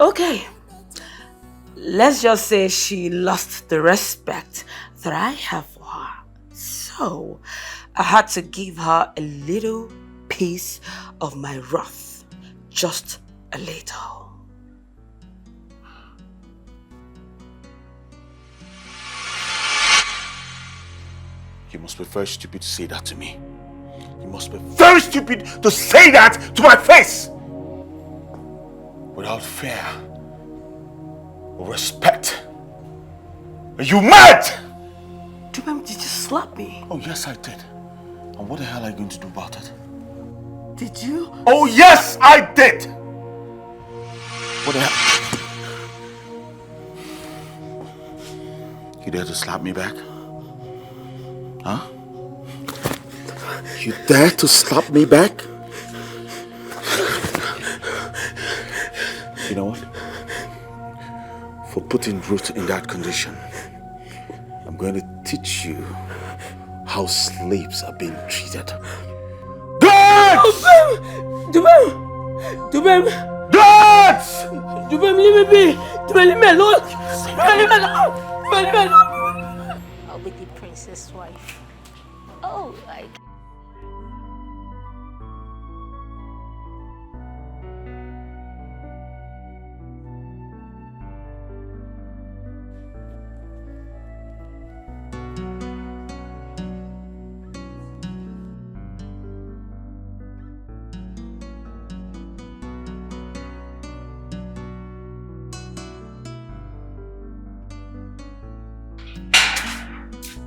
Okay. Let's just say she lost the respect that I have for her. So, I had to give her a little piece of my wrath. Just a little. You must be very stupid to say that to me. You must be very stupid to say that to my face! Without fear or respect. Are you mad? Did you slap me? Oh, yes, I did. And what the hell are you going to do about it? Did you? Oh, yes, I did! What the hell? You dare to slap me back? Huh? You dare to slap me back? You know what? For putting Ruth in that condition, I'm going to teach you how slaves are being treated. Dance! Dubem! Dance! Dubem, leave me be! Dubem, leave me alone! Dubem, leave me alone! Dubem, leave me alone! I'll be the princess wife. Oh, like.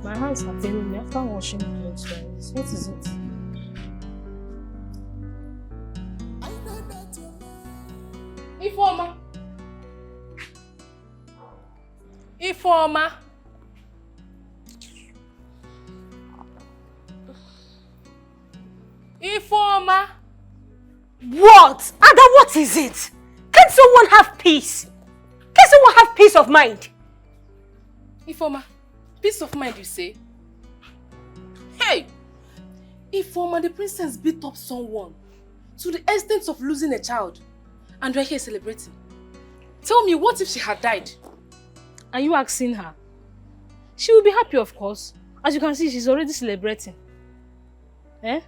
My hands are paining me after washing clothes. Guys. What is it? Ifeoma. Ifeoma. Ifeoma. What? Ada, what is it? Can't someone have peace? Can't someone have peace of mind? Ifeoma, peace of mind, you say? Hey! Ifeoma, the princess beat up someone to the extent of losing a child. And we're here celebrating. Tell me, what if she had died? Are you asking her? She will be happy, of course. As you can see, she's already celebrating. Eh?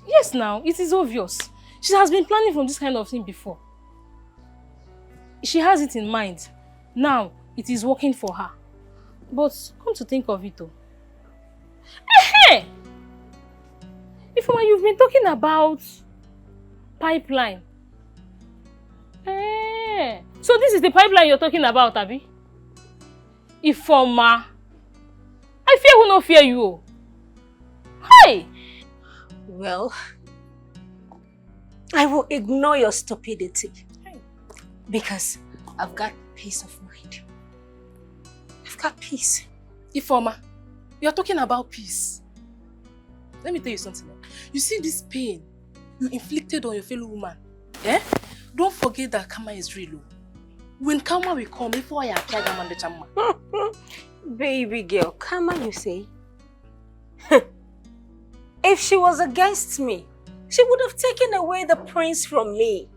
Yes, now, it is obvious. She has been planning for this kind of thing before. She has it in mind. Now, it is working for her. But, come to think of it, though. Hey! Ifeoma, you've been talking about pipeline. Hey. So this is the pipeline you're talking about, Abi? Ifeoma, I fear who no fear you. Hi! Well, I will ignore your stupidity. Because I've got peace of mind. I've got peace. Ifeoma, you're talking about peace. Let me tell you something. You see this pain you inflicted on your fellow woman? Eh? Don't forget that karma is real. When karma will come, before I apply the chama. Baby girl, karma you say? If she was against me, she would have taken away the prince from me.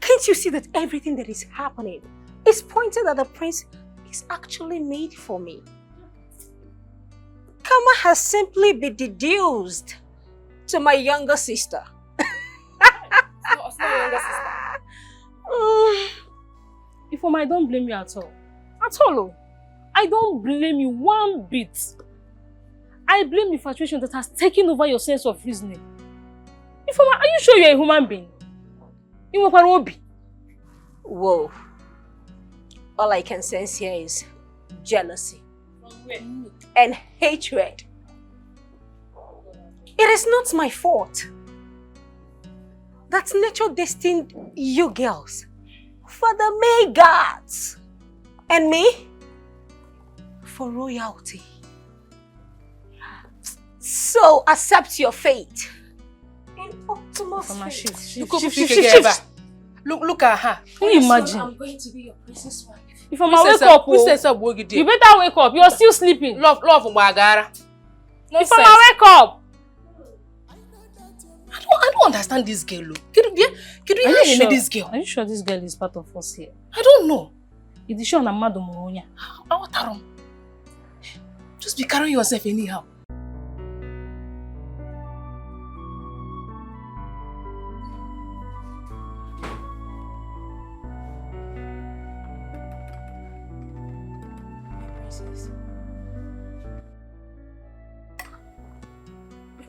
Can't you see that everything that is happening is pointing that the prince is actually made for me? Karma has simply been deduced to my younger sister. It's not your younger sister. Ifeoma, I don't blame you at all. At all. Oh. I don't blame you one bit. I blame the infatuation that has taken over your sense of reasoning. Ifeoma, are you sure you're a human being? Whoa. All I can sense here is jealousy and hatred. It is not my fault that nature destined you girls for the May gods and me for royalty. So accept your fate. Shift. Look at her. Can you imagine? I'm going to be your princess wife. If I'm wake up, you better wake up. You're still sleeping. Love, Magara. If I'm wake up. I don't understand this girl. Can you show this girl? Are you sure this girl is part of us here? I don't know. It is sure na Madam Moronya. Just be carrying yourself anyhow.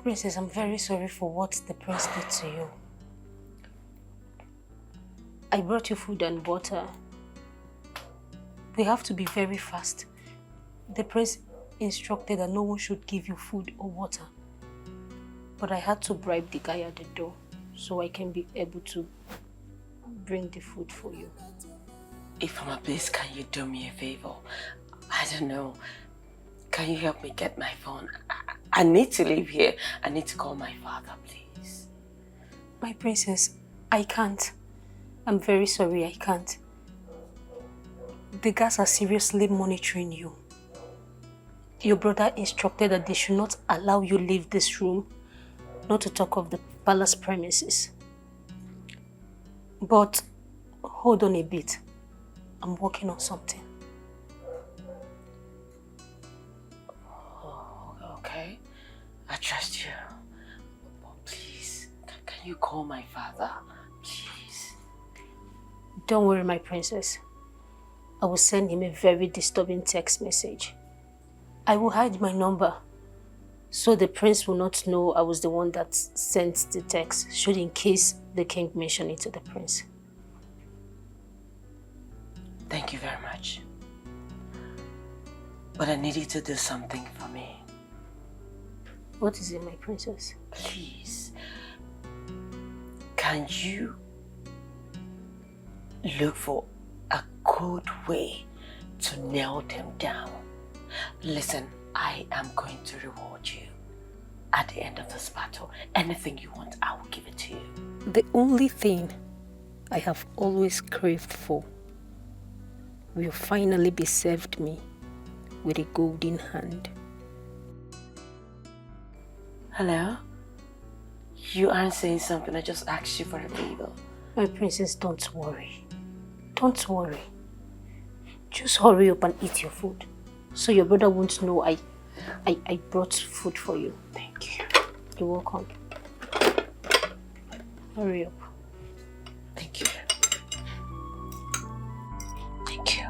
Princess, I'm very sorry for what the prince did to you. I brought you food and water. We have to be very fast. The prince instructed that no one should give you food or water. But I had to bribe the guy at the door so I can be able to bring the food for you. Ifeoma, please, can you do me a favor? I don't know. Can you help me get my phone? I need to leave here. I need to call my father, please. My princess, I can't. I'm very sorry, I can't. The guards are seriously monitoring you. Your brother instructed that they should not allow you leave this room, not to talk of the palace premises. But hold on a bit. I'm working on something. Okay, I trust you. But please, can you call my father? Please. Don't worry, my princess. I will send him a very disturbing text message. I will hide my number so the prince will not know I was the one that sent the text, should in case the king mention it to the prince. Thank you very much. But I need you to do something for me. What is it, my princess? Please. Can you look for a good way to nail them down? Listen, I am going to reward you at the end of this battle. Anything you want, I will give it to you. The only thing I have always craved for will finally be served me with a golden hand. Hello? You aren't saying something. I just asked you for a favor. My princess, don't worry. Don't worry. Just hurry up and eat your food. So your brother won't know I brought food for you. Thank you. You're welcome. Hurry up. Thank you. Thank you.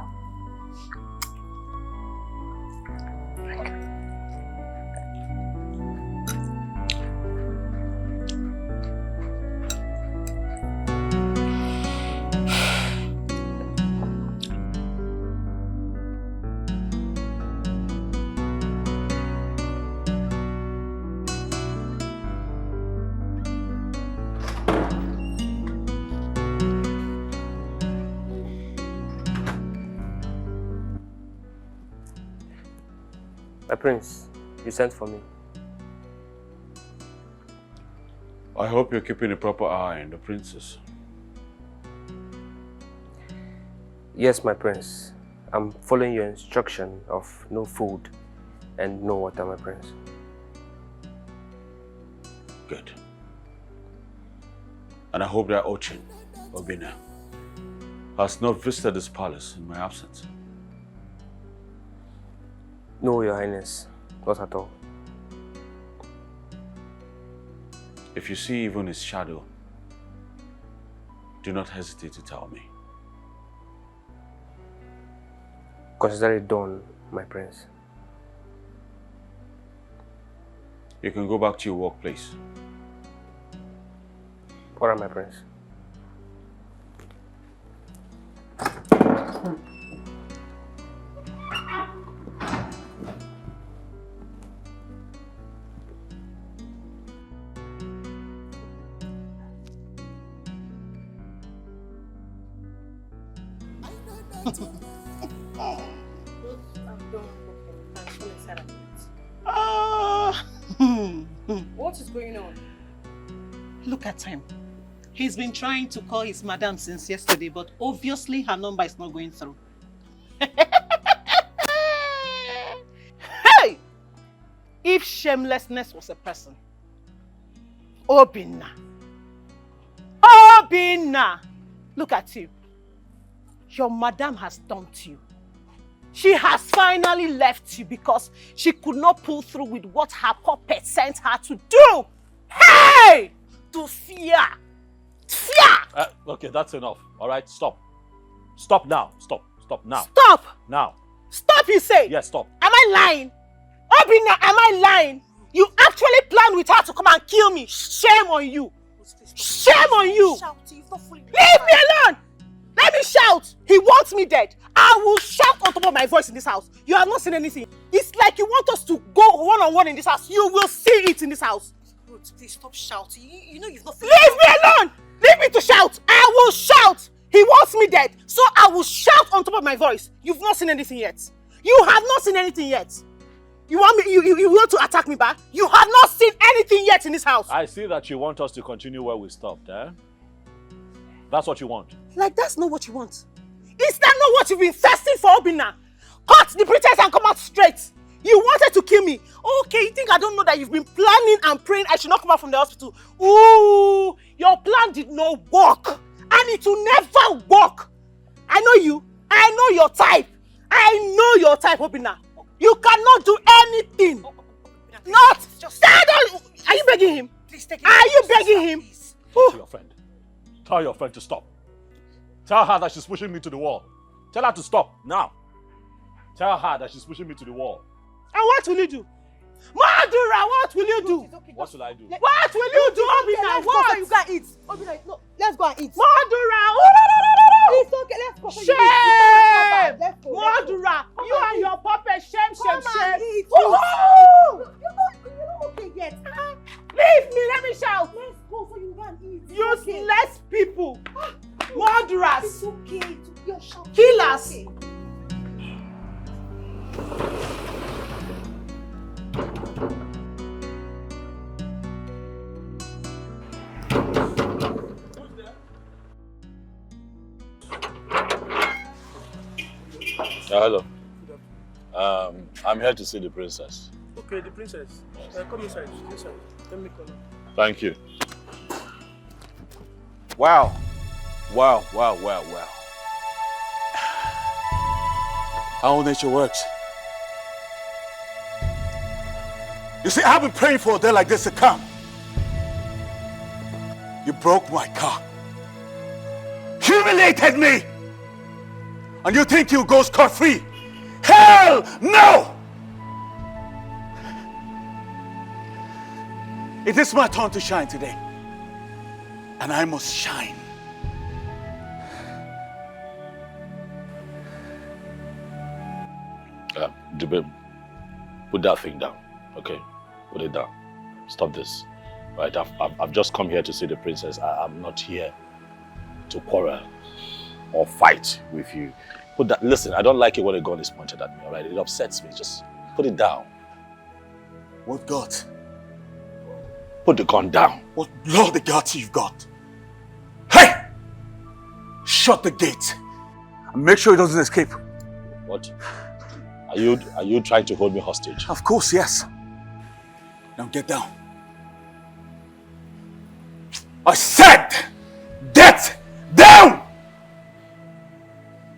My prince, you sent for me. I hope you're keeping a proper eye on the princess. Yes, my prince. I'm following your instruction of no food and no water, my prince. Good. And I hope that Ochin, Obina, has not visited this palace in my absence. No, your highness. Not at all. If you see even his shadow, do not hesitate to tell me. Consider it done, my prince. You can go back to your workplace. All right, my prince. What is going on? Look at him. He's been trying to call his madam since yesterday, but obviously her number is not going through. Hey! If shamelessness was a person, Obinna. Obinna! Look at you. Your madam has dumped you. She has finally left you because she could not pull through with what her puppet sent her to do. Hey! To fear. Fear! Okay, that's enough. All right, stop. Stop now. Stop. Stop now. Stop! Now. Stop, you say? Yes, stop. Am I lying? Obinna, am I lying? You actually planned with her to come and kill me. Shame on you. Shame on you. Leave me alone. Let me shout. He wants me dead. I will shout on top of my voice in this house. You have not seen anything. It's like you want us to go one-on-one in this house. You will see it in this house. Ruth, please stop shouting. You know you've not... Leave me alone. Leave me to shout. I will shout. He wants me dead. So I will shout on top of my voice. You've not seen anything yet. You have not seen anything yet. You want me? You want to attack me back? You have not seen anything yet in this house. I see that you want us to continue where we stopped, eh? That's what you want. Like, that's not what you want. Is that not what you've been thirsting for, Obinna? Cut the pretense and come out straight. You wanted to kill me. Okay, you think I don't know that you've been planning and praying I should not come out from the hospital? Ooh, your plan did not work. And it will never work. I know you. I know your type. I know your type, Obinna. You cannot do anything. Not. Stand on. Are you begging him? Please take it. Are you begging him? Talk to your friend. Tell your friend to stop. Tell her that she's pushing me to the wall. Tell her to stop now. Tell her that she's pushing me to the wall. And what will you do? Madura, what will you do? What will I do? What will you do, Obinna? What? You can't eat. Obinna, no, let's go and eat. Madura! It's okay, let's go. Shame! Madura, you and your puppet, shame, shame, shame. Eat. Woohoo! You're not okay yet. Leave me, let me shout. Let's go so you can eat. Useless people. Murderers. It's okay. You're shouting. Killers. Okay. Hello. I'm here to see the princess. Okay, the princess. Come inside. Let me call her. Thank you. Wow. How nature works. You see, I've been praying for a day like this to come. You broke my car. Humiliated me. And you think you'll go scot-free? Hell no! It is my turn to shine today. And I must shine. Jubim, put that thing down, okay? Put it down. Stop this. Right, I've just come here to see the princess. I'm not here to quarrel or fight with you. Put that, listen, I don't like it when a gun is pointed at me, all right? It upsets me. Just put it down. What God? Put the gun down. What blood the guts you've got? Hey! Shut the gate. And make sure he doesn't escape. What? Are you trying to hold me hostage? Of course, yes. Now get down. I said, get down!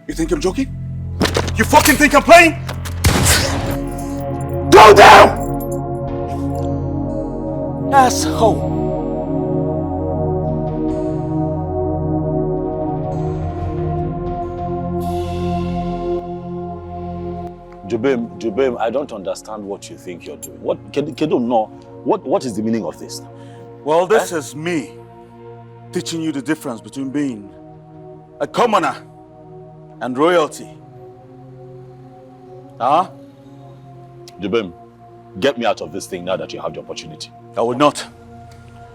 You think I'm joking? You fucking think I'm playing? Go down! Asshole. Jubim, I don't understand what you think you're doing. What is the meaning of this? Well, this is me teaching you the difference between being a commoner and royalty. Huh? Jubim, get me out of this thing now that you have the opportunity. I will not.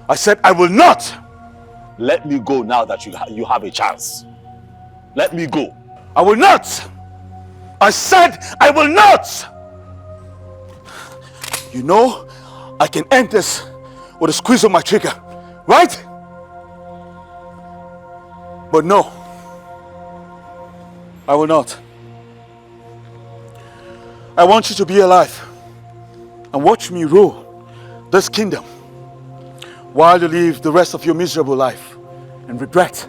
I said I will not. Let me go now that you have a chance. Let me go. I will not. I said I will not. You know, I can end this with a squeeze of my trigger, right? But no, I will not. I want you to be alive and watch me rule this kingdom while you live the rest of your miserable life in regret.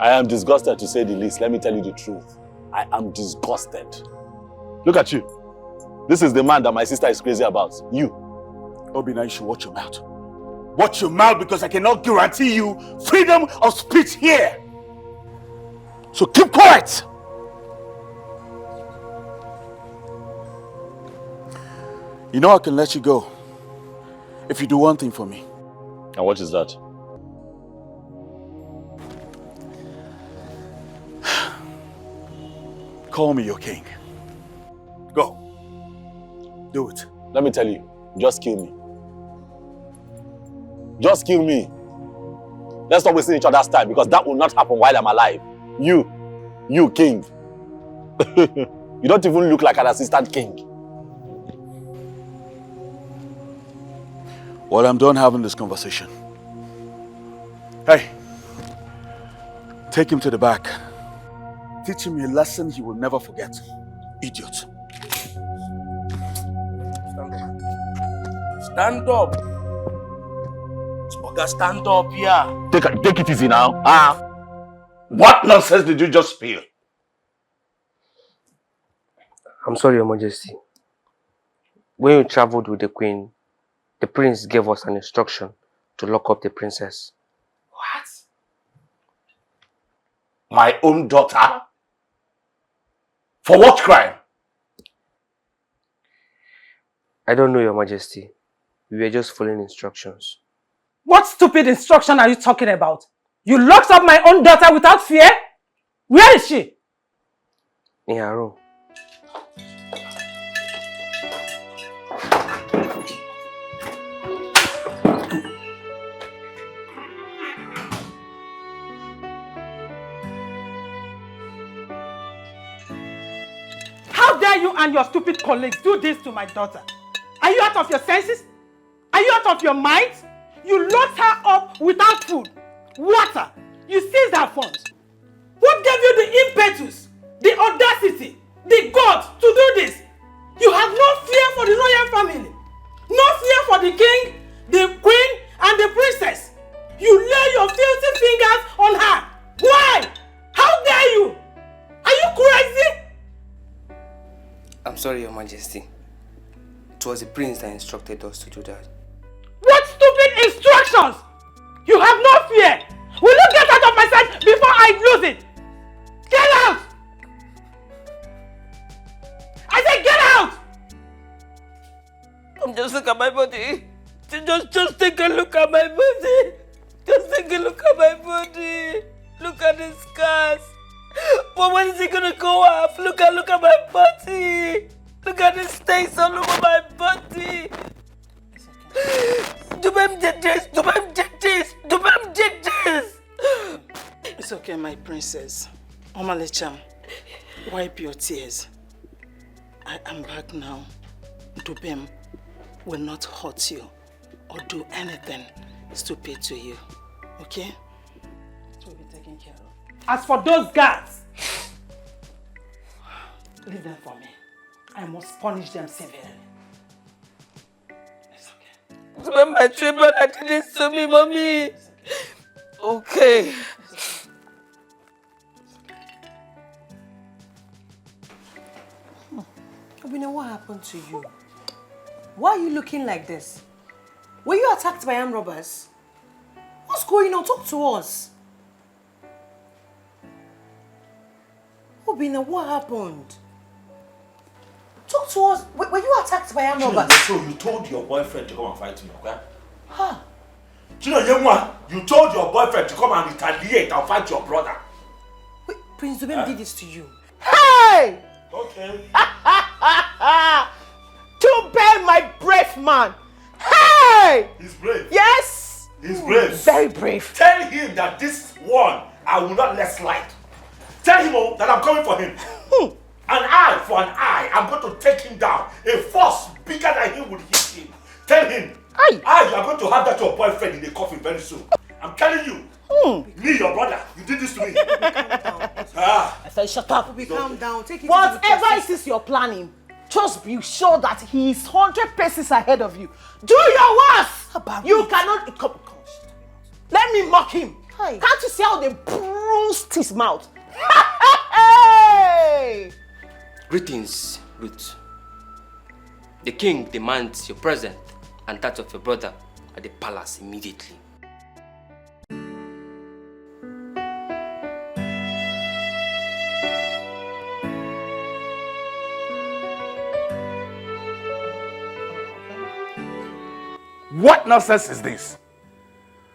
I am disgusted, to say the least. Let me tell you the truth. I am disgusted. Look at you. This is the man that my sister is crazy about. You. Obina, you should watch your mouth. Watch your mouth, because I cannot guarantee you freedom of speech here. So keep quiet. You know I can let you go if you do one thing for me. And what is that? Call me your king. Go. Do it. Let me tell you, just kill me. Just kill me. Let's not waste each other's time, because that will not happen while I'm alive. You king. You don't even look like an assistant king. Well, I'm done having this conversation. Hey, take him to the back. Teach him a lesson he will never forget. Idiot. Stand up. Oga, stand up here. Take it easy now. What nonsense did you just spill? I'm sorry, Your Majesty. When you traveled with the Queen, the prince gave us an instruction to lock up the princess. What? My own daughter? For what crime? I don't know, Your Majesty. We were just following instructions. What stupid instruction are you talking about? You locked up my own daughter without fear? Where is she? In her room. How dare you and your stupid colleagues do this to my daughter? Are you out of your senses? Are you out of your mind? You locked her up without food, water. You seized her funds. What gave you the impetus, the audacity, the guts to do this? You have no fear for the royal family. No fear for the king, the queen, and the princess. You lay your filthy fingers on her. Why? sorry, Your Majesty. It was the prince that instructed us to do that. What stupid instructions? You have no fear. Will you get out of my sight before I lose it? Get out! I said get out! Just look at my body. Just take a look at my body. Just take a look at my body. Look at the scars. But when is it gonna go off? Look at my body. Look at the stains all over my body. Dubem did this. Dubem did this. Dubem did this. It's okay, my princess. Omalecham, wipe your tears. I am back now. Dubem will not hurt you or do anything stupid to you. Okay? It will be taken care of. As for those guards, leave them for me. I must punish them severely. When my children did this to me, mommy. Okay. Obina, what happened to you? Why are you looking like this? Were you attacked by armed robbers? What's going on? Talk to us. Obina, what happened? Talk to us. Were you attacked by armed robbers? So you told your boyfriend to come and fight me, okay? Huh? You told your boyfriend to come and retaliate and fight your brother. Wait, Prince Dubem did this to you. Hey! Okay. Dubem, my brave man. Hey! He's brave. Yes! He's brave. Very brave. Tell him that this one I will not let slide. Tell him that I'm coming for him. An eye for an eye. I'm going to take him down. A force bigger than him will hit him. Tell him. You are going to have that your boyfriend in the coffin very soon. I'm telling you. Me, your brother, you did this to me. I said, shut up. Calm down. Take it Whatever it is you're planning, just be sure that he is 100 paces ahead of you. Do your worst. You cannot. Come. Let me mock him. Hey. Can't you see how they bruised his mouth? Hey! Greetings, Ruth. The king demands your presence and that of your brother at the palace immediately. What nonsense is this?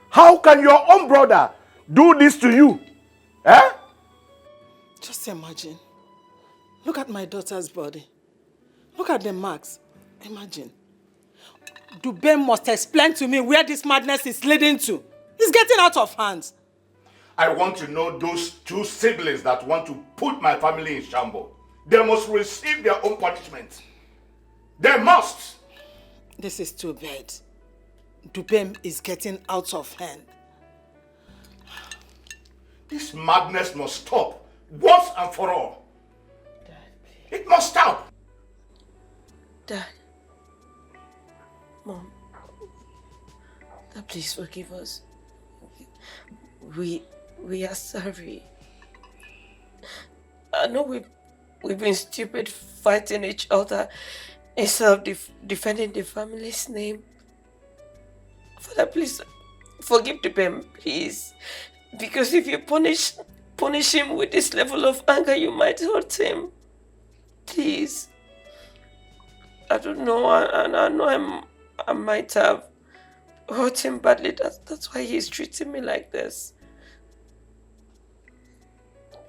How can your own brother do this to you? Eh? Just imagine. Look at my daughter's body. Look at the marks. Imagine. Dubem must explain to me where this madness is leading to. It's getting out of hand. I want to know those two siblings that want to put my family in shambles. They must receive their own punishment. They must. This is too bad. Dubem is getting out of hand. This madness must stop once and for all. Dad, it must stop. Dad. Mom. Dad, please forgive us. We are sorry. I know we've been stupid fighting each other instead of defending the family's name. Father, please forgive Dubem, please. Because if you punish him with this level of anger, you might hurt him. Please. I don't know. I know I might have hurt him badly. That's why he's treating me like this.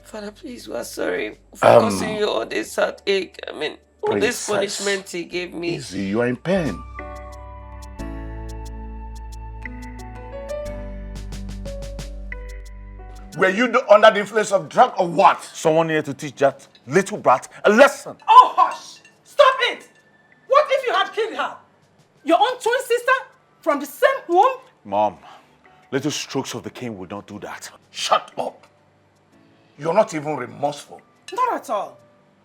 Father, please, we are sorry for causing you all this heartache. I mean, all this punishment he gave me. Easy, you are in pain. Were you under the influence of drug or what? Someone here to teach that little brat a lesson. Oh, hush! Stop it! What if you had killed her? Your own twin sister? From the same womb? Mom, little strokes of the cane will not do that. Shut up. You're not even remorseful. Not at all.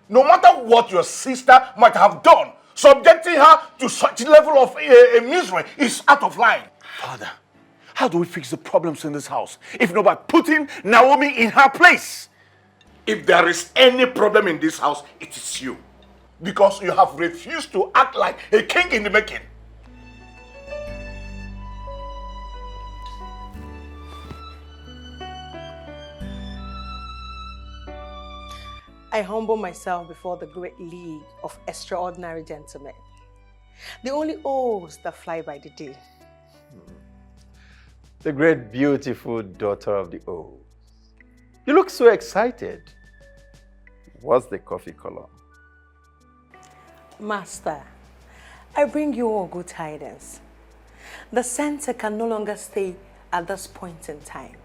No matter what your sister might have done, subjecting her to such a level of misery is out of line. Father, how do we fix the problems in this house if not by putting Naomi in her place? If there is any problem in this house, it is you. because you have refused to act like a king in the making. I humble myself before the great league of extraordinary gentlemen. The only O's that fly by the day. The great beautiful daughter of the O's. You look so excited. What's the coffee color? Master, I bring you all good tidings. The center can no longer stay at this point in time.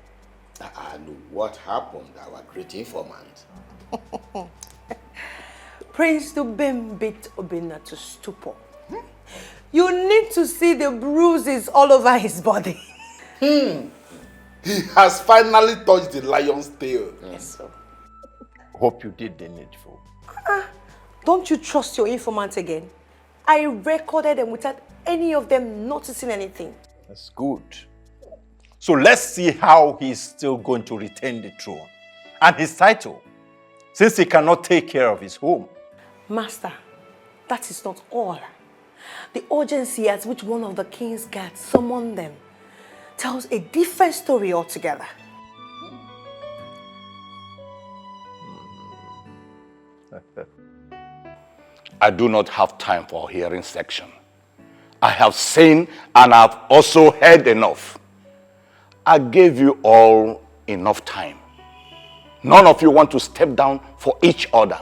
And what happened, our great informant? Prince Dubem beat Obinna to stupor. You need to see the bruises all over his body. He has finally touched the lion's tail. Yes, sir. Hope you did the needful. Don't you trust your informant again? I recorded them without any of them noticing anything. That's good. So let's see how he's still going to retain the throne and his title, since he cannot take care of his home. Master, that is not all. The urgency at which one of the king's guards summoned them tells a different story altogether. I do not have time for hearing section. I have seen and I have also heard enough. I gave you all enough time. None of you want to step down for each other.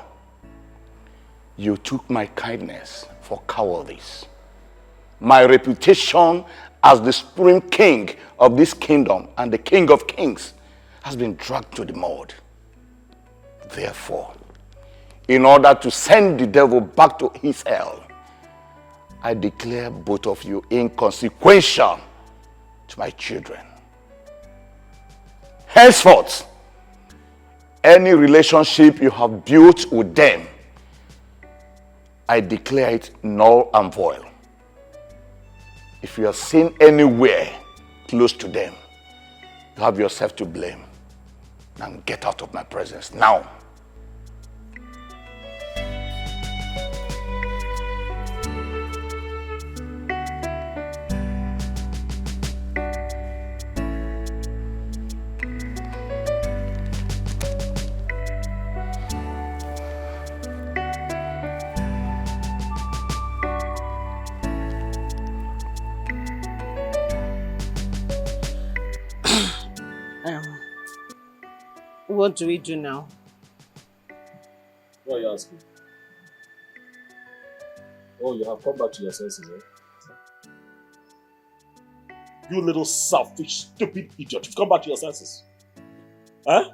You took my kindness for cowardice. My reputation as the supreme king of this kingdom and the king of kings has been dragged to the mud. Therefore, in order to send the devil back to his hell, I declare both of you inconsequential to my children. Henceforth, any relationship you have built with them, I declare it null and void. If you are seen anywhere close to them, you have yourself to blame. Now get out of my presence now. What do we do now? What are you asking? Oh, you have come back to your senses, eh? You little selfish, stupid idiot. You've come back to your senses. Huh?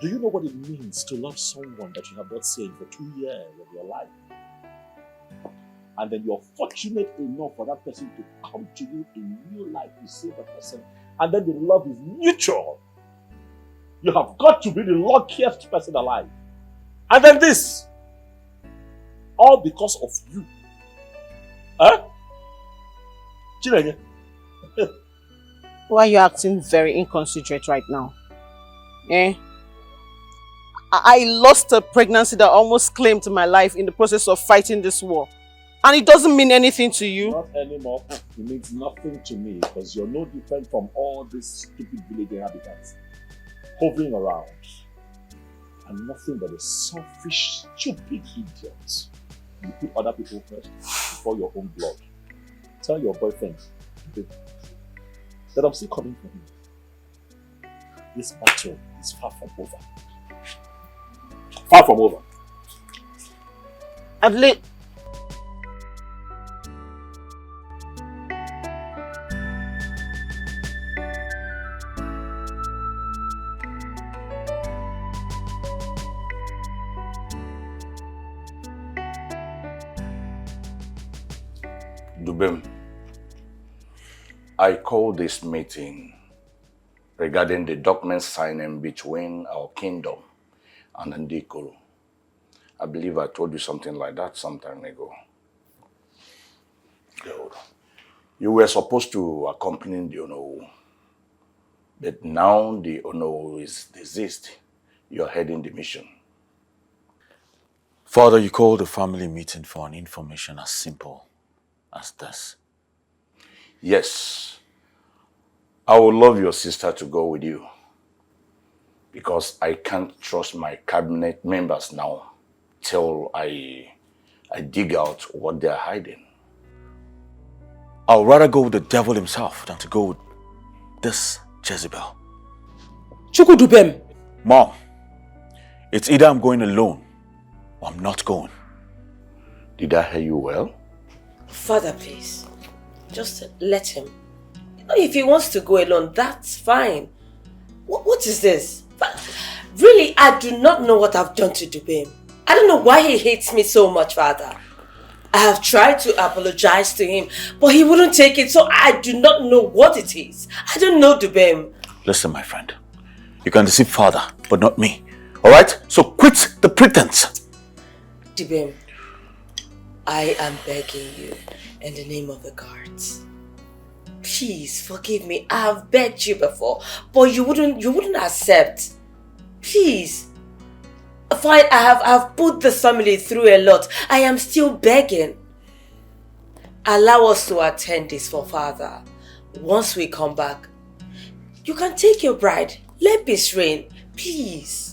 Do you know what it means to love someone that you have not seen for 2 years of your life? And then you're fortunate enough for that person to come to you in real life. You see the person, and then the love is mutual. You have got to be the luckiest person alive. And then this, all because of you. Huh? Chinenye? Why are you acting very inconsiderate right now? Eh? I lost a pregnancy that almost claimed my life in the process of fighting this war. And it doesn't mean anything to you? Not anymore. It means nothing to me because you're no different from all these stupid village inhabitants hovering around. And nothing but a selfish, stupid idiot. You put other people first before your own blood. Tell your boyfriend that I'm still coming for him. This battle is far from over. Far from over. At least. Dubem, I call this meeting regarding the document signing between our kingdom and Ndikoro. I believe I told you something like that some time ago. Good. You were supposed to accompany the Onowu, but now the Onowu is deceased. You're heading the mission. Father, you called a family meeting for an information as simple as this. Yes. I would love your sister to go with you. Because I can't trust my cabinet members now till I dig out what they're hiding. I'll rather go with the devil himself than to go with this Jezebel. Chukudubem. Mom, it's either I'm going alone or I'm not going. Did I hear you well? Father, please. Just let him. If he wants to go alone, that's fine. What is this? Really, I do not know what I've done to Dubem. I don't know why he hates me so much, Father. I have tried to apologize to him, but he wouldn't take it, so I do not know what it is. I don't know Dubem. Listen, my friend. You can deceive Father, but not me. Alright? So quit the pretense. Dubem, I am begging you in the name of the gods. Please forgive me. I have begged you before, but you wouldn't accept. Please. Fine, I have put the family through a lot. I am still begging. Allow us to attend this for Father. Once we come back, you can take your bride. Let peace reign. Please.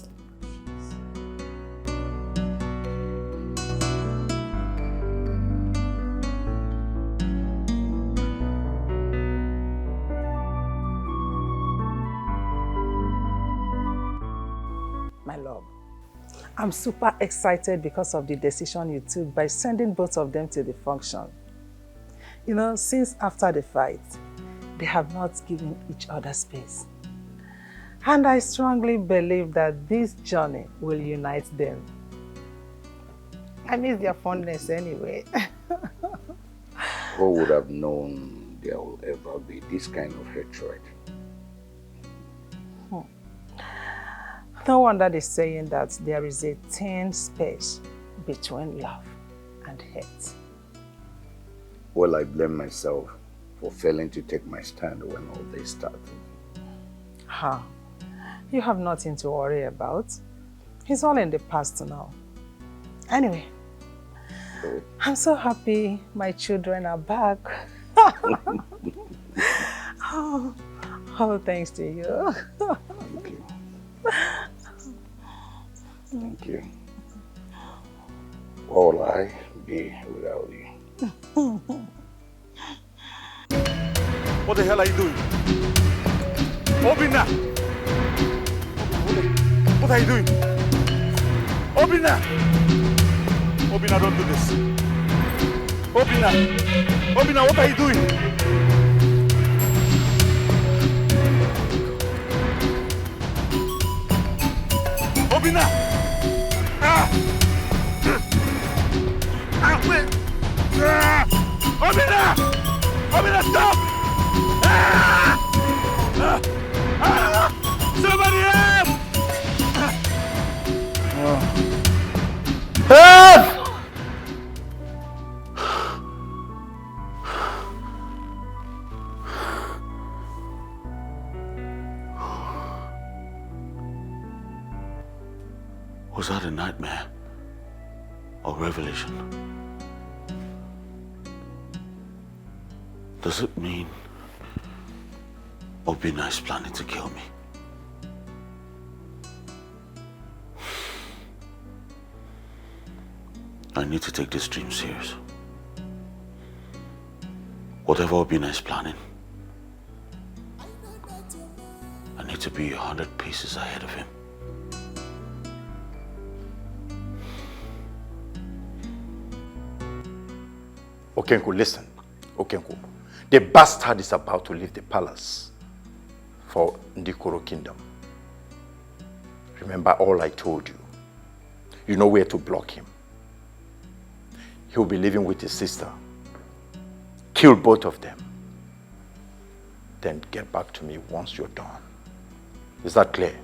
My love, I'm super excited because of the decision you took by sending both of them to the function. You know, since after the fight, they have not given each other space. And I strongly believe that this journey will unite them. I miss their fondness anyway. Who would have known there will ever be this kind of hatred? No wonder they're saying that there is a thin space between love and hate. Well, I blame myself for failing to take my stand when all this started. Huh. You have nothing to worry about. It's all in the past now. Anyway, I'm so happy my children are back. Oh, thanks to you. Thank you. Thank you. What will I be without you? What the hell are you doing? Obina! What are you doing? Obina! Obina, don't do this. Obina! Obina, what are you doing? Obina! Ah! Ah, wait! Ah! Obina! Obina, stop! Ah! Ah! Ah! Somebody help! Help! Was that a nightmare or revelation? Does it mean Obina is planning to kill me? I need to take this dream serious. Whatever Obina is planning, I need to be 100 paces ahead of him. Okenko, listen. Okenko, the bastard is about to leave the palace for Ndikoro Kingdom. Remember all I told you. You know where to block him. He'll be living with his sister. Kill both of them. Then get back to me once you're done. Is that clear?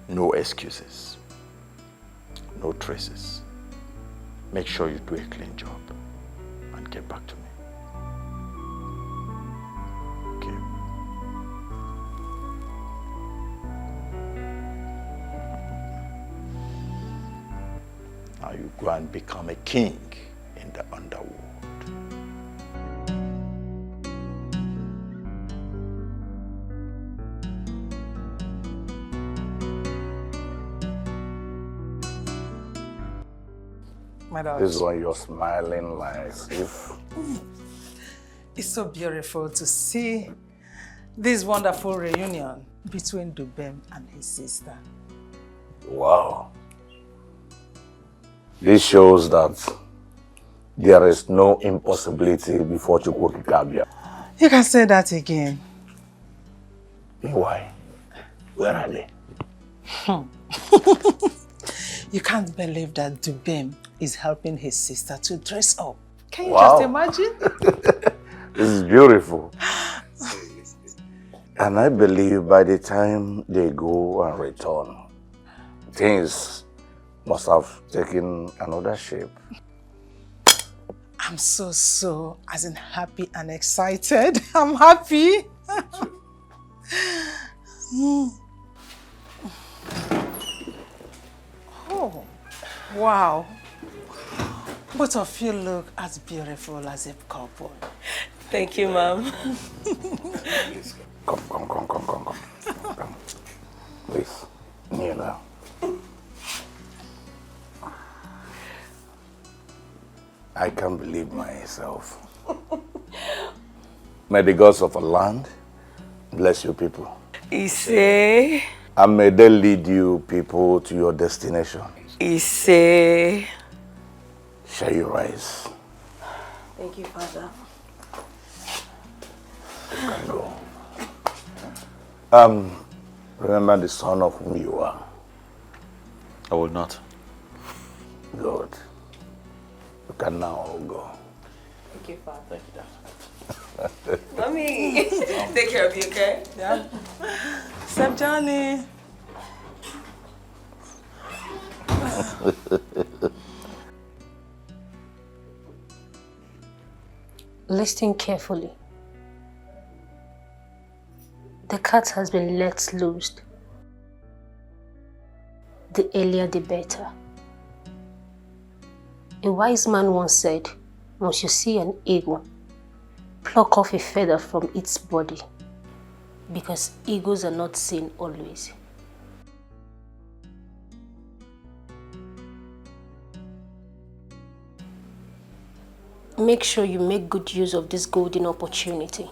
No excuses. No traces. Make sure you do a clean job and get back to me. Okay. go and become a king in the underworld. My dad. This is why you're smiling like if... It's so beautiful to see this wonderful reunion between Dubem and his sister. Wow. This shows that there is no impossibility before Chukwokikabia. You can say that again. Why? Where are they? You can't believe that Dubem is helping his sister to dress up. Can you Wow. just imagine? This is beautiful. And I believe by the time they go and return, things must have taken another shape. I'm so, as in happy and excited. I'm happy. Oh, wow. Both of you look as beautiful as a couple. Thank you, Mom. Come. Please, kneel down. I can't believe myself. May the gods of our land bless you people. Ise. And may they lead you people to your destination. Ise. Shall you rise? Thank you, Father. You can go. Remember the son of whom you are. I will not. Good. You can now all go. Thank you, Father. Thank you, Dad. Mommy, take care of you, okay? Yeah. Step Johnny. Listen carefully. The cat has been let loose. The earlier the better. A wise man once said, once you see an eagle, pluck off a feather from its body, because eagles are not seen always. Make sure you make good use of this golden opportunity.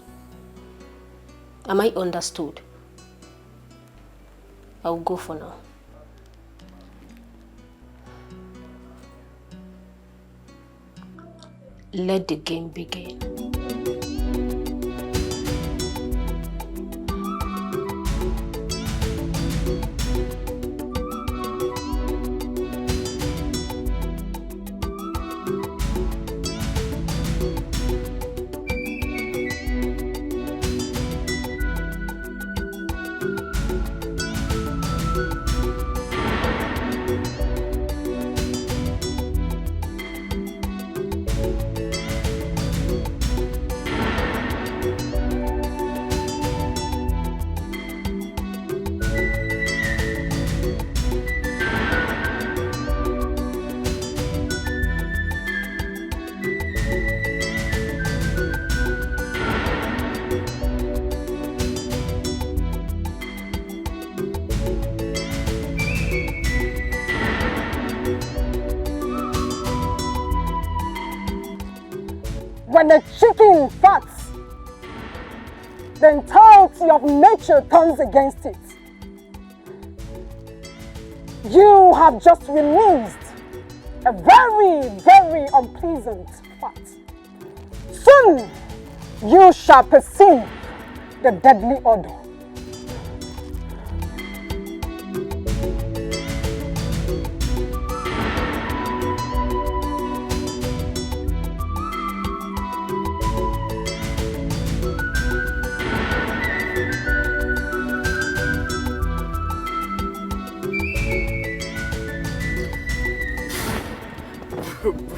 Am I understood? I'll go for now. Let the game begin. When a chicken farts, the entirety of nature turns against it. You have just released a very, very unpleasant fart. Soon, you shall perceive the deadly odor.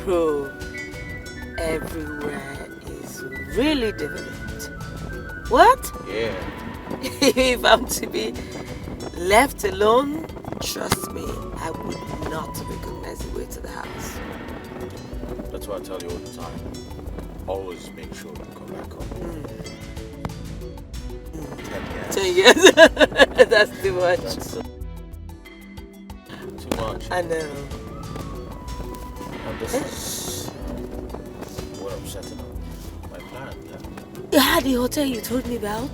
Bro, everywhere is really developed. What? Yeah. If I'm to be left alone, trust me, I would not recognize the way way to the house. That's what I tell you all the time. Always make sure to come back home. 10 years. That's too much. That's too much. I know. And this is what I'm setting up. My plan, yeah. Yeah, the hotel you told me about?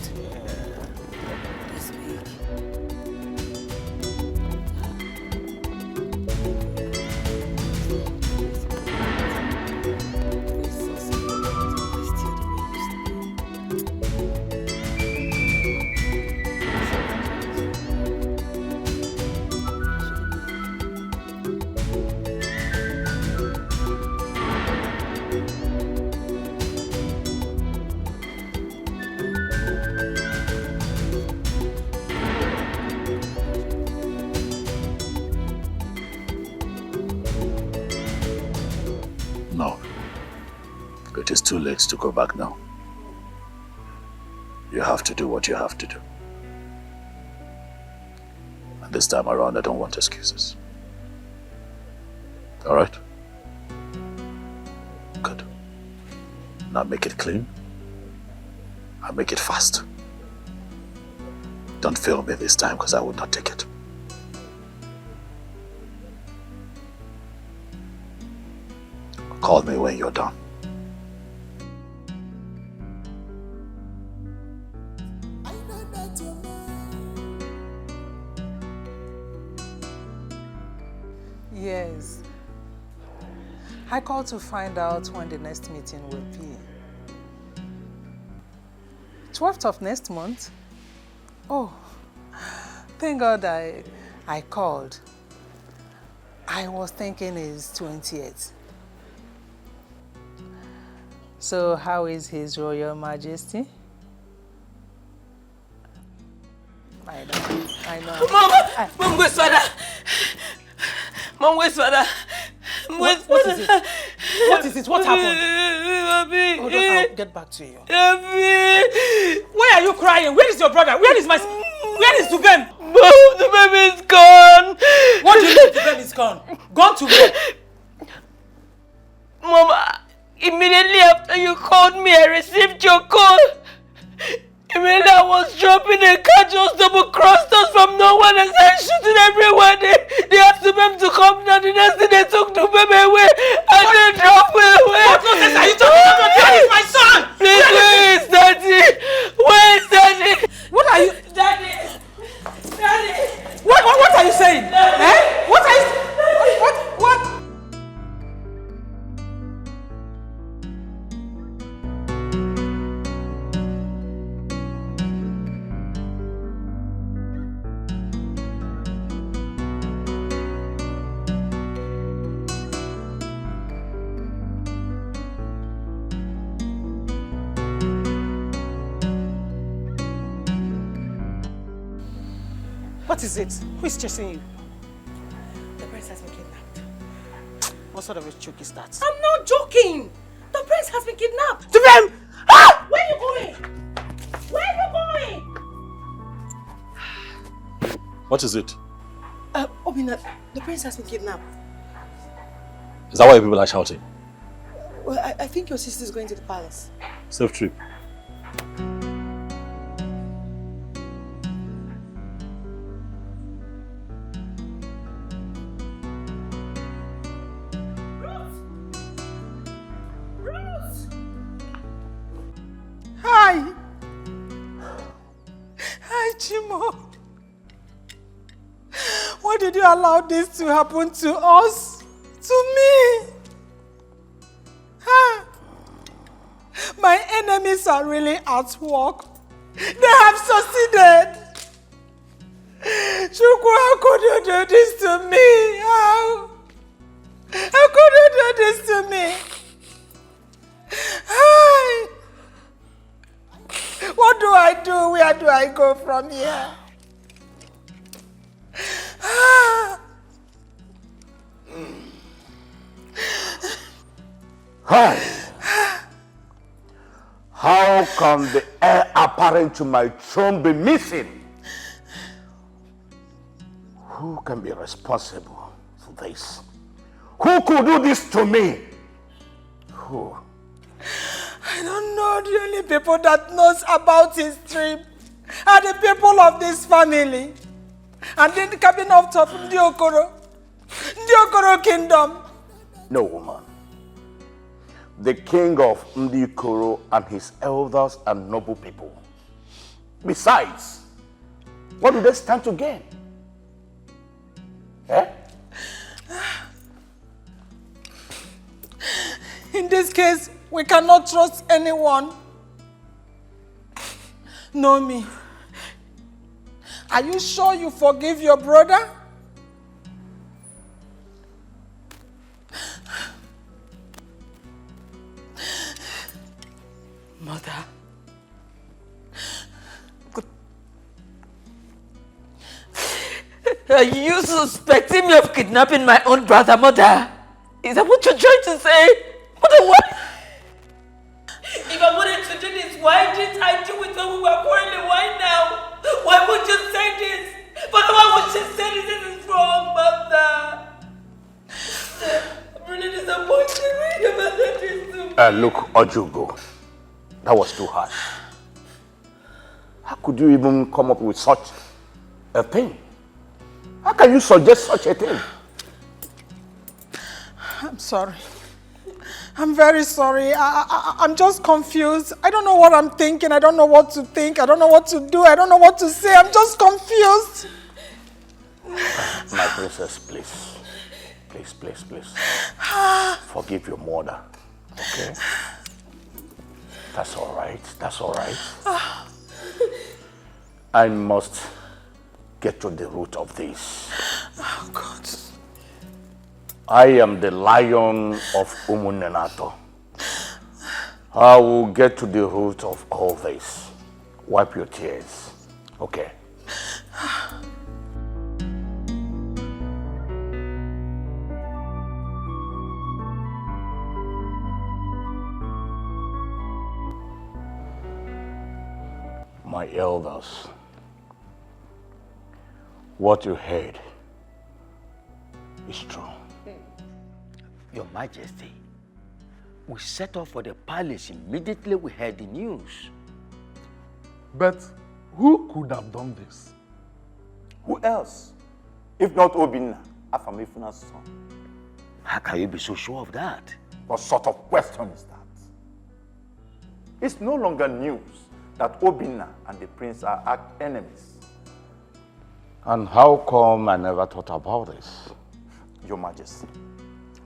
No. It is too late to go back now. You have to do what you have to do. And this time around, I don't want excuses. All right? Good. Now make it clean. And make it fast. Don't fail me this time, because I will not take it. Call me when you're done. Yes. I called to find out when the next meeting will be. 12th of next month? Oh, thank God I called. I was thinking it's 20th. So how is His Royal Majesty? I know. Mom, where's father? Mom, where's father? What is it? What is it? What happened? Hold on, I'll get back to you. Why are you crying? Where is your brother? Where is Dubem? Mom, the baby is gone. What do you mean Dubem is gone? Gone to where? Mom, immediately after you called me, I received your call. Immediately I was dropping a car, just double crossed us from nowhere and started shooting everywhere. They asked them to come down. The next thing they took the baby away and they drove me away. What nonsense are you talking about? Where is my son? Please, where is Daddy? Where is Daddy? What are you? Daddy! What are you saying? Eh? What are you? What? What is it? Who is chasing you? The prince has been kidnapped. What sort of a joke is that? I'm not joking. The prince has been kidnapped. Dubem! Ah! Where are you going? Where are you going? What is it? Obina, the prince has been kidnapped. Is that why people are shouting? Well, I think your sister is going to the palace. Safe trip. Hi, Chimo. Why did you allow this to happen to us? To me? Huh? My enemies are really at work. They have succeeded. Chukwu, how could you do this to me? How could you do this to me? Hi. What do I do? Where do I go from here? Hi. How can the heir apparent to my throne be missing? Who can be responsible for this? Who could do this to me? Who? I don't know. The only people that knows about his trip are the people of this family. And then the cabin of top of the Okoro kingdom. No, woman. The king of Ndikoro and his elders and noble people. Besides, what do they stand to gain? Eh? In this case, we cannot trust anyone. Nomi, are you sure you forgive your brother? Mother. Are you suspecting me of kidnapping my own brother, Mother? Is that what you're trying to say? Mother, what? If I wanted to do this, why didn't I do it when we were quarreling? Why now? Why would you say this? But why would she say this? This is wrong, Mother. I'm really disappointed right about this. Look, Ojugo, that was too harsh. How could you even come up with such a thing? How can you suggest such a thing? I'm sorry. I'm very sorry. I'm just confused. I don't know what I'm thinking. I don't know what to think. I don't know what to do. I don't know what to say. I'm just confused. My princess, please. Please, please, please. Forgive your mother. Okay? That's all right. That's all right. I must get to the root of this. Oh, God. I am the lion of Umunenato. I will get to the root of all this. Wipe your tears. Okay. My elders, what you heard is true. Your Majesty, we set off for the palace immediately we heard the news. But who could have done this? Who else? If not Obinna, Afamifuna's son. How can you be so sure of that? What sort of question is that? It's no longer news that Obinna and the prince are enemies. And how come I never thought about this? Your Majesty,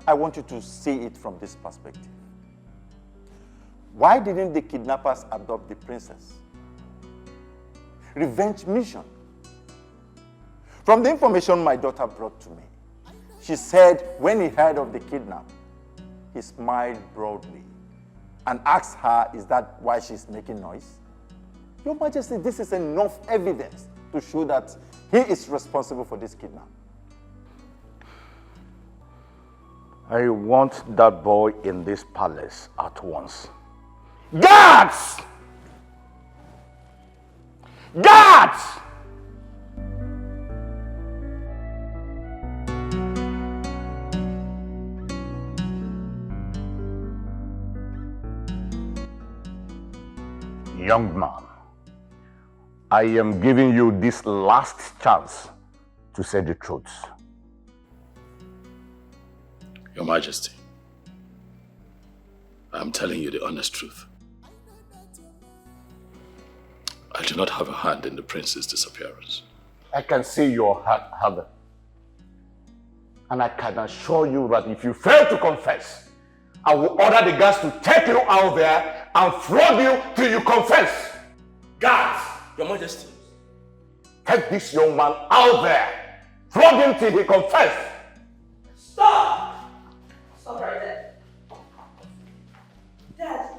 I want you to see it from this perspective. Why didn't the kidnappers adopt the princess? Revenge mission. From the information my daughter brought to me, she said when he heard of the kidnap, he smiled broadly and asked her, is that why she's making noise? Your Majesty, this is enough evidence to show that he is responsible for this kidnap. I want that boy in this palace at once. Guards! Guards! Young man, I am giving you this last chance to say the truth. Your Majesty, I'm telling you the honest truth. I do not have a hand in the prince's disappearance. I can see your heart, Heather. And I can assure you that if you fail to confess, I will order the guards to take you out there and flog you till you confess. Guards, Your Majesty. Take this young man out there. Flog him till he confesses. Stop! Stop right there. Dad.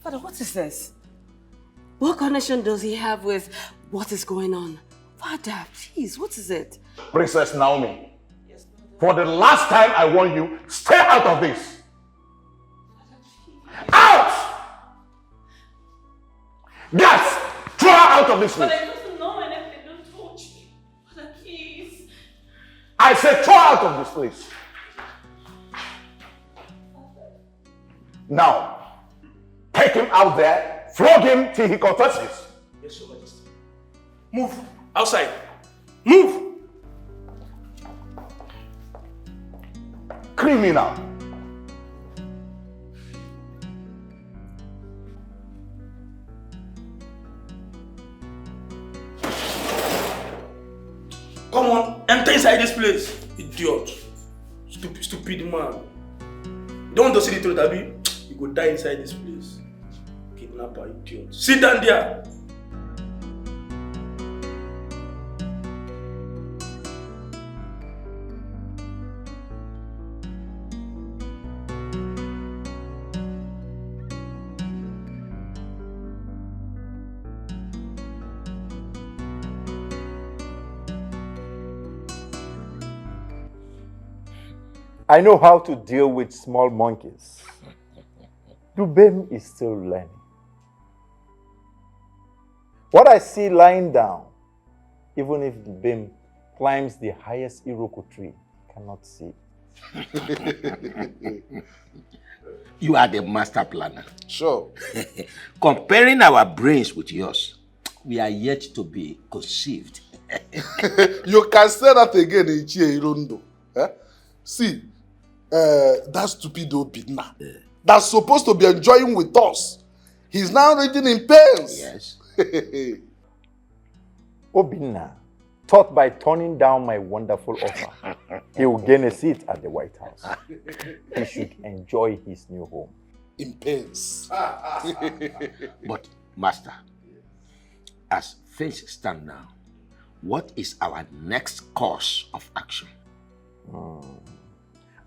Father, what is this? What connection does he have with what is going on? Father, please, what is it? Princess Naomi, for the last time I warn you, stay out of this. Out! Yes! Throw her out of this place. But I don't know anything. Don't touch me. Father, please. I said throw her out of this place. Now, take him out there, flog him till he confesses. Yes, Your Majesty. Move. Outside. Move. Criminal. Come on, enter inside this place. Idiot. Stupid man. You don't want to see the truth, Abi? You go die inside this place. Kidnapper, idiot. Sit down there. I know how to deal with small monkeys. Dubem is still learning. What I see lying down, even if Dubem climbs the highest Iroko tree, cannot see. You are the master planner. Sure. Comparing our brains with yours, we are yet to be conceived. You can say that again, Ichie Irondo. See, that stupid Obinna that's supposed to be enjoying with us, he's now reading in pains. Yes. Obinna thought by turning down my wonderful offer, he will gain a seat at the White House. He should enjoy his new home. In pains. But, Master, as things stand now, what is our next course of action?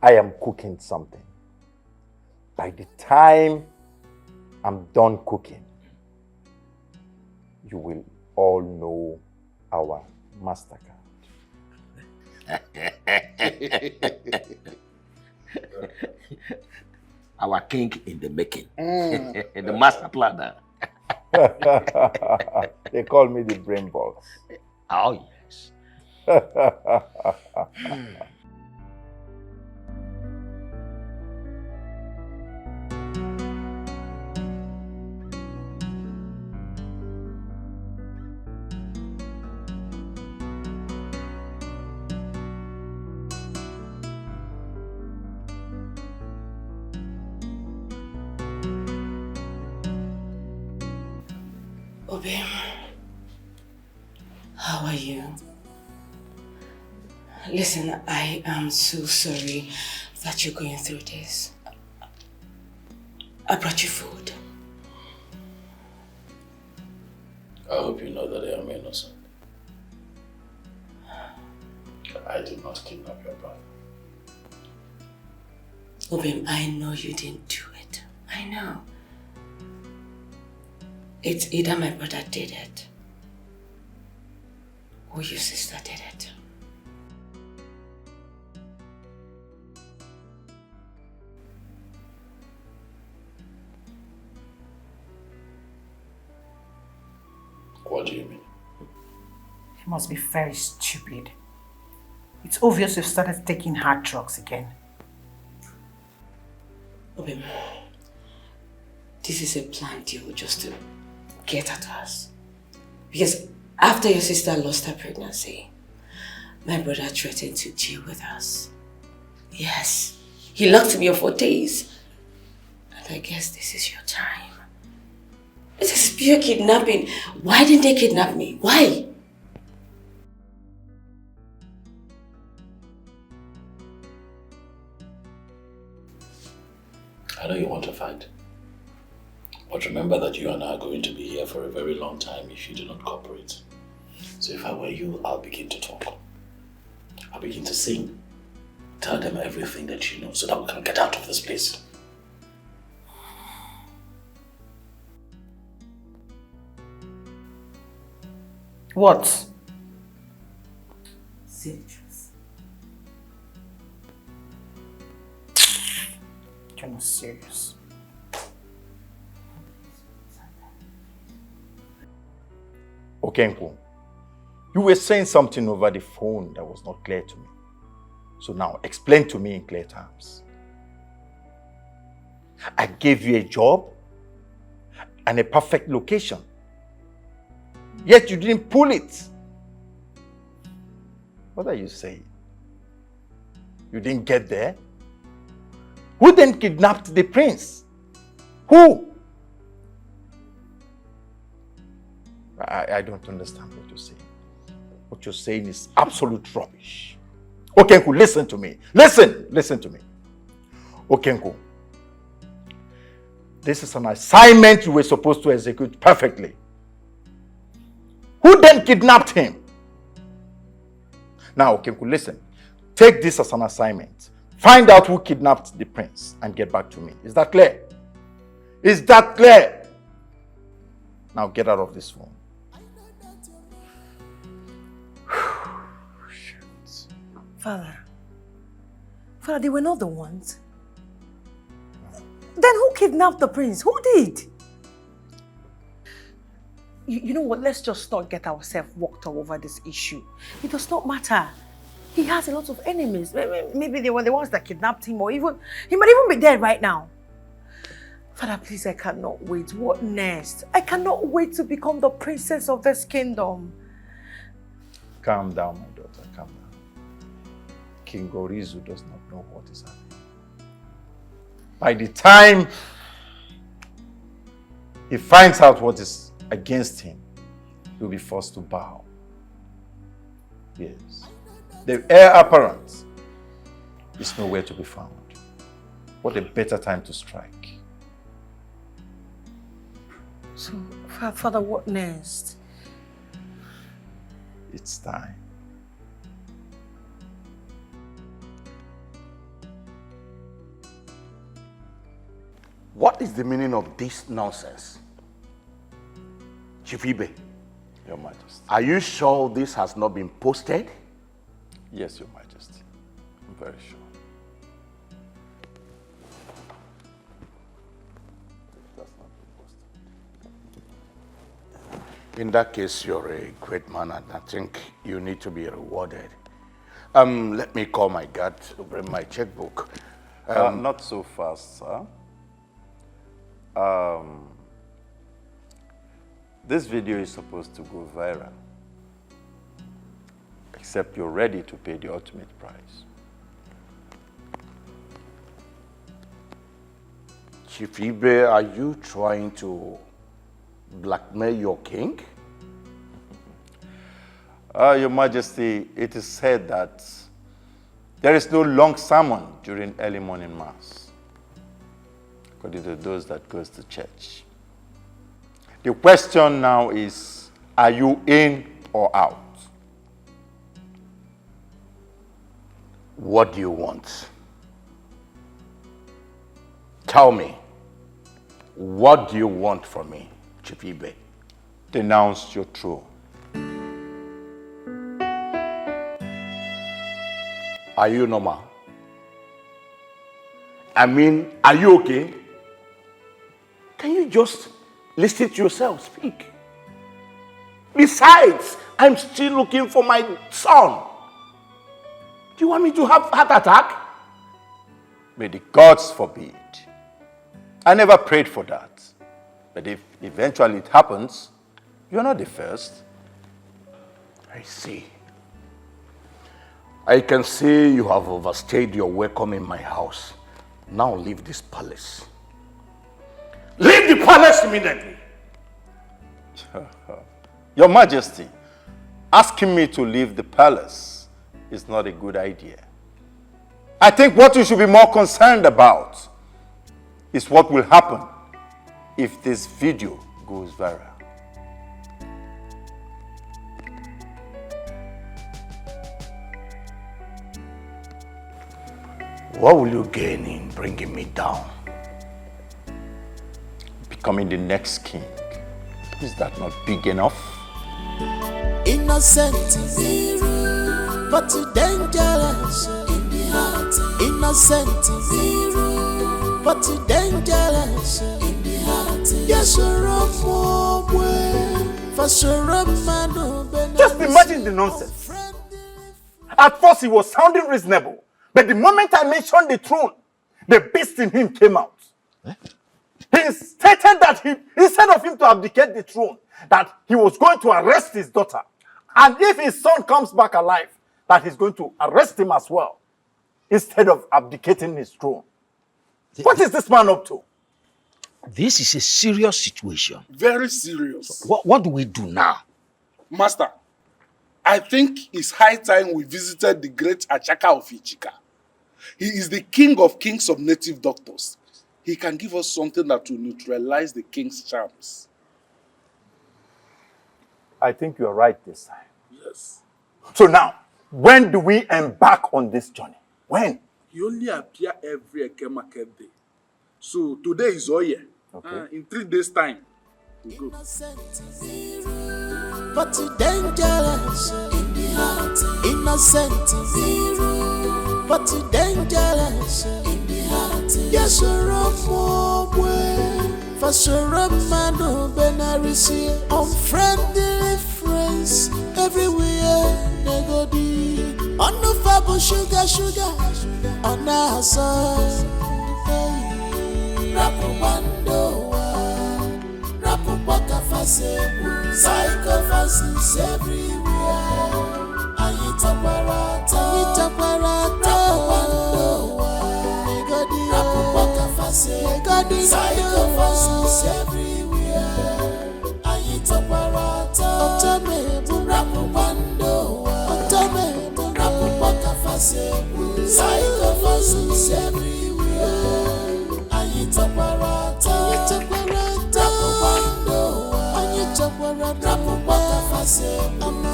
I am cooking something. By the time I'm done cooking, you will all know our MasterCard. Our king in the making. The master planner. They call me the brain box. Oh, yes. Obim, how are you? Listen, I am so sorry that you're going through this. I brought you food. I hope you know that I am innocent. I did not kidnap your brother. Obim, I know you didn't do it. I know. It's either my brother did it or your sister did it. What do you mean? He must be very stupid. It's obvious you've started taking hard drugs again. Obim, this is a planned deal just to get at us. Because after your sister lost her pregnancy, my brother threatened to deal with us. Yes, he locked me up for days. And I guess this is your time. It is pure kidnapping. Why didn't they kidnap me? Why? I know you want to fight. But remember that you and I are going to be here for a very long time if you do not cooperate. So if I were you, I'll begin to talk. I'll begin to sing. Tell them everything that you know so that we can get out of this place. What? Serious. You're not serious. Okenku, you were saying something over the phone that was not clear to me. So now, explain to me in clear terms. I gave you a job and a perfect location. Yet you didn't pull it. What are you saying? You didn't get there? Who then kidnapped the prince? Who? I don't understand what you're saying. What you're saying is absolute rubbish. Okenku, listen to me. Listen to me. Okenku, this is an assignment you were supposed to execute perfectly. Who then kidnapped him? Now, Okenku, listen. Take this as an assignment. Find out who kidnapped the prince and get back to me. Is that clear? Is that clear? Now get out of this phone. Father, they were not the ones. Then who kidnapped the prince? Who did? You know what? Let's just not get ourselves worked up over this issue. It does not matter. He has a lot of enemies. Maybe they were the ones that kidnapped him, or even he might even be dead right now. Father, please, I cannot wait. What next? I cannot wait to become the princess of this kingdom. Calm down, my daughter. Calm down. King Gorizu does not know what is happening. By the time he finds out what is against him, he'll be forced to bow. Yes. The heir apparent is nowhere to be found. What a better time to strike. So, Father, what next? It's time. What is the meaning of this nonsense? Chief Ibe, Your Majesty. Are you sure this has not been posted? Yes, Your Majesty. I'm very sure. In that case, you're a great man, and I think you need to be rewarded. Let me call my guard to bring my checkbook. Not so fast, sir. This video is supposed to go viral. Except you're ready to pay the ultimate price. Chief Ibe, are you trying to blackmail your king? Your Majesty, it is said that there is no long sermon during early morning mass, according to those that goes to church. The question now is, are you in or out? What do you want? Tell me, what do you want from me, Chief Ibe? Denounce your throne. Are you normal? I mean, are you okay? Can you just listen to yourself speak? Besides, I'm still looking for my son. Do you want me to have heart attack? May the gods forbid. I never prayed for that. But if eventually it happens, you're not the first. I see. I can see you have overstayed your welcome in my house. Now leave this palace. Leave the palace immediately! Your Majesty, asking me to leave the palace is not a good idea. I think what you should be more concerned about is what will happen if this video goes viral. What will you gain in bringing me down? Becoming the next king. Is that not big enough? Innocent, but dangerous in the heart. Innocent, but dangerous in the heart. Yes, just imagine the nonsense. At first he was sounding reasonable, but the moment I mentioned the throne, the beast in him came out. He stated that instead of him to abdicate the throne, that he was going to arrest his daughter. And if his son comes back alive, that he's going to arrest him as well, instead of abdicating his throne. What is this man up to? This is a serious situation. Very serious. What do we do now? Master, I think it's high time we visited the great Achaka of Ichika. He is the king of kings of native doctors. He can give us something that will neutralize the king's charms. I think you're right this time. Yes. So now, when do we embark on this journey? When? He only appear every Eke market day. So today is Oye. Okay. In 3 days' time, we go. But dangerous in the heart, innocent zero. But dangerous in the heart. Yes, for sure, man, no benarisi. Unfriendly friends everywhere. They go deep. On the fable sugar. On our side. Psychophasis everywhere. Ayitaparata. Psychophasis everywhere. Ayitaparata. Psychophasis everywhere. Ayitaparata.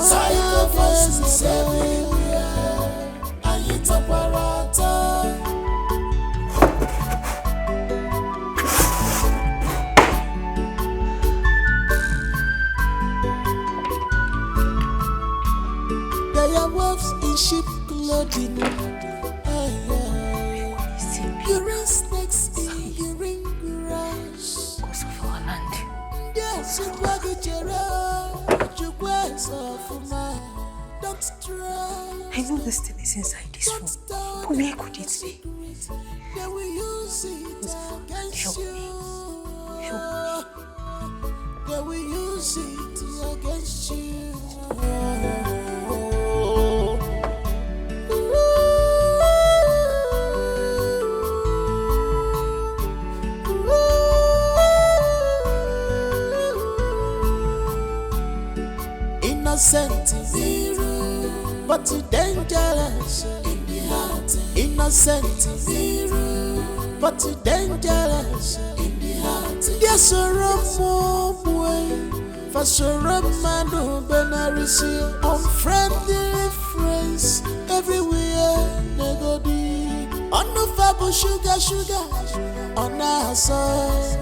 Psychophasis everywhere. Ayitaparata. They are wolves in sheep clothing. Urine snakes in urine grass. Because of our land. Yes, it was a don't try. I know this thing is inside this room, but where could it be? Help me. They will use it against you. Innocent zero, but dangerous in the heart. Innocent zero, but dangerous in the heart. Yes, more way. For sure, man, no benarisi. Unfriendly friends everywhere. They go deep. On the fable sugar. On our side.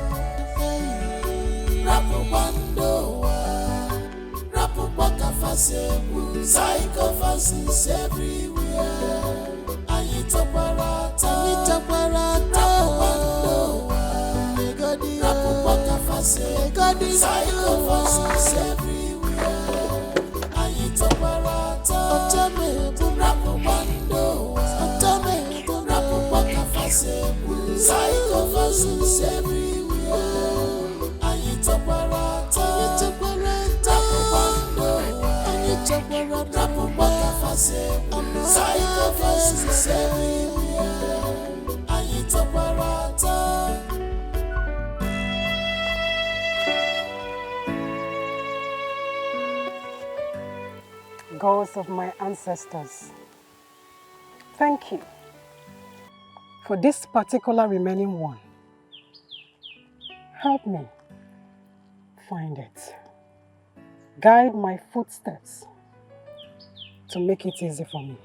Psychophasis everywhere. Ayitaparata. Psychophasis everywhere. Ayitaparata. Psychophasis everywhere. Ayitaparata. Psychophasis everywhere. Ayitaparata. Gods of my ancestors, thank you for this particular remaining one. Help me find it. Guide my footsteps to make it easy for me.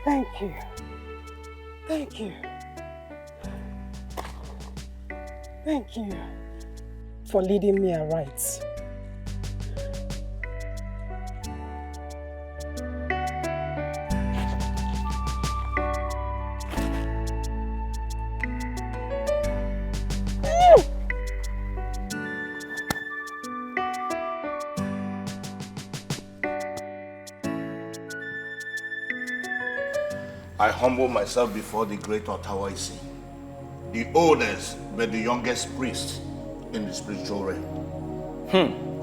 Thank you. Thank you. Thank you for leading me aright. I humble myself before the great Otawaisi, the oldest but the youngest priest in the spiritual realm.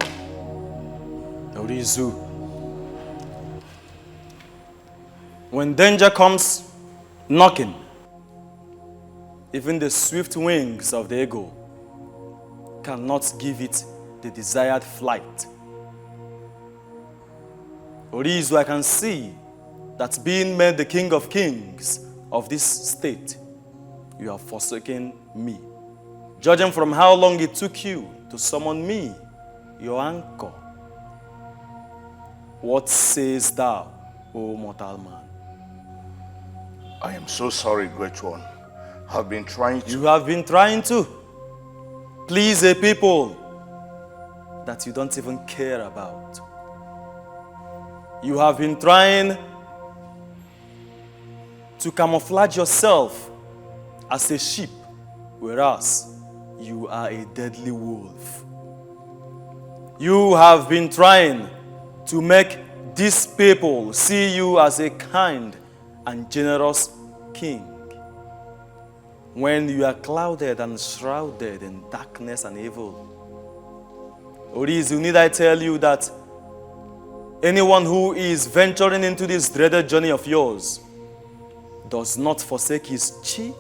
Orizu. When danger comes knocking, even the swift wings of the eagle cannot give it the desired flight. Orizu, I can see that being made the King of Kings of this state, you have forsaken me. Judging from how long it took you to summon me, your anchor. What sayest thou, O mortal man? I am so sorry, Great One. I've been trying to... You have been trying to please a people that you don't even care about. You have been trying to camouflage yourself as a sheep, whereas you are a deadly wolf. You have been trying to make these people see you as a kind and generous king, when you are clouded and shrouded in darkness and evil. Orizu, need I tell you that anyone who is venturing into this dreaded journey of yours does not forsake his chi?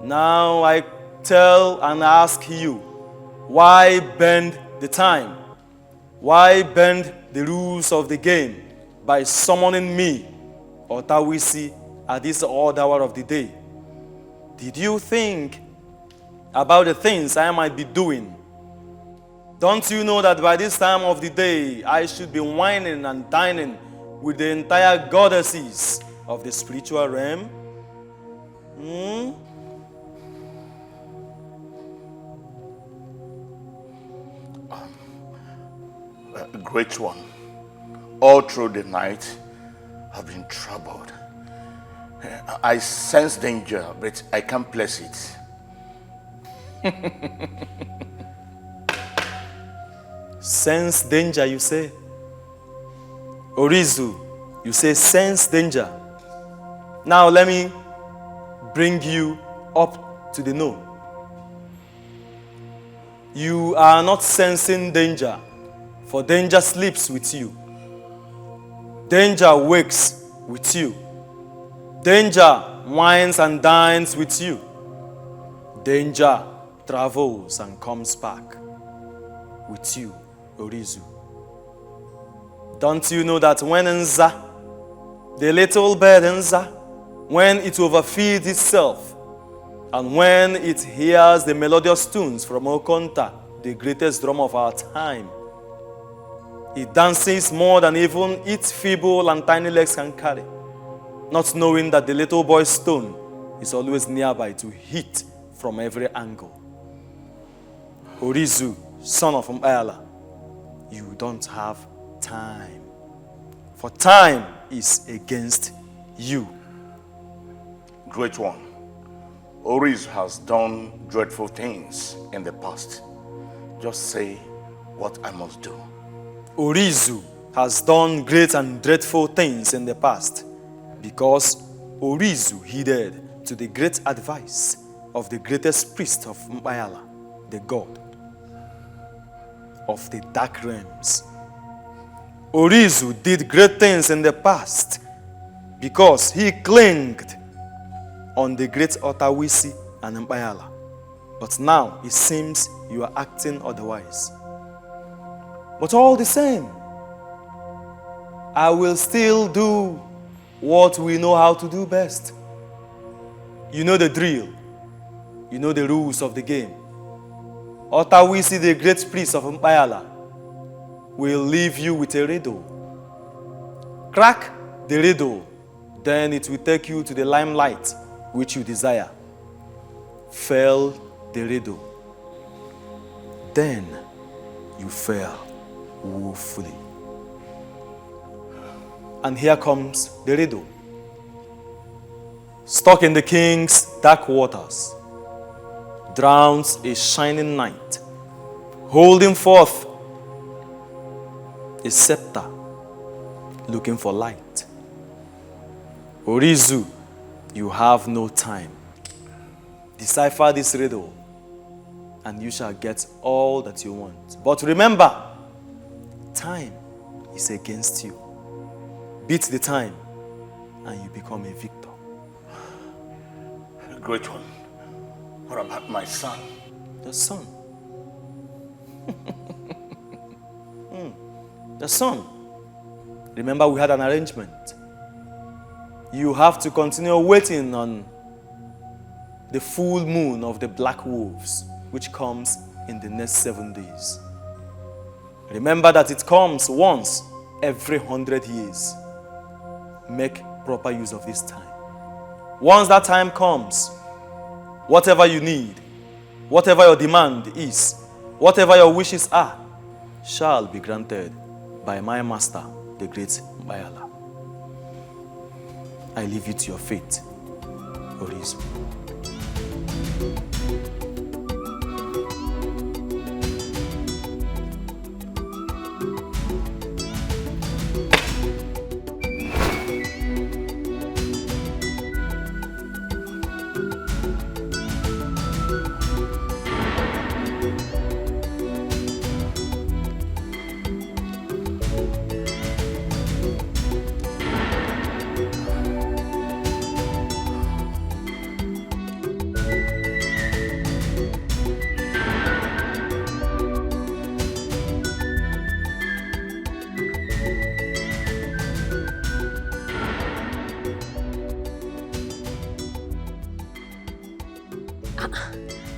Now I tell and ask you, why bend the time? Why bend the rules of the game by summoning me, Otawisi, at this odd hour of the day? Did you think about the things I might be doing? Don't you know that by this time of the day, I should be whining and dining with the entire goddesses of the spiritual realm? Great One, all through the night, I've been troubled. I sense danger, but I can't place it. Sense danger, you say? Orizu, you say sense danger. Now let me bring you up to the know. You are not sensing danger, for danger sleeps with you. Danger wakes with you. Danger wines and dines with you. Danger travels and comes back with you, Orizu. Don't you know that when Nza, the little bird Nza, when it overfeeds itself, and when it hears the melodious tunes from Okonta, the greatest drum of our time, it dances more than even its feeble and tiny legs can carry, not knowing that the little boy's stone is always nearby to hit from every angle. Orizu, son of Mbayala, you don't have time. For time is against you. Great One, Orizu has done dreadful things in the past. Just say what I must do. Orizu has done great and dreadful things in the past because Orizu heeded to the great advice of the greatest priest of Mbayala, the god of the dark realms. Orizu did great things in the past because he clinged on the great Otawisi and Mbayala. But now it seems you are acting otherwise. But all the same, I will still do what we know how to do best. You know the drill. You know the rules of the game. Otawisi, the great priest of Mbayala, will leave you with a riddle. Crack the riddle, then it will take you to the limelight which you desire. Fail the riddle, then you fail woefully. And here comes the riddle. Stuck in the king's dark waters, drowns a shining knight, holding forth a scepter, looking for light. Orizu, you have no time. Decipher this riddle, and you shall get all that you want. But remember, time is against you. Beat the time, and you become a victor. Great one. What about my son? The son? The son. Remember, we had an arrangement. You have to continue waiting on the full moon of the black wolves, which comes in the next 7 days. Remember that it comes once every 100 years. Make proper use of this time. Once that time comes, whatever you need, whatever your demand is, whatever your wishes are, shall be granted by my master, the great Bayala. I leave you to your fate, Orizu.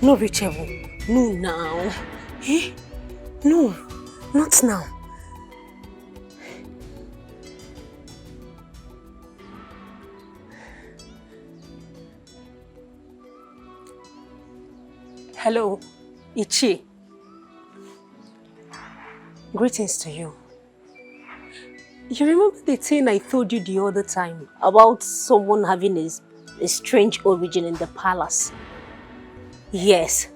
No, reachable. No, now. Eh? No, not now. Hello, Ichi. Greetings to you. You remember the thing I told you the other time about someone having a strange origin in the palace? Yes,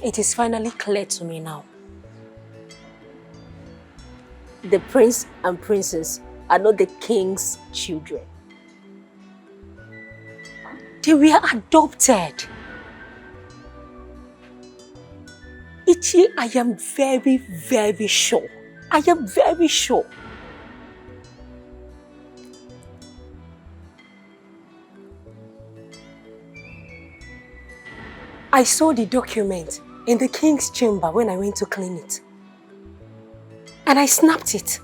it is finally clear to me now. The prince and princess are not the king's children. They were adopted. Ichi, I am very, very sure. I am very sure. I saw the document in the king's chamber when I went to clean it. And I snapped it.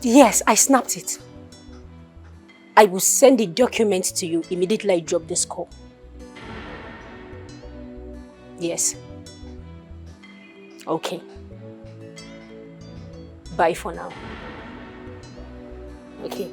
Yes, I snapped it. I will send the document to you immediately I drop this call. Yes. Okay. Bye for now. Okay.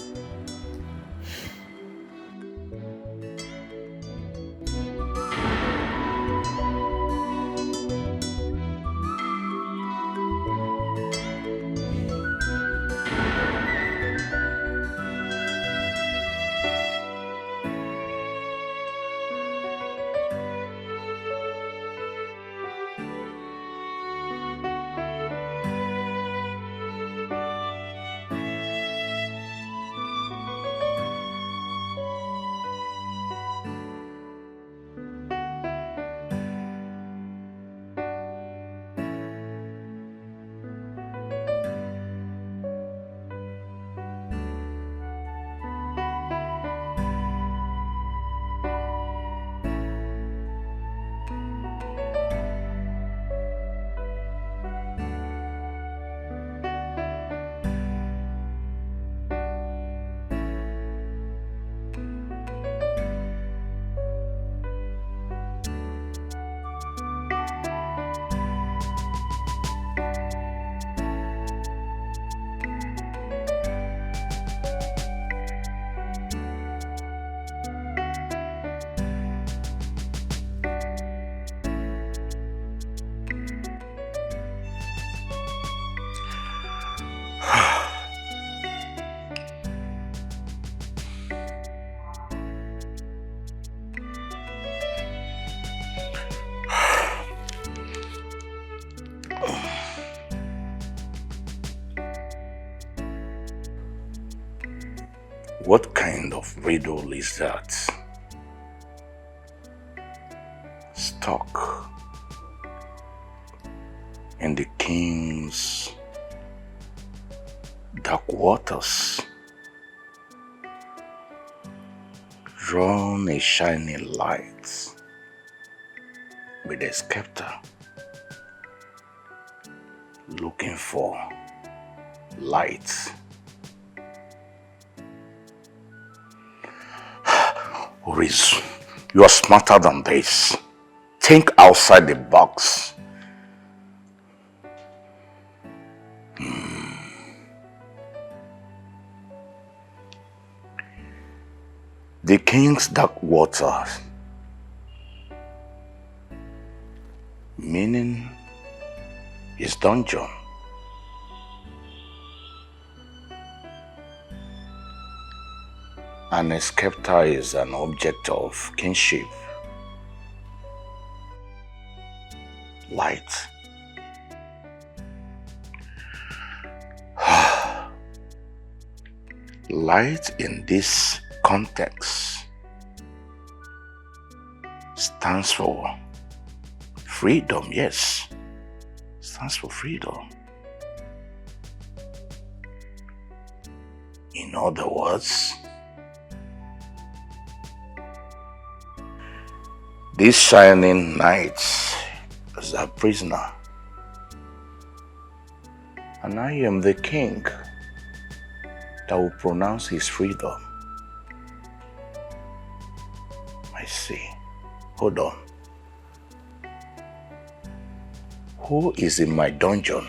What kind of riddle is that? Stuck in the king's dark waters. Drawn a shining light with a scepter, looking for light. Riz, you are smarter than this. Think outside the box. The king's dark waters, meaning his dungeon. And a scepter is an object of kinship. Light. Light in this context stands for freedom, yes. Stands for freedom. In other words, this shining night is a prisoner, and I am the king that will pronounce his freedom. I see. Hold on. Who is in my dungeon?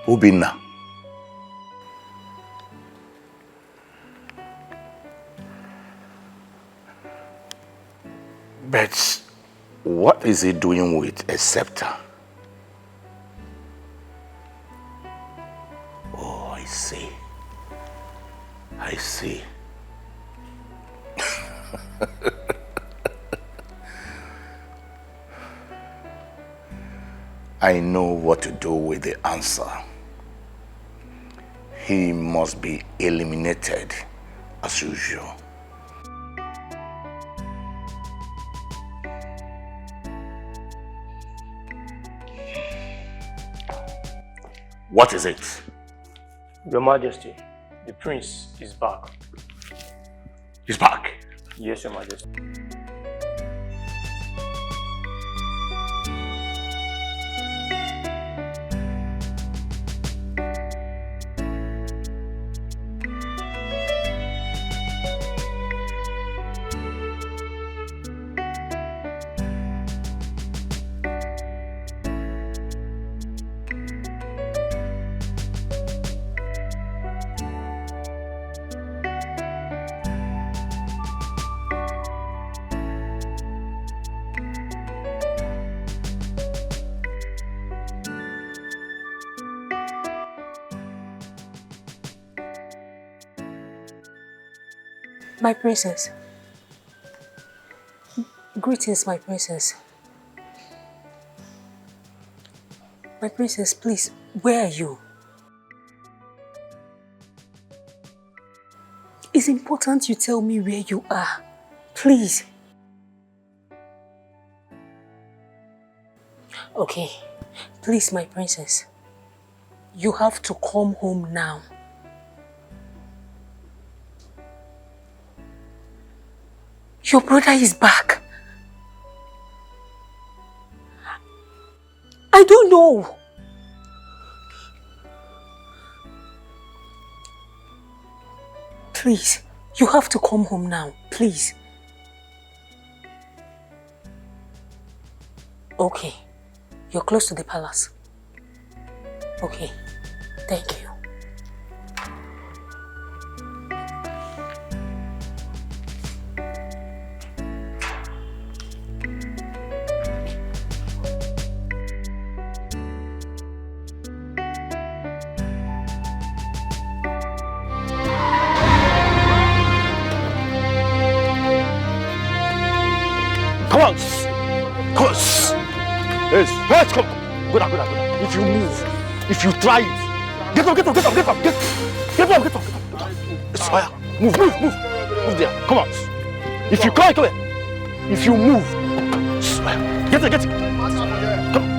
Ubina. But what is he doing with a scepter? Oh, I see. I see. I know what to do with the answer. He must be eliminated as usual. What is it? Your Majesty, the prince is back. He's back? Yes, Your Majesty. My princess. Greetings, my princess. My princess, please, where are you? It's important you tell me where you are. Please. Okay. Please, my princess. You have to come home now. Your brother is back. I don't know. Please, you have to come home now, please. Okay, you're close to the palace. Okay, thank you. Yes, let's come. Go down. If you move, if you try it, Get up, get up, get up, get up, get up, get up, get up, get up. It's fire. Move, move, move. Move there. Come out. If you come here. If you move. Get it, get it. Come on.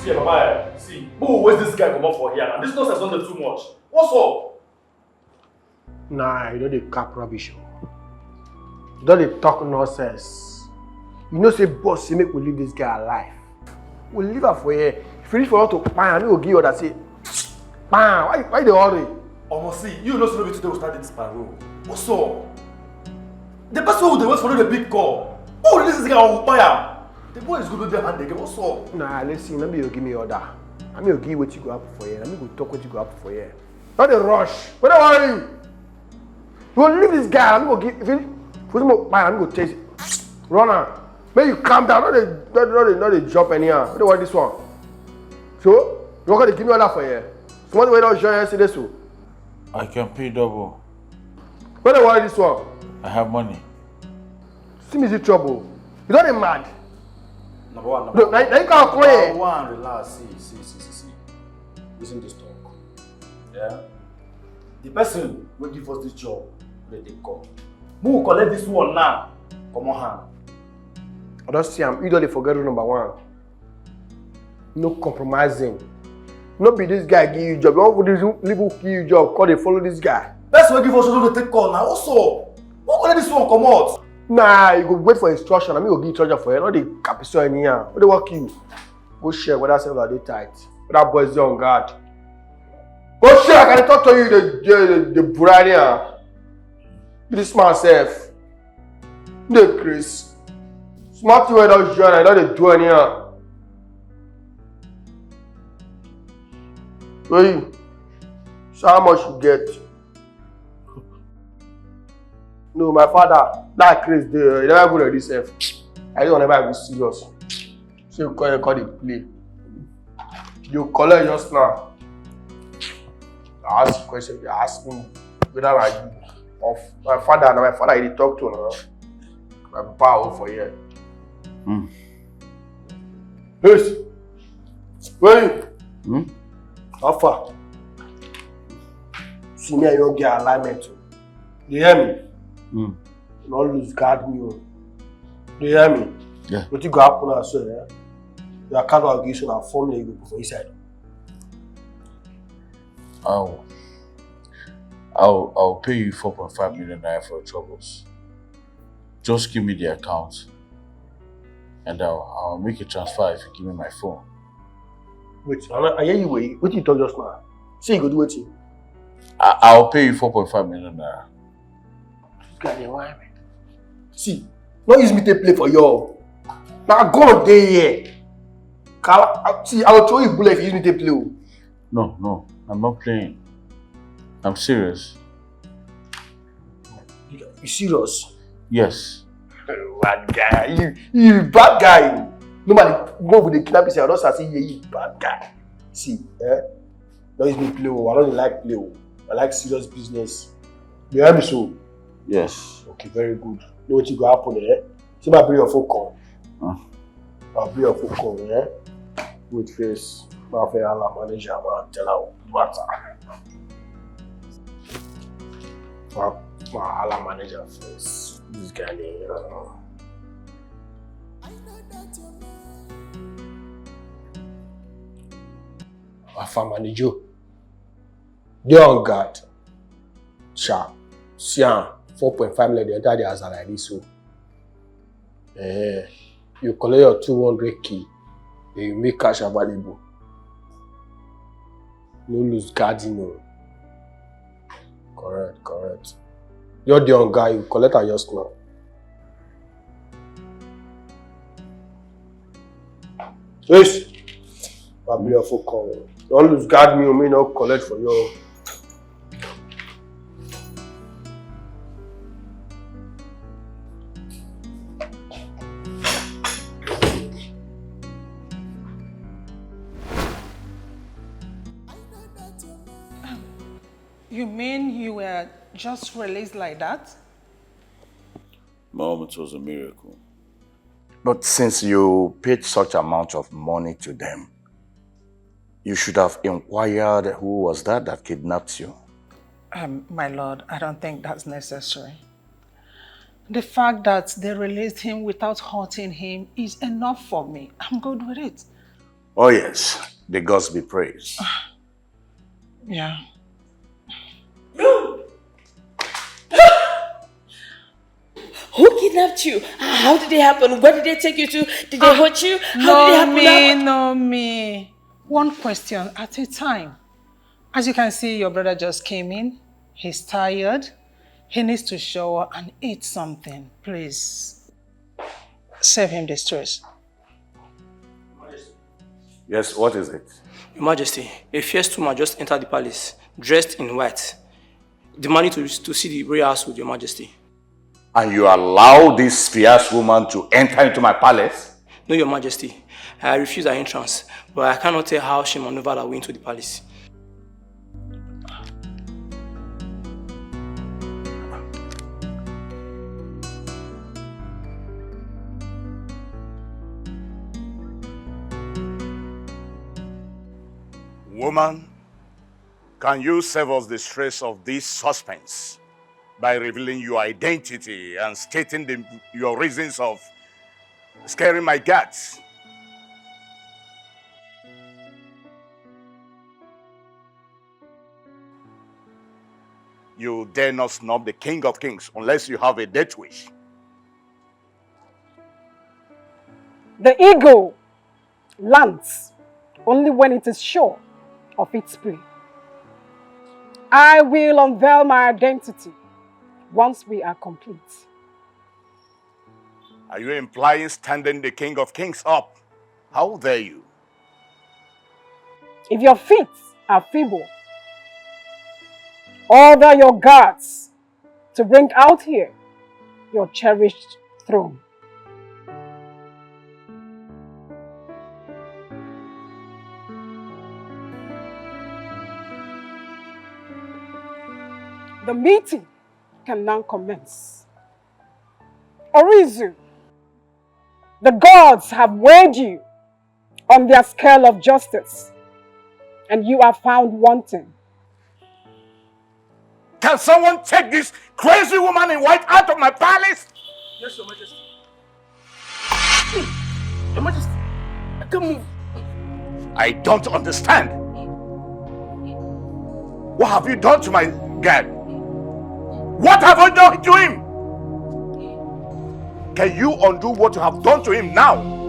See, Papa, see, who was this guy come up for here? And this nonsense not too much. What's up? Nah, you know they cap rubbish. You know they talk nonsense. You know say boss say make we leave this guy alive. We leave her for here. If you reach for her to pan, we will give you that say pan. Why they hurry? Almost see, you know so today we start this parole. What's up? The best way we wait for the big call. Who release this guy on fire? The boy is good with their hand again. What's up? Nah, let's see. Maybe you give me order. I mean, you give what you go up for here. Let me go talk what you go up for here. Not the rush. What are you? You will leave this guy. I'm gonna give. If you I'm gonna chase it. Runner. May you calm down. Not they jump anyhow. What do you want this one? So you're gonna give me order for here. Someone wait out here yesterday so. I can pay double. What do you want this one? I have money. See me see trouble. You don't mad. Number one. No, now you can't call it. Number one, relax. See. Listen to this talk. Yeah? The person will give us this job, let it come. Who will collect this one now? Come on, hand. I don't see him. You don't forget rule number one. No compromising. Not be this guy give you job. You want to leave who give you job, call they follow this guy. That's why give us a take call now. Also, who will let this one come out? Nah, you go wait for instruction. I mean, you go give instruction for you. Not the capital in here. What they work you? Go share whether self are they tight. Whether boys on guard. Go share. I can talk to you the Burania. Be this man self. The Chris. Smart you without join. I don't do any here. Hey, so how much you get? No, my father, that Chris, he never good at this self. I don't never be serious. So you call the play. You collect just now. I ask you question, you ask me whether I you of my father he talk to now. My papa for here. Yes. Where you? How far? See me, I don't get alignment. You hear me? Not lose guard me. You hear me? Yeah. What you go happen now, so yeah? Your account allegation and formula you go put for inside. I'll pay you 4.5 million naira for your troubles. Just give me the account and I'll make a transfer if you give me my phone. Wait, I hear you wait. What you talk just now? Say you go do it. I'll pay you 4.5 million naira. This guy dey whine me. See, don't use me to play for you. Now God dey here. See, I will throw you bullet if you use me to play. No, I'm not playing. I'm serious. You serious? Yes. Bad guy. You bad guy. Nobody go with the kidnap say I don't say you bad guy. See, don't use me to play. I don't like play. I like serious business. You hear me so? Yes. Okay, very good. You know what you go happen there? See my bring your phone call. I'll bring your phone call, yeah? Wait first. My manager, man, tell her what. My manager first. This guy there. My manager. They on guard. Sharp. Sian. 4.5 million. They enter the house like this. So. You collect your 200k. Then you make cash available. No lose guarding. No. Correct. You're the young guy, you collect her just now. Yes. I'll be your phone call. Don't lose guard me or me not collect for you. You mean you were just released like that? Mom, it was a miracle. But since you paid such amount of money to them, you should have inquired who was that kidnapped you. My lord, I don't think that's necessary. The fact that they released him without hurting him is enough for me. I'm good with it. Oh yes, the gods be praised. Yeah. Who kidnapped you? How did it happen? Where did they take you to? Did they hurt you? How did it happen? No me. One question at a time. As you can see, your brother just came in. He's tired. He needs to shower and eat something. Please, save him the stress. Yes, what is it? Your Majesty, a fierce woman just entered the palace, dressed in white, demanding to see the royal household, Your Majesty. And you allow this fierce woman to enter into my palace? No, Your Majesty. I refuse her entrance, but I cannot tell how she maneuvered her way into the palace. Woman, can you save us the stress of this suspense by revealing your identity and stating your reasons of scaring my guards? You dare not snub the King of Kings unless you have a death wish. The eagle lands only when it is sure of its prey. I will unveil my identity once we are complete. Are you implying standing the King of Kings up? How dare you? If your feet are feeble, order your guards to bring out here your cherished throne. The meeting can now commence. Orizu, the gods have weighed you on their scale of justice, and you are found wanting. Can someone take this crazy woman in white out of my palace? Yes, Your Majesty. Your Majesty, I can't move. I don't understand. What have you done to my guard? What have I done to him? Can you undo what you have done to him now?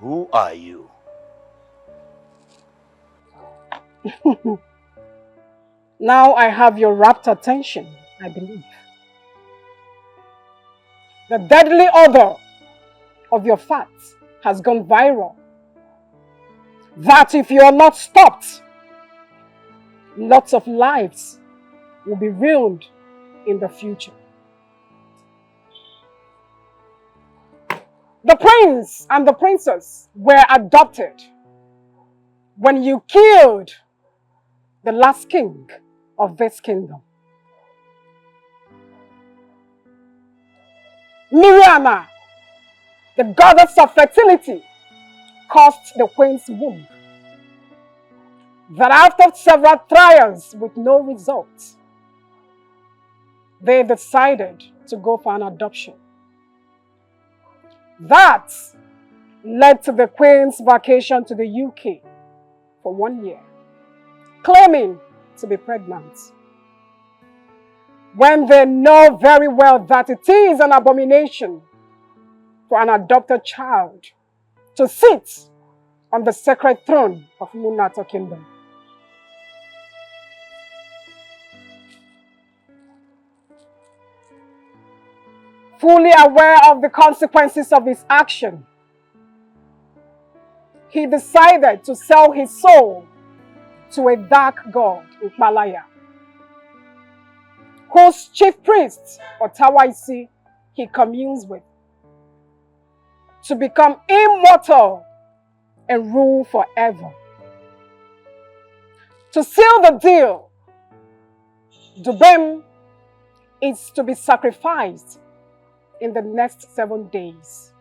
Who are you? Now I have your rapt attention, I believe. The deadly odor of your fat has gone viral. That if you are not stopped, lots of lives will be ruined in the future. The prince and the princess were adopted when you killed the last king of this kingdom. Miriana, the goddess of fertility, cursed the queen's womb. That after several trials with no result, they decided to go for an adoption. That led to the Queen's vacation to the UK for 1 year, claiming to be pregnant, when they know very well that it is an abomination for an adopted child to sit on the sacred throne of Munato Kingdom. Fully aware of the consequences of his action, he decided to sell his soul to a dark god in Malaya, whose chief priest, or Tawaisi, he communes with, to become immortal and rule forever. To seal the deal, Dubem is to be sacrificed in the next 7 days.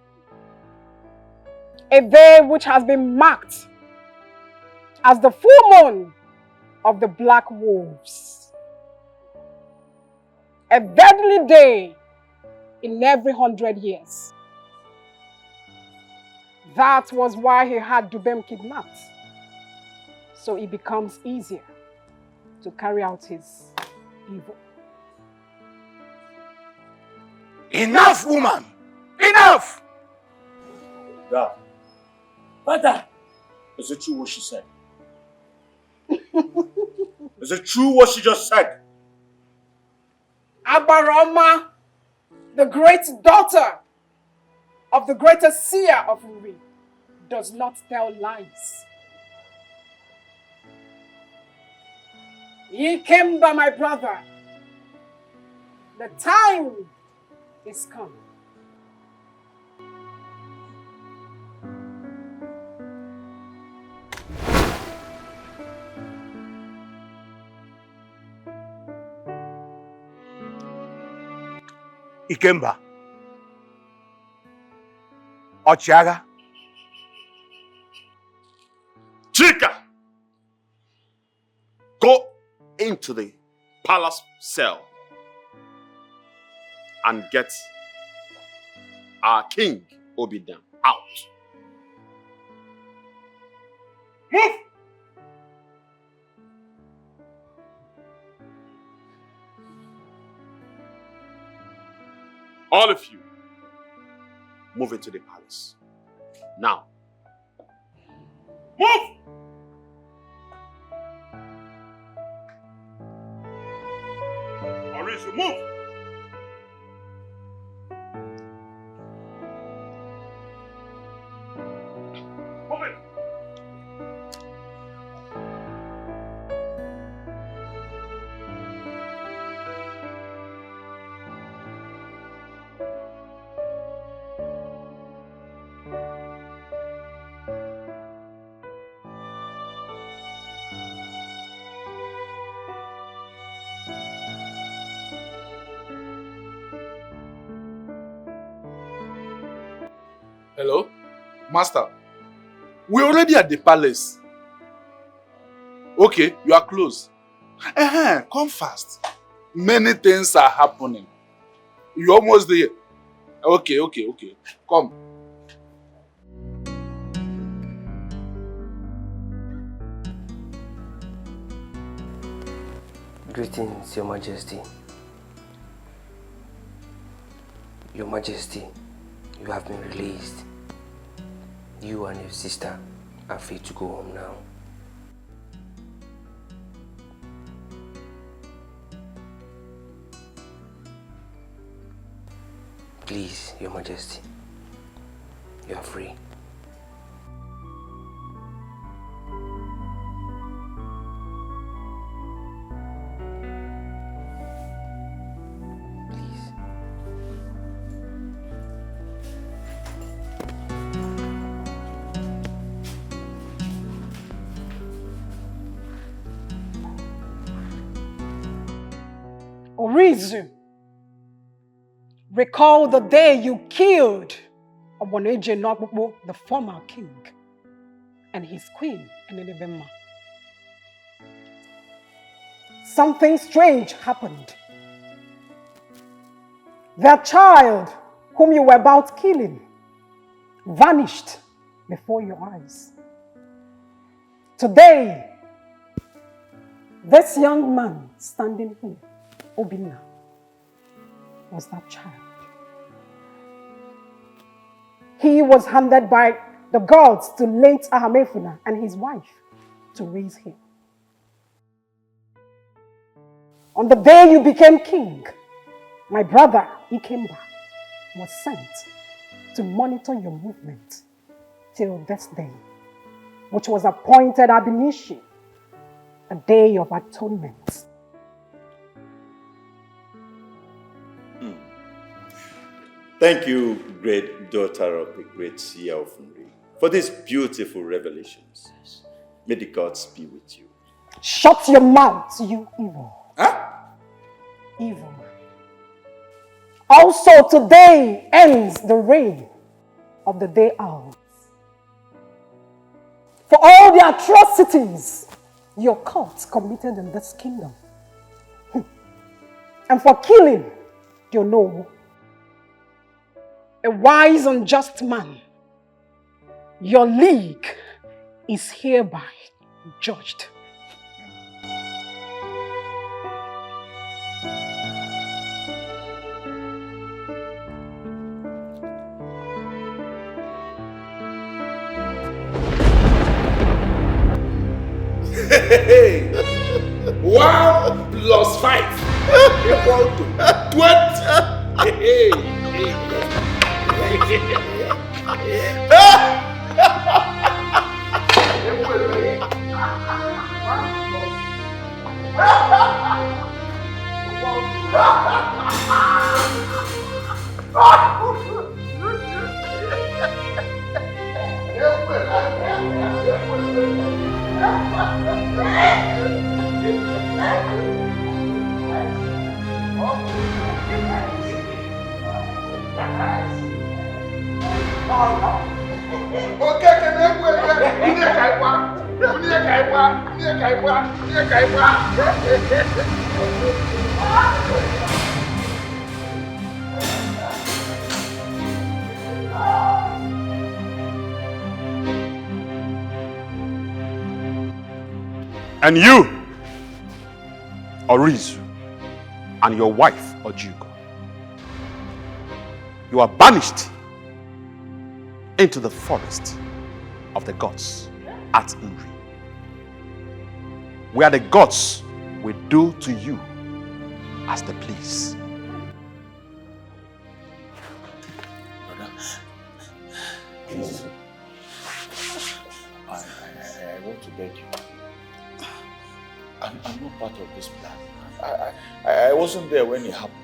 A day which has been marked as the full moon of the black wolves. A deadly day in every 100 years. That was why he had Dubem kidnapped. So it becomes easier to carry out his evil. Enough, woman! Enough! Dad. Father! Is it true what she said? Is it true what she just said? Abaroma, the great daughter of the greatest seer of Uri, does not tell lies. He came by my brother. The time is come. Ikemba. Ochiaga. Chika! Go into the palace cell and get our king Obidan out. Move! All of you, move into the palace. Now. Move! Orisha, move! Move it! Hello? Master, we're already at the palace. Okay, you are close. Come fast. Many things are happening. You're almost there. Okay. Come. Greetings, Your Majesty. Your Majesty, you have been released. You and your sister are free to go home now. Please, Your Majesty, you are free. Orizu, recall the day you killed Oboneje Nokpukpo, the former king, and his queen, Enenebema. Something strange happened. Their child, whom you were about killing, vanished before your eyes. Today, this young man standing here, Obinna, was that child. He was handed by the gods to late Ahamefuna and his wife to raise him. On the day you became king, my brother Ikemba was sent to monitor your movement till this day, which was appointed Abinishi, a day of atonement. Thank you, great daughter of the great seer of Nri, for these beautiful revelations. May the gods be with you. Shut your mouth, you evil. Huh? Evil man. Also today ends the reign of the day owls. For all the atrocities your cults committed in this kingdom. And for killing your noble, a wise and just man, your league is hereby judged. Hey, 1 plus 5 equal to 20. Hey, And you, Orizu, and your wife, Ojugo, you are banished into the forest of the gods at Nri, where the gods will do to you as they please. Brother, please, I want to beg you. I'm not part of this plan. I wasn't there when it happened.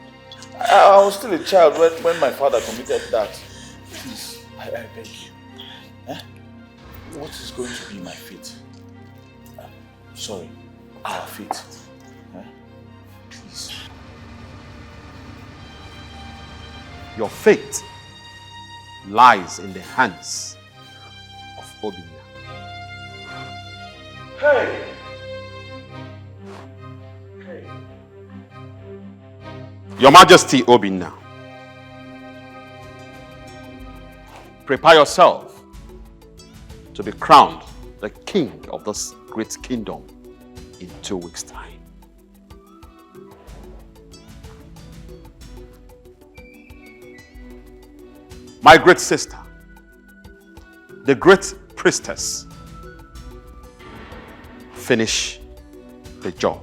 I was still a child when my father committed that. Please, I beg you. Eh? What is going to be my fate? Sorry, our fate. Eh? Please. Your fate lies in the hands of Obinna. Hey! Your Majesty Obinna, prepare yourself to be crowned the king of this great kingdom in 2 weeks' time. My great sister, the great priestess, finish the job.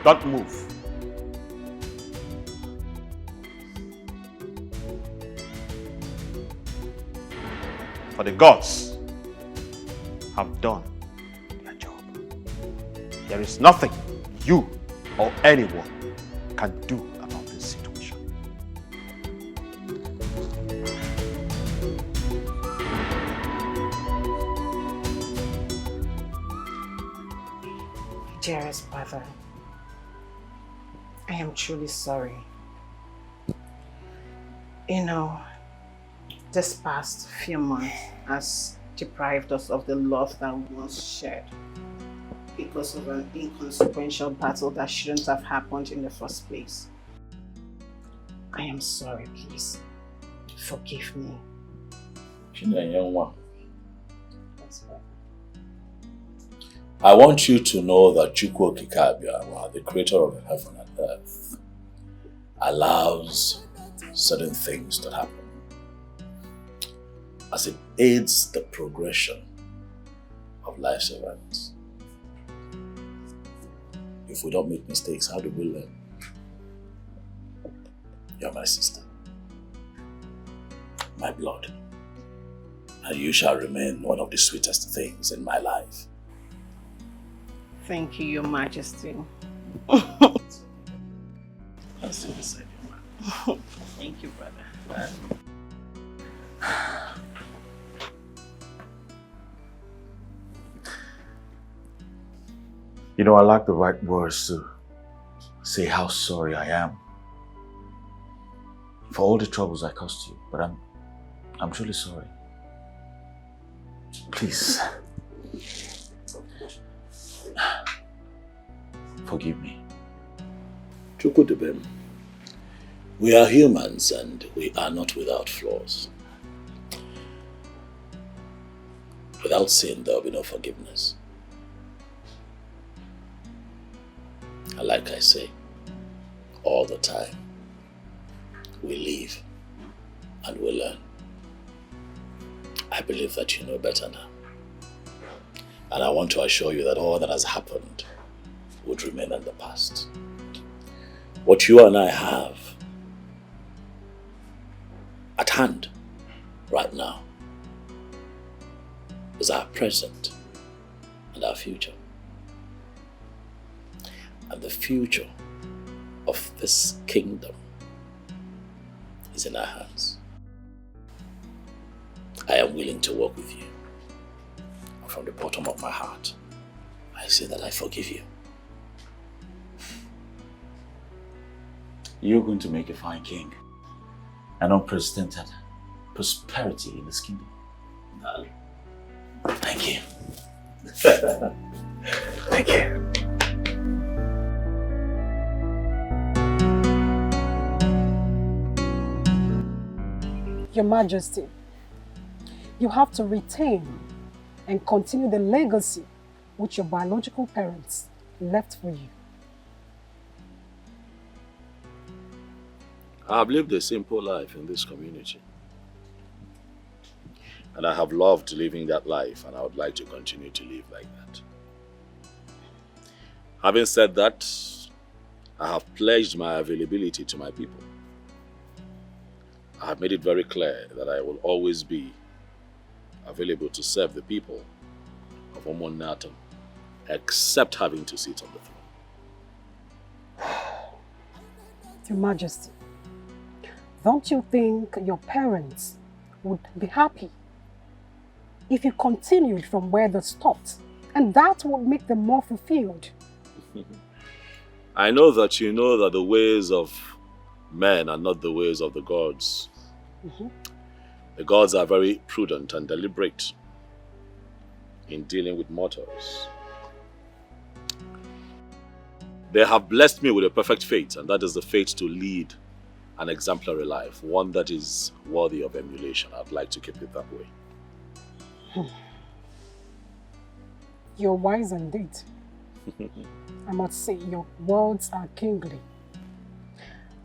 Don't move. For the gods have done their job. There is nothing you or anyone can do about this situation. Dearest brother, I am truly sorry. You know, this past few months has deprived us of the love that we once shared because of an inconsequential battle that shouldn't have happened in the first place. I am sorry, please. Forgive me. I want you to know that Chukwu Okike, the creator of heaven and earth, allows certain things to happen as it aids the progression of life's events. If we don't make mistakes, how do we learn? You're my sister, my blood, and you shall remain one of the sweetest things in my life. Thank you, Your Majesty. I'll see the same, Thank you, brother. You know, I lack the right words to say how sorry I am for all the troubles I caused you, but I'm truly sorry. Please, forgive me. Chukudubem, we are humans and we are not without flaws. Without sin, there will be no forgiveness. And like I say, all the time, we live and we learn. I believe that you know better now. And I want to assure you that all that has happened would remain in the past. What you and I have at hand right now is our present and our future. And the future of this kingdom is in our hands. I am willing to work with you. From the bottom of my heart, I say that I forgive you. You're going to make a fine king. An unprecedented prosperity in this kingdom. Thank you. Thank you. Your Majesty, you have to retain and continue the legacy which your biological parents left for you. I have lived a simple life in this community. And I have loved living that life, and I would like to continue to live like that. Having said that, I have pledged my availability to my people. I have made it very clear that I will always be available to serve the people of Omonata, except having to sit on the throne. Your Majesty, don't you think your parents would be happy if you continued from where they stopped? And that would make them more fulfilled. I know that you know that the ways of men are not the ways of the gods. The gods are very prudent and deliberate in dealing with mortals. They have blessed me with a perfect fate, and that is the fate to lead an exemplary life, one that is worthy of emulation. I'd like to keep it that way. You're wise indeed. I must say, your words are kingly.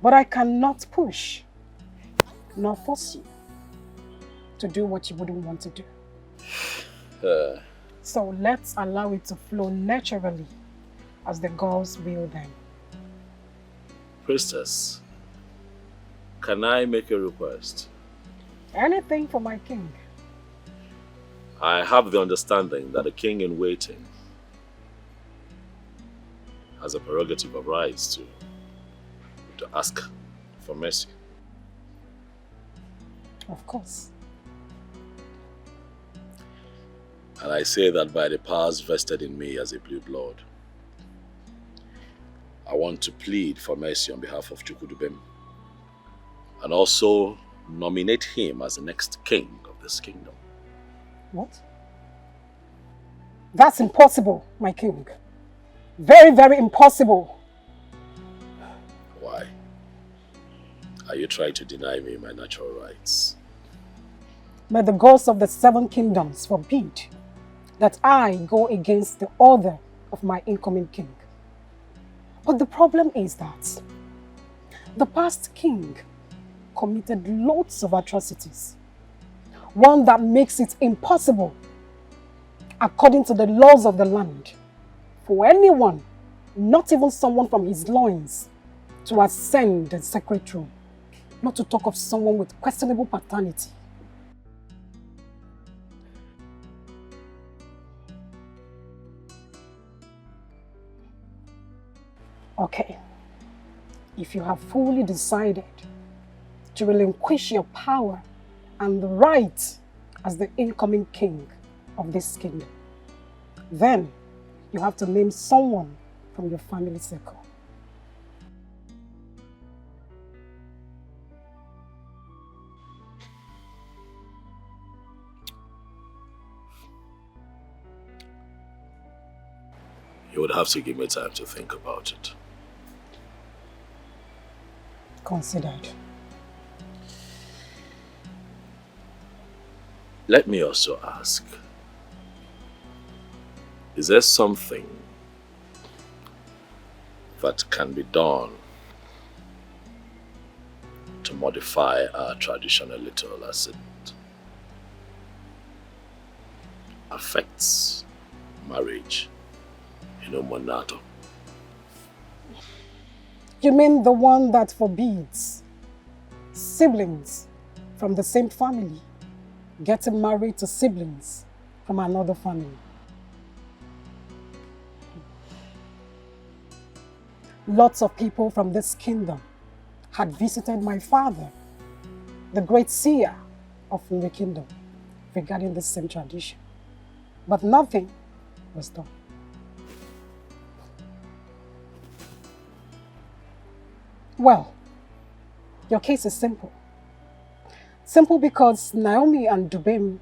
But I cannot push nor force you to do what you wouldn't want to do. So let's allow it to flow naturally as the gods will them. Priestess, can I make a request? Anything for my king. I have the understanding that a king in waiting has a prerogative of rights to ask for mercy. Of course. And I say that by the powers vested in me as a blue blood, I want to plead for mercy on behalf of Chukudubem and also nominate him as the next king of this kingdom. What? That's impossible, my king. Very, very impossible. Why? Are you trying to deny me my natural rights? May the gods of the 7 kingdoms forbid that I go against the order of my incoming king. But the problem is that the past king committed lots of atrocities. One that makes it impossible, according to the laws of the land, for anyone, not even someone from his loins, to ascend the sacred throne, not to talk of someone with questionable paternity. Okay, if you have fully decided to relinquish your power and the right as the incoming king of this kingdom, then you have to name someone from your family circle. You would have to give me time to think about it. Considered. Let me also ask, is there something that can be done to modify our tradition a little as it affects marriage in Omonato? You mean the one that forbids siblings from the same family getting married to siblings from another family? Lots of people from this kingdom had visited my father, the great seer of the kingdom, regarding the same tradition. But nothing was done. Well, your case is simple. Simple because Naomi and Dubem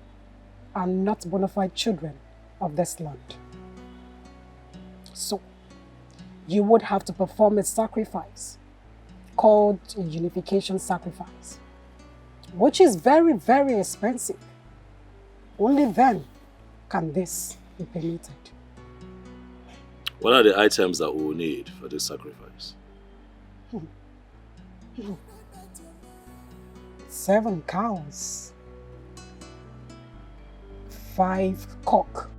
are not bona fide children of this land. So, you would have to perform a sacrifice called a unification sacrifice, which is very, very expensive. Only then can this be permitted. What are the items that we will need for this sacrifice? 7 cows, 5 cock.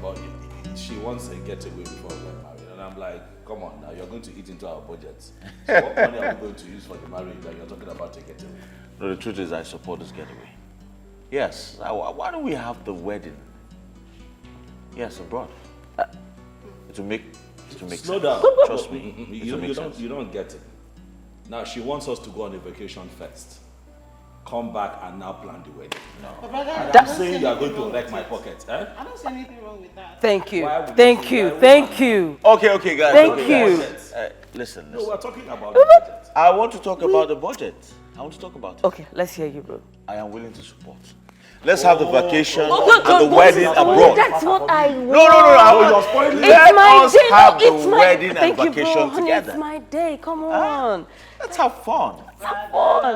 But she wants a getaway before we get married, and I'm like, come on now, you're going to eat into our budget. So what money are we going to use for the marriage that you're talking about a getaway? No, the truth is I support this getaway. Yes, why don't we have the wedding? Yes, abroad. To make Slow sense. down. Trust me. You don't get it. Now she wants us to go on a vacation first, come back and now plan the wedding. No. I'm saying you are going to wreck my pocket. Eh? I don't see anything wrong with that. Thank you. Thank you. Thank you. Okay, guys. Thank okay, you. Guys. Listen. No, we're talking about the budget. I want to talk about the budget. I want to talk about it. Okay, let's hear you, bro. I am willing to support. Let's have the vacation Oh, and the wedding abroad. That's what I want. No. You're spoiling it. Let It's my us day. have No, it's the my wedding and Thank you, vacation bro. Honey, together. it's my day. Come on. Let's have fun. Have fun.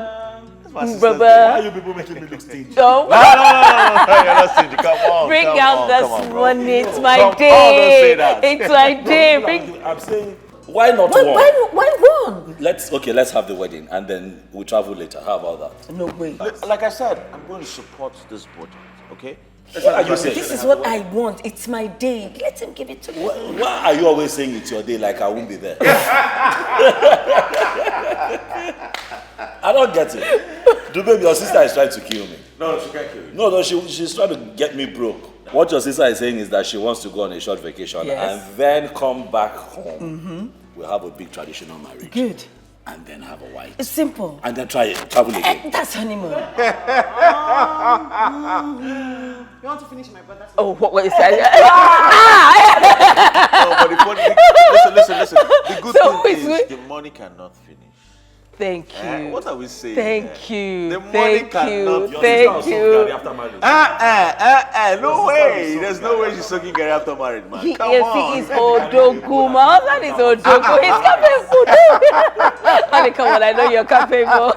Why are you people making me look stingy? No. No, you're not stingy. Come on. Bring come out on, this come on, bro. money. It's my Come on, day. don't say that. It's my day. Bring. I'm saying, why not Why, one? why one? Let's have the wedding and then we'll travel later. How about that? No way. Like I said, I'm going to support this budget, okay? What are you saying? This is what I want. It's my day. Let him give it to me. Why are you always saying it's your day like I won't be there? I don't get it. Do baby, your sister is trying to kill me. No, she can't kill you. No, she's trying to get me broke. What your sister is saying is that she wants to go on a short vacation Yes. and then come back home. We'll have a big traditional marriage. Good. and then have a wife. It's simple. And then travel again. That's honeymoon. You want to finish my brother's? Oh, what is that? No, but the funny thing, listen. The good thing is the money cannot finish. Thank you. What are we saying? Thank you. The money cannot finish. Thank you. No way. There's no way she's sucking Gary after marriage, man. He Come is Odogu. My husband is Odogu. He's capable. I mean, come on, I know you're capable.